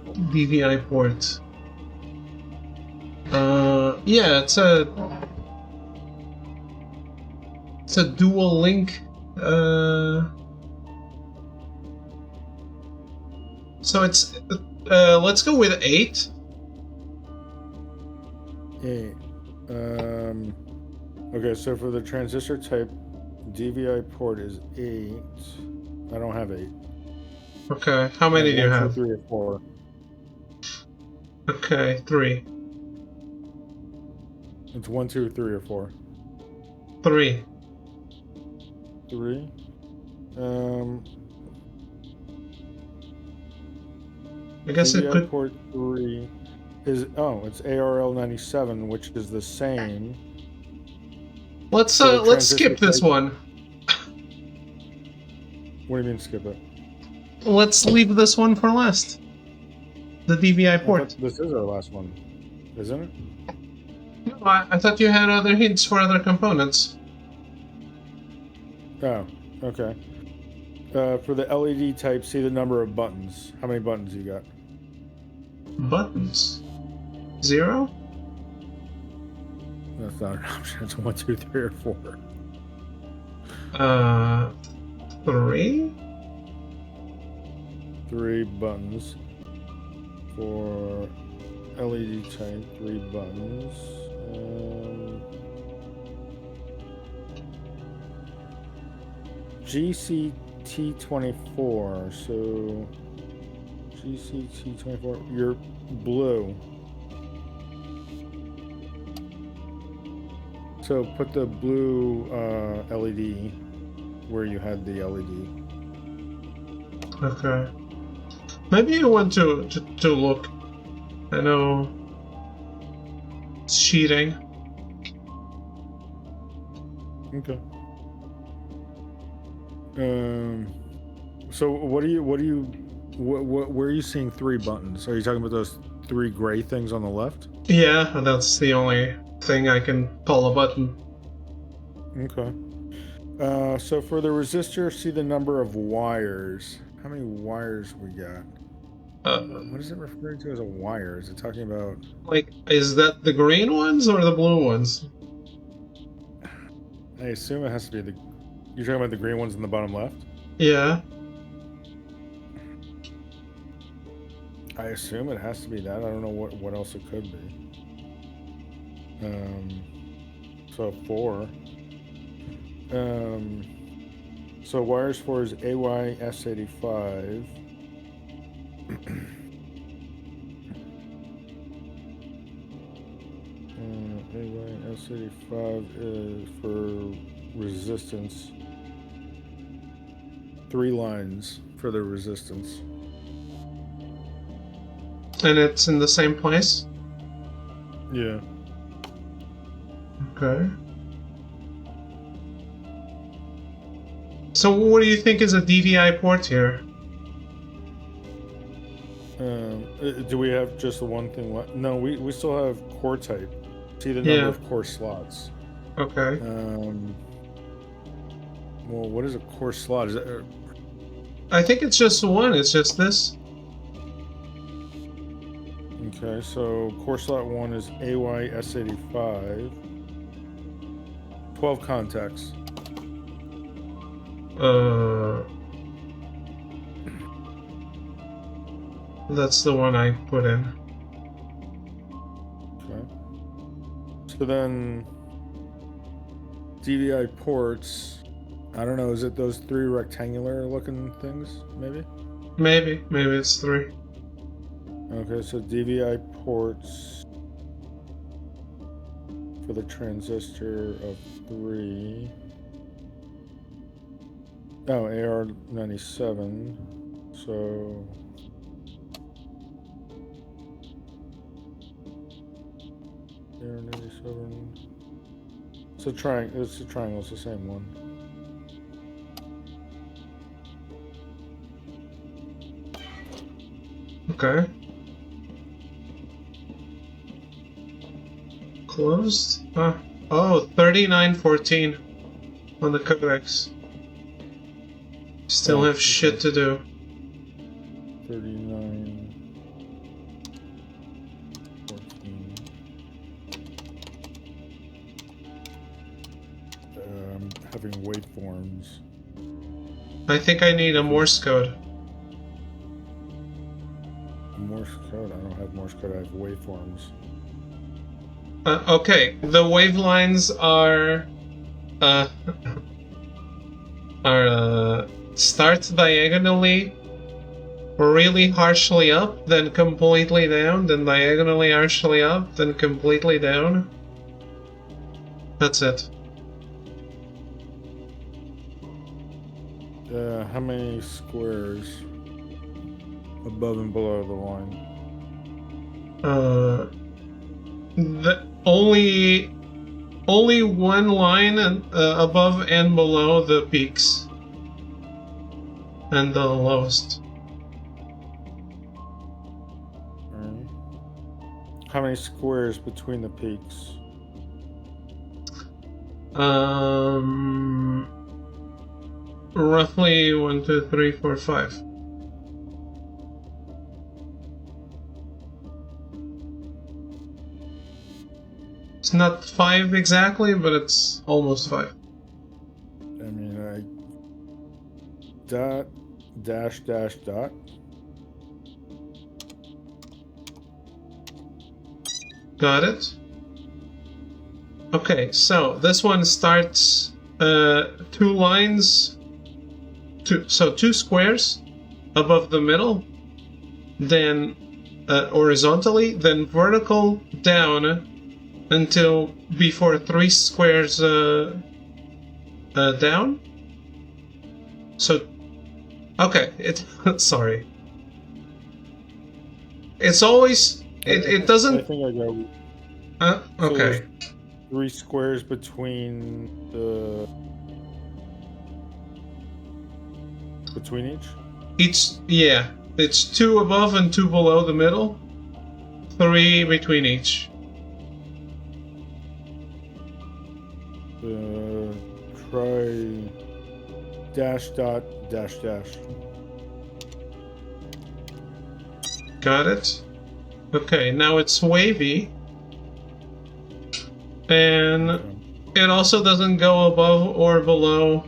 port. DVI port. Yeah, it's a dual link. So it's let's go with 8. 8. Okay, so for the transistor type, DVI port is 8. I don't have 8. Okay, how many do you have? 1, 2, 3, or 4. Okay, 3. It's 1, 2, 3, or 4. 3. 3. I guess it could. Port 3 is it's ARL97, which is the same. Let's skip this one. What do you mean skip it? Let's leave this one for last. The DVI port. This is our last one, isn't it? No, I thought you had other hints for other components. Oh, okay. For the LED type, see the number of buttons. How many buttons you got? Buttons? 0? That's not an option. It's 1, 2, 3, or 4. 3? 3 buttons. For LED type, 3 buttons. GCT24, so GCT24, you're blue. So put the blue LED where you had the LED. Okay. Maybe you want to look. I know it's cheating. Okay. So where are you seeing 3 buttons? Are you talking about those 3 gray things on the left? Yeah, that's the only thing I can call a button. Okay. So for the resistor, see the number of wires. How many wires we got? What is it referring to as a wire? Is it talking about... Like, is that the green ones or the blue ones? I assume it has to be the... You're talking about the green ones in the bottom left? Yeah. I assume it has to be that. I don't know what else it could be. So 4. So wires 4 is AYS85. AYS85 is for resistance. 3 lines for the resistance. And it's in the same place? Yeah. Okay. So what do you think is a DVI port here? Do we have just the one thing left? No, we still have core type. See the number of core slots. Okay. Well, what is a core slot? Is that... I think it's just one. It's just this. Okay, so core slot 1 is AYS85. 12 contacts. That's the one I put in. Okay. So then DVI ports, I don't know, is it those 3 rectangular looking things, maybe? Maybe it's 3. Okay, so DVI ports for the transistor of 3. Oh, AR97. So AR97. It's a triangle. It's a triangle. It's the same one. Okay. Closed? Oh, 3914 on the codex. Still have shit to do. 3914. I'm having waveforms. I think I need a Morse code. Morse code? I don't have Morse code, I have waveforms. Okay, the wavelines are start diagonally, really harshly up, then completely down, then diagonally harshly up, then completely down. That's it. How many squares above and below the line? The only one line above and below the peaks and the lowest. Alright. How many squares between the peaks? Roughly 1, 2, 3, 4, 5. It's not 5 exactly, but it's almost 5. I mean, dot, dash, dash, dot. Got it. Okay, so this one starts 2 lines, two squares above the middle, then horizontally, then vertical down until before 3 squares down. So, okay, sorry. It's always it doesn't. I think I got. Okay. So there's 3 squares between each. Yeah, it's 2 above and 2 below the middle, 3 between each. Try dash dot dash dash. Got it. Okay, now it's wavy, and it also doesn't go above or below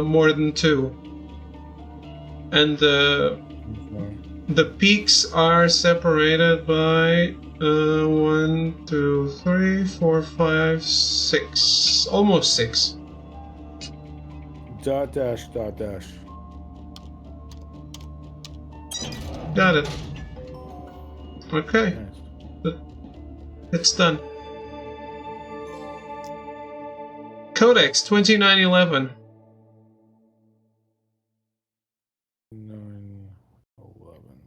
more than 2. And the peaks are separated by 1, 2, 3, 4, 5, 6, almost 6. Dot dash dot dash. Got it. Okay. Nice. It's done. Codex 2911. 911.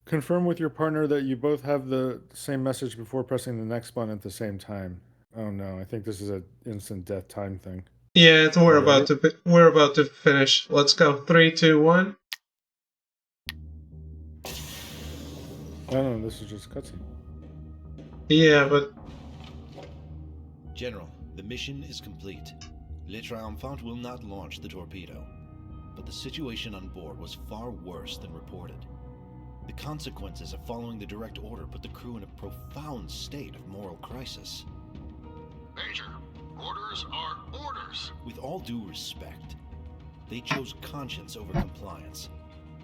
Confirm with your partner that you both have the same message before pressing the next button at the same time. Oh no, I think this is an instant death time thing. Yeah, we're about to finish. Let's go. 3, 2, 1. Oh no, this is just a cutscene. Yeah, but General, the mission is complete. Le Triomphant will not launch the torpedo. But the situation on board was far worse than reported. The consequences of following the direct order put the crew in a profound state of moral crisis. Major, orders are orders. With all due respect, they chose conscience over compliance,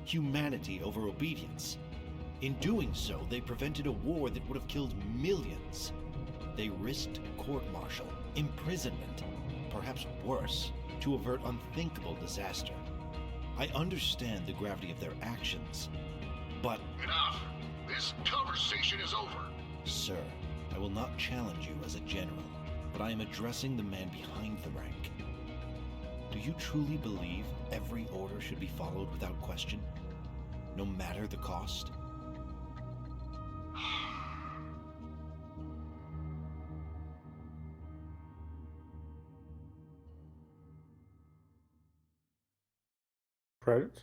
humanity over obedience. In doing so, they prevented a war that would have killed millions. They risked court-martial, imprisonment, perhaps worse, to avert unthinkable disaster. I understand the gravity of their actions, but... Enough! This conversation is over. Sir, I will not challenge you as a general, but I am addressing the man behind the rank. Do you truly believe every order should be followed without question, no matter the cost? Credits?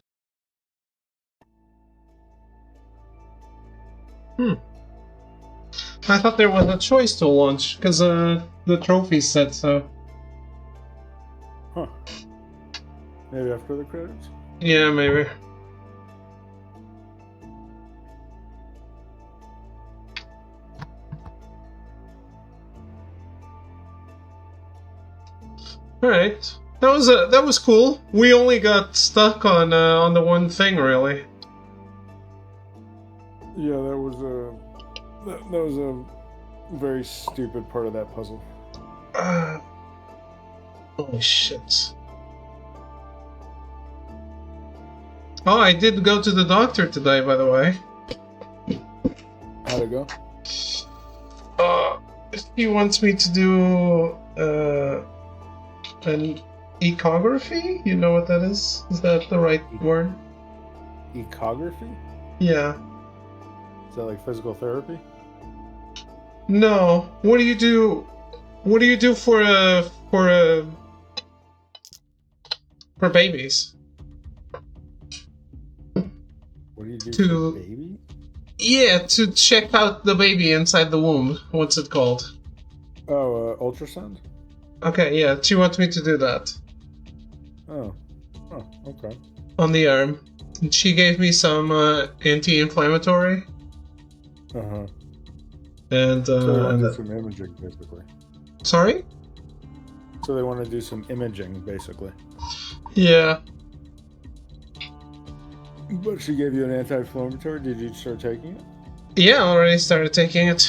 I thought there was a choice to launch because the trophy said so. Huh. Maybe after the credits? Yeah, maybe. All right. That was cool. We only got stuck on the one thing, really. Yeah, that was a very stupid part of that puzzle. Holy shit. Oh, I did go to the doctor today, by the way. How'd it go? He wants me to do an ecography? You know what that is? Is that the right word? Ecography? Yeah. Is that like physical therapy? No. What do you do? What do you do for babies? What do you do To- for a baby? Yeah, to check out the baby inside the womb. What's it called? Oh, ultrasound? Okay, yeah, she wants me to do that. Oh, okay. On the arm. And she gave me some anti-inflammatory. Uh-huh. And, So they want to do some imaging, basically. Sorry? So they want to do some imaging, basically. Yeah. But she gave you an anti-inflammatory. Did you start taking it? Yeah, I already started taking it.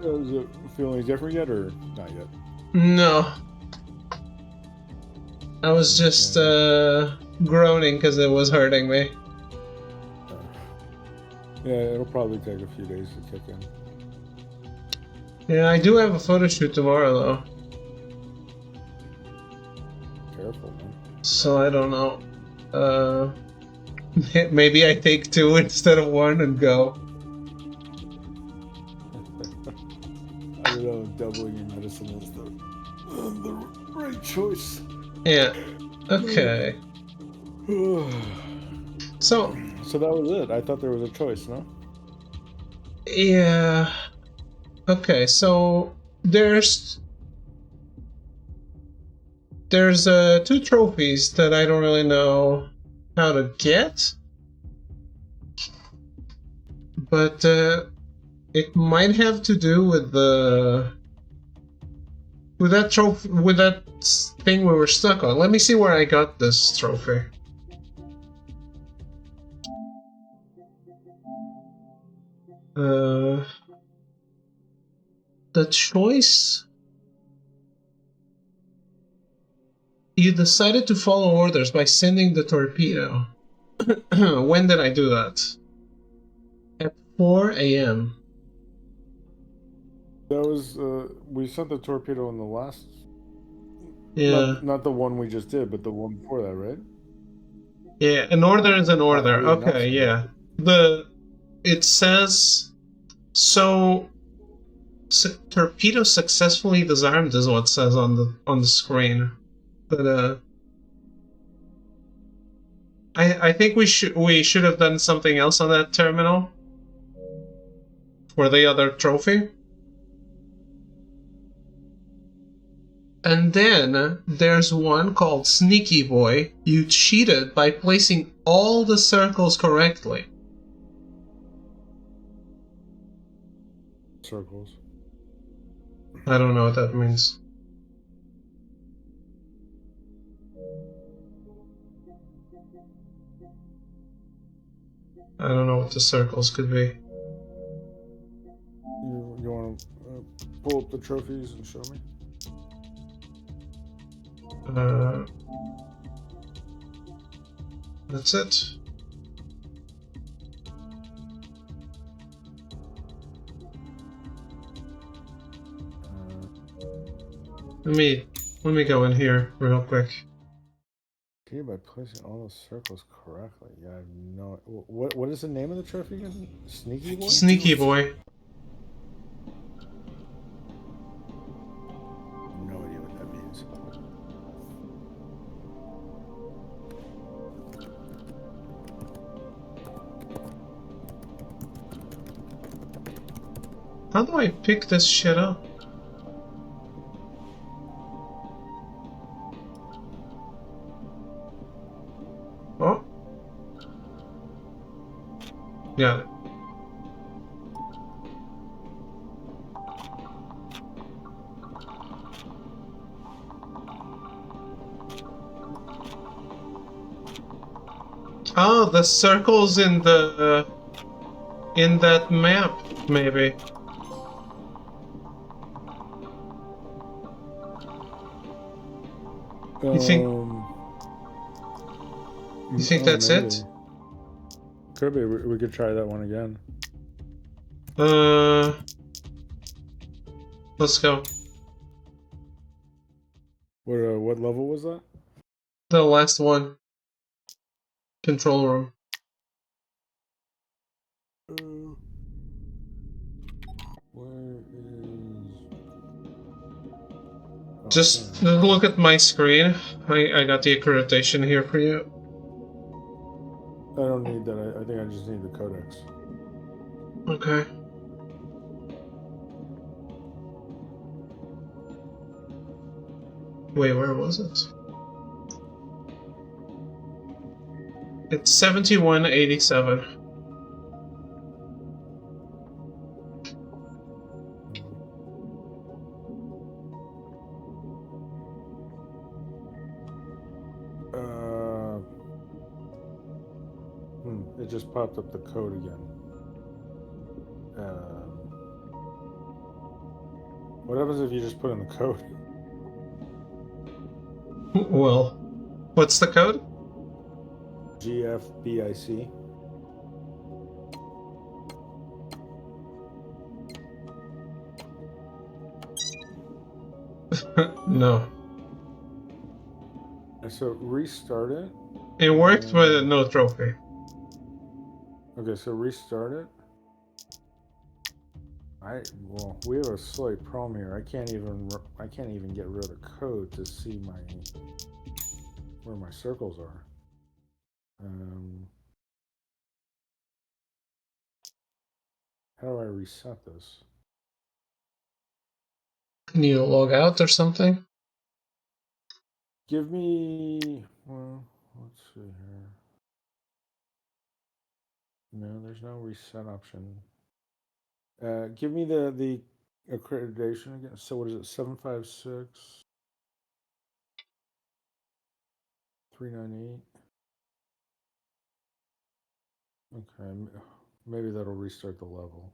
Does it feel any different yet, or not yet? No. I was just groaning because it was hurting me. Yeah, it'll probably take a few days to kick in. Yeah, I do have a photo shoot tomorrow though. Careful, man. So I don't know. Maybe I take 2 instead of 1 and go. I don't know if doubling your medicine is the right choice. Yeah. Okay. So that was it. I thought there was a choice, no? yeah. Okay, so there's 2 trophies that I don't really know how to get, but it might have to do with that trophy, with that thing we were stuck on. Let me see where I got this trophy. The choice. You decided to follow orders by sending the torpedo. When did I do that? At 4 a.m. That was we sent the torpedo in the last. Yeah. Not the one we just did, but the one before that, right? Yeah, an order is an order. How did you not Okay, send yeah. It says so. Torpedo successfully disarmed is what it says on the screen, but I think we should have done something else on that terminal for the other trophy. And then there's one called Sneaky Boy. You cheated by placing all the circles correctly. Circles. I don't know what that means. I don't know what the circles could be. You want to pull up the trophies and show me? That's it. Let me go in here real quick. Okay, by placing all the circles correctly. Yeah, I have no. What is the name of the trophy again? Sneaky Boy. Sneaky Boy. No idea what that means. How do I pick this shit up? Oh. Got it. Oh, the circles in that map, maybe. You think? You think that's maybe. it? Could be. We could try that one again. Let's go. What level was that? The last one. Control room. Where is? Oh, Just look at my screen. I got the accreditation here for you. I don't need that. I think I just need the codex. Okay. Wait, where was it? It's 7187. it just popped up the code again. What happens if you just put in the code? Well, what's the code? GFBIC. No. So restart it. It worked, but no trophy. Okay, so restart it. Well, we have a slight problem here. I can't even get rid of the code to see where my circles are. How do I reset this? Can you log out or something? Give me, well, let's see here. No, there's no reset option. Give me the accreditation again. So what is it? 756 398. Okay, maybe that'll restart the level.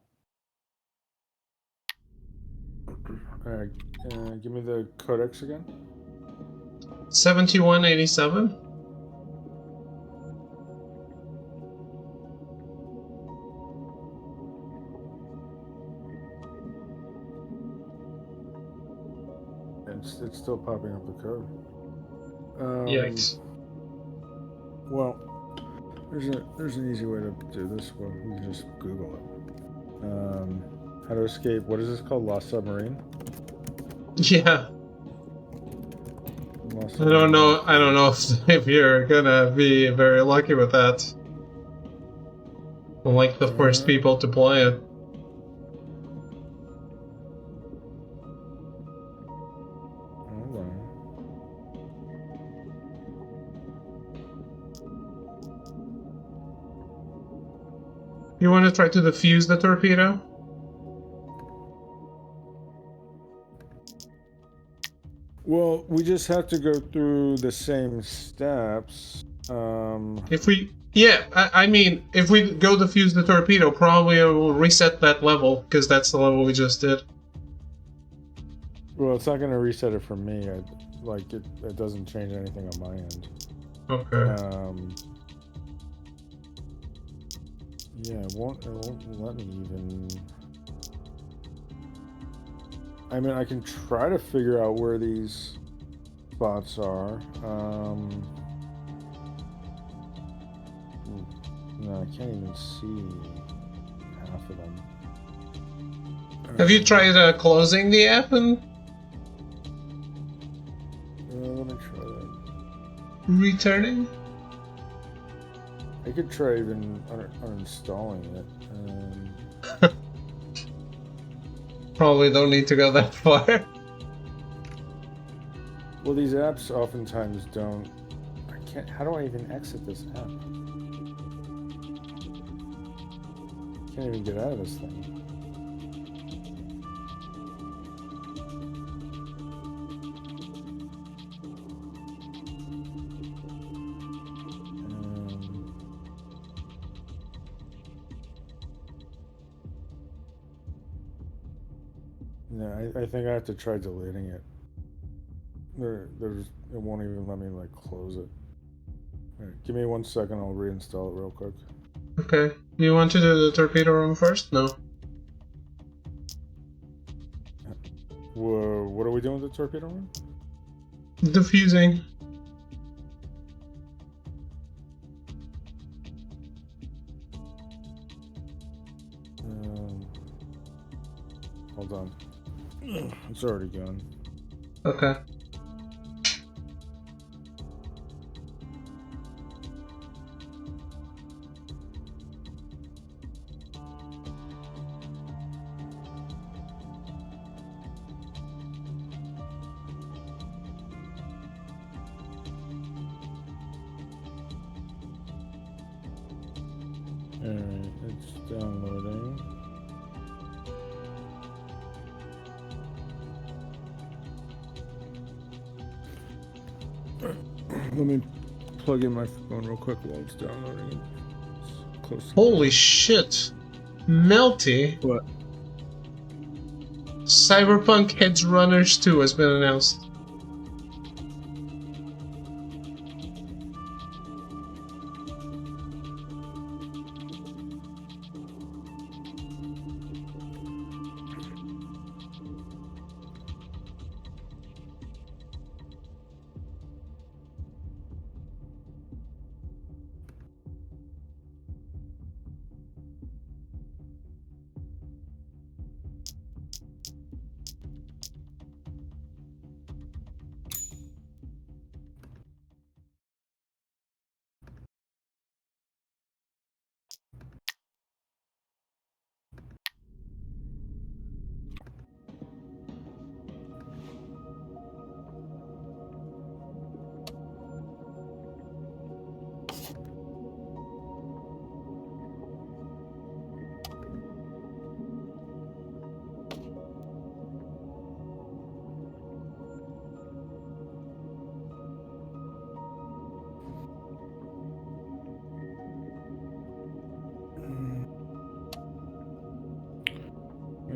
All right, give me the codex again. 7187. It's still popping up the code. Yikes. Well, there's an easy way to do this. Well, we can just Google it. How to escape? What is this called? Lost Submarine? Yeah. Lost I don't know. Submarine. I don't know if you're gonna be very lucky with that. I'm like the first people to play it. Hold on. You want to try to defuse the torpedo? Well, we just have to go through the same steps. If we, yeah, I mean, if we go defuse the torpedo, probably it will reset that level because that's the level we just did. Well, it's not going to reset it for me. It doesn't change anything on my end. Okay. Yeah, it won't let me even. I mean, I can try to figure out where these spots are. No, I can't even see half of them. Have you tried closing the app and let me try that. returning? I could try even uninstalling it. Probably don't need to go that far. Well, these apps oftentimes don't. I can't. How do I even exit this app? Can't even get out of this thing. No, I think I have to try deleting it. It won't even let me like close it. All right, give me 1 second. I'll reinstall it real quick. Okay. Do you want to do the torpedo room first? No. Whoa, what are we doing with the torpedo room? Defusing. Hold on. It's already gone. Okay. Alright, it's downloading. Let me plug in my phone real quick while it's downloading. close to Holy shit. Melty. What? Cyberpunk Edge Runners 2 has been announced.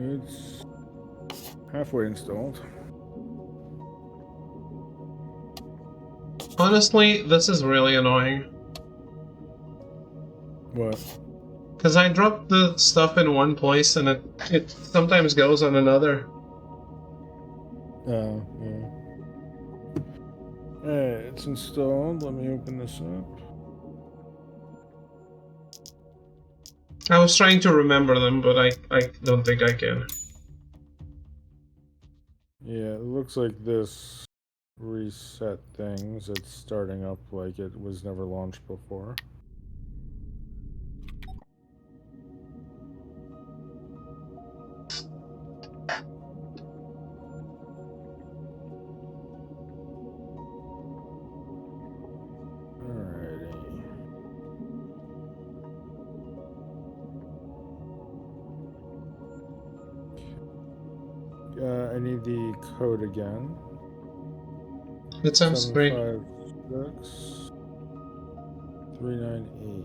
It's halfway installed. Honestly, this is really annoying. What? Because I drop the stuff in one place and it sometimes goes on another. Oh, yeah. Alright, it's installed. Let me open this up. I was trying to remember them, but I don't think I can. Yeah, it looks like this reset things. It's starting up like it was never launched before. Alrighty. I need the code again. It's on screen. 756 398.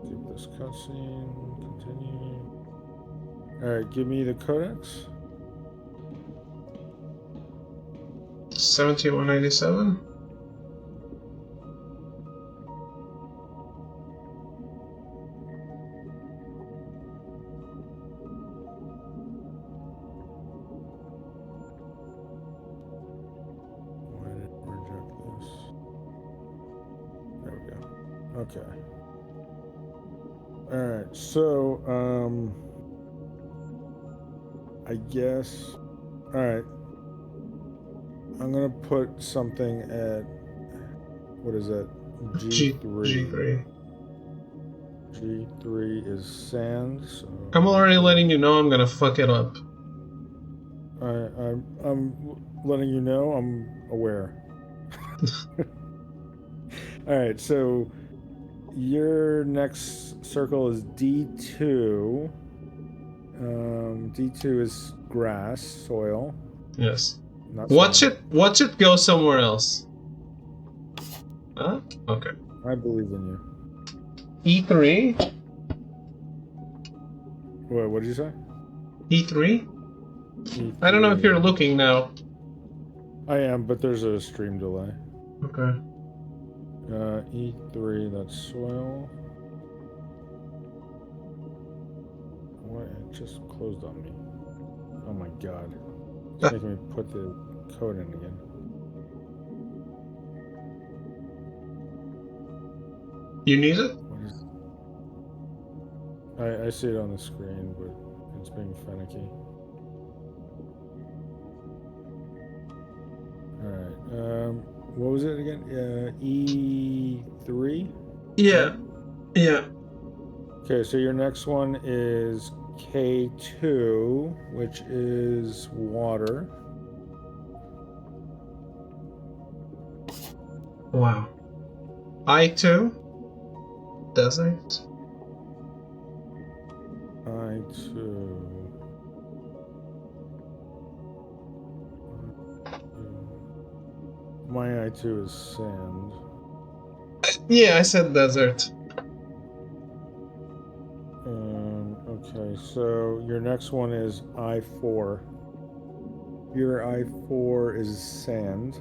Skip this cutscene. Continue. Alright, give me the codex. 7187. Why did it reject this? There we go. Okay. Alright, so, I guess. Alright. I'm gonna put something at. What is that? G3. G3. G3 is sand, so. I'm already letting you know I'm gonna fuck it up. I'm letting you know I'm aware. Alright, so your next circle is D2. D2 is grass, soil. Yes. Not Watch sand. it. Watch it go somewhere else. Huh? Okay. I believe in you. E3. What did you say? E3. E3. I don't know if you're looking now. I am, but there's a stream delay. Okay. E3, that's soil. What? It just closed on me. Oh my god. It's making me put the code in again. You need it? What is it? I see it on the screen, but it's being finicky. Alright, what was it again? E3? Yeah. Right? Yeah. Okay, so your next one is K2, which is water. Wow. I2. Desert. I2. My I2 is sand. Yeah, I said desert. Okay, so your next one is I-4. Your I-4 is sand.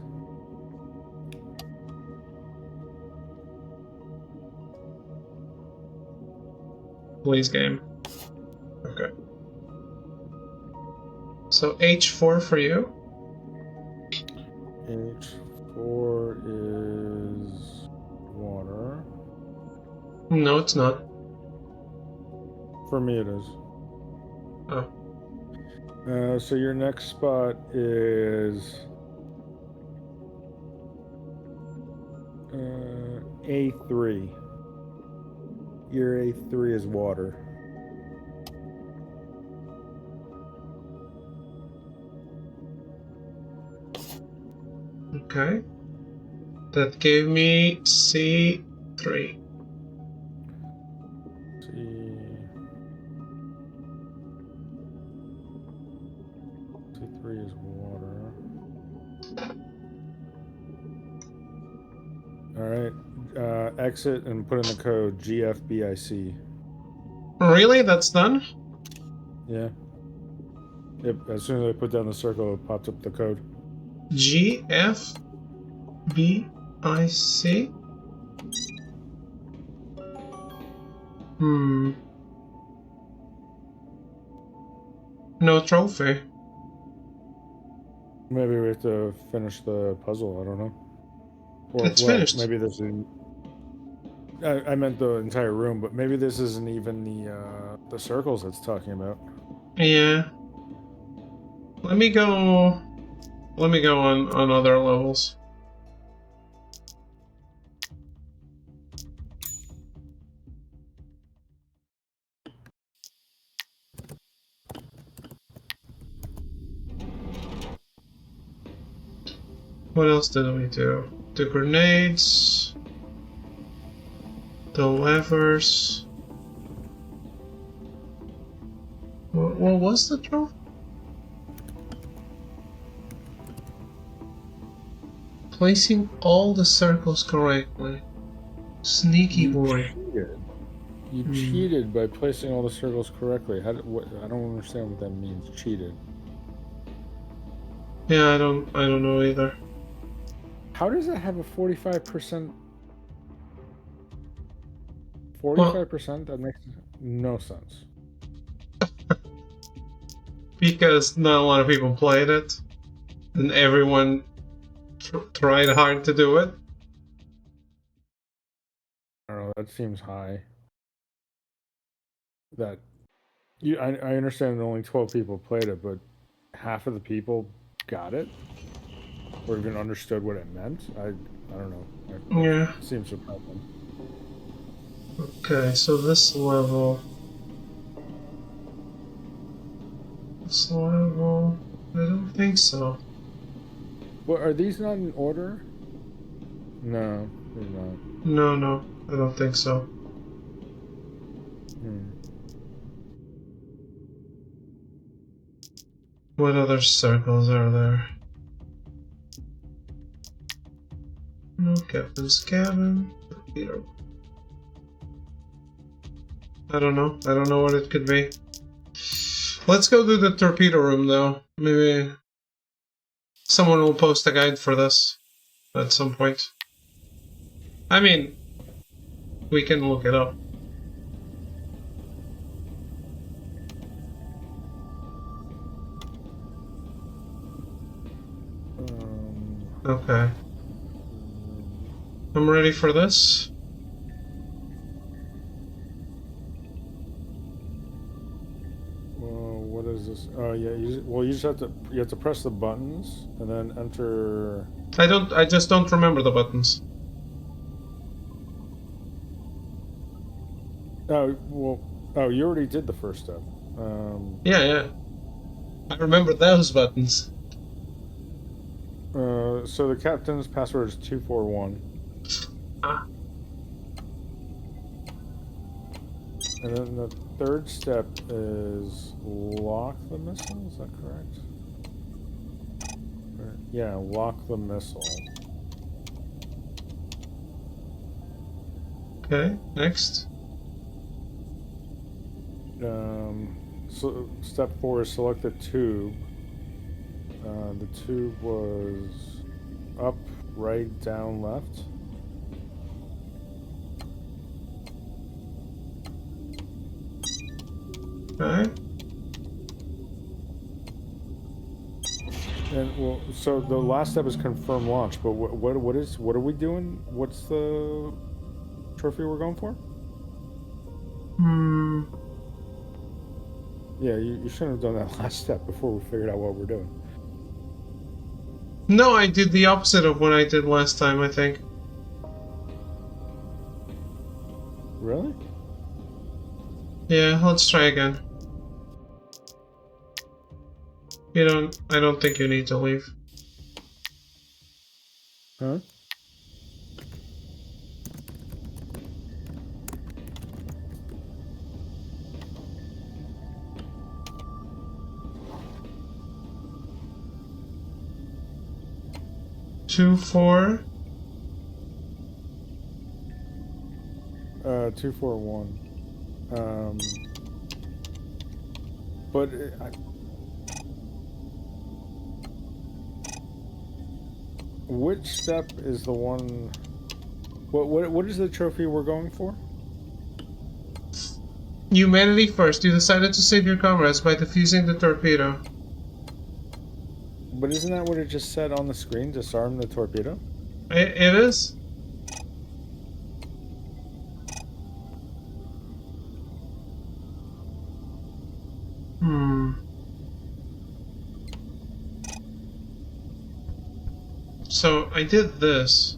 Please, game. Okay. So H4 for you. H4 is water. No, it's not. For me, it is. Oh. So your next spot is A3. Your A3 is water. Okay. That gave me C3. C3 is water. Alright. Exit and put in the code GFBIC. Really? That's done? Yeah. Yep, as soon as I put down the circle, it popped up the code. GFBIC? No trophy. Maybe we have to finish the puzzle, I don't know. Or, It's finished. Maybe this is... I meant the entire room, but maybe this isn't even the circles it's talking about. Yeah. Let me go on other levels. What else did we do? The grenades, the levers. What was the trophy? Placing all the circles correctly. Sneaky boy. Cheated. You cheated by placing all the circles correctly. I don't understand what that means. Cheated. Yeah, I don't know either. How does it have a 45%? 45%? That makes no sense. Because not a lot of people played it, and everyone tried hard to do it. I don't know. That seems high. That I understand that only 12 people played it, but half of the people got it or even understood what it meant. I don't know. Yeah. It seems surprising. Okay, so this level. I don't think so. Well, are these not in order? No, they're not. No, I don't think so. What other circles are there? No, Captain's cabin. Torpedo. I don't know. I don't know what it could be. Let's go to the torpedo room, though. Maybe someone will post a guide for this at some point. I mean, we can look it up. Okay. I'm ready for this. Well, what is this? Oh yeah, you just have to press the buttons and then enter. I just don't remember the buttons. Oh, you already did the first step. Yeah. I remember those buttons. So the captain's password is 241. And then the third step is lock the missile, is that correct? Yeah, lock the missile. Okay, next. So step 4 is select the tube. The tube was up, right, down, left. Okay. And well, so the last step is confirm launch. But what are we doing? What's the trophy we're going for? Hmm. Yeah, you shouldn't have done that last step before we figured out what we're doing. No, I did the opposite of what I did last time, I think. Really? Yeah, let's try again. I don't think you need to leave. Huh? Two, 4. 241. But which step is the one? What is the trophy we're going for? Humanity first. You decided to save your comrades by defusing the torpedo. But isn't that what it just said on the screen? Disarm the torpedo? It is? So, I did this.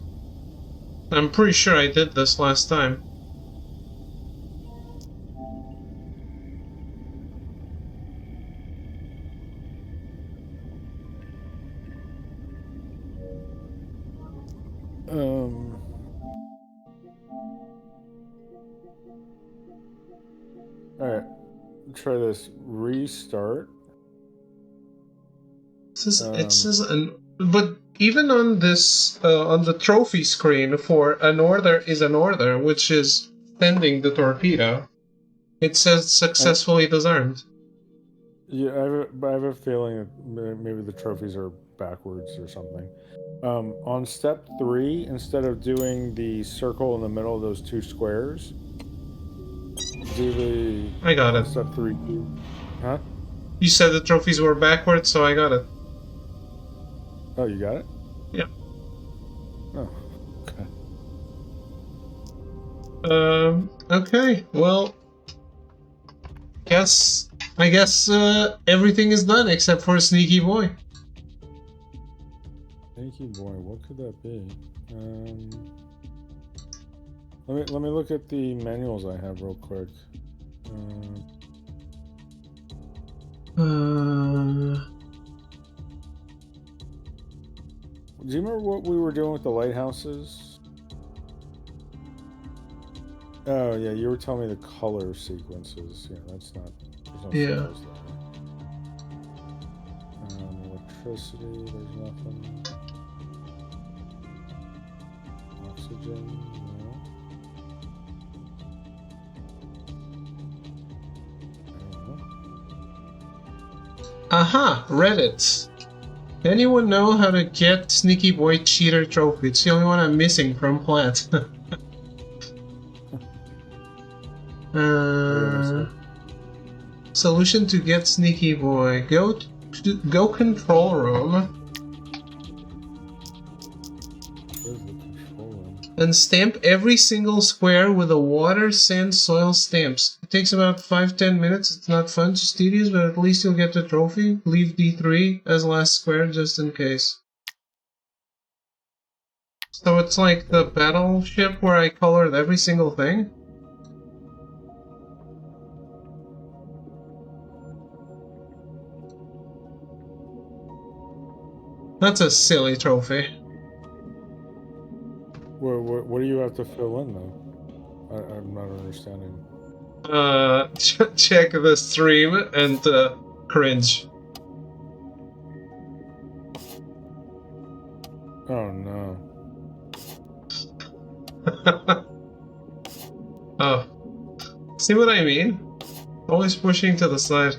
I'm pretty sure I did this last time. Alright. Try this. Restart. It says but even on this, on the trophy screen for an order is an order, which is sending the torpedo, it says successfully disarmed. Yeah, I have a feeling that maybe the trophies are backwards or something. On step 3, instead of doing the circle in the middle of those two squares, do the... I got it. Step 3. Huh? You said the trophies were backwards, so I got it. Oh, you got it? Yeah. Oh, okay. Okay, well, I guess everything is done except for Sneaky Boy. Sneaky Boy, what could that be? Let me look at the manuals I have real quick. Do you remember what we were doing with the lighthouses? Oh yeah, you were telling me the color sequences. Yeah, that's not. There's no files there. Electricity. There's nothing. Oxygen. No. I don't know. Aha! Reddit. Anyone know how to get Sneaky Boy Cheater Trophy? It's the only one I'm missing from Plant. Solution to get Sneaky Boy. Go control room. And stamp every single square with a water, sand, soil stamps. It takes about 5-10 minutes. It's not fun, just tedious, but at least you'll get the trophy. Leave D3 as last square just in case. So it's like the battleship where I colored every single thing? That's a silly trophy. What do you have to fill in though? I'm not understanding. Check the stream and cringe. Oh no. Oh. See what I mean? Always pushing to the side.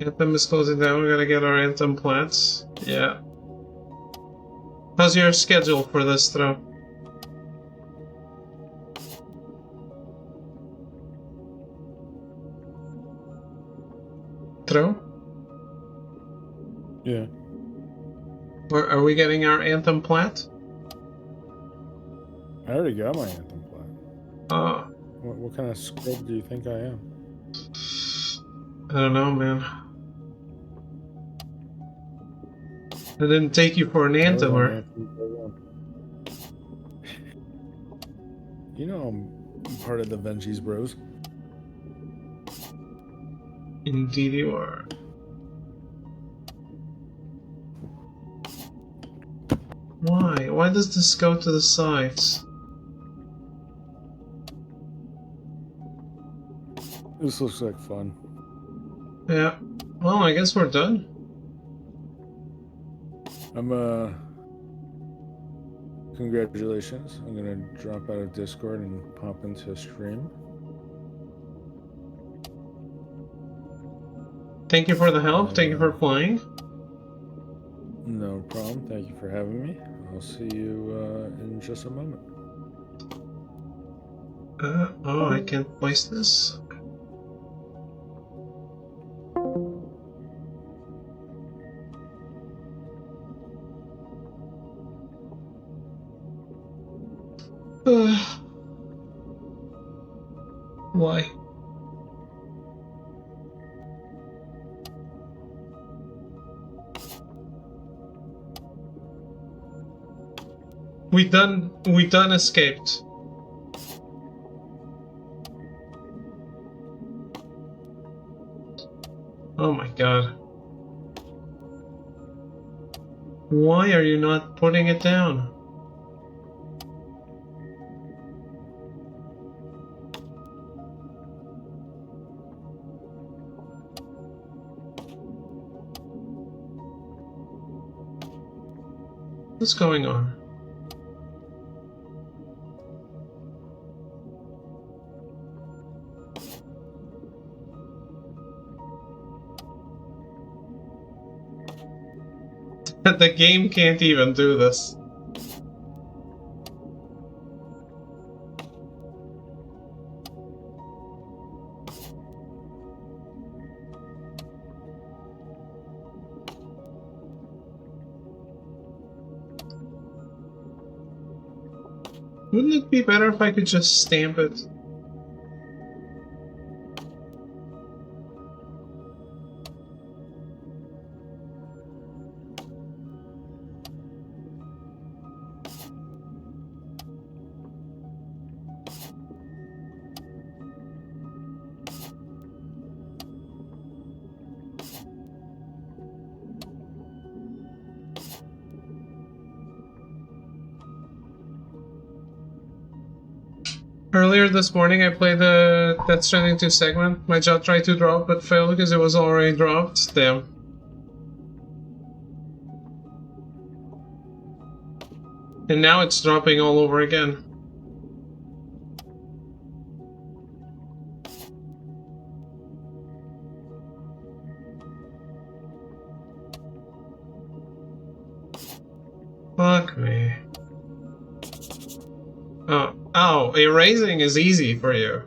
Anthem is closing down. We gotta get our Anthem plants. Yeah. How's your schedule for this throw? Throw? Yeah. Where are we getting our Anthem plant? I already got my Anthem plant. Oh. What kind of scrub do you think I am? I don't know, man. I didn't take you for an Anthem, or... You know I'm part of the Vengeance Bros. Indeed you are. Why? Why does this go to the sides? This looks like fun. Yeah. Well, I guess we're done. Congratulations. I'm gonna drop out of Discord and pop into stream. Thank you for the help. Thank you for playing. No problem. Thank you for having me. I'll see you in just a moment. Oh, I can't place this. Why? We done escaped. Oh my god. Why are you not putting it down? What's going on? The game can't even do this. Wouldn't it be better if I could just stamp it? Earlier this morning I played the Death Stranding 2 segment. My jaw tried to drop but failed because it was already dropped. Damn. And now it's dropping all over again. Fuck me. Oh, erasing is easy for you.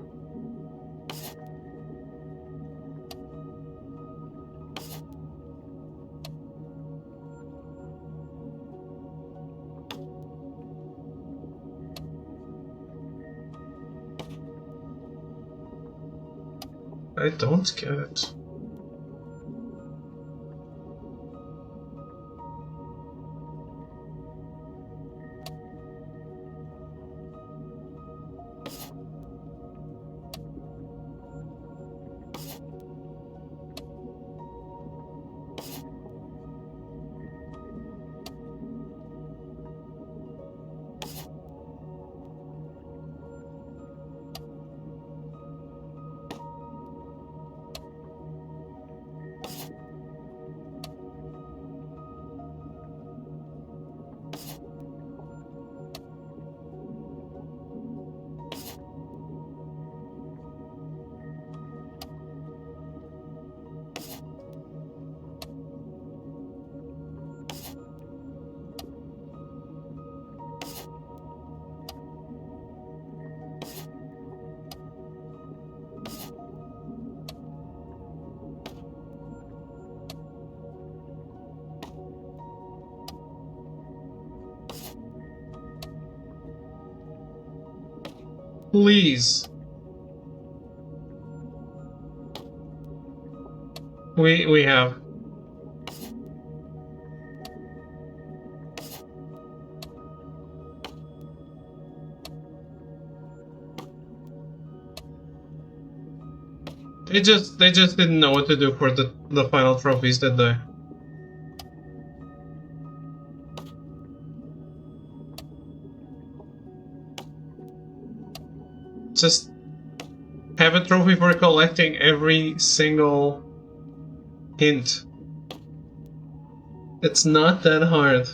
I don't get it. Please. We have. They just didn't know what to do for the final trophies, did they? Just have a trophy for collecting every single hint. It's not that hard.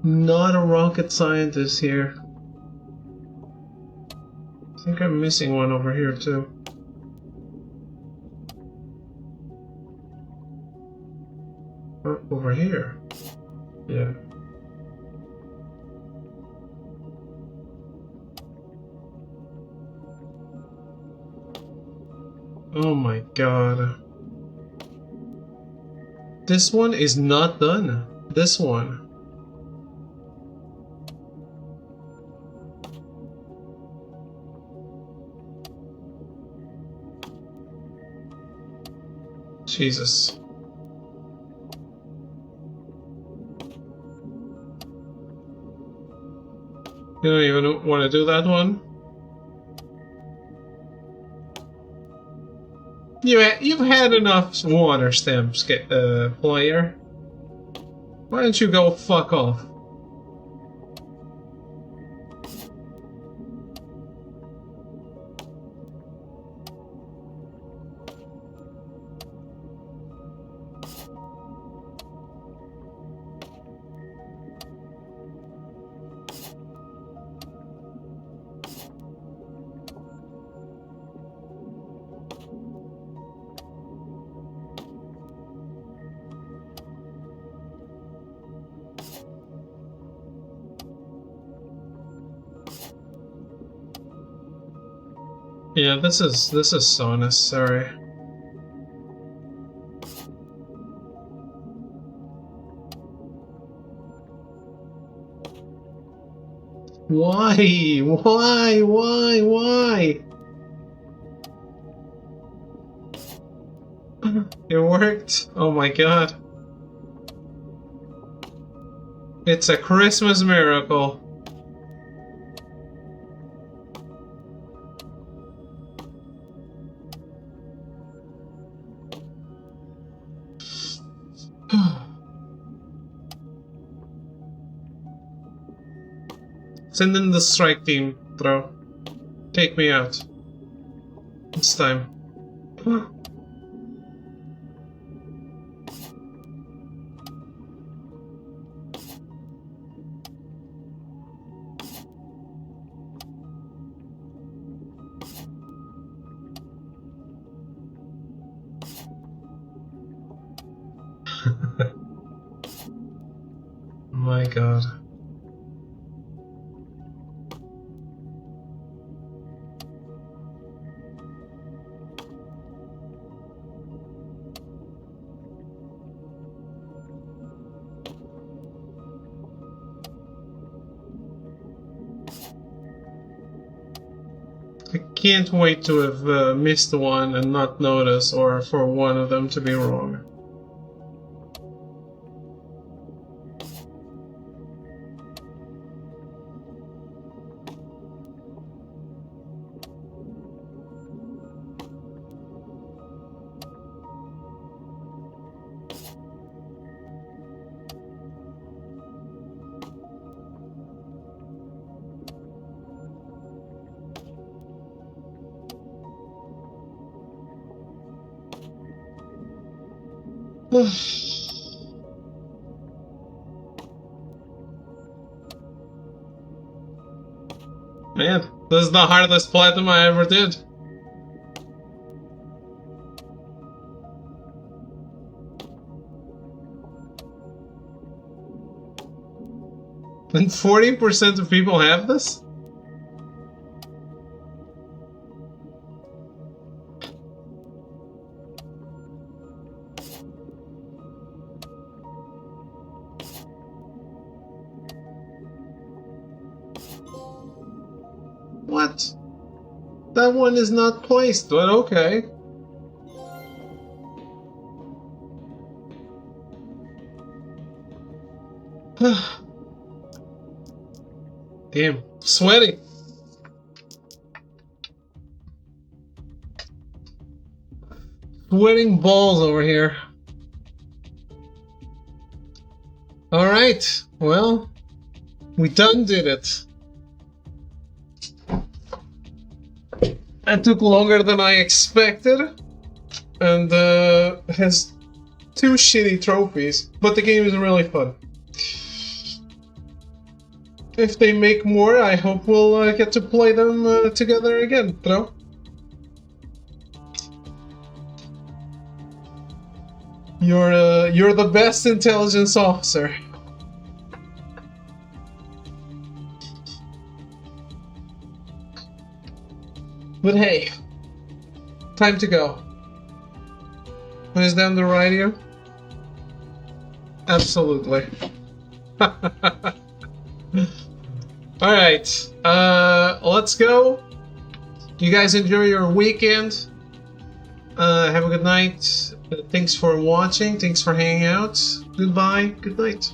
Not a rocket scientist here. I think I'm missing one over here too. Over here. Yeah. Oh my god. This one is not done. This one. Jesus. You don't even want to do that one? You've had enough water stamps, player. Why don't you go fuck off? Yeah, this is so necessary. Why? Why? It worked. Oh my god. It's a Christmas miracle. Send in the strike team, bro. Take me out. It's time. My god. I can't wait to have missed one and not notice, or for one of them to be wrong. Man, this is the hardest platinum I ever did. And 40% of people have this? That one is not placed, but okay. Damn, sweaty. Sweating balls over here. Alright, well, we done did it. It took longer than I expected, and has 2 shitty trophies, but the game is really fun. If they make more, I hope we'll get to play them together again, bro. You're the best intelligence officer. But hey, time to go. What is down the right here? Absolutely. Alright, let's go. You guys enjoy your weekend. Have a good night. Thanks for watching. Thanks for hanging out. Goodbye. Good night.